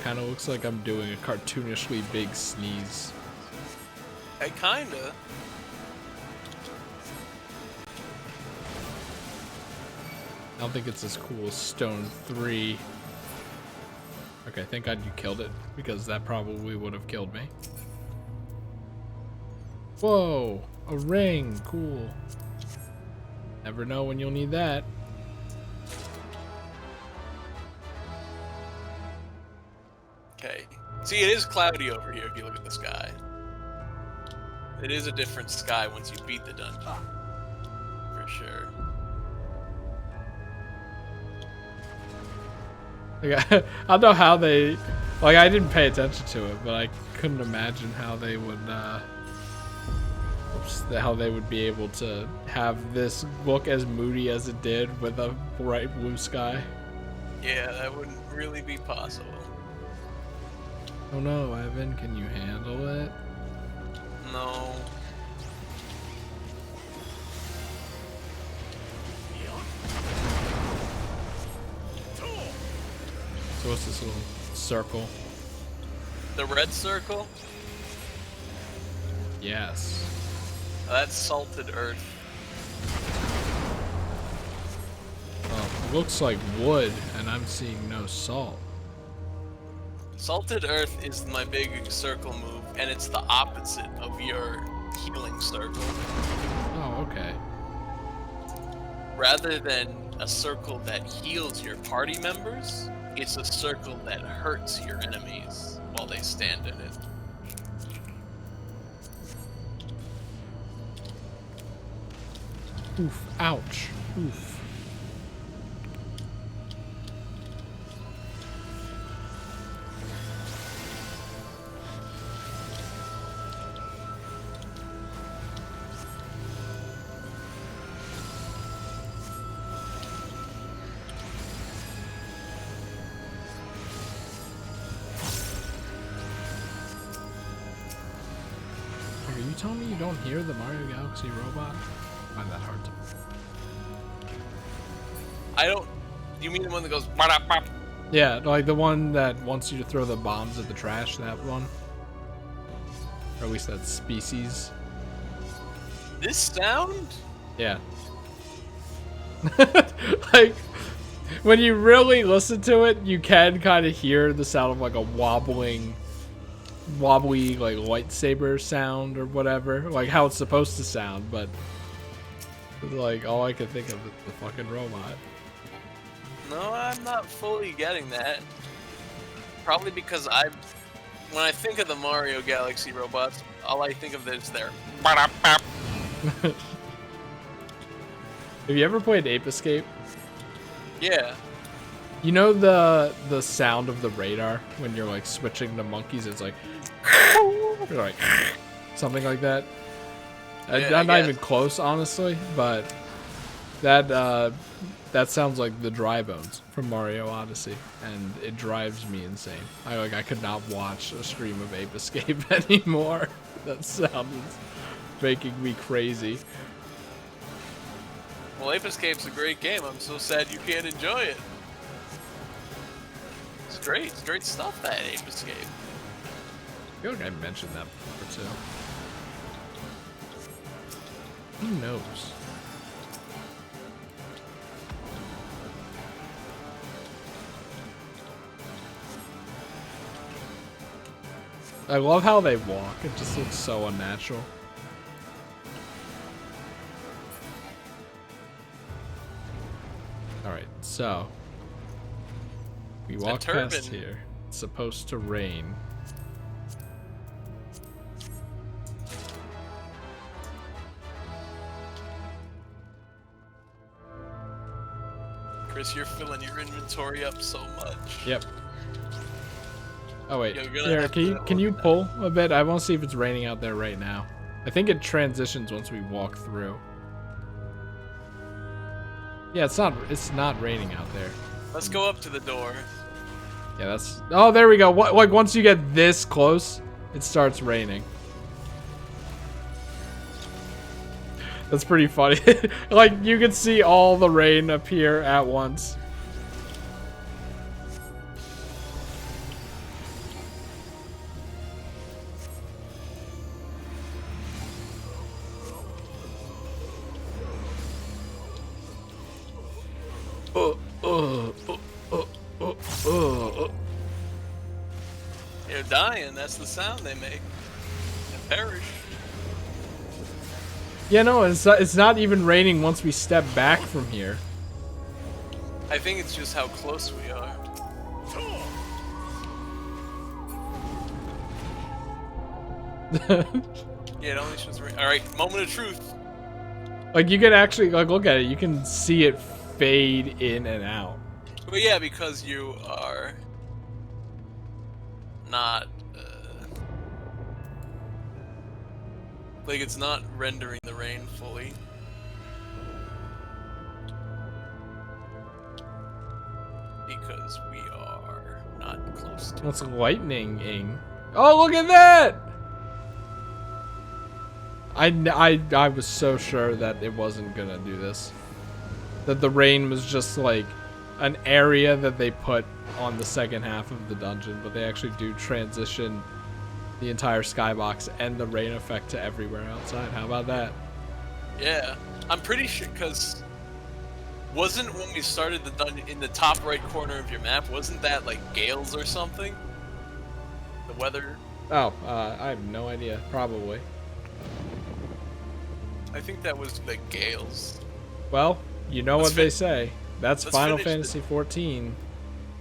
kind of looks like I'm doing a cartoonishly big sneeze. Kinda. I don't think it's as cool as Stone 3. Okay, thank God you killed it, because that probably would have killed me. Whoa, a ring, cool. Never know when you'll need that. Okay. See, it is cloudy over here if you look at the sky. It is a different sky once you beat the dungeon. For sure. Like, I don't know how they... Like, I didn't pay attention to it, but I couldn't imagine how they would, how they would be able to have this look as moody as it did with a bright blue sky. Yeah, that wouldn't really be possible. Oh no, Evan, can you handle it? No. So what's this little circle? The red circle? Yes. That's salted earth. Oh, it looks like wood, and I'm seeing no salt. Salted earth is my big circle move, and it's the opposite of your healing circle. Oh, okay. Rather than a circle that heals your party members, it's a circle that hurts your enemies while they stand in it. Oof, ouch, oof. Are you telling me you don't hear the Mario Galaxy robot? I find that hard to... I don't... You mean the one that goes... Bop, bop? Yeah, like the one that wants you to throw the bombs at the trash, that one? Or at least that species. This sound? Yeah. Like, when you really listen to it, you can kind of hear the sound of like a wobbly like lightsaber sound or whatever, like how it's supposed to sound, but like all I can think of is the fucking robot. No, I'm not fully getting that. Probably because when I think of the Mario Galaxy robots, all I think of is their... Have you ever played Ape Escape? Yeah. You know the sound of the radar when you're like switching to monkeys? It's like, or like something like that. Yeah, not even close, honestly, but that sounds like the dry bones from Mario Odyssey, and it drives me insane. I could not watch a stream of Ape Escape anymore. That sound is making me crazy. Well, Ape Escape's a great game. I'm so sad you can't enjoy it. It's great. It's great stuff, that Ape Escape. I feel like I mentioned that before, too. Who knows? I love how they walk. It just looks so unnatural. Alright, so we walk past here. It's supposed to rain. Chris, you're filling your inventory up so much. Yep. Oh wait, You're gonna here, have can you pull a bit? I want to see if it's raining out there right now. I think it transitions once we walk through. Yeah, it's not raining out there. Let's go up to the door. Yeah, that's. Oh, there we go. What? Like once you get this close, it starts raining. That's pretty funny. Like you can see all the rain appear at once. They're dying. That's the sound they make. They perish. Yeah, no, it's not even raining once we step back from here. I think it's just how close we are. Yeah, it only shows rain. All right, moment of truth. Like you can actually like look at it. You can see it fade in and out. But yeah, because you are not like it's not rendering the rain fully. Because we are not close to It's lightning-ing. Oh, look at that! I was so sure that it wasn't gonna do this. That the rain was just like an area that they put on the second half of the dungeon, but they actually do transition the entire skybox and the rain effect to everywhere outside. How about that? Yeah, I'm pretty sure because wasn't when we started the dungeon in the top right corner of your map, wasn't that like gales or something? The weather? Oh, I have no idea. Probably. I think that was the gales. Well, you know what they say. That's let's Final finish Fantasy 14.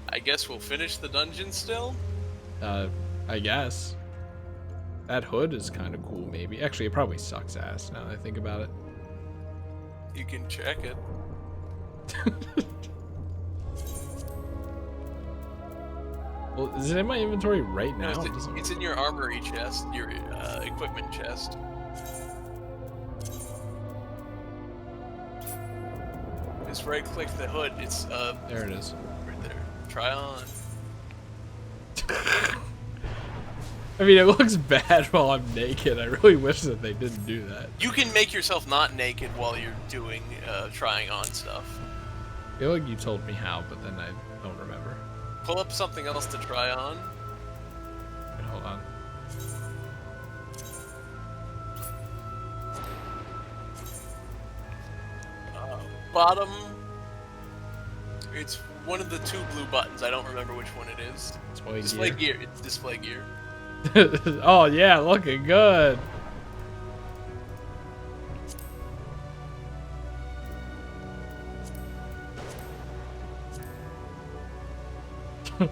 I guess we'll finish the dungeon still? I guess. That hood is kind of cool, maybe. Actually, it probably sucks ass now that I think about it. You can check it. Well, is it in my inventory right now? No, it's in your armory chest, your equipment chest. Just right click the hood, it's there it is. Right there. Try on. I mean, it looks bad while I'm naked. I really wish that they didn't do that. You can make yourself not naked while you're doing trying on stuff. I feel like you told me how, but then I don't remember. Pull up something else to try on. Wait, hold on. Bottom. It's one of the two blue buttons. I don't remember which one it is. Display gear. It's display gear. Oh yeah, looking good. I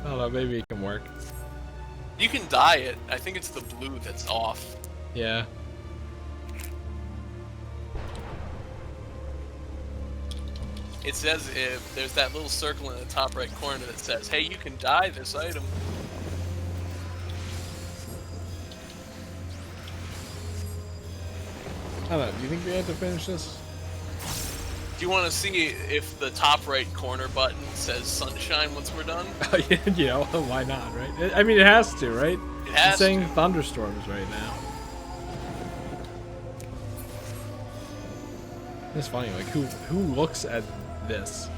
don't know, maybe it can work. You can dye it. I think it's the blue that's off. Yeah. It says if there's that little circle in the top right corner that says, hey, you can dye this item. I don't know, do you think we have to finish this? Do you want to see if the top right corner button says sunshine once we're done? You know, why not, right? I mean, it has to, right? It has it's saying thunderstorms right now. It's funny, like, who looks at this?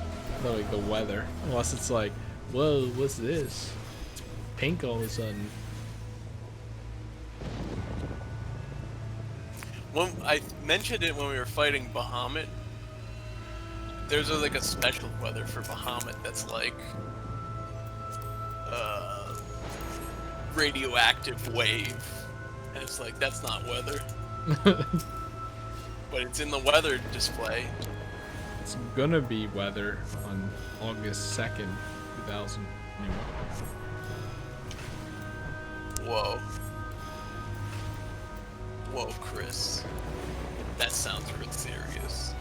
Like, the weather. Unless it's like, whoa, what's this? It's pink all of a sudden. When I mentioned it when we were fighting Bahamut, there's like a special weather for Bahamut that's like, radioactive wave. And it's like, that's not weather. But it's in the weather display. It's gonna be weather on August 2nd, 2000. Whoa. Whoa, Chris. That sounds real serious.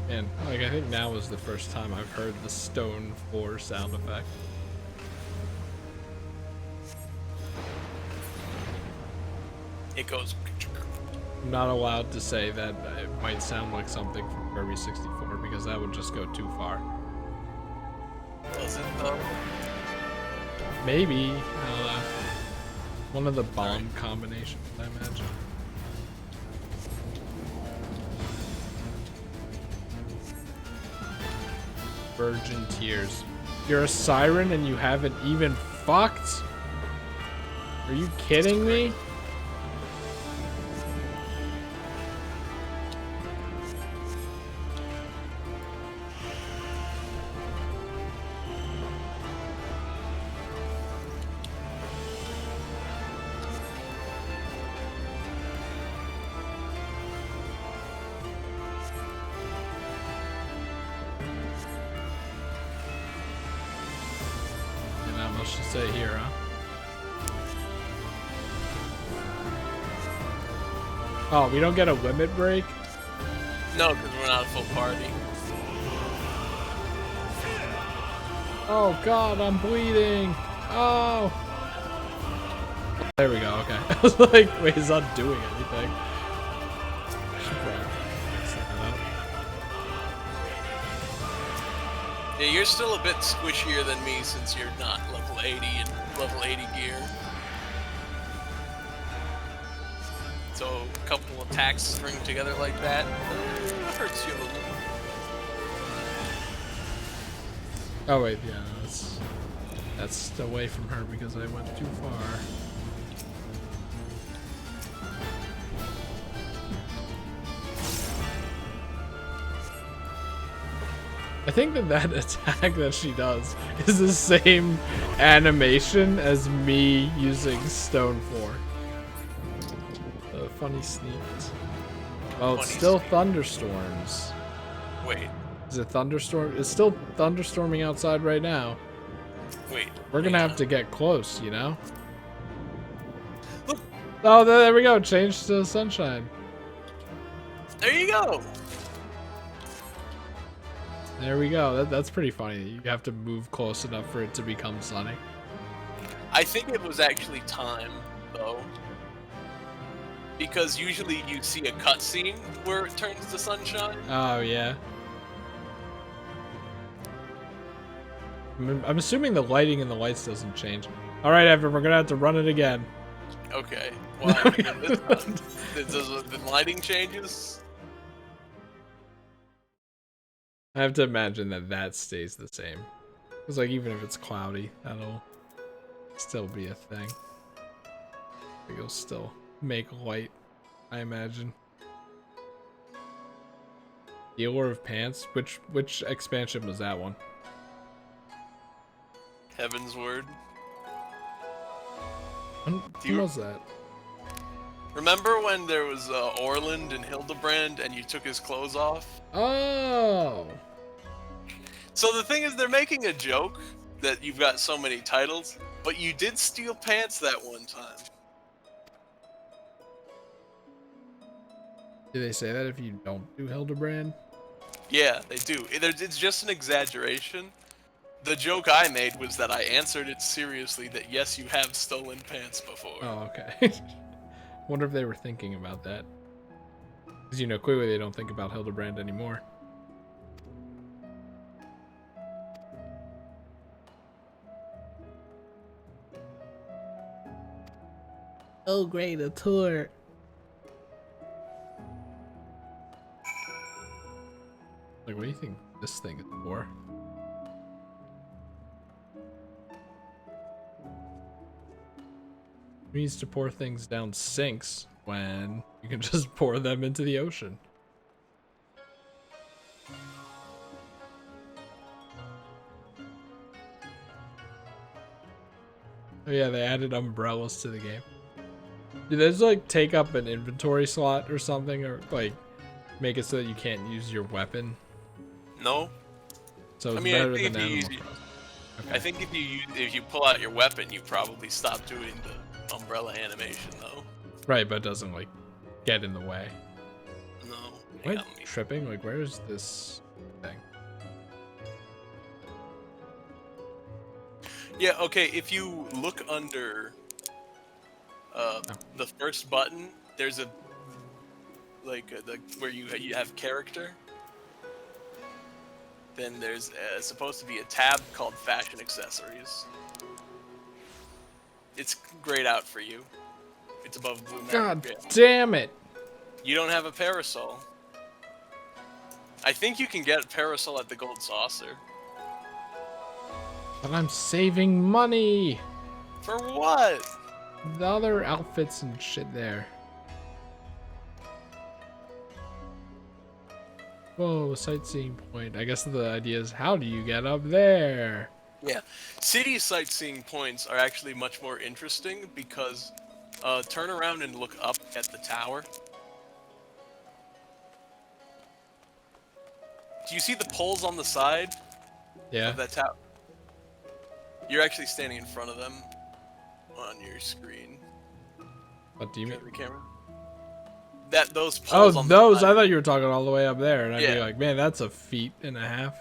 And like, I think now is the first time I've heard the stone floor sound effect. It goes. I'm not allowed to say that it might sound like something from Kirby 64 because that would just go too far. Does it though? Maybe. One of the bomb combinations, I imagine. Virgin tears. You're a siren and you haven't even fucked? Are you kidding me? To say here, huh? Oh, we don't get a limit break? No, because we're not a full party. Oh god, I'm bleeding. Oh. There we go, okay. I was like, wait, he's not doing anything. Yeah, you're still a bit squishier than me since you're not level 80 and level 80 gear. So a couple attacks string together like that hurts you a little. Oh wait, yeah, that's away from her because I went too far. I think that attack that she does is the same animation as me using Stone 4. Funny sneaks. Oh, it's still thunderstorms. Wait. Is it thunderstorm? It's still thunderstorming outside right now. Wait. We're gonna have to get close, you know? Look. Oh, there we go. Change to sunshine. There you go. There we go. That's pretty funny. You have to move close enough for it to become sunny. I think it was actually time, though. Because usually you see a cutscene where it turns to sunshine. Oh, yeah. I'm assuming the lighting in the lights doesn't change. Alright, Evan, we're gonna have to run it again. Okay. Why? Does the lighting changes? I have to imagine that stays the same. Because, like, even if it's cloudy, that'll still be a thing. It'll still make light, I imagine. Dealer of Pants? Which expansion was that one? Heaven's Word. When was that? Remember when there was Orland and Hildebrand and you took his clothes off? Oh! So the thing is, they're making a joke that you've got so many titles, but you did steal pants that one time. Do they say that if you don't do Hildebrand? Yeah, they do. It's just an exaggeration. The joke I made was that I answered it seriously that yes, you have stolen pants before. Oh, okay. Wonder if they were thinking about that. Because, you know, clearly they don't think about Hildebrand anymore. Oh, great, a tour. what do you think this thing is for? It means to pour things down sinks when you can just pour them into the ocean. Oh yeah, they added umbrellas to the game. Do those like take up an inventory slot or something, or like make it so that you can't use your weapon? No. So it's I mean, better I think than if you animal. use, I think if you pull out your weapon, you probably stop doing the umbrella animation though. Right, but it doesn't like get in the way. No. What? Tripping? Like, where is this thing? Yeah. Okay. If you look under the first button, there's a where you have character. Then there's supposed to be a tab called Fashion Accessories. It's grayed out for you. It's above Blue Mountain. God damn it! You don't have a parasol. I think you can get a parasol at the Gold Saucer. But I'm saving money! For what? The other outfits and shit there. Whoa, sightseeing point. I guess the idea is, how do you get up there? Yeah. City sightseeing points are actually much more interesting because turn around and look up at the tower. Do you see the poles on the side? Yeah. Of that tower? You're actually standing in front of them on your screen. What do you mean? The camera? Those poles on the those! side. I thought you were talking all the way up there, and I'd be Yeah. like, man, that's a feet and a half.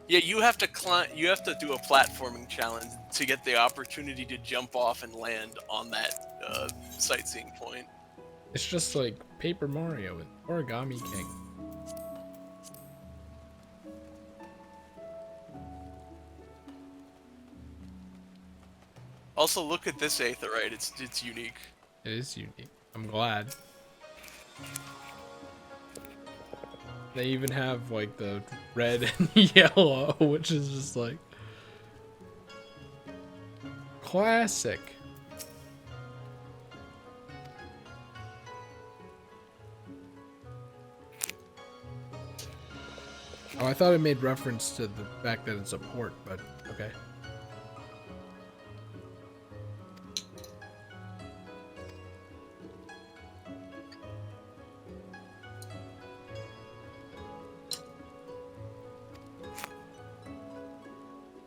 Yeah, you have to climb. You have to do a platforming challenge to get the opportunity to jump off and land on that sightseeing point. It's just like Paper Mario and Origami King. Also, look at this aetherite. It's unique. It is unique. I'm glad. They even have like the red and yellow, which is just like classic. Oh, I thought it made reference to the fact that it's a port, but okay.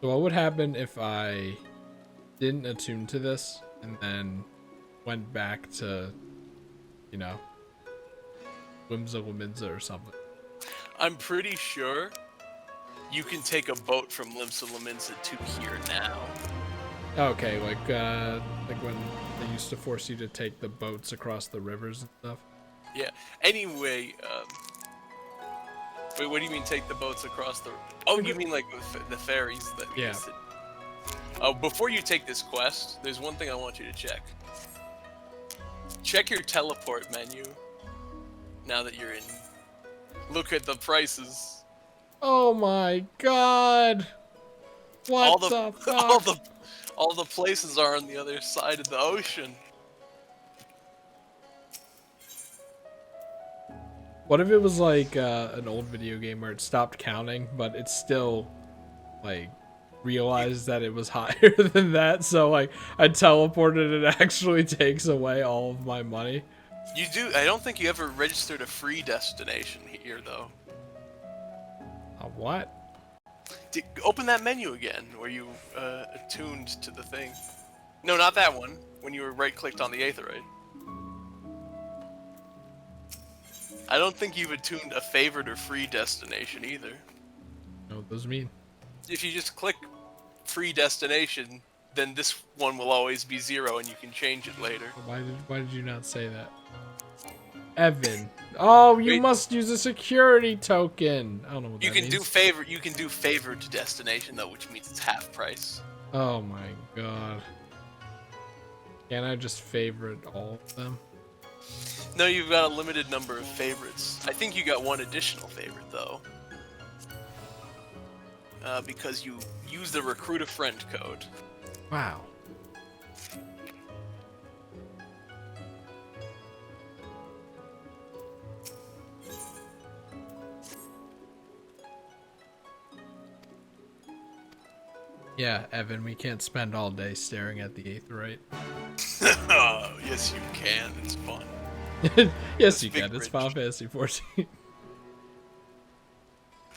So what would happen if I didn't attune to this and then went back to, you know, Whimsical Minza or something? I'm pretty sure you can take a boat from Limsa Laminsa to here now. Okay, like when they used to force you to take the boats across the rivers and stuff. Yeah. Anyway, wait, what do you mean take the boats across the... Oh, you mean like the ferries that we used to... Oh, before you take this quest, there's one thing I want you to check. Check your teleport menu. Now that you're in... Look at the prices. Oh my god! What the fuck? All the places are on the other side of the ocean. What if it was like an old video game where it stopped counting, but it still like realized that it was higher than that, so like I teleported and it actually takes away all of my money? You do. I don't think you ever registered a free destination here, though. A what? Open that menu again, where you attuned to the thing. No, not that one. When you were right-clicked on the aetherite. I don't think you've attuned a favored or free destination either. No, what those mean? If you just click free destination, then this one will always be 0, and you can change it later. Why did you not say that? Evan. Oh, you must use a security token. I don't know what You that can means. do favor. You can do favored destination though, which means it's half price. Oh my god. Can't I just favorite all of them? No, you've got a limited number of favorites. I think you got one additional favorite though. because you use the recruit a friend code. Wow. Yeah, Evan, we can't spend all day staring at the aetheryte. Oh, yes you can. It's fun. Yes, you can. It's Final Fantasy 14.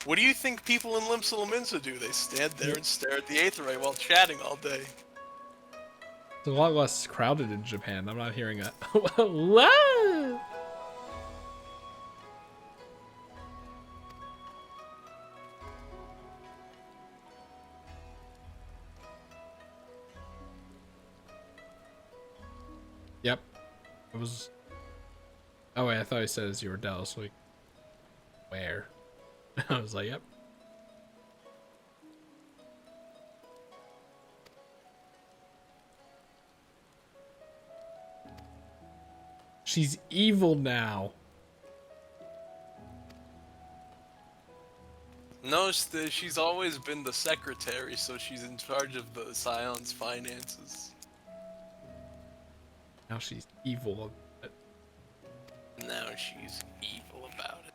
What do you think people in Limsa Lominsa do? They stand there and stare at the aetheryte while chatting all day. It's a lot less crowded in Japan. I'm not hearing a Whoa! Yep. It was. Oh wait, I thought he said as you were Dallas. Like, where? I was like, yep. She's evil now. No, she's always been the secretary, so she's in charge of the Scion's finances. Now she's evil. Now she's evil about it.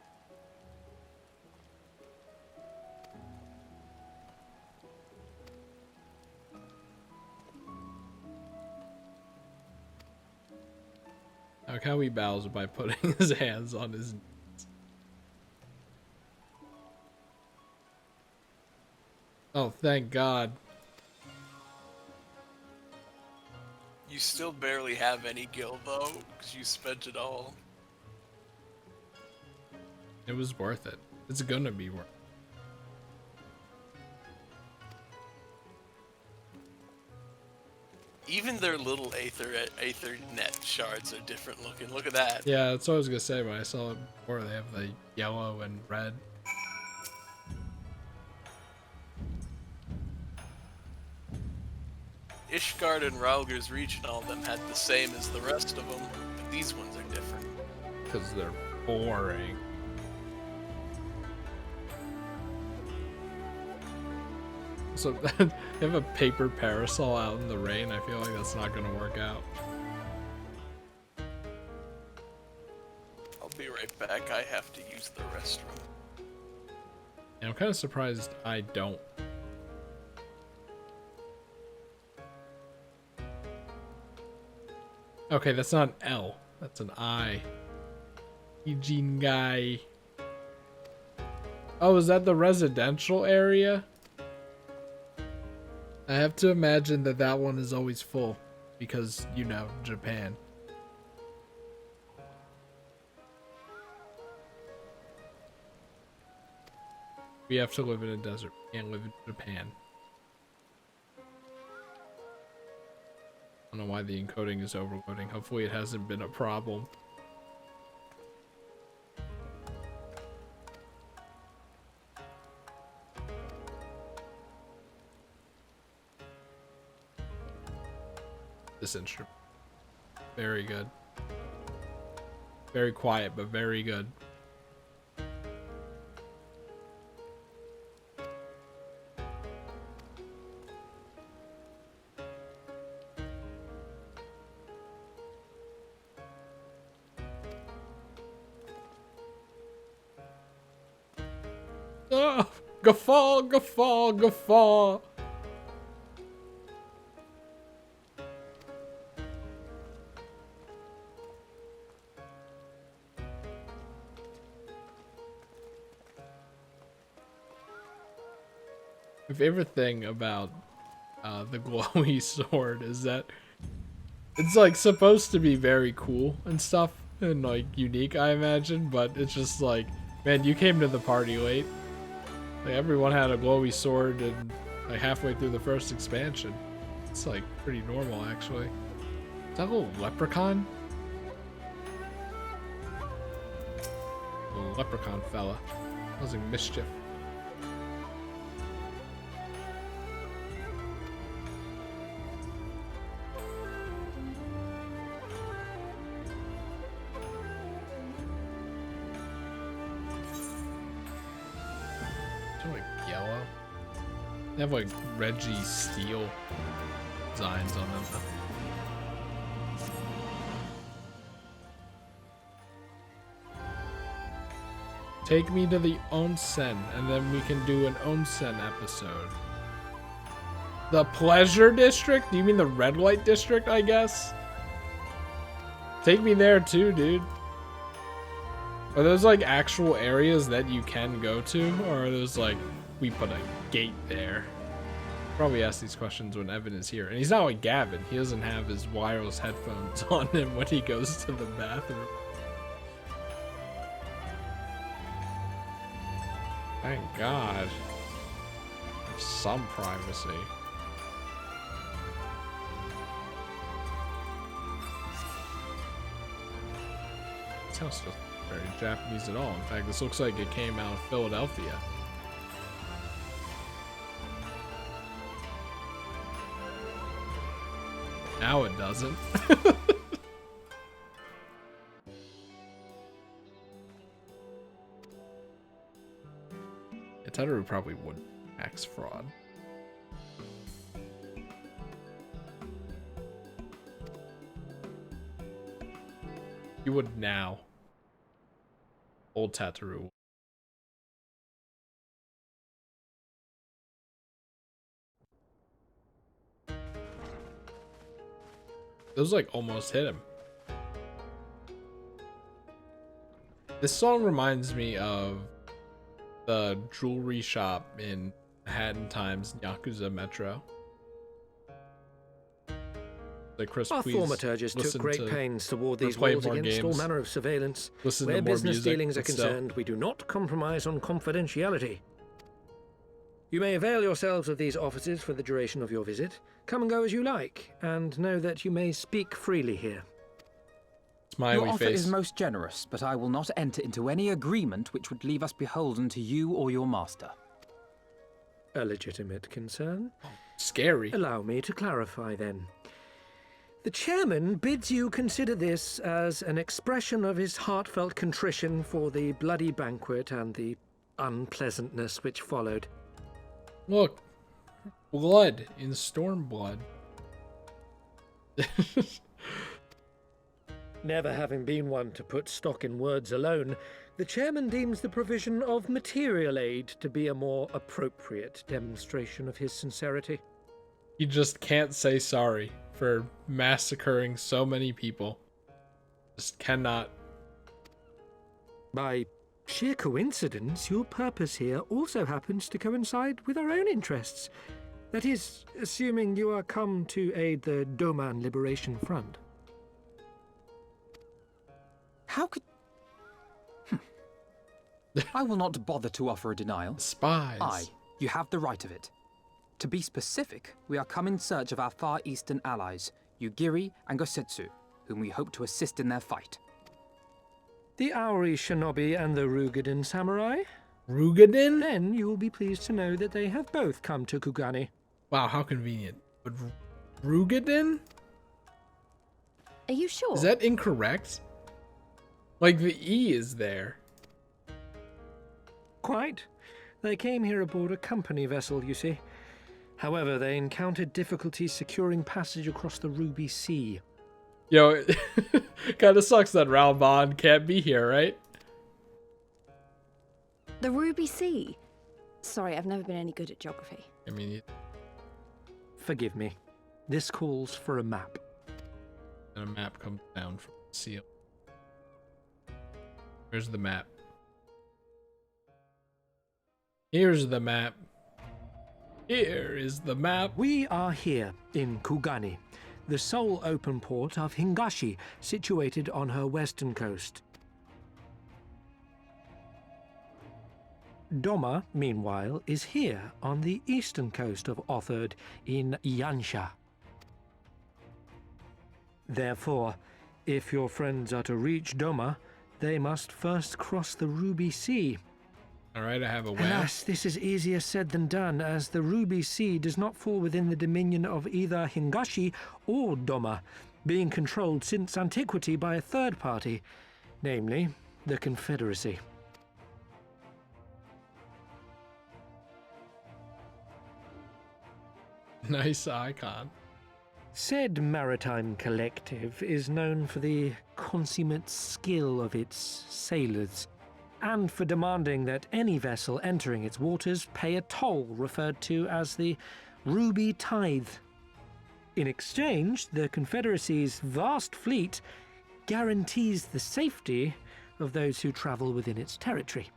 Like how he bows by putting his hands on his knees. Oh, thank God. You still barely have any gil though, because you spent it all. It was worth it. It's gonna be worth it. Even their little Aethernet shards are different looking. Look at that. Yeah, that's what I was gonna say when I saw it before. They have the yellow and red. Ishgard and Ralger's Reach and all of them had the same as the rest of them, but these ones are different. Because they're boring. So they have a paper parasol out in the rain. I feel like that's not gonna work out. I'll be right back. I have to use the restroom. And I'm kind of surprised I don't. Okay, that's not an L. That's an I. Eugene guy. Oh, is that the residential area? I have to imagine that that one is always full. Because, you know, Japan. We have to live in a desert. We can't live in Japan. I don't know why the encoding is overloading. Hopefully it hasn't been a problem. This instrument. Very good. Very quiet, but very good. Oh, guffaw, guffaw, guffaw. My favorite thing about the glowy sword is that it's like supposed to be very cool and stuff and like unique, I imagine, but it's just like, man, you came to the party late. Like everyone had a glowy sword and like halfway through the first expansion. It's like pretty normal actually. Is that a little leprechaun? Little leprechaun fella causing mischief. Like yellow. They have like Reggie Steel designs on them. Take me to the onsen, and then we can do an onsen episode. The Pleasure District? Do you mean the Red Light District, I guess? Take me there too, dude. Are those like actual areas that you can go to? Or are those like, we put a gate there? Probably ask these questions when Evan is here. And he's not like Gavin. He doesn't have his wireless headphones on him when he goes to the bathroom. Thank God. Some privacy. This house doesn't look very Japanese at all. In fact, this looks like it came out of Philadelphia. Now it doesn't. Teteru probably would tax fraud. You would now. Old Teteru. Those like almost hit him. This song reminds me of the jewelry shop in Manhattan Times Yakuza Metro. Like Chris, Our please thaumaturges took listen great to pains toward these play walls more against all games. manner of surveillance. Listen Where to more business music dealings are and stuff. concerned, we do not compromise on confidentiality. You may avail yourselves of these offices for the duration of your visit. Come and go as you like, and know that you may speak freely here. Your offer is most generous, but I will not enter into any agreement which would leave us beholden to you or your master. A legitimate concern. Scary. Allow me to clarify then. The chairman bids you consider this as an expression of his heartfelt contrition for the bloody banquet and the unpleasantness which followed. Look, blood in Stormblood. Never having been one to put stock in words alone, the chairman deems the provision of material aid to be a more appropriate demonstration of his sincerity. You just can't say sorry for massacring so many people. Just cannot. By sheer coincidence, your purpose here also happens to coincide with our own interests. That is, assuming you are come to aid the Doman Liberation Front. How could... I will not bother to offer a denial. Spies. You have the right of it. To be specific, we are come in search of our Far Eastern allies, Yugiri and Gosetsu, whom we hope to assist in their fight. The Aori Shinobi and the Rugadin Samurai? Rugadin? Then you will be pleased to know that they have both come to Kugani. Wow, how convenient. But Rugadin? Are you sure? Is that incorrect? Like, the E is there. Quite. They came here aboard a company vessel, you see. However, they encountered difficulties securing passage across the Ruby Sea. Yo, it kind of sucks that Ralbon can't be here, right? The Ruby Sea. Sorry, I've never been any good at geography. I mean... Forgive me. This calls for a map. And a map comes down from the seal. Here's the map. Here's the map. Here is the map. We are here in Kugani, the sole open port of Hingashi, situated on her western coast. Doma, meanwhile, is here on the eastern coast of Otherd in Yansha. Therefore, if your friends are to reach Doma, they must first cross the Ruby Sea. Alright, I have a whale. Alas, this is easier said than done, as the Ruby Sea does not fall within the dominion of either Hingashi or Doma, being controlled since antiquity by a third party, namely the Confederacy. Nice icon. Said maritime collective is known for the consummate skill of its sailors, and for demanding that any vessel entering its waters pay a toll referred to as the Ruby Tithe. In exchange, the Confederacy's vast fleet guarantees the safety of those who travel within its territory.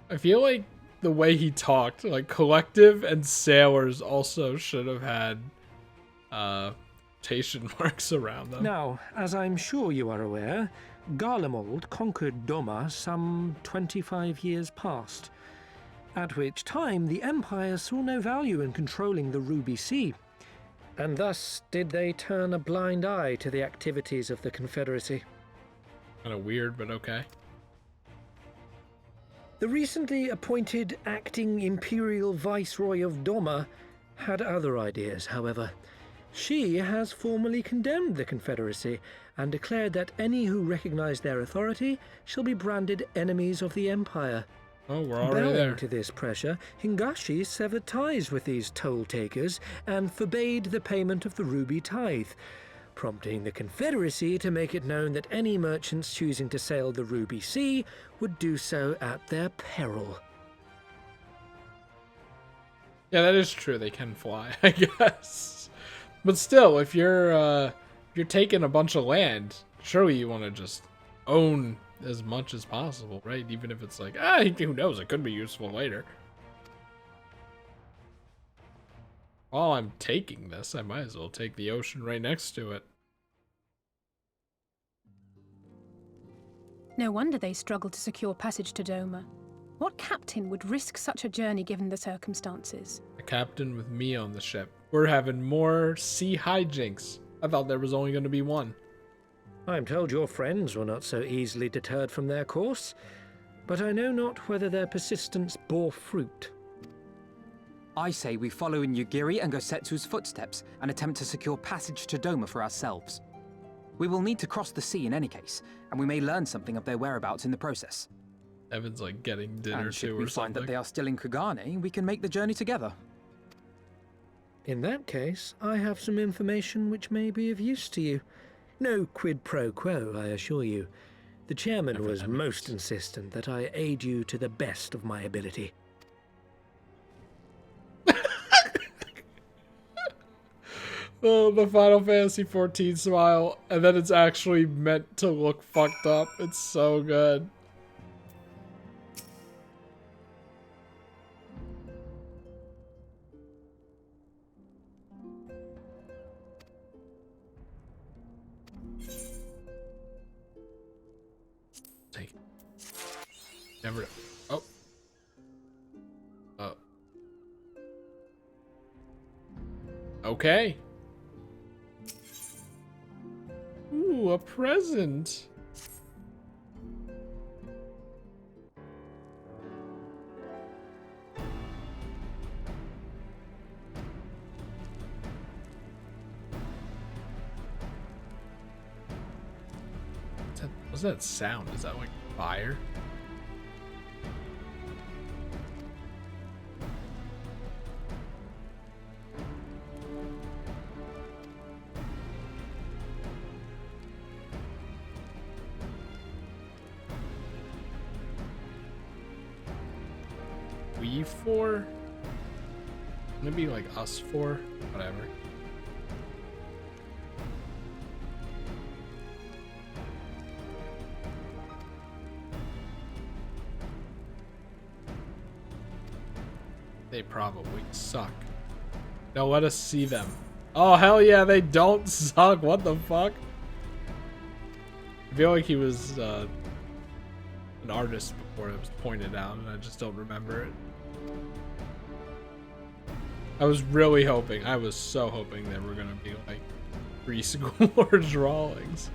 I feel like the way he talked, like collective and sailors also should have had quotation marks around them. Now, as I'm sure you are aware, Garlemald conquered Doma some 25 years past, at which time the Empire saw no value in controlling the Ruby Sea, and thus did they turn a blind eye to the activities of the Confederacy. Kind of weird, but okay. The recently appointed acting Imperial Viceroy of Doma had other ideas, however. She has formally condemned the Confederacy and declared that any who recognize their authority shall be branded enemies of the Empire. Oh, we're already there. Bowing to this pressure, Hingashi severed ties with these toll-takers and forbade the payment of the Ruby Tithe, prompting the Confederacy to make it known that any merchants choosing to sail the Ruby Sea would do so at their peril. Yeah, that is true. They can fly, I guess. But still, if you're taking a bunch of land, surely you want to just own as much as possible, right? Even if it's like, who knows? It could be useful later. While I'm taking this, I might as well take the ocean right next to it. No wonder they struggled to secure passage to Doma. What captain would risk such a journey given the circumstances? A captain with me on the ship. We're having more sea hijinks. I thought there was only going to be one. I'm told your friends were not so easily deterred from their course, but I know not whether their persistence bore fruit. I say we follow in Yugiri and Gosetsu's footsteps and attempt to secure passage to Doma for ourselves. We will need to cross the sea in any case, and we may learn something of their whereabouts in the process. Evan's like getting dinner and should too we or find something. that they are still in Kugane, we can make the journey together. In that case, I have some information which may be of use to you. No quid pro quo, I assure you. The chairman was most insistent that I aid you to the best of my ability. Oh, the Final Fantasy XIV smile, and then it's actually meant to look fucked up. It's so good. Take it. Never. Oh. Oh. Okay. Ooh, a present. What's that sound? Is that like fire? We four? Maybe like us four? Whatever. They probably suck. Now let us see them. Oh, hell yeah, they don't suck. What the fuck? I feel like he was an artist before it was pointed out, and I just don't remember it. I was really hoping, I was so hoping they were gonna be like preschool drawings.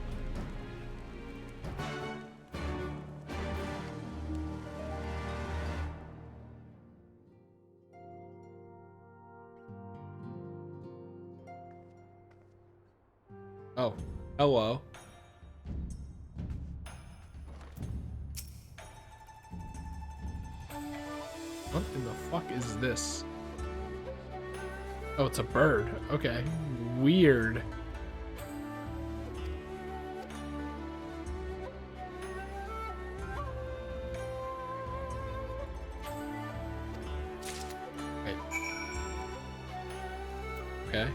Oh, hello. What in the fuck is this? Oh, it's a bird. Okay. Weird. Wait. Okay.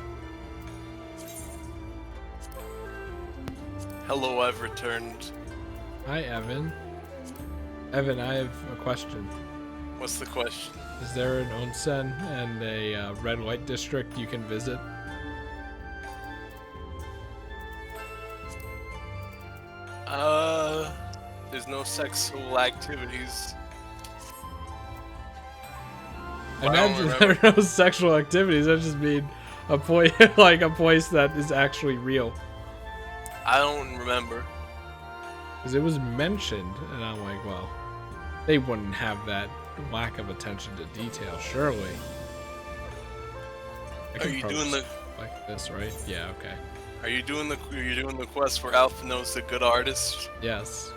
Hello, I've returned. Hi, Evan. Evan, I have a question. What's the question? Is there an onsen and a red light district you can visit? There's no sexual activities. I imagine there are no sexual activities. I just mean a place, like a place that is actually real. I don't remember. Because it was mentioned, and I'm like, well, they wouldn't have that lack of attention to detail, surely. Are you doing the like this, right? Yeah, okay. Are you doing the quest where Alphino's the good artist? Yes.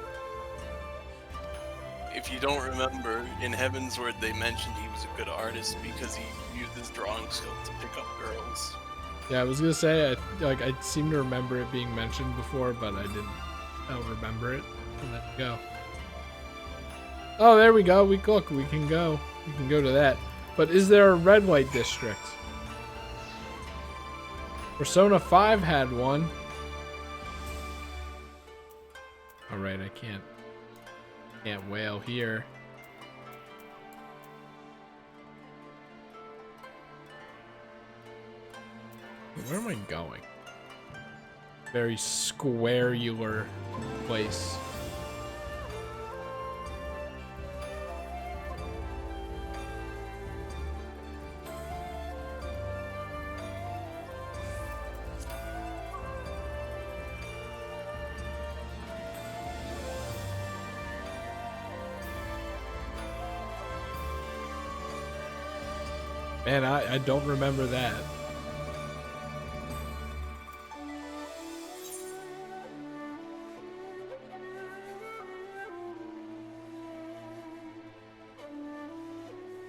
If you don't remember, in Heaven's Word they mentioned he was a good artist because he used his drawing skill to pick up girls. Yeah, I was gonna say, I seem to remember it being mentioned before, but I don't remember it. So let it go. Oh, there we go. We can go. We can go to that. But is there a red light district? Persona 5 had one. Alright, I can't wail here. Where am I going? Very squarular place. Man, I don't remember that.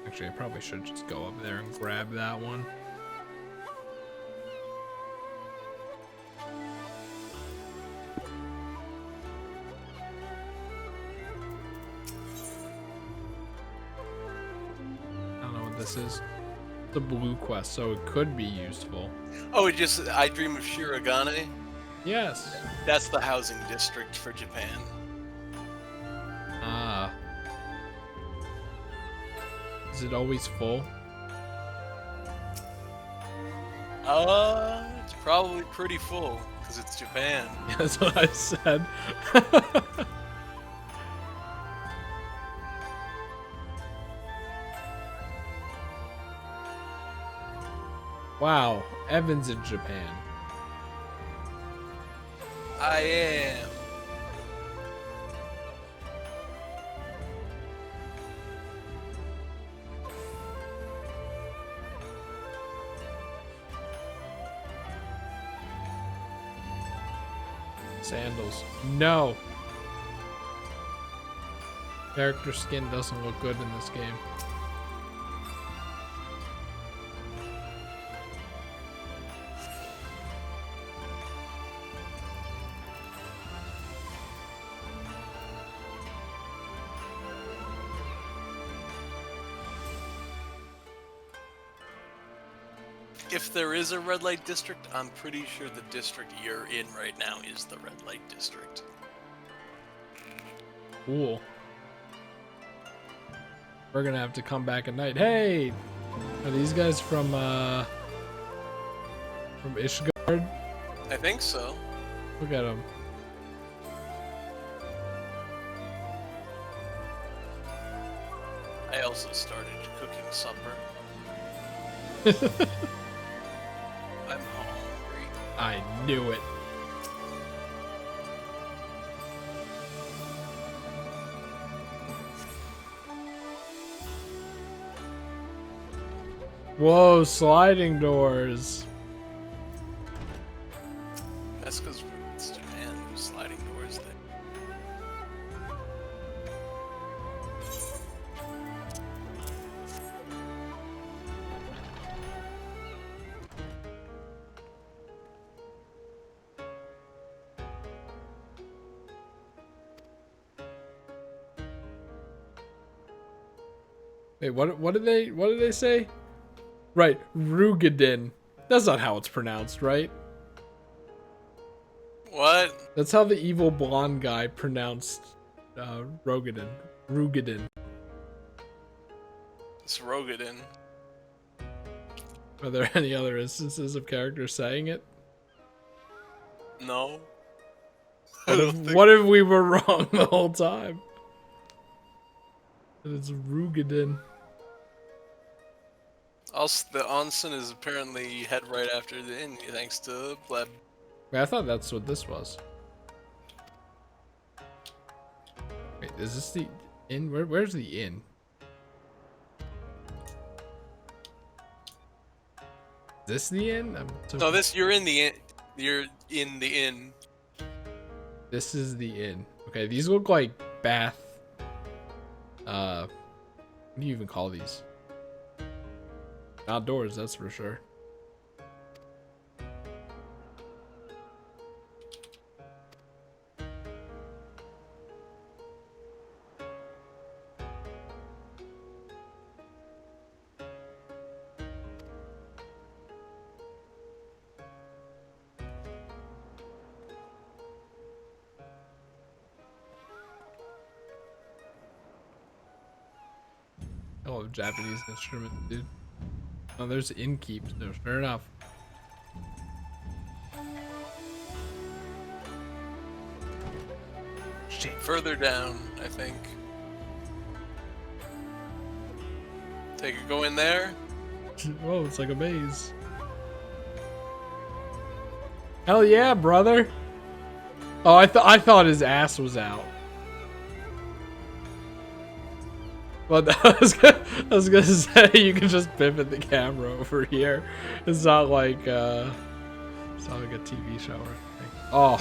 Actually, I probably should just go up there and grab that one. I don't know what this is. The blue quest, so it could be useful. Oh, I Dream of Shirogane? Yes. That's the housing district for Japan. Ah. Is it always full? It's probably pretty full, because it's Japan. Yeah, that's what I said. Wow, Evan's in Japan. I am. Sandals. No. Character skin doesn't look good in this game. If there is a red light district, I'm pretty sure the district you're in right now is the red light district. Cool. We're gonna have to come back at night. Hey! Are these guys from Ishgard? I think so. Look at them. I also started cooking supper. I'm hungry. I knew it. Whoa, sliding doors. That's because it's Japan, there's sliding doors there. Wait, what did they say? Right, Rugadin. That's not how it's pronounced, right? What? That's how the evil blonde guy pronounced Rogadin. Rugadin. It's Rogadin. Are there any other instances of characters saying it? No. What if we were wrong the whole time? It's Rugadin. Also, the onsen is apparently head right after the inn, thanks to Bleb. Wait, I thought that's what this was. Wait, is this the inn? Where's the inn? Is this the inn? No, you're in the inn. You're in the inn. This is the inn. Okay, these look like bath. What do you even call these? Outdoors, that's for sure. Oh, Japanese instruments, dude. Oh, there's innkeep. No, fair enough. Shit. Further down, I think. Go in there. Whoa, it's like a maze. Hell yeah, brother. Oh, I thought his ass was out. Well, I was gonna say you can just pivot the camera over here. It's not like a TV show or anything. Oh,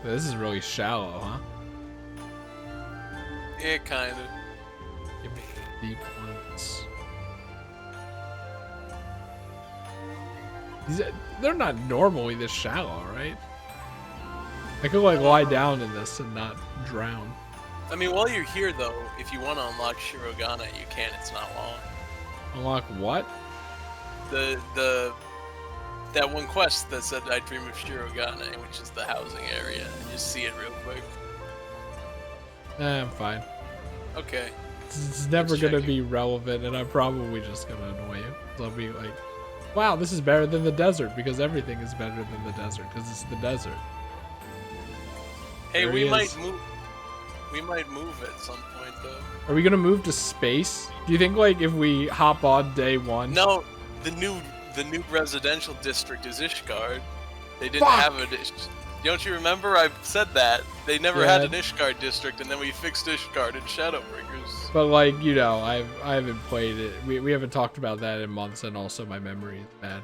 this is really shallow, huh? Yeah, kind of. Give me the deep ones. They're not normally this shallow, right? I could like lie down in this and not drown. I mean, while you're here, though, if you want to unlock Shirogane, you can. It's not long. Unlock what? That one quest that said I dream of Shirogane, which is the housing area. Just see it real quick. I'm fine. Okay. It's never gonna be relevant, and I'm probably just gonna annoy you. So I'll be like, "Wow, this is better than the desert," because everything is better than the desert because it's the desert. Hey, There we he might is. move. We might move at some point, though. Are we gonna move to space? Do you think like if we hop on day one? No, the new residential district is Ishgard. They didn't Fuck! have a Don't you remember? I said that they never Yeah. had an Ishgard district, and then we fixed Ishgard in Shadowbringers. But like, you know, I haven't played it. We haven't talked about that in months, and also my memory is bad.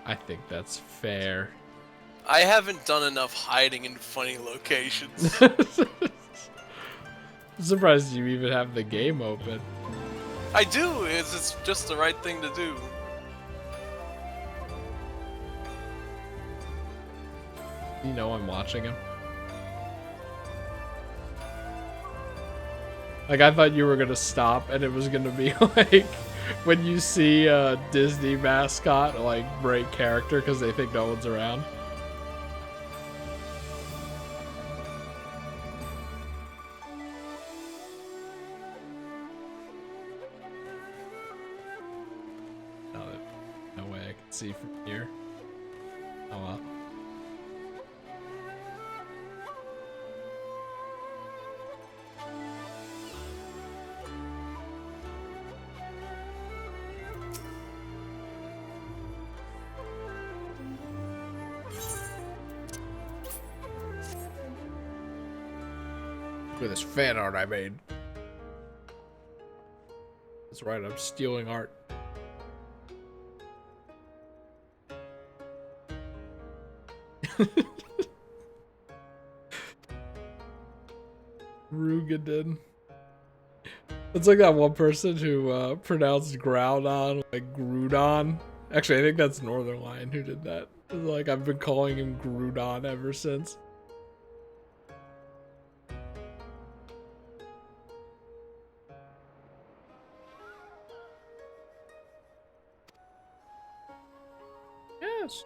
I think that's fair. I haven't done enough hiding in funny locations. I'm surprised you even have the game open. I do. It's just the right thing to do. You know I'm watching him. Like, I thought you were gonna stop and it was gonna be like when you see a Disney mascot like break character because they think no one's around. No way I can see from here. Oh well. Look at this fan art I made. That's right, I'm stealing art. Rugadin. It's like that one person who pronounced Groudon like Groudon. Actually, I think that's Northern Lion who did that. It's like I've been calling him Groudon ever since. guess.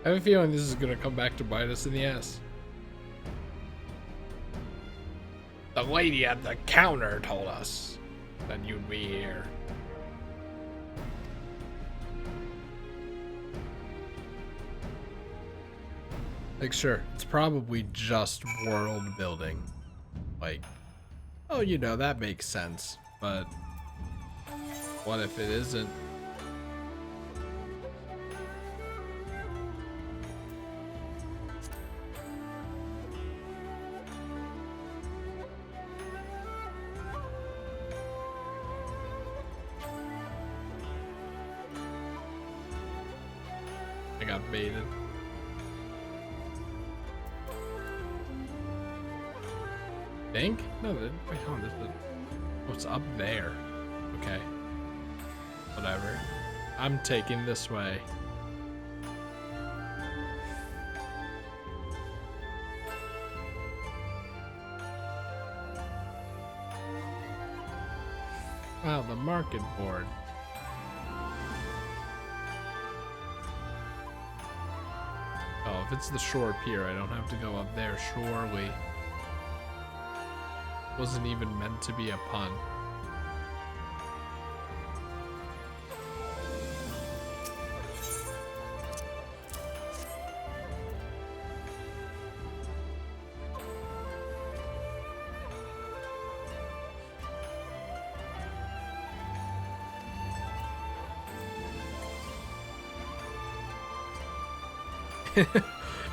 I have a feeling this is gonna come back to bite us in the ass. The lady at the counter told us that you'd be here. Like, sure, it's probably just world building. Like, oh, you know, that makes sense. But what if it isn't? I got baited. Think? No, wait, hold on. Oh, it's up there. Okay. Whatever. I'm taking this way. Wow, the market board. Oh, if it's the shore pier, I don't have to go up there, surely. Wasn't even meant to be a pun.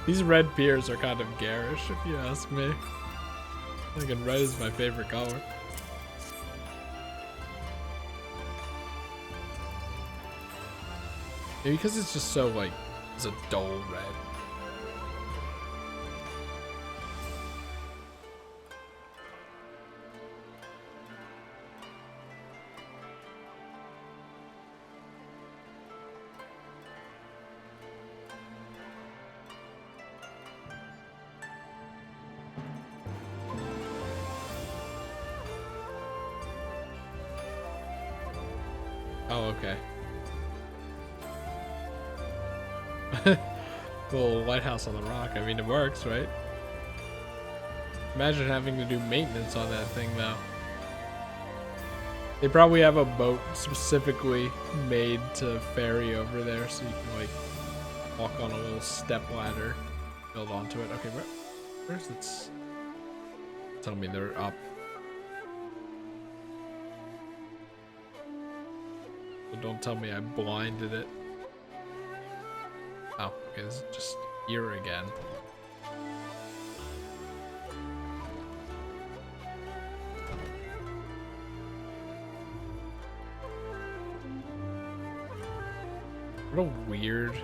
These red piers are kind of garish, if you ask me. I think red is my favorite color. Maybe because it's just so, like, it's a dull red. Oh, okay. Little lighthouse on the rock. I mean, it works, right? Imagine having to do maintenance on that thing, though. They probably have a boat specifically made to ferry over there, so you can, like, walk on a little step ladder, build onto it. Okay, where's it? Tell me they're up. So don't tell me I blinded it. Oh, okay, this is just here again. What a weird...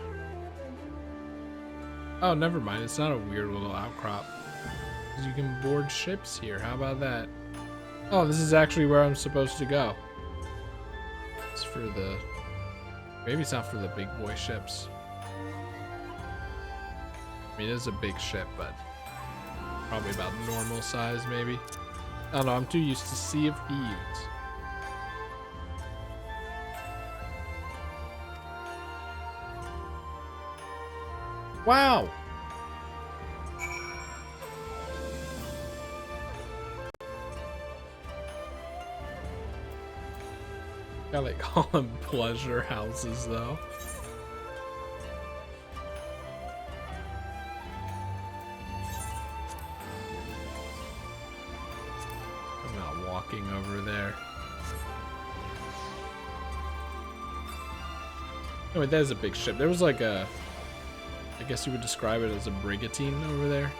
Oh, never mind. It's not a weird little outcrop. You can board ships here. How about that? Oh, this is actually where I'm supposed to go. It's for the... Maybe it's not for the big boy ships. I mean, it is a big ship, but probably about normal size, maybe. I don't know. I'm too used to Sea of Thieves. Wow! Yeah, they call them pleasure houses, though. I'm not walking over there. Anyway, that is a big ship. There was like a, I guess you would describe it as a brigantine over there.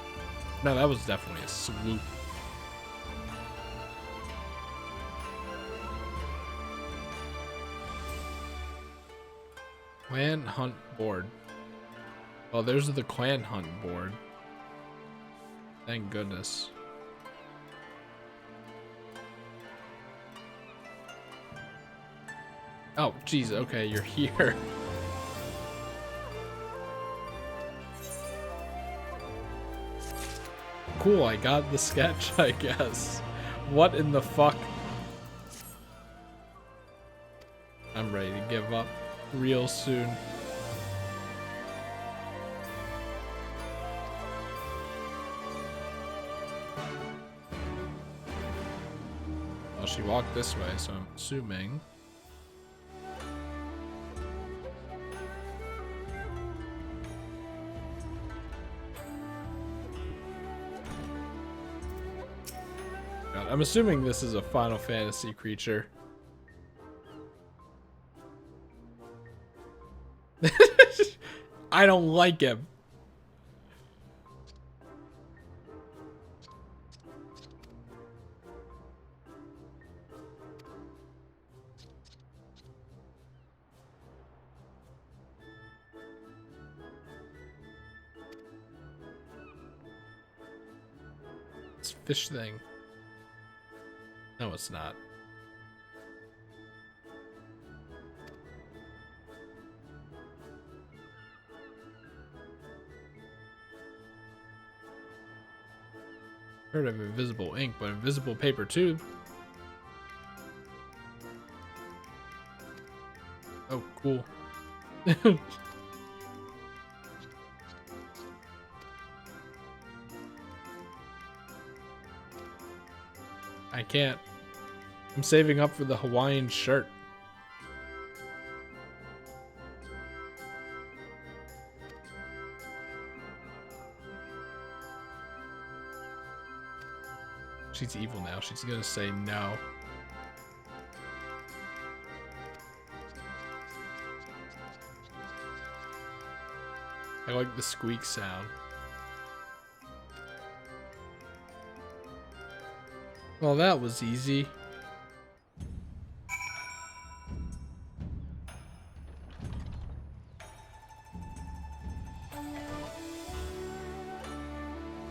No, that was definitely a sloop. Clan hunt board. Oh, there's the clan hunt board. Thank goodness. Oh, geez. Okay, you're here. Cool, I got the sketch, I guess. What in the fuck? I'm ready to give up real soon. Well, she walked this way, so I'm assuming. God, I'm assuming this is a Final Fantasy creature. I don't like him. It's fish thing. No, it's not. Heard of invisible ink, but invisible paper too. Oh, cool. I can't. I'm saving up for the Hawaiian shirt. She's evil now. She's gonna say no. I like the squeak sound. Well, that was easy.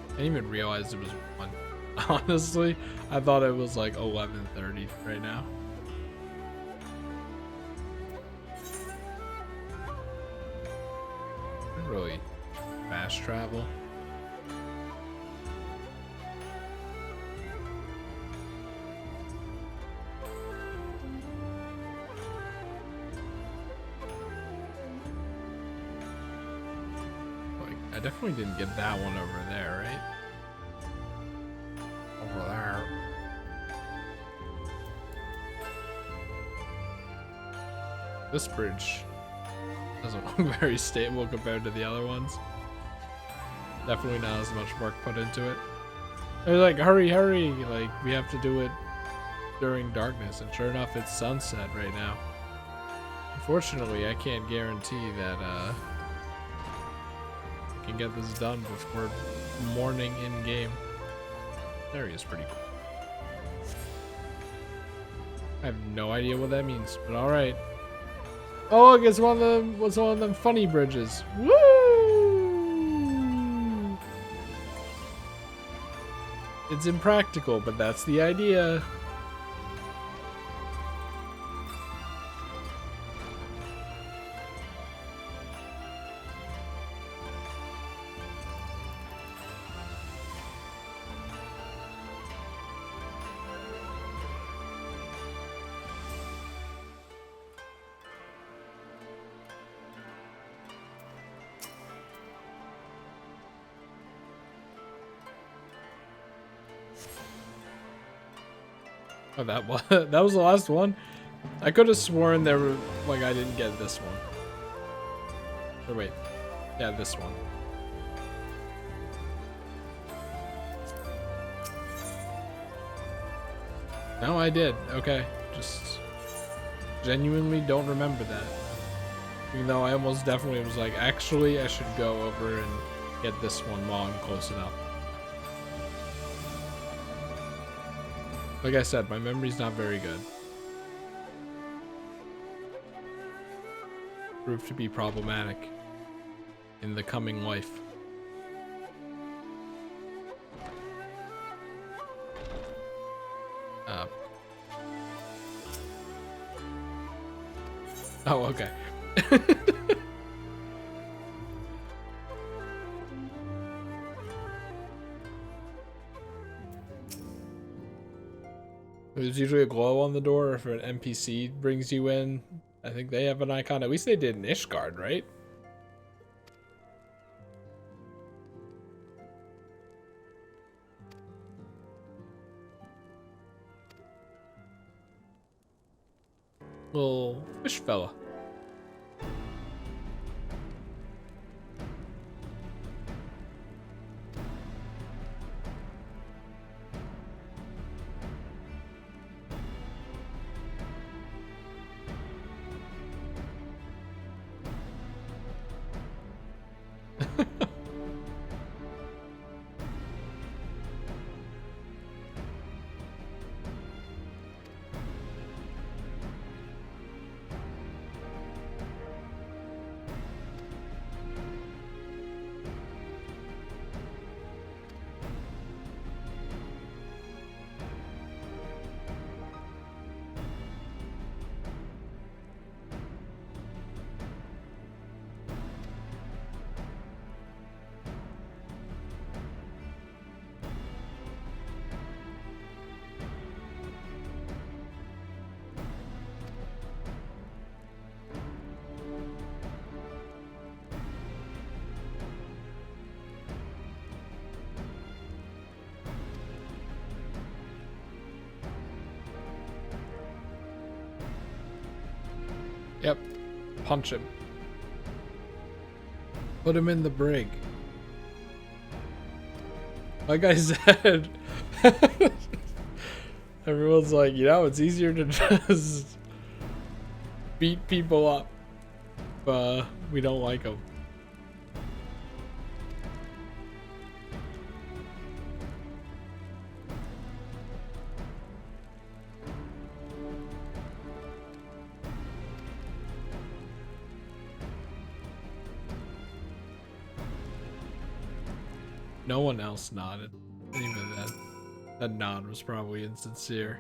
I didn't even realize it was 1. Honestly, I thought it was like 11:30 right now. Really fast travel. Like, I definitely didn't get that one over there, right? Over there. This bridge doesn't look very stable compared to the other ones. Definitely not as much work put into it. They're like, hurry, hurry, like, we have to do it during darkness, and sure enough, it's sunset right now. Unfortunately, I can't guarantee that, I can get this done before morning in-game. This area is pretty cool. I have no idea what that means, but alright. Oh, look, it's one of them funny bridges. Woo! It's impractical, but that's the idea. Oh, that was the last one? I could have sworn there were, like, I didn't get this one. Or wait. Yeah, this one. No, I did. Okay. Just genuinely don't remember that. Even though I almost definitely was like, actually, I should go over and get this one while I'm close enough. Like I said, my memory's not very good. Proved to be problematic in the coming life. Oh, okay. There's usually a glow on the door if an NPC brings you in. I think they have an icon. At least they did in Ishgard, right? Little fish fella. Yep. Punch him. Put him in the brig. Like I said, everyone's like, you know, it's easier to just beat people up if we don't like them. No one else nodded. Even that nod was probably insincere.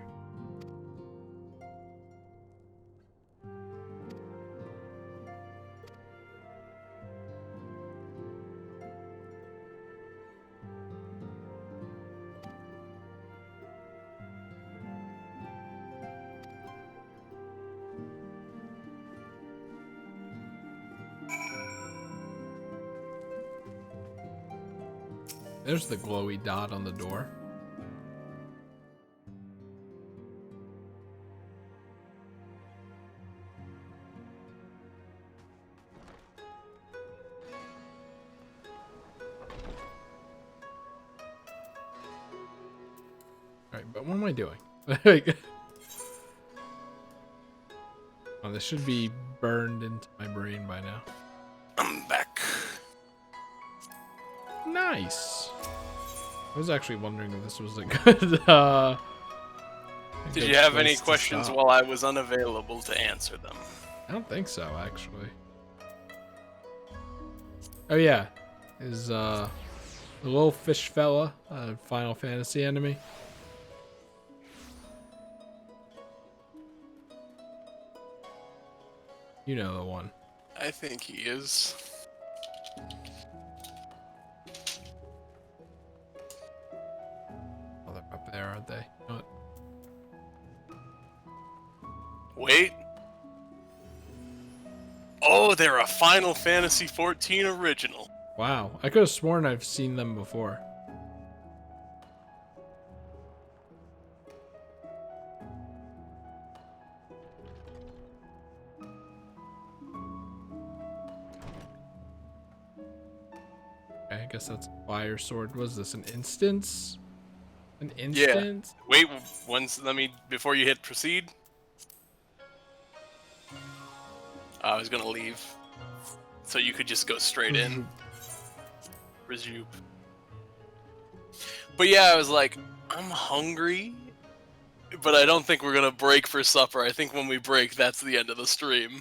There's the glowy dot on the door. Alright, but what am I doing? Oh, this should be burned into my brain by now. I'm back. Nice. I was actually wondering if this was a good, Did you have any questions while I was unavailable to answer them? I don't think so, actually. Oh yeah, is the little fish fella a Final Fantasy enemy? You know the one. I think he is. Oh, they're up there, aren't they? Oh. Wait. Oh, they're a Final Fantasy XIV original. Wow, I could have sworn I've seen them before. Okay, I guess that's fire sword. Was this an instance? An instant? Yeah. Wait, before you hit proceed. I was gonna leave. So you could just go straight in. Resume. But yeah, I was like, I'm hungry, but I don't think we're gonna break for supper. I think when we break, that's the end of the stream.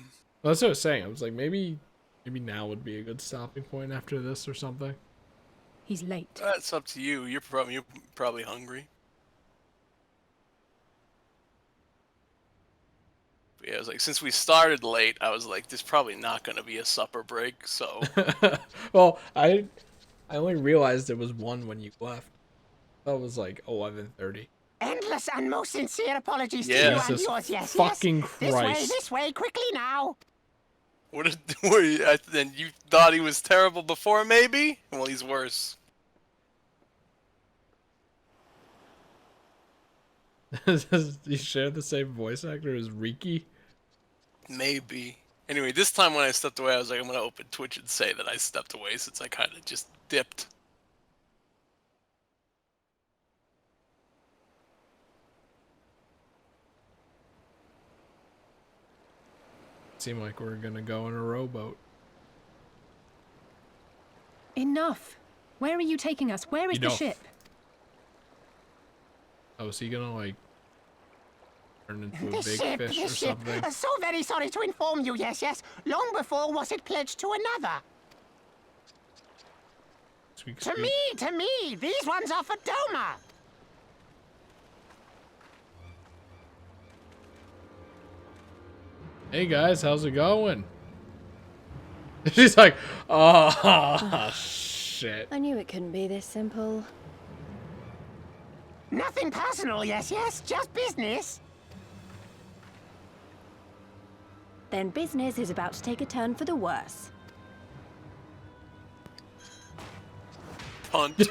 Well, that's what I was saying. I was like, maybe now would be a good stopping point after this or something. He's late. That's up to you. You're probably hungry. But yeah, I was like, since we started late, I was like, there's probably not gonna be a supper break, so. Well, I only realized it was 1 when you left. That was like 11:30. Endless and most sincere apologies to Yeah. you and Jesus yours, yes, fucking yes. Christ. This way, quickly now. Then you thought he was terrible before, maybe? Well, he's worse. Does he share the same voice actor as Riki? Maybe. Anyway, this time when I stepped away, I was like, I'm gonna open Twitch and say that I stepped away since I kind of just dipped. Seemed like we're gonna go in a rowboat. Enough. Where are you taking us? Where is the Enough. ship? Oh, is he gonna like turn into a This big ship, fish or this ship. something? So very sorry to inform you, yes, yes. Long before was it pledged to another. Squeak, To squeak. me, these ones are for Doma. Hey guys, how's it going? She's like, oh shit. I knew it couldn't be this simple. Nothing personal, yes, yes, just business. Then business is about to take a turn for the worse. Punt.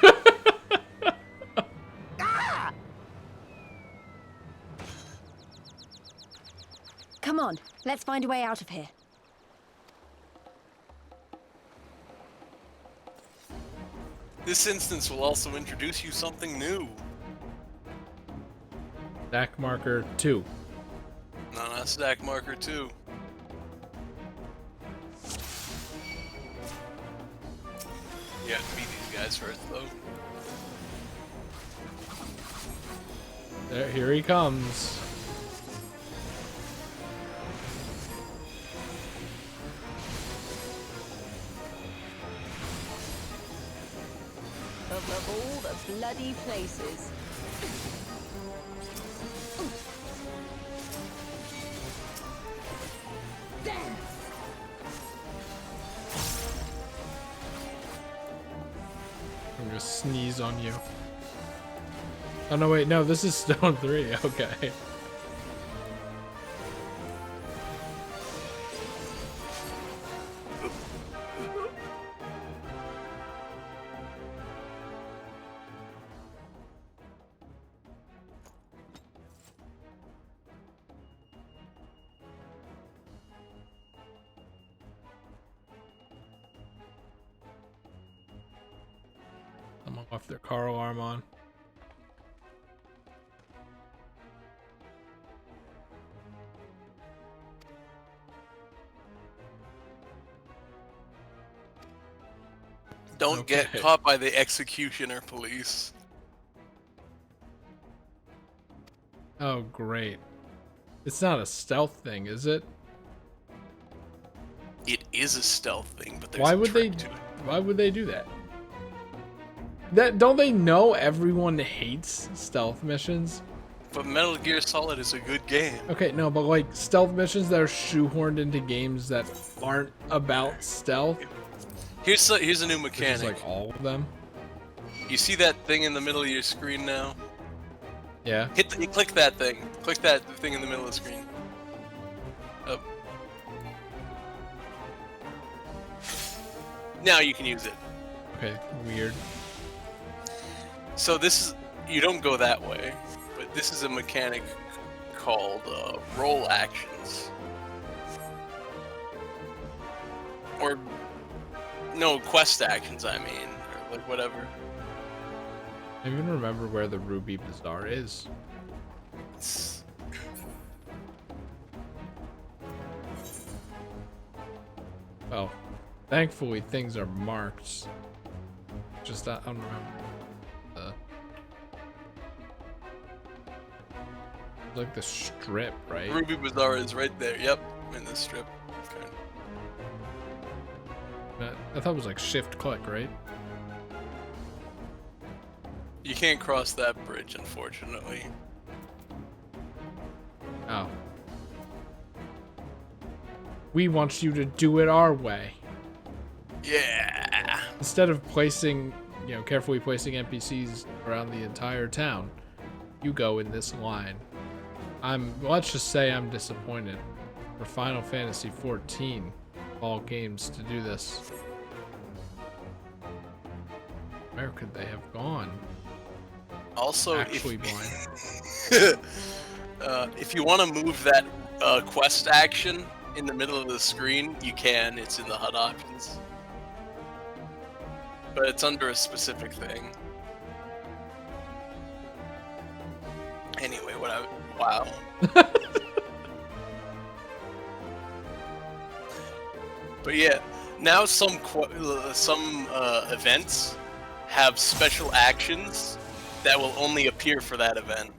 Come on, let's find a way out of here. This instance will also introduce you something new. Stack marker 2. No, not stack marker 2. You have to beat these guys first, though. There, here he comes. Of all the bloody places. I'm gonna sneeze on you. Oh no, wait, no, this is Stone 3, okay. Someone left their car alarm on. Don't get caught by the executioner police. Oh, great. It's not a stealth thing, is it? It is a stealth thing, but there's Why a would they? trick to it. Why would they do that? Don't they know everyone hates stealth missions? But Metal Gear Solid is a good game. Okay, no, but like stealth missions that are shoehorned into games that aren't about stealth. Here's a new Which is mechanic. like all of them. You see that thing in the middle of your screen now? Yeah. Click that thing. Click that thing in the middle of the screen. Up. Now you can use it. Okay, weird. So this is, you don't go that way, but this is a mechanic called roll actions. Or, no, quest actions, I mean, or like whatever. I even remember where the Ruby Bazaar is. Well, thankfully things are marked. Just I don't remember. Like the strip, right? Ruby Bazaar is right there. Yep, in the strip. Okay. I thought it was like shift click, right? You can't cross that bridge, unfortunately. Oh. We want you to do it our way. Yeah. Instead of placing, carefully placing NPCs around the entire town, you go in this line. Let's just say I'm disappointed for Final Fantasy XIV all games to do this. Where could they have gone? Also, actually if you want to move that quest action in the middle of the screen, you can. It's in the HUD options. But it's under a specific thing. Anyway, wow. But yeah, now some events have special actions that will only appear for that event.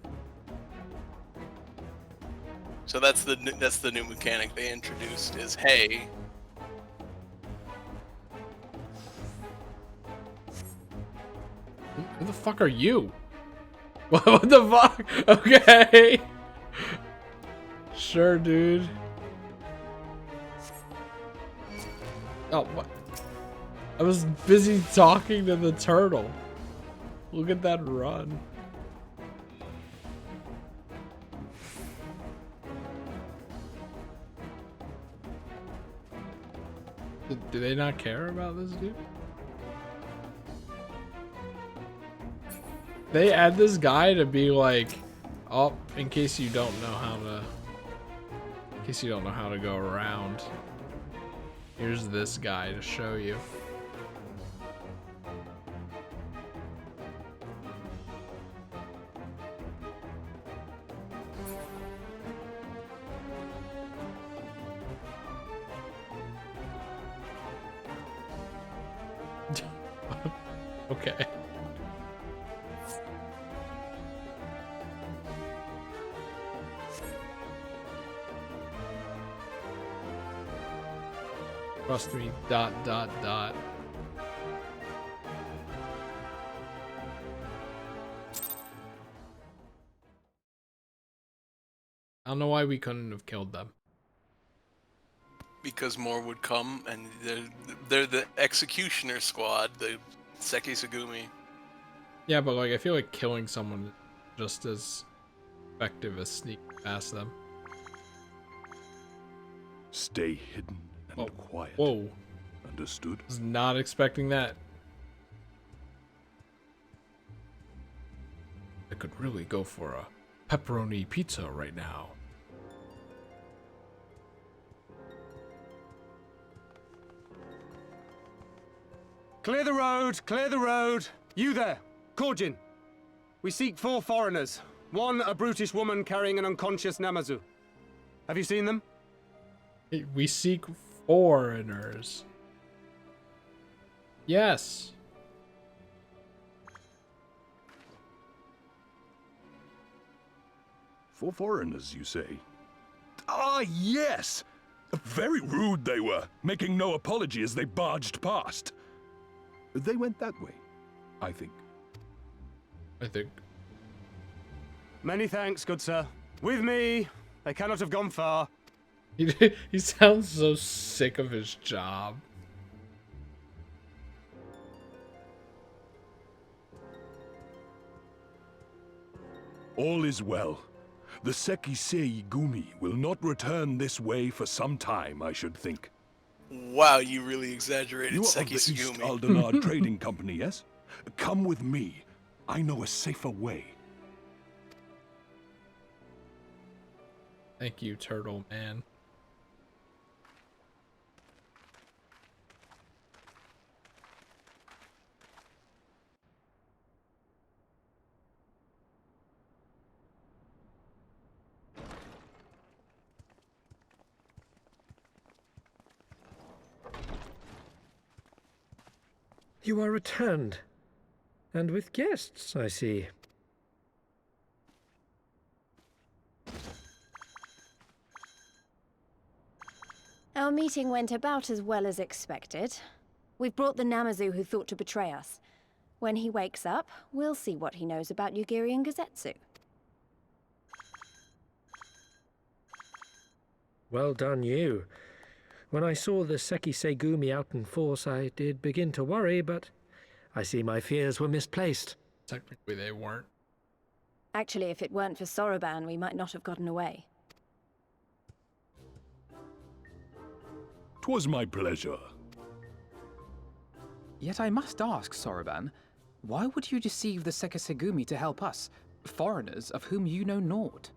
So that's the new mechanic they introduced. Is hey. Who the fuck are you? What the fuck? Okay. Sure, dude. Oh, what? I was busy talking to the turtle. Look at that run. Do they not care about this dude? They add this guy to be like, oh, in case you don't know how to go around. Here's this guy to show you. Okay. Trust me, ... I don't know why we couldn't have killed them. Because more would come, and they're the executioner squad, the Seki Sugumi. Yeah, but like I feel like killing someone is just as effective as sneaking past them. Stay hidden and quiet. Whoa. Understood? Was not expecting that. I could really go for a pepperoni pizza right now. Clear the road! Clear the road! You there! Korjin! We seek 4 foreigners. 1, a brutish woman carrying an unconscious Namazu. Have you seen them? We seek foreigners. Yes. For foreigners, you say? Ah, yes! Very rude they were, making no apology as they barged past. They went that way, I think. Many thanks, good sir. With me! They cannot have gone far. He sounds so sick of his job. All is well. The Seki Gumi will not return this way for some time, I should think. Wow, you really exaggerated, You are of Seki the East Sugumi. Aldenar Trading Company, yes? Come with me. I know a safer way. Thank you, Turtle Man. You are returned. And with guests, I see. Our meeting went about as well as expected. We've brought the Namazu who thought to betray us. When he wakes up, we'll see what he knows about Yugiri and Gazetsu. Well done, you. When I saw the Seki Segumi out in force, I did begin to worry, but I see my fears were misplaced. Technically, they weren't. Actually, if it weren't for Soroban, we might not have gotten away. 'Twas my pleasure. Yet I must ask, Soroban, why would you deceive the Sekisegumi to help us, foreigners of whom you know naught?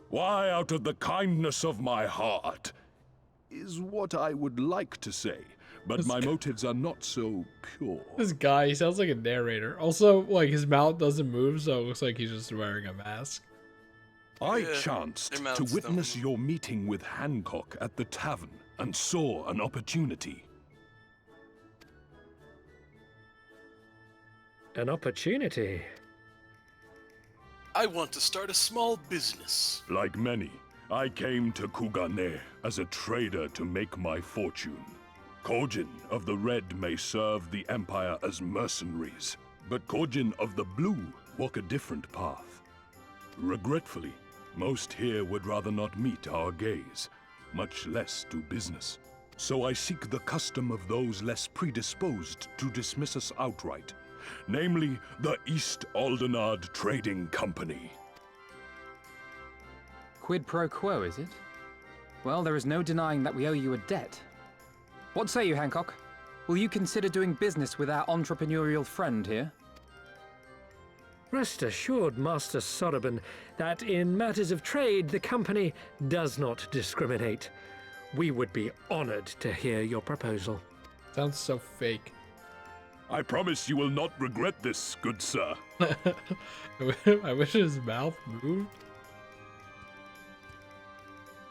Why, out of the kindness of my heart, is what I would like to say, but my motives are not so pure. This guy, he sounds like a narrator. Also, like, his mouth doesn't move, so it looks like he's just wearing a mask. I chanced to witness your meeting with Hancock at the tavern and saw an opportunity. An opportunity? I want to start a small business. Like many, I came to Kugane as a trader to make my fortune. Kojin of the Red may serve the Empire as mercenaries, but Kojin of the Blue walk a different path. Regretfully, most here would rather not meet our gaze, much less do business. So I seek the custom of those less predisposed to dismiss us outright, namely the East Aldenard Trading Company. Quid pro quo, is it? Well, there is no denying that we owe you a debt. What say you, Hancock? Will you consider doing business with our entrepreneurial friend here? Rest assured, Master Soroban, that in matters of trade, the company does not discriminate. We would be honored to hear your proposal. Sounds so fake. I promise you will not regret this, good sir. I wish his mouth moved.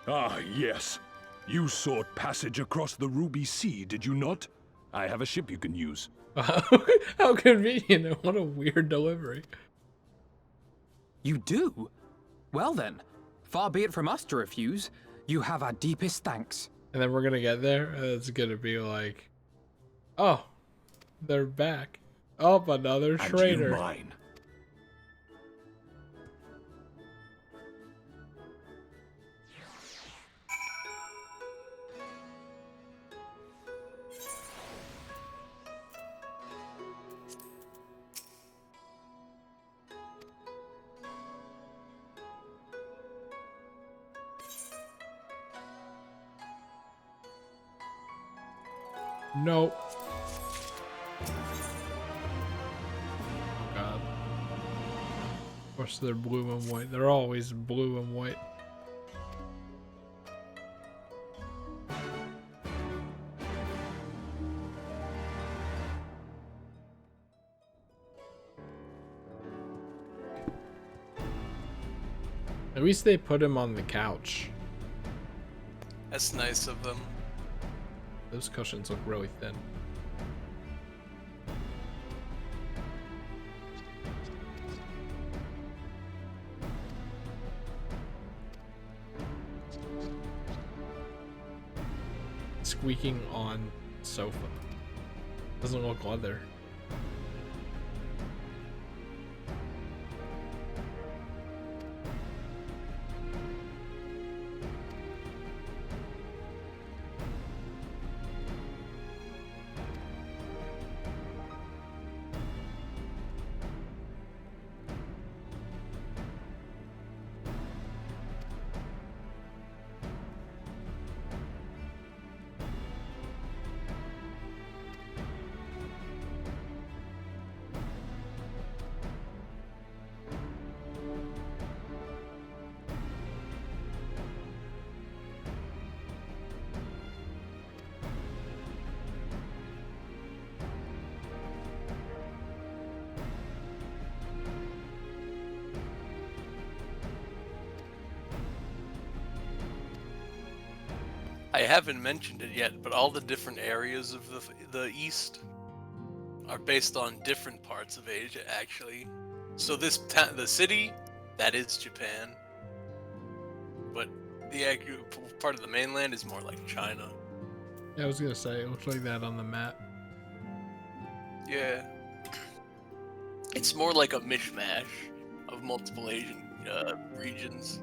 Ah, yes. You sought passage across the Ruby Sea, did you not? I have a ship you can use. How convenient. What a weird delivery. You do? Well then, far be it from us to refuse. You have our deepest thanks. And then we're gonna get there, and it's gonna be like, oh, they're back. Oh, another trader. And you mine. Nope. God. Of course they're blue and white. They're always blue and white. At least they put him on the couch. That's nice of them. Those cushions look really thin. Squeaking on sofa. Doesn't look leather. haven't mentioned it yet, but all the different areas of the East are based on different parts of Asia, actually. So the city, that is Japan. But the actual part of the mainland is more like China. Yeah, I was gonna say, it looks like that on the map. Yeah. It's more like a mishmash of multiple Asian regions.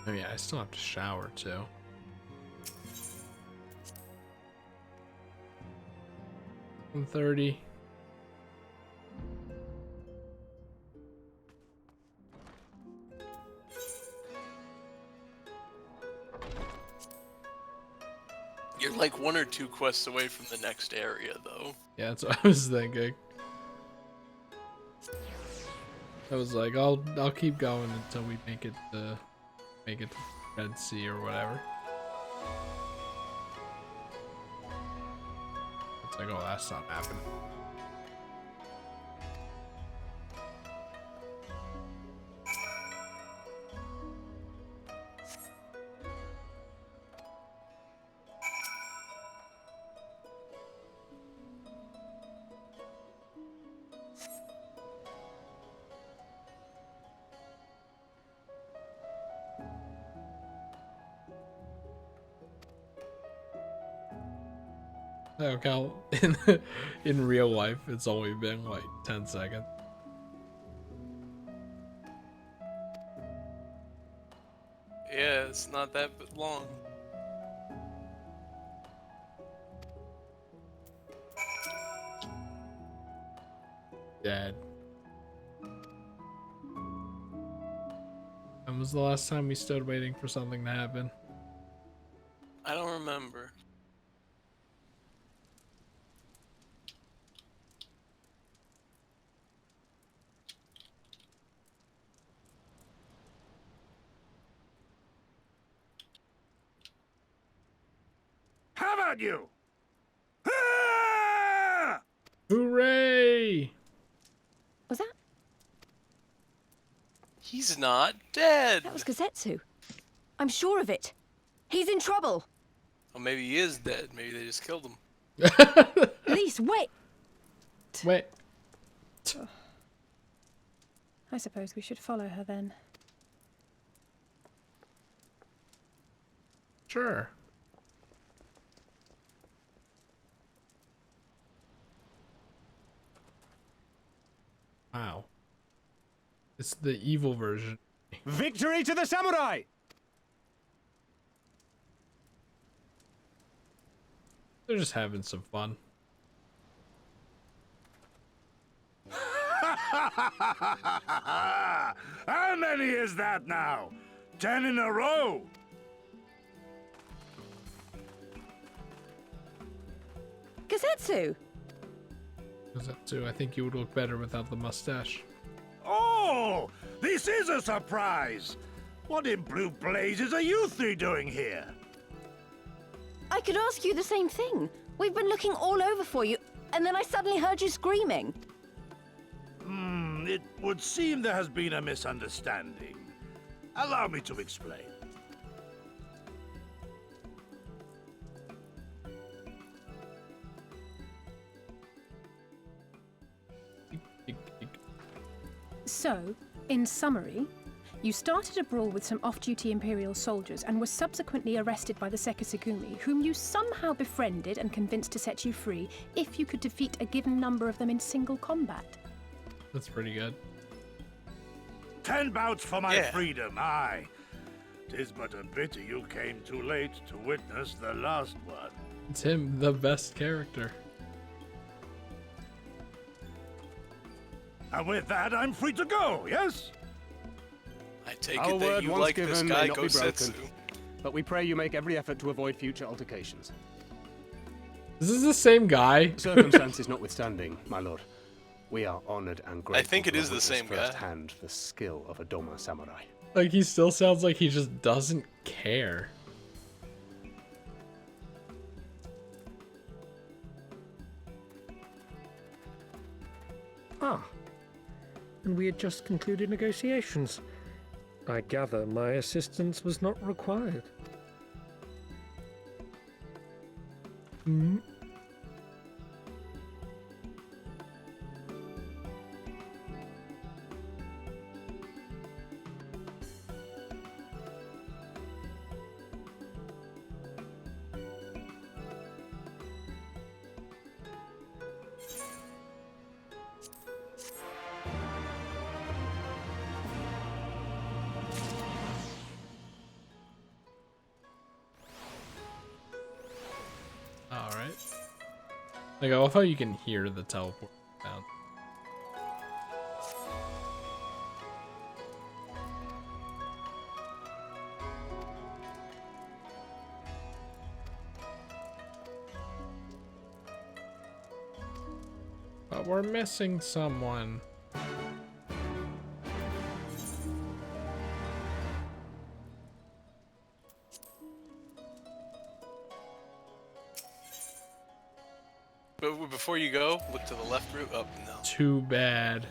Oh yeah, I still have to shower too. $1:30. You're like 1 or 2 quests away from the next area, though. Yeah, that's what I was thinking. I was like, I'll keep going until we make it to Red Sea or whatever. It's like, oh, that's not happening. Oh, Cal, in real life, it's only been like 10 seconds. Yeah, it's not that long. Dad. When was the last time we stood waiting for something to happen? I don't remember. How about you? Hooray! Was that? He's not dead. That was Gazetsu. I'm sure of it. He's in trouble. Well, maybe he is dead. Maybe they just killed him. Lise, wait. Wait. I suppose we should follow her then. Sure. Wow. It's the evil version. Victory to the samurai! They're just having some fun. How many is that now? 10 in a row? Gazetsu! Gazetsu, I think you would look better without the mustache. Oh, this is a surprise. What in blue blazes are you three doing here? I could ask you the same thing. We've been looking all over for you, and then I suddenly heard you screaming. It would seem there has been a misunderstanding. Allow me to explain. So, in summary, you started a brawl with some off-duty Imperial soldiers and were subsequently arrested by the Sekisugumi, whom you somehow befriended and convinced to set you free if you could defeat a given number of them in single combat. That's pretty good. 10 bouts for my freedom, aye. 'Tis but a pity you came too late to witness the last one. It's him, the best character. And with that, I'm free to go, yes? I take it that you like this guy, Gosetsu. but we pray you make every effort to avoid future altercations. This is the same guy. Circumstances notwithstanding, my lord, we are honored and grateful. I think it to is have the same witnessed guy. firsthand the skill of a Doma samurai. Like, he still sounds like he just doesn't care. Ah, and we had just concluded negotiations. I gather my assistance was not required. Alright. Like, I love how you can hear the teleport sound. But we're missing someone. But before you go, look to the left route. Up, no. Too bad.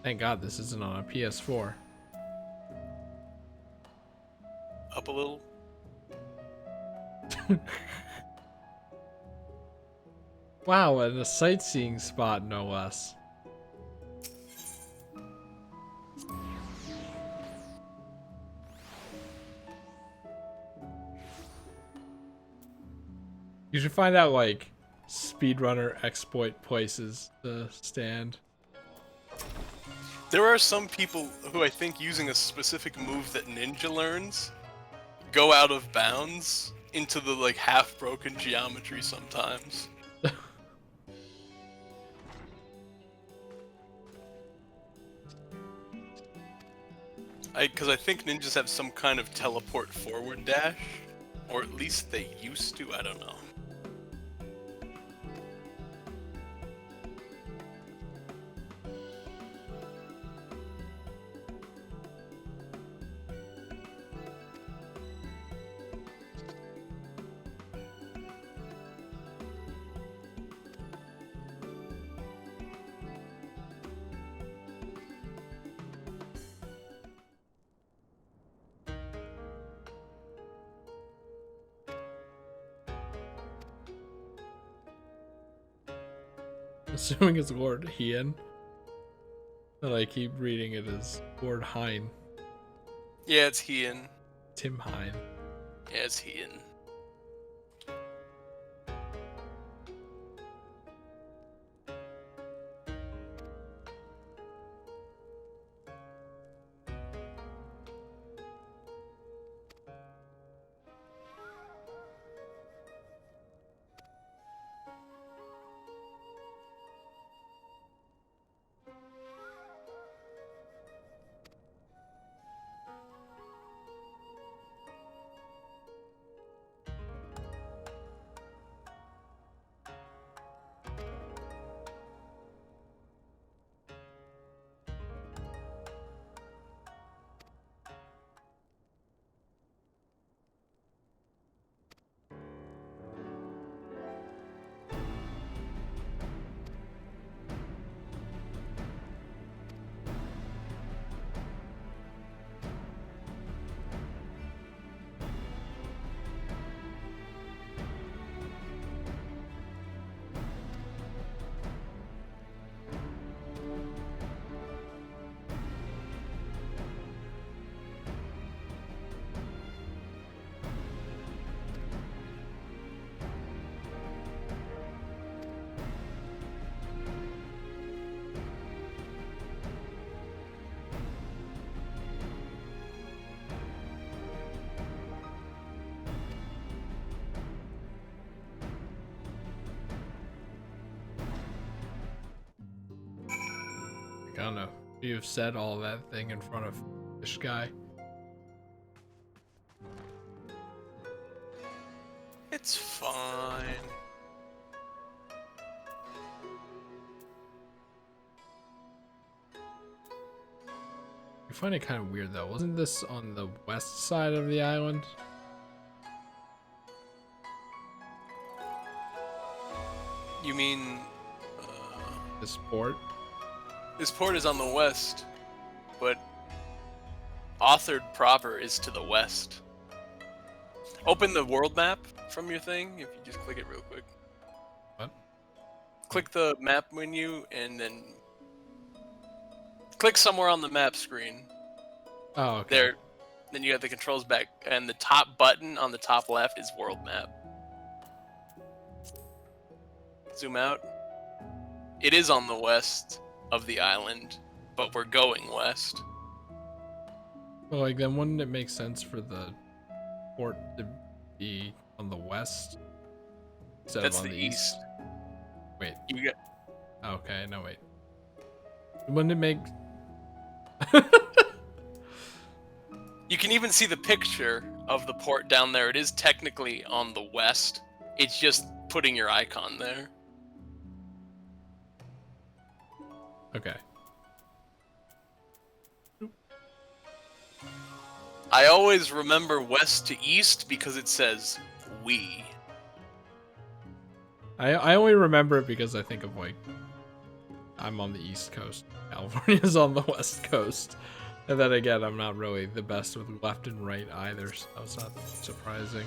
Thank God this isn't on a PS4. Up a little. Wow, and a sightseeing spot, no less. You should find out, like, speedrunner exploit places to stand. There are some people who I think using a specific move that Ninja learns go out of bounds into the like half-broken geometry sometimes. Because I think ninjas have some kind of teleport forward dash, or at least they used to, I don't know. Assuming it's Lord Hien. And I keep reading it as Lord Hine. Yeah, it's Hien. Tim Hine. Yeah, it's Hien. I don't know. You've said all that thing in front of this guy. It's fine. I find it kind of weird though. Wasn't this on the west side of the island? You mean this port? This port is on the west, but authored proper is to the west. Open the world map from your thing, if you just click it real quick. What? Click the map menu and then click somewhere on the map screen. Oh, okay. There, then you have the controls back, and the top button on the top left is world map. Zoom out. It is on the west of the island, but we're going west. Well, like, then wouldn't it make sense for the port to be on the west instead That's of on the the east? Wait. You get. Okay, no wait. Wouldn't it make? You can even see the picture of the port down there. It is technically on the west. It's just putting your icon there. Okay. I always remember west to east because it says we. I only remember it because I think of like I'm on the East Coast, California's on the West Coast, and then again I'm not really the best with left and right either, so it's not surprising.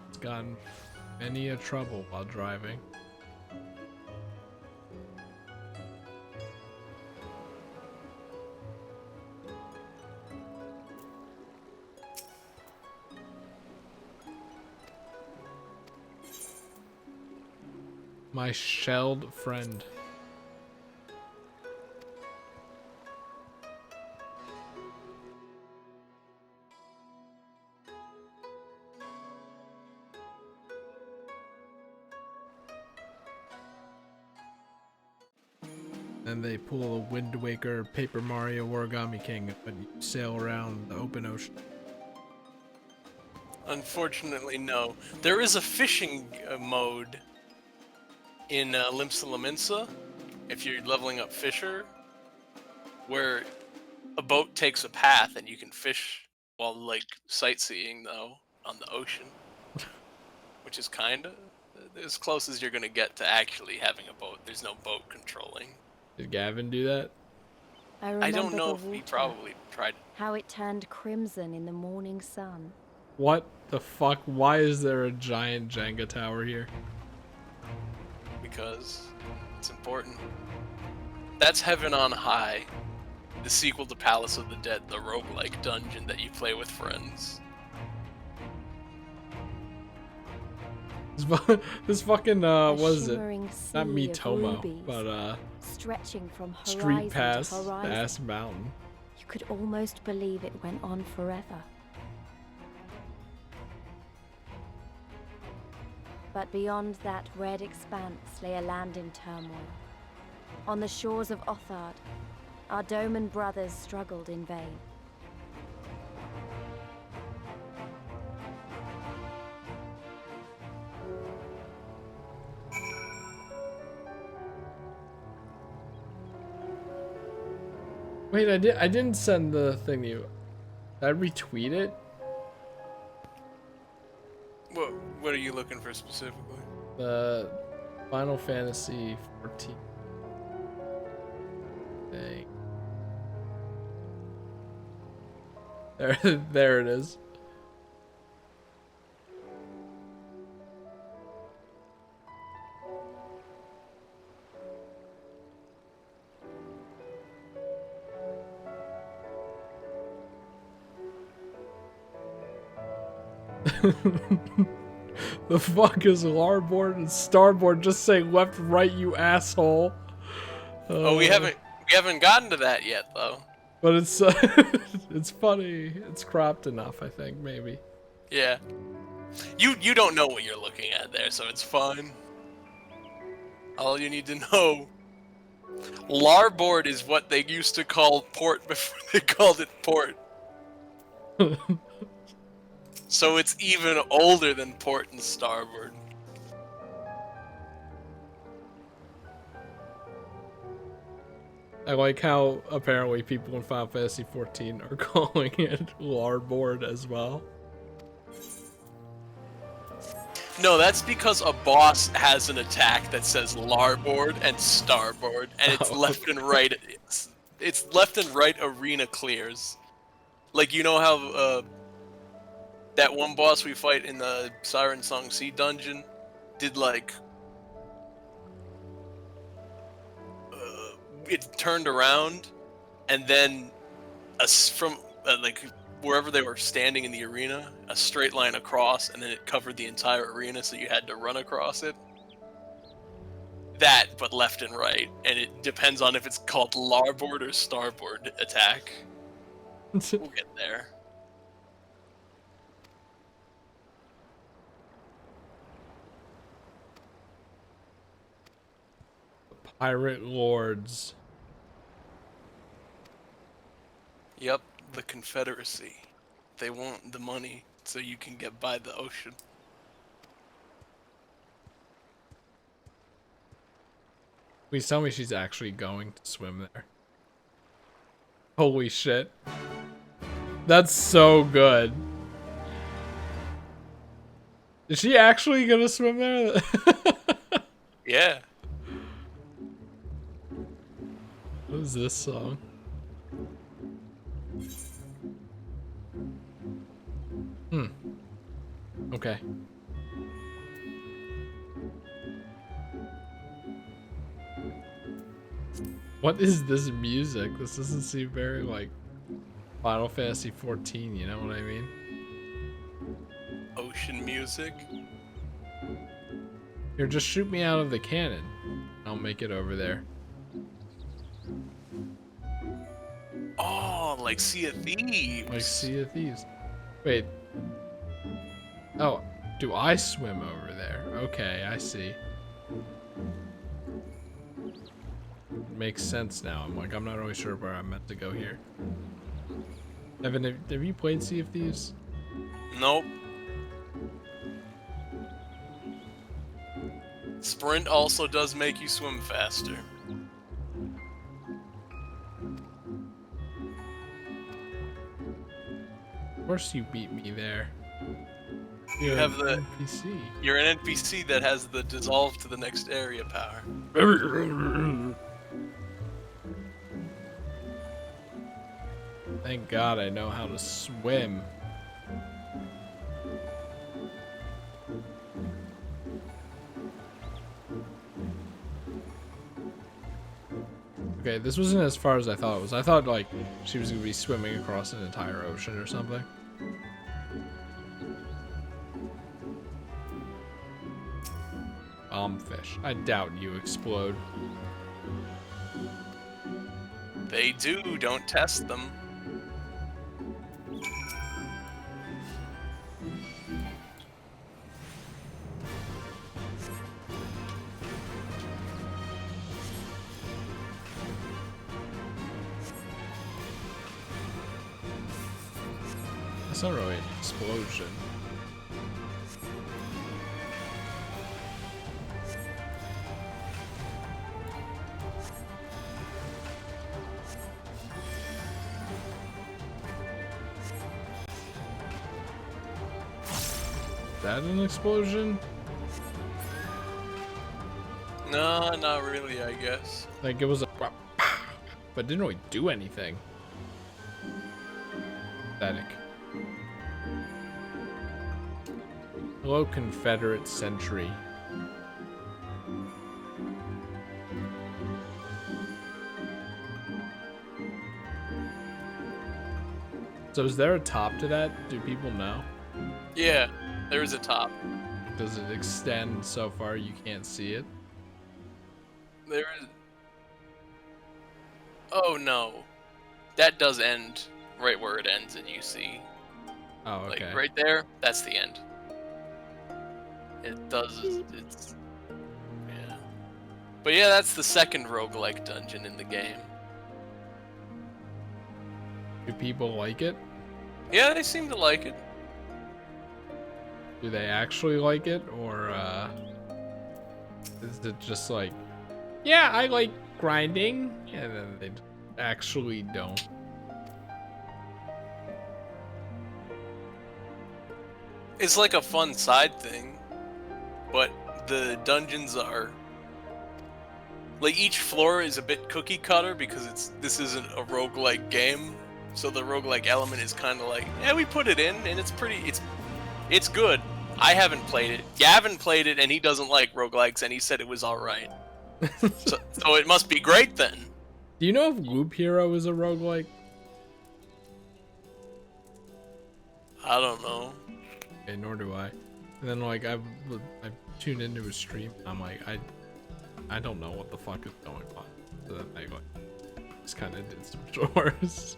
It's gotten many a trouble while driving. My shelled friend. Then they pull a Wind Waker Paper Mario Origami King when you sail around the open ocean. Unfortunately, no. There is a fishing mode in Limsa Lominsa, if you're leveling up Fisher, where a boat takes a path and you can fish while like sightseeing though on the ocean, which is kinda as close as you're gonna get to actually having a boat. There's no boat controlling. Did Gavin do that? I don't know if he probably tried. How it turned crimson in the morning sun. What the fuck? Why is there a giant Jenga tower here? Because it's important. That's Heaven on High, the sequel to Palace of the Dead, the roguelike dungeon that you play with friends. This fucking what is it? shimmering Not sea of Mitomo, rubies, but stretching from horizon Street Pass, to horizon. Bass Mountain. You could almost believe it went on forever. But beyond that red expanse lay a land in turmoil. On the shores of Othard, our Doman brothers struggled in vain. Wait, I didn't send the thing to you. Did I retweet it? What are you looking for specifically? The Final Fantasy 14 thing. There it is. The fuck is larboard and starboard just saying left, right, you asshole? Oh, we haven't gotten to that yet, though. But it's it's funny. It's cropped enough, I think, maybe. Yeah. You don't know what you're looking at there, so it's fine. All you need to know. Larboard is what they used to call port before they called it port. So it's even older than port and starboard. I like how apparently people in Final Fantasy XIV are calling it larboard as well. No, that's because a boss has an attack that says larboard and starboard, and it's left and right. It's left and right arena clears. Like, you know how that one boss we fight in the Siren Song Sea dungeon did like it turned around, and then from like wherever they were standing in the arena, a straight line across, and then it covered the entire arena, so you had to run across it. That, but left and right, and it depends on if it's called larboard or starboard attack. We'll get there. Pirate lords. Yep, the Confederacy. They want the money so you can get by the ocean. Please tell me she's actually going to swim there. Holy shit. That's so good. Is she actually gonna swim there? Yeah. What is this song? Okay. What is this music? This doesn't seem very like Final Fantasy XIV, you know what I mean? Ocean music. Here, just shoot me out of the cannon. I'll make it over there. Oh, like Sea of Thieves. Like Sea of Thieves. Wait. Oh, do I swim over there? Okay, I see. Makes sense now. I'm not really sure where I'm meant to go here. Evan, have you played Sea of Thieves? Nope. Sprint also does make you swim faster. Of course you beat me there. You have the NPC. You're an NPC that has the dissolve to the next area power. Thank God I know how to swim. Okay, this wasn't as far as I thought it was. I thought, like, she was going to be swimming across an entire ocean or something. Fish. I doubt you explode. They do, don't test them. That's not really an explosion. Is that an explosion? No, not really, I guess. Like, it was a... But it didn't really do anything. Pathetic. Hello, Confederate sentry. So is there a top to that? Do people know? Yeah, there is a top. Does it extend so far you can't see it? There is... Oh no. That does end right where it ends and you see. Oh, okay. Like right there, that's the end. It does. It's yeah. But yeah, that's the second roguelike dungeon in the game. Do people like it? Yeah, they seem to like it. Do they actually like it, or is it just like, yeah, I like grinding, and then they actually don't? It's like a fun side thing, but the dungeons are like each floor is a bit cookie cutter because this isn't a roguelike game. So the roguelike element is kind of like, yeah, we put it in and it's good. I haven't played it. Gavin played it and he doesn't like roguelikes and he said it was all right. so it must be great then. Do you know if Loop Hero is a roguelike? I don't know. Okay, nor do I. And then like I've tuned into a stream. I'm like I don't know what the fuck is going on. So then I like just kind of did some chores.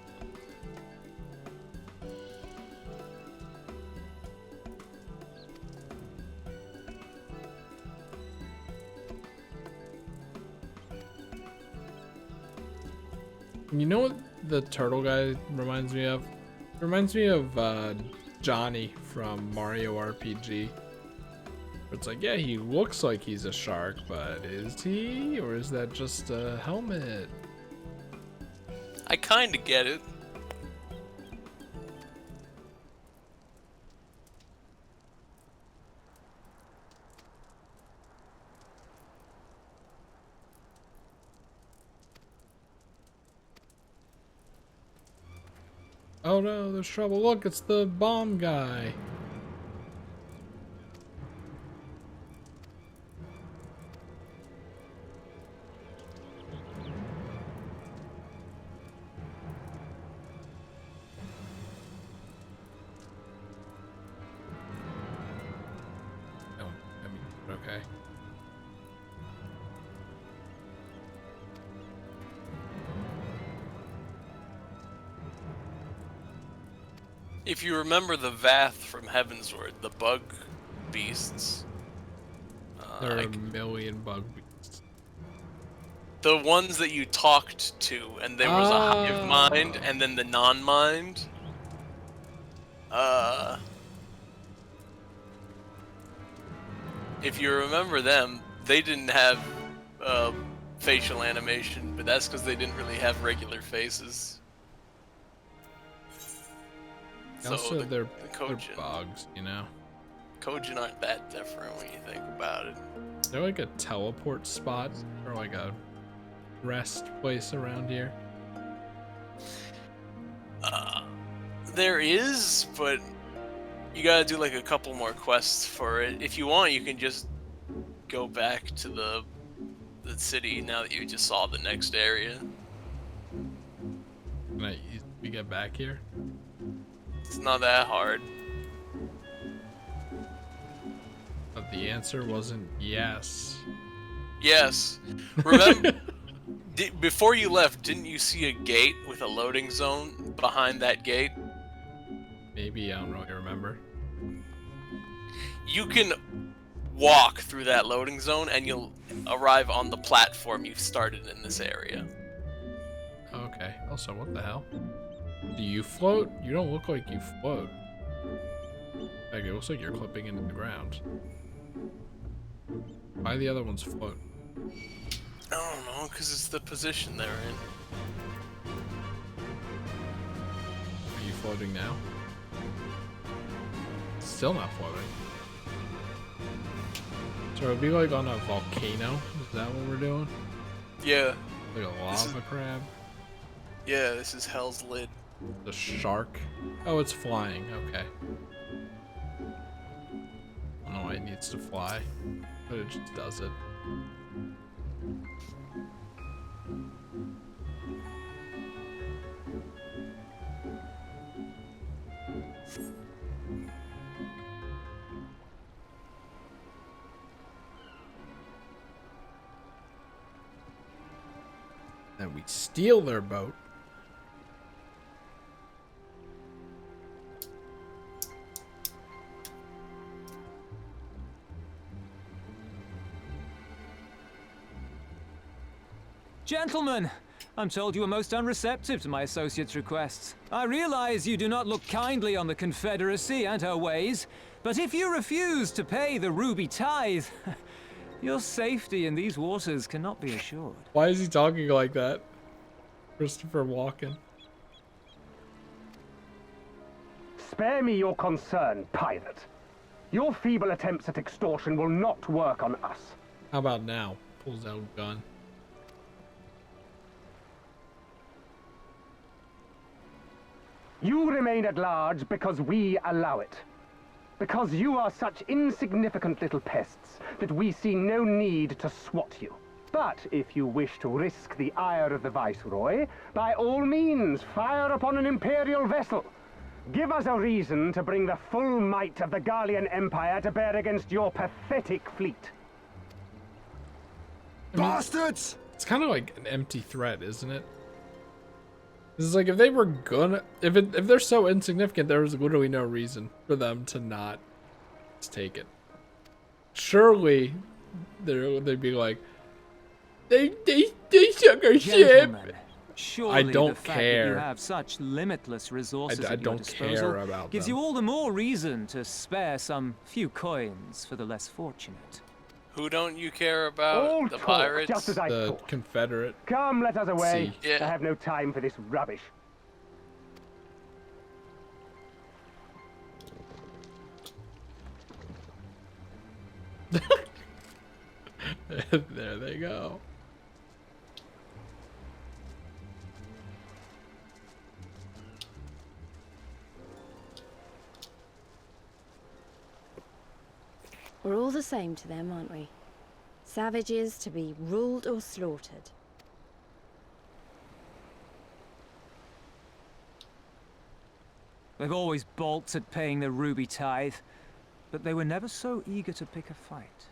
You know what the turtle guy reminds me of? It reminds me of Johnny from Mario RPG. It's like, yeah, he looks like he's a shark, but is he? Or is that just a helmet? I kind of get it. Oh no, there's trouble. Look, it's the bomb guy. Oh, I mean, okay. If you remember the Vath from Heavensward, the bug beasts. There are a million bug beasts. The ones that you talked to, and there was a hive mind, and then the non-mind. If you remember them, they didn't have facial animation, but that's because they didn't really have regular faces. Also, they're Kojin. bugs, you know? Kojin aren't that different when you think about it. Is there like a teleport spot or like a rest place around here? There is, but you gotta do like a couple more quests for it. If you want, you can just go back to the city now that you just saw the next area. Can we get back here? It's not that hard. But the answer wasn't yes. Yes. Remember, before you left, didn't you see a gate with a loading zone behind that gate? Maybe, I don't really remember. You can walk through that loading zone and you'll arrive on the platform you started in this area. Okay. Also, what the hell? Do you float? You don't look like you float. Like, it looks like you're clipping into the ground. Why the other ones float? I don't know, because it's the position they're in. Are you floating now? Still not floating. So it'd be like on a volcano? Is that what we're doing? Yeah. Like a lava crab? Yeah, this is Hell's Lid. The shark? Oh, it's flying. Okay. I don't know why it needs to fly, but it just does it. Then we steal their boat. Gentlemen, I'm told you were most unreceptive to my associate's requests. I realize you do not look kindly on the Confederacy and her ways, but if you refuse to pay the ruby tithe, your safety in these waters cannot be assured. Why is he talking like that? Christopher Walken. Spare me your concern, pirate. Your feeble attempts at extortion will not work on us. How about now? Pulls out a gun. You remain at large because we allow it. Because you are such insignificant little pests that we see no need to swat you. But if you wish to risk the ire of the Viceroy, by all means, fire upon an Imperial vessel. Give us a reason to bring the full might of the Garlean Empire to bear against your pathetic fleet. Bastards! It's kind of like an empty threat, isn't it? It's like if they were gonna, if they're so insignificant, there was literally no reason for them to not take it. Surely, they'd be like, they took our ship. Surely I don't the fact care. that you have such limitless resources I at your don't disposal care about gives them. you all the more reason to spare some few coins for the less fortunate. Who don't you care about? All The talk, pirates? just as I The thought. Confederate. Come, let us away. See. Yeah. I have no time for this rubbish. There they go. We're all the same to them, aren't we? Savages to be ruled or slaughtered. They've always balked at paying the ruby tithe, but they were never so eager to pick a fight.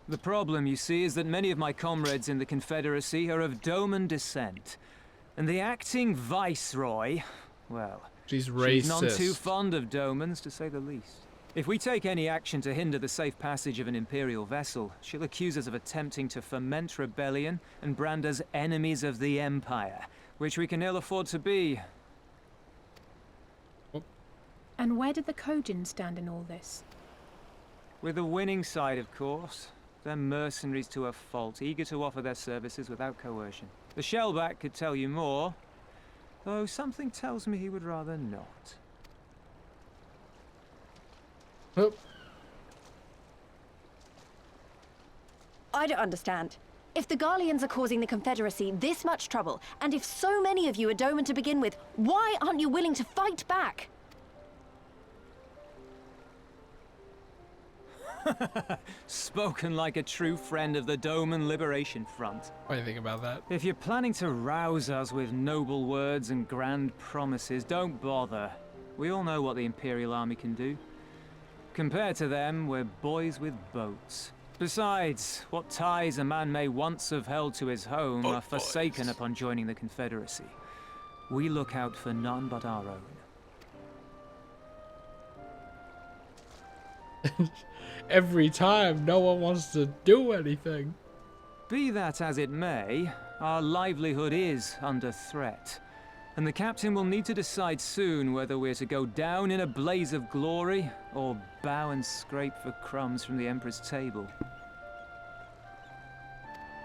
The problem, you see, is that many of my comrades in the Confederacy are of Doman descent, and the acting Viceroy, well, she's she's none racist. too fond of Domans, to say the least. If we take any action to hinder the safe passage of an Imperial vessel, she'll accuse us of attempting to foment rebellion and brand us enemies of the Empire, which we can ill afford to be. And where did the Kojin stand in all this? With the winning side, of course. They're mercenaries to a fault, eager to offer their services without coercion. The Shellback could tell you more, though something tells me he would rather not. I don't understand. If the Garleans are causing the Confederacy this much trouble, and if so many of you are Doman to begin with, why aren't you willing to fight back? Spoken like a true friend of the Doman Liberation Front. What do you think about that? If you're planning to rouse us with noble words and grand promises, don't bother. We all know what the Imperial Army can do. Compared to them, we're boys with boats. Besides, what ties a man may once have held to his home are forsaken upon joining the Confederacy. We look out for none but our own. Every time, no one wants to do anything. Be that as it may, our livelihood is under threat. And the captain will need to decide soon whether we're to go down in a blaze of glory or bow and scrape for crumbs from the Emperor's table.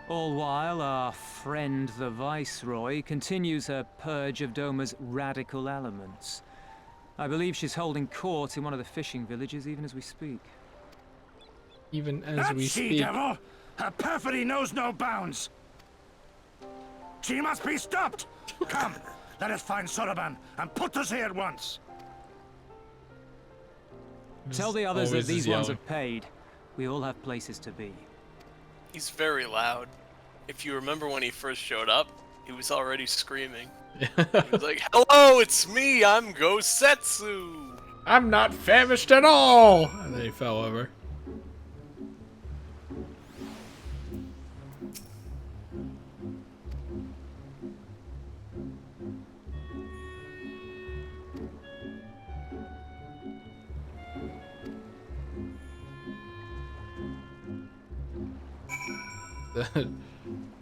All while our friend the Viceroy continues her purge of Doma's radical elements. I believe she's holding court in one of the fishing villages even as we speak. Even as That we speak. she-devil! Her perfidy knows no bounds! She must be stopped! Come, let us find Soroban and put us here at once! Tell the others that Always these is ones yelling. have paid. We all have places to be. He's very loud. If you remember when he first showed up, he was already screaming. He was like, "Hello, it's me, I'm Gosetsu!" I'm not famished at all! And then he fell over.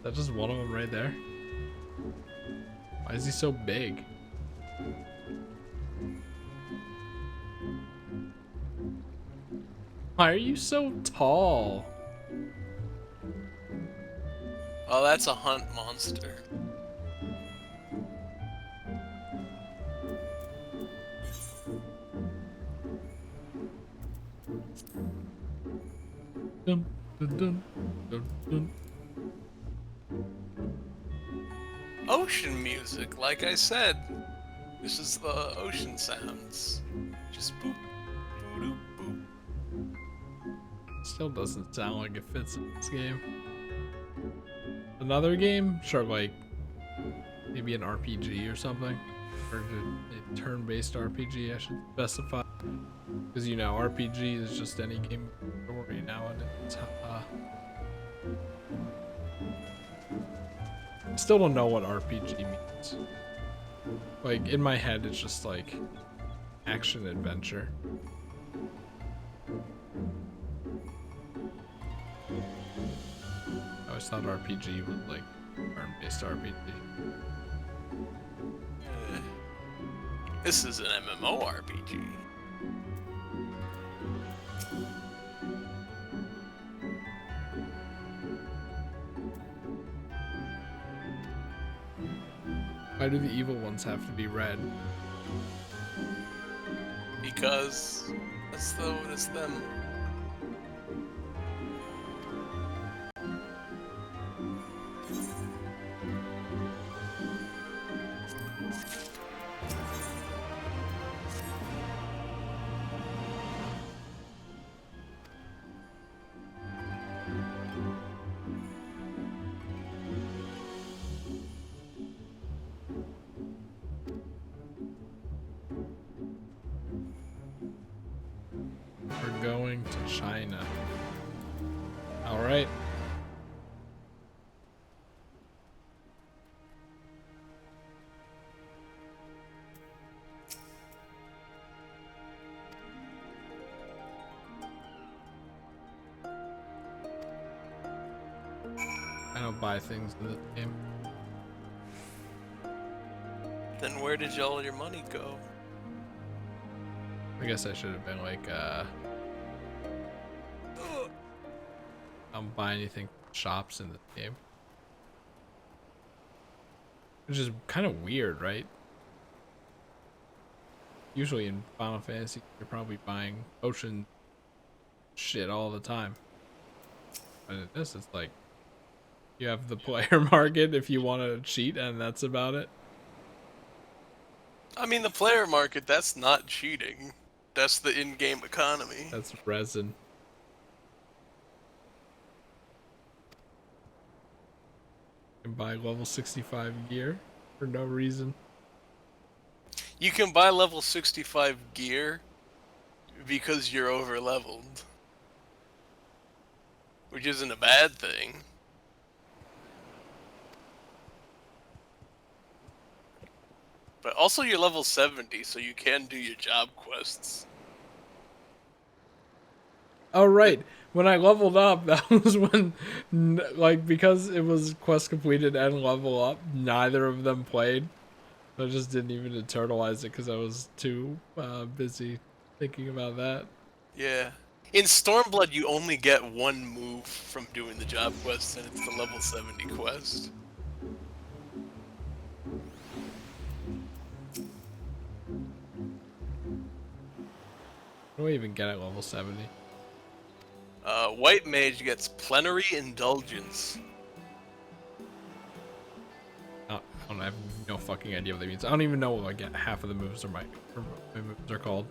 that just one of them right there? Why is he so big? Why are you so tall? Oh, that's a hunt monster. Dun, dun, dun, dun, dun. Ocean music, like I said. This is the ocean sounds. Just boop, boop, boop. Still doesn't sound like it fits in this game. Another game? Sure, like maybe an RPG or something. Or a turn-based RPG, I should specify. Because you know, RPG is just any game story nowadays. I still don't know what RPG means. Like, in my head, it's just like action adventure. I always thought RPG was like turn-based RPG. This is an MMORPG. Why do the evil ones have to be red? Because that's them. We're going to China. All right. I don't buy things in this game. Then where did all your money go? I guess I should have been like, I don't buy anything from shops in this game. Which is kind of weird, right? Usually in Final Fantasy, you're probably buying ocean shit all the time. But in this, it's like, you have the player market if you want to cheat, and that's about it. I mean, the player market, that's not cheating. That's the in-game economy. That's resin. You can buy level 65 gear for no reason. You can buy level 65 gear because you're over-leveled. Which isn't a bad thing. But also you're level 70, so you can do your job quests. Oh, right. When I leveled up, that was when, like, because it was quest completed and level up, neither of them played. I just didn't even internalize it because I was too busy thinking about that. Yeah. In Stormblood, you only get one move from doing the job quest, and it's the level 70 quest. What do I even get at level 70? White Mage gets Plenary Indulgence. I have no fucking idea what that means. I don't even know what like half of the moves are my moves are called.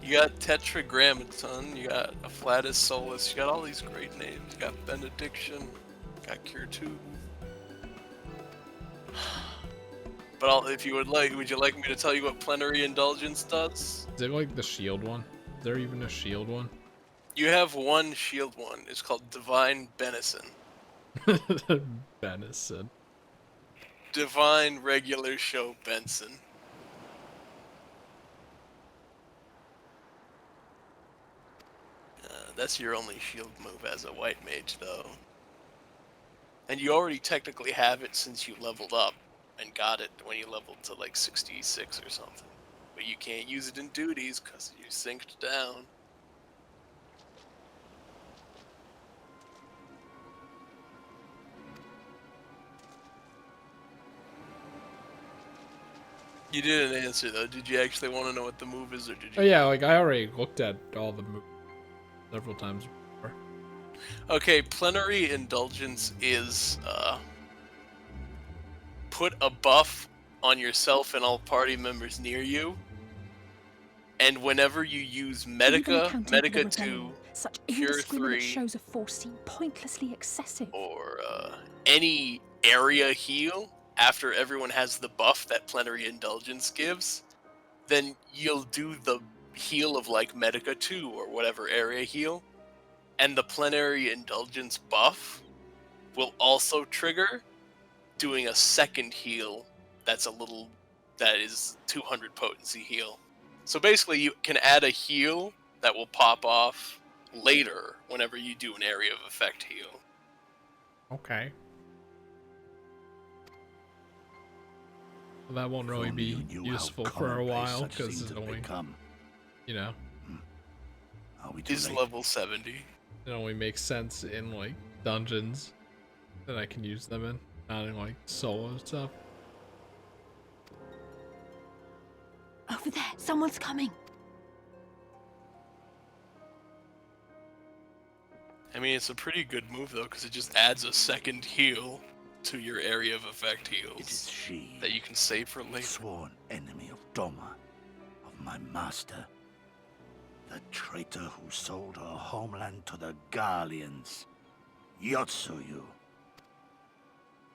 You got Tetragrammaton, you got Afflatus Solus, you got all these great names. You got Benediction, got Cure 2. But if you would you like me to tell you what Plenary Indulgence does? Is it like the shield one? Is there even a shield one? You have one shield one. It's called Divine Benison. Benison. Divine Regular Show Benson. That's your only shield move as a white mage, though. And you already technically have it since you leveled up and got it when you leveled to like 66 or something. But you can't use it in duties because you synced down. You didn't answer though. Did you actually want to know what the move is, or did you? Oh yeah, like I already looked at all the moves several times before. Okay, plenary indulgence is put a buff on yourself and all party members near you, and whenever you use Medica 2, Such Cure indiscriminate 3, shows of force seem pointlessly excessive. or any area heal after everyone has the buff that plenary indulgence gives, then you'll do the heal of like Medica 2 or whatever area heal, and the plenary indulgence buff will also trigger doing a second heal that is 200 potency heal. So basically you can add a heal that will pop off later whenever you do an area of effect heal. Okay. Well, that won't really be useful for a while because it only, you know, Is level 70. It only makes sense in like dungeons that I can use them in, not in like solo stuff. Over there, someone's coming. I mean, it's a pretty good move though, because it just adds a second heal to your area of effect heals. It is she that you can save for later. Sworn enemy of Doma, of my master. The traitor who sold her homeland to the Garleans. Yotsuyu.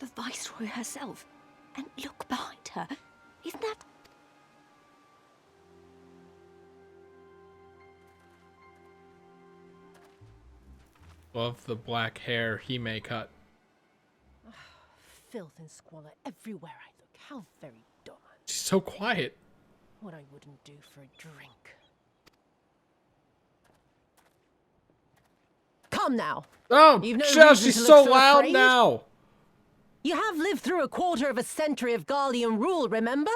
The Viceroy herself. And look behind her. Isn't that... Love the black hair he may cut. Filth and squalor everywhere I look. How very dumb. She's so quiet. What I wouldn't do for a drink. Come now. Oh, You've no just, reason she's to so look loud afraid. now. You have lived through a quarter of a century of Garlean rule, remember?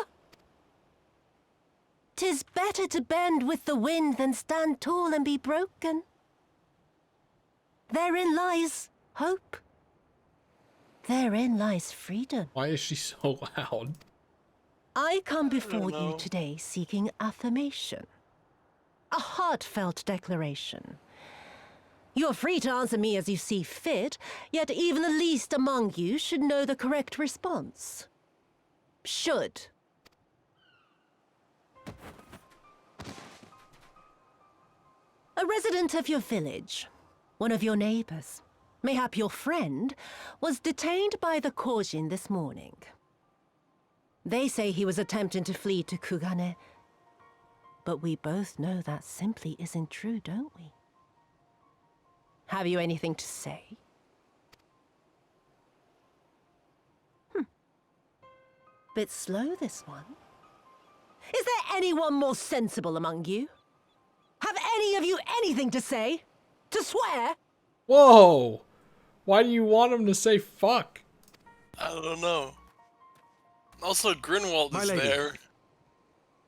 'Tis better to bend with the wind than stand tall and be broken. Therein lies hope. Therein lies freedom. Why is she so loud? I come before you today seeking affirmation. A heartfelt declaration. You are free to answer me as you see fit, yet even the least among you should know the correct response. Should. A resident of your village, one of your neighbors, mayhap your friend, was detained by the Korjin this morning. They say he was attempting to flee to Kugane, but we both know that simply isn't true, don't we? Have you anything to say? Bit slow, this one. Is there anyone more sensible among you? Have any of you anything to say? To swear? Whoa! Why do you want him to say fuck? I don't know. Also, Grinwald My is lady, there.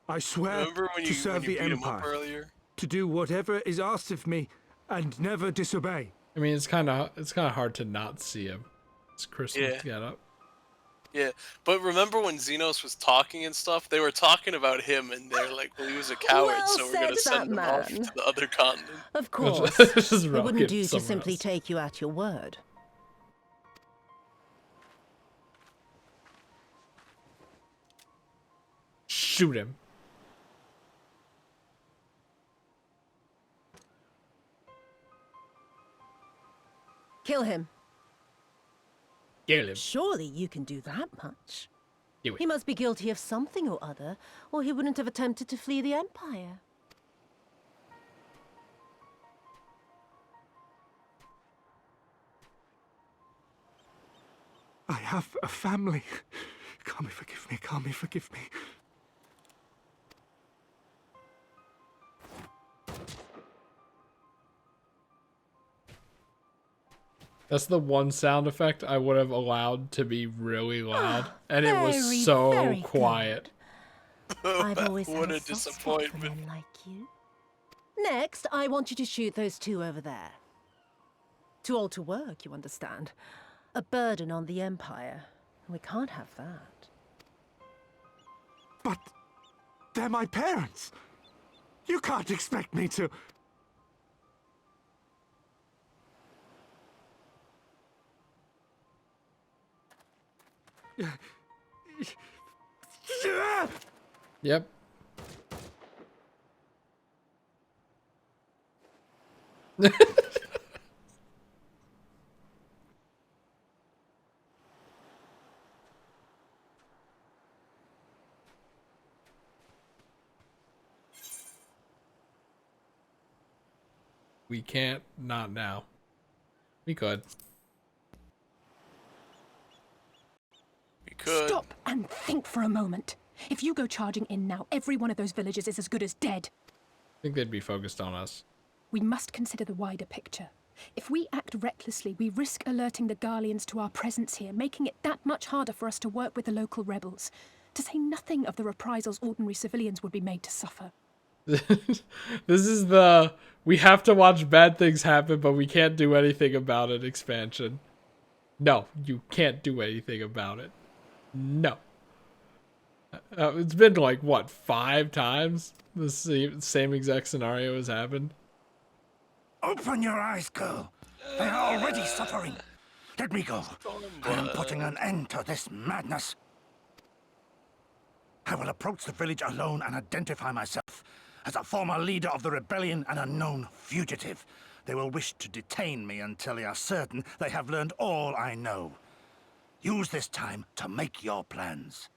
I swear Remember when to you serve the beat him up Empire, earlier? to do whatever is asked of me, and never disobey. I mean, it's kind of hard to not see him. It's Christmas getup. Yeah, but remember when Xenos was talking and stuff? They were talking about him, and they're like, well, he was a coward, Well so we're gonna said, send that him off man. to the other continent. Of course. Just It rocket wouldn't do to somewhere simply else. take you at your word. Shoot him. Kill him. Kill him. Surely you can do that much. Do it. He must be guilty of something or other, or he wouldn't have attempted to flee the Empire. I have a family. Kami, forgive me. Kami, forgive me. That's the one sound effect I would have allowed to be really loud, and it was very, so very quiet. I've always What had a a soft spot for disappointment. men like you. Next, I want you to shoot those two over there. Too old to work, you understand. A burden on the Empire. We can't have that. But they're my parents. You can't expect me to... Yep. We can't, not now. We could. We could. Stop and think for a moment. If you go charging in now, every one of those villagers is as good as dead. I think they'd be focused on us. We must consider the wider picture. If we act recklessly, we risk alerting the Garleans to our presence here, making it that much harder for us to work with the local rebels. To say nothing of the reprisals ordinary civilians would be made to suffer. This is the we have to watch bad things happen, but we can't do anything about it expansion. No, you can't do anything about it. No. It's been like, what, 5 times? The same exact scenario has happened. Open your eyes, girl. They are already suffering. Let me go. I am putting an end to this madness. I will approach the village alone and identify myself as a former leader of the rebellion and a known fugitive. They will wish to detain me until they are certain they have learned all I know. Use this time to make your plans.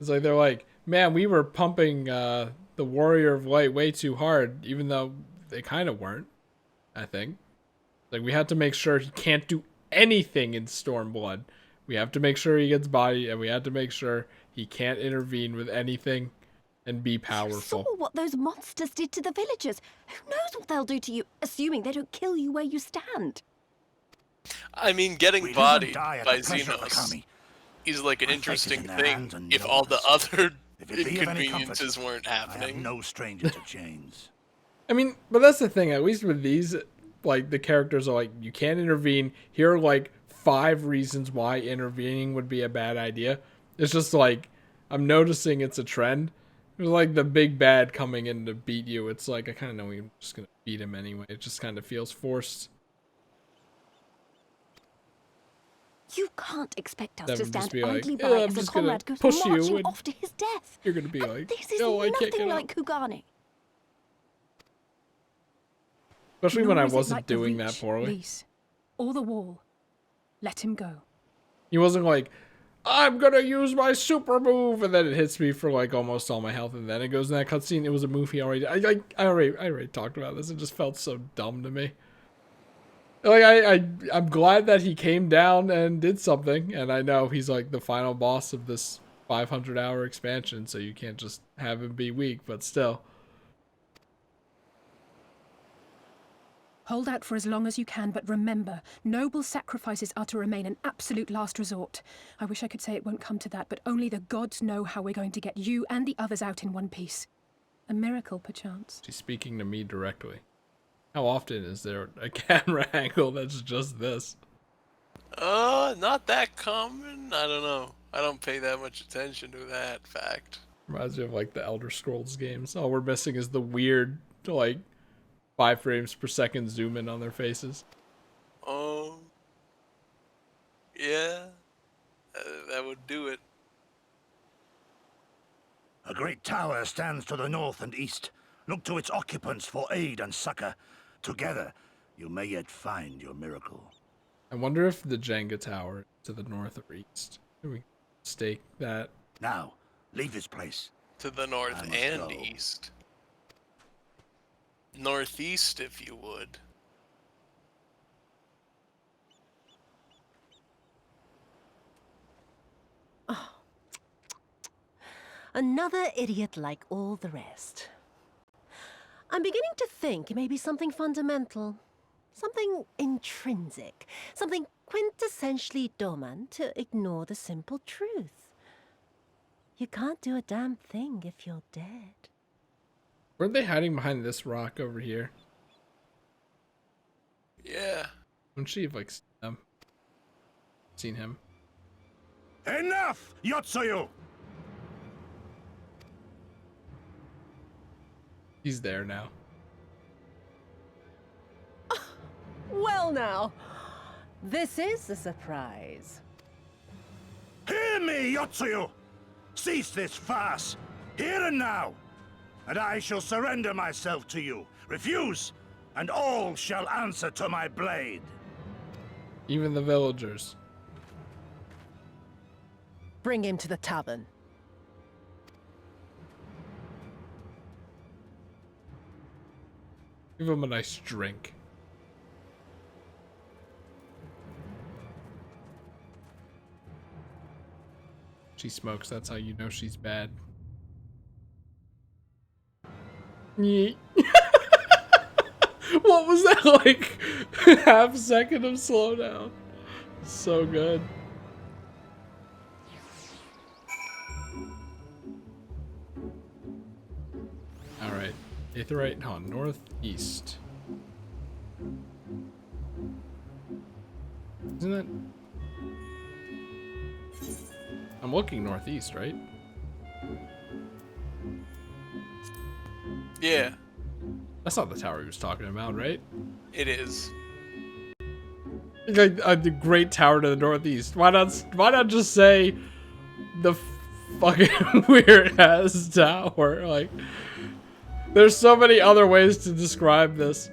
It's like they're like, man, we were pumping the Warrior of Light way too hard, even though they kind of weren't, I think. Like, we had to make sure he can't do anything in Stormblood. We have to make sure he gets bodied, and we have to make sure he can't intervene with anything and be powerful. You saw what those monsters did to the villagers. Who knows what they'll do to you, assuming they don't kill you where you stand. I mean, getting bodied by Xenos is like an interesting thing if all the other inconveniences weren't happening. No stranger to chains. I mean, but that's the thing, at least with these, like, the characters are like, you can't intervene. Here are like 5 reasons why intervening would be a bad idea. It's just like, I'm noticing it's a trend. It's like the big bad coming in to beat you. It's like, I kind of know you're just going to beat him anyway. It just kind of feels forced. You can't expect us That to would just stand be like, idly by "Yeah, I'm as a just gonna comrade goes push you marching and off to his death. You're going to be like, This is no, I can't nothing get like out. Kugane. Especially when I Nor is it wasn't like the doing that Reach, poorly. Lise, or the wall. Let him go. He wasn't like, I'm gonna use my super move, and then it hits me for like almost all my health, and then it goes in that cutscene. It was a move he already. I already talked about this. It just felt so dumb to me. Like I'm glad that he came down and did something, and I know he's like the final boss of this 500-hour expansion, so you can't just have him be weak. But still, Hold out for as long as you can, but remember, noble sacrifices are to remain an absolute last resort. I wish I could say it won't come to that, but only the gods know how we're going to get you and the others out in one piece. A miracle, perchance. she's speaking to me directly. How often is there a camera angle that's just this? Not that common. I don't know. I don't pay that much attention to that fact. Reminds me of like the Elder Scrolls games. All we're missing is the weird, like, 5 frames per second zoom in on their faces. Oh. Yeah. That would do it. A great tower stands to the north and east. Look to its occupants for aid and succor. Together, you may yet find your miracle. I wonder if the Jenga tower is to the north or east. Can we stake that? Now, leave this place. To the north I must and go. east. Northeast, if you would. Another idiot like all the rest. I'm beginning to think it may be something fundamental. Something intrinsic. Something quintessentially Doman to ignore the simple truth. You can't do a damn thing if you're dead. Weren't they hiding behind this rock over here? Yeah. Wouldn't she have, like, seen him? Enough, Yotsuyu! He's there now. Well now, this is a surprise. Hear me, Yotsuyu! Cease this farce, here and now, and I shall surrender myself to you. Refuse, and all shall answer to my blade. Even the villagers. Bring him to the tavern. Give him a nice drink. She smokes, that's how you know she's bad. Yeet. What was that, like? Half second of slowdown. So good. Alright. Aetheryte on northeast. Isn't it? I'm looking northeast, right? Yeah. That's not the tower he was talking about, right? It is. The great tower to the northeast. Why not just say the fucking weird ass tower? Like, there's so many other ways to describe this.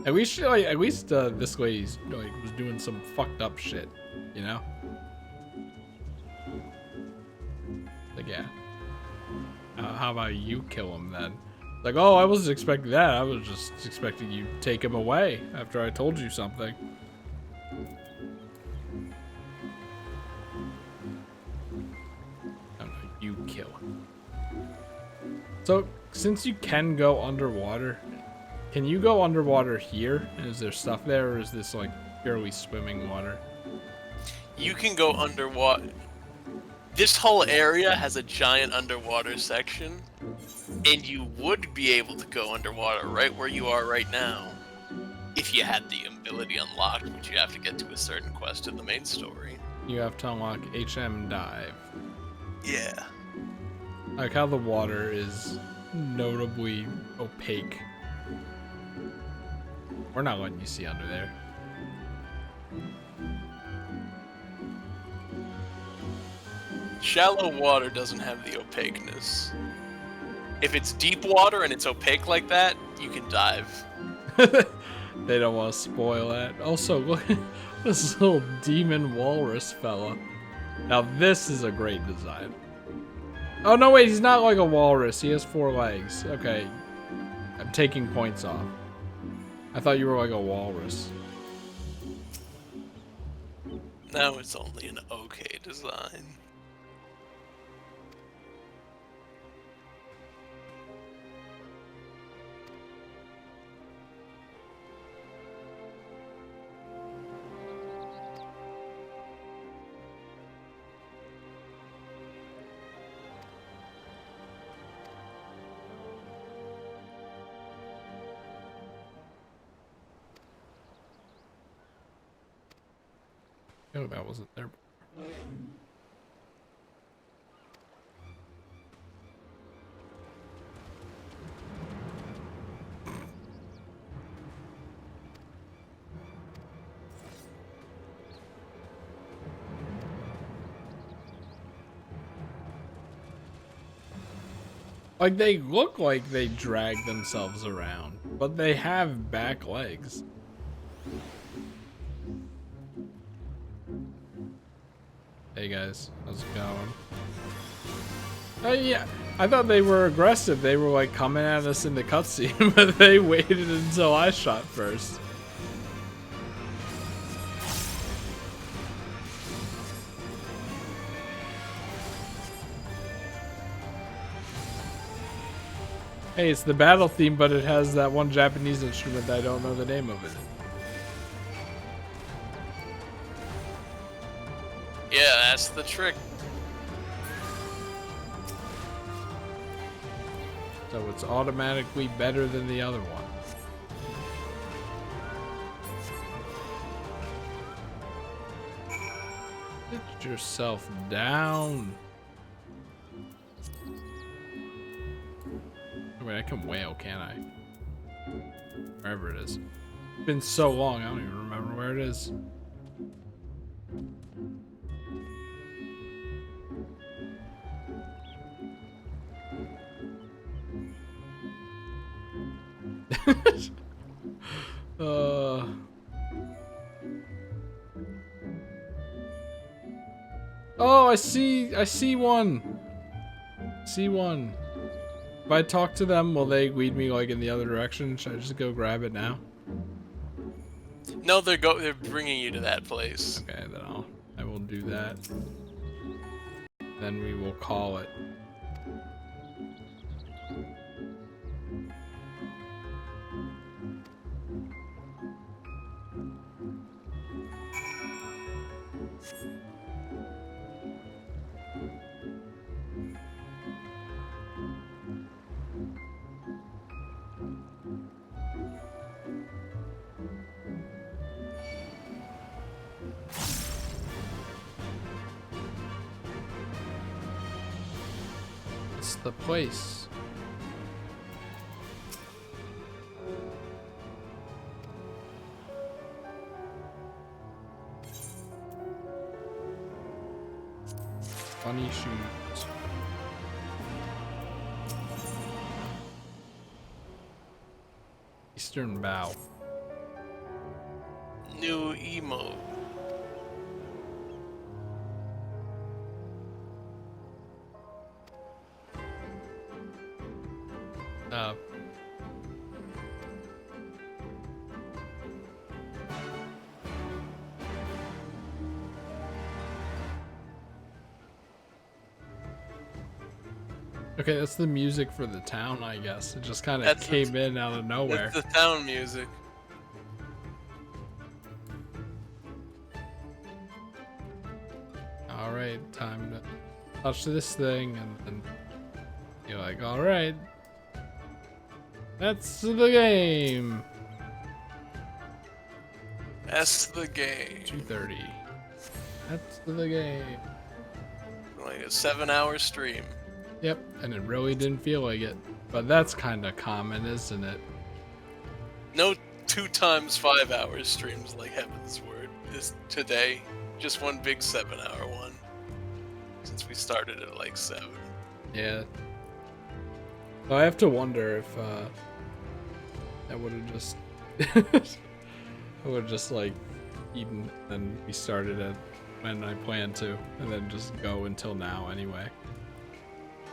At least this lady's like was doing some fucked up shit, you know? Like, yeah. How about you kill him then? Like, oh, I wasn't expecting that. I was just expecting you to take him away after I told you something. No, you kill him. So, since you can go underwater, can you go underwater here? Is there stuff there, or is this like purely swimming water? You can go underwater. This whole area has a giant underwater section, and you would be able to go underwater right where you are right now, if you had the ability unlocked, which you have to get to a certain quest in the main story. You have to unlock HM Dive. Yeah. I like how the water is notably opaque. We're not letting you see under there. Shallow water doesn't have the opaqueness. If it's deep water and it's opaque like that, you can dive. They don't want to spoil that. Also, look at this little demon walrus fella. Now this is a great design. Oh no, wait, he's not like a walrus. He has 4 legs. Okay, I'm taking points off. I thought you were like a walrus. Now it's only an okay design. Oh, that wasn't there. Like, they look like they drag themselves around, but they have back legs. Hey guys, how's it going? Yeah, I thought they were aggressive. They were like coming at us in the cutscene, but they waited until I shot first. Hey, it's the battle theme, but it has that one Japanese instrument that I don't know the name of it. Yeah, that's the trick. So it's automatically better than the other one. Get yourself down. Wait, I can wail, can't I? Wherever it is. It's been so long, I don't even remember where it is. Oh, I see one. See one. If I talk to them, will they lead me like in the other direction? Should I just go grab it now? No, they're bringing you to that place. Okay, then I will do that. Then we will call it. It's the place. Funny shoes. Eastern Bow. New emo. Okay, that's the music for the town, I guess. It just kind of came in out of nowhere. That's the town music. Alright, time to touch this thing, and then you're like, alright. That's the game. That's the game. 2:30. That's the game. Like a 7-hour stream. Yep, and it really didn't feel like it. But that's kind of common, isn't it? No 2 times 5 hours streams like Heaven's Word is today. Just one big 7-hour one. Since we started at like 7. Yeah. So I have to wonder if I would have just I would have just like eaten and we started at when I planned to, and then just go until now anyway.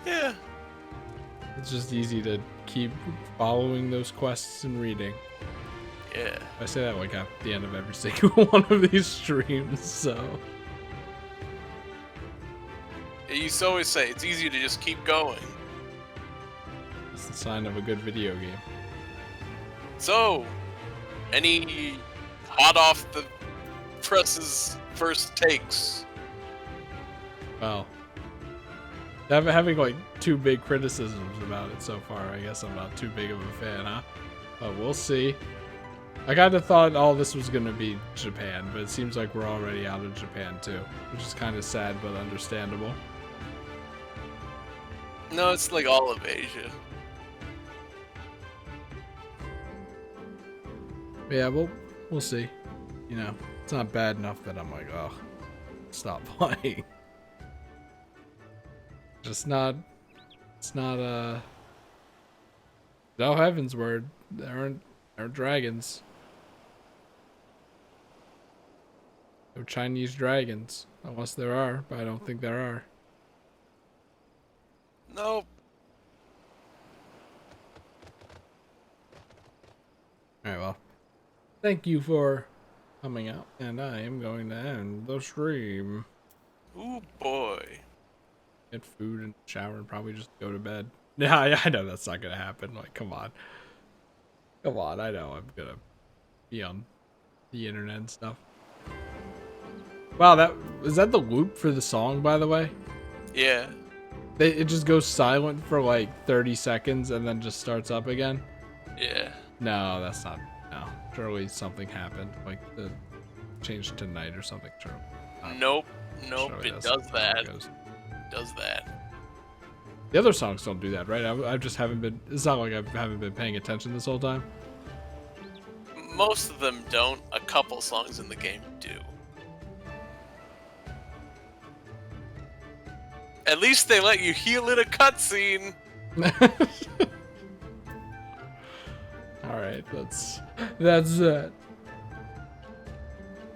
Yeah. It's just easy to keep following those quests and reading. Yeah. I say that like at the end of every single one of these streams, so. You used to always say it's easy to just keep going. It's the sign of a good video game. So, any hot off the presses first takes? Well, having like 2 big criticisms about it so far, I guess I'm not too big of a fan, huh? But we'll see. I kind of thought all this was going to be Japan, but it seems like we're already out of Japan too, which is kind of sad but understandable. No, it's like all of Asia. Yeah, we'll see. You know, it's not bad enough that I'm like, oh, stop playing. It's not no Heaven's Word. There aren't dragons. No Chinese dragons. Unless there are, but I don't think there are. Nope. Alright, well. Thank you for coming out, and I am going to end the stream. Ooh boy. Get food and shower and probably just go to bed. Yeah, I know that's not gonna happen. Like, come on. Come on, I know I'm gonna be on the internet and stuff. Wow, is that the loop for the song, by the way? Yeah. It just goes silent for like 30 seconds and then just starts up again? Yeah. No, that's not. No. Surely something happened. Like the change to night or something. Sure. Nope. Surely It that's does how that. it goes. Does that. The other songs don't do that, right? I just haven't been. It's not like I haven't been paying attention this whole time. Most of them don't. A couple songs in the game do. At least they let you heal in a cutscene. All right, that's it.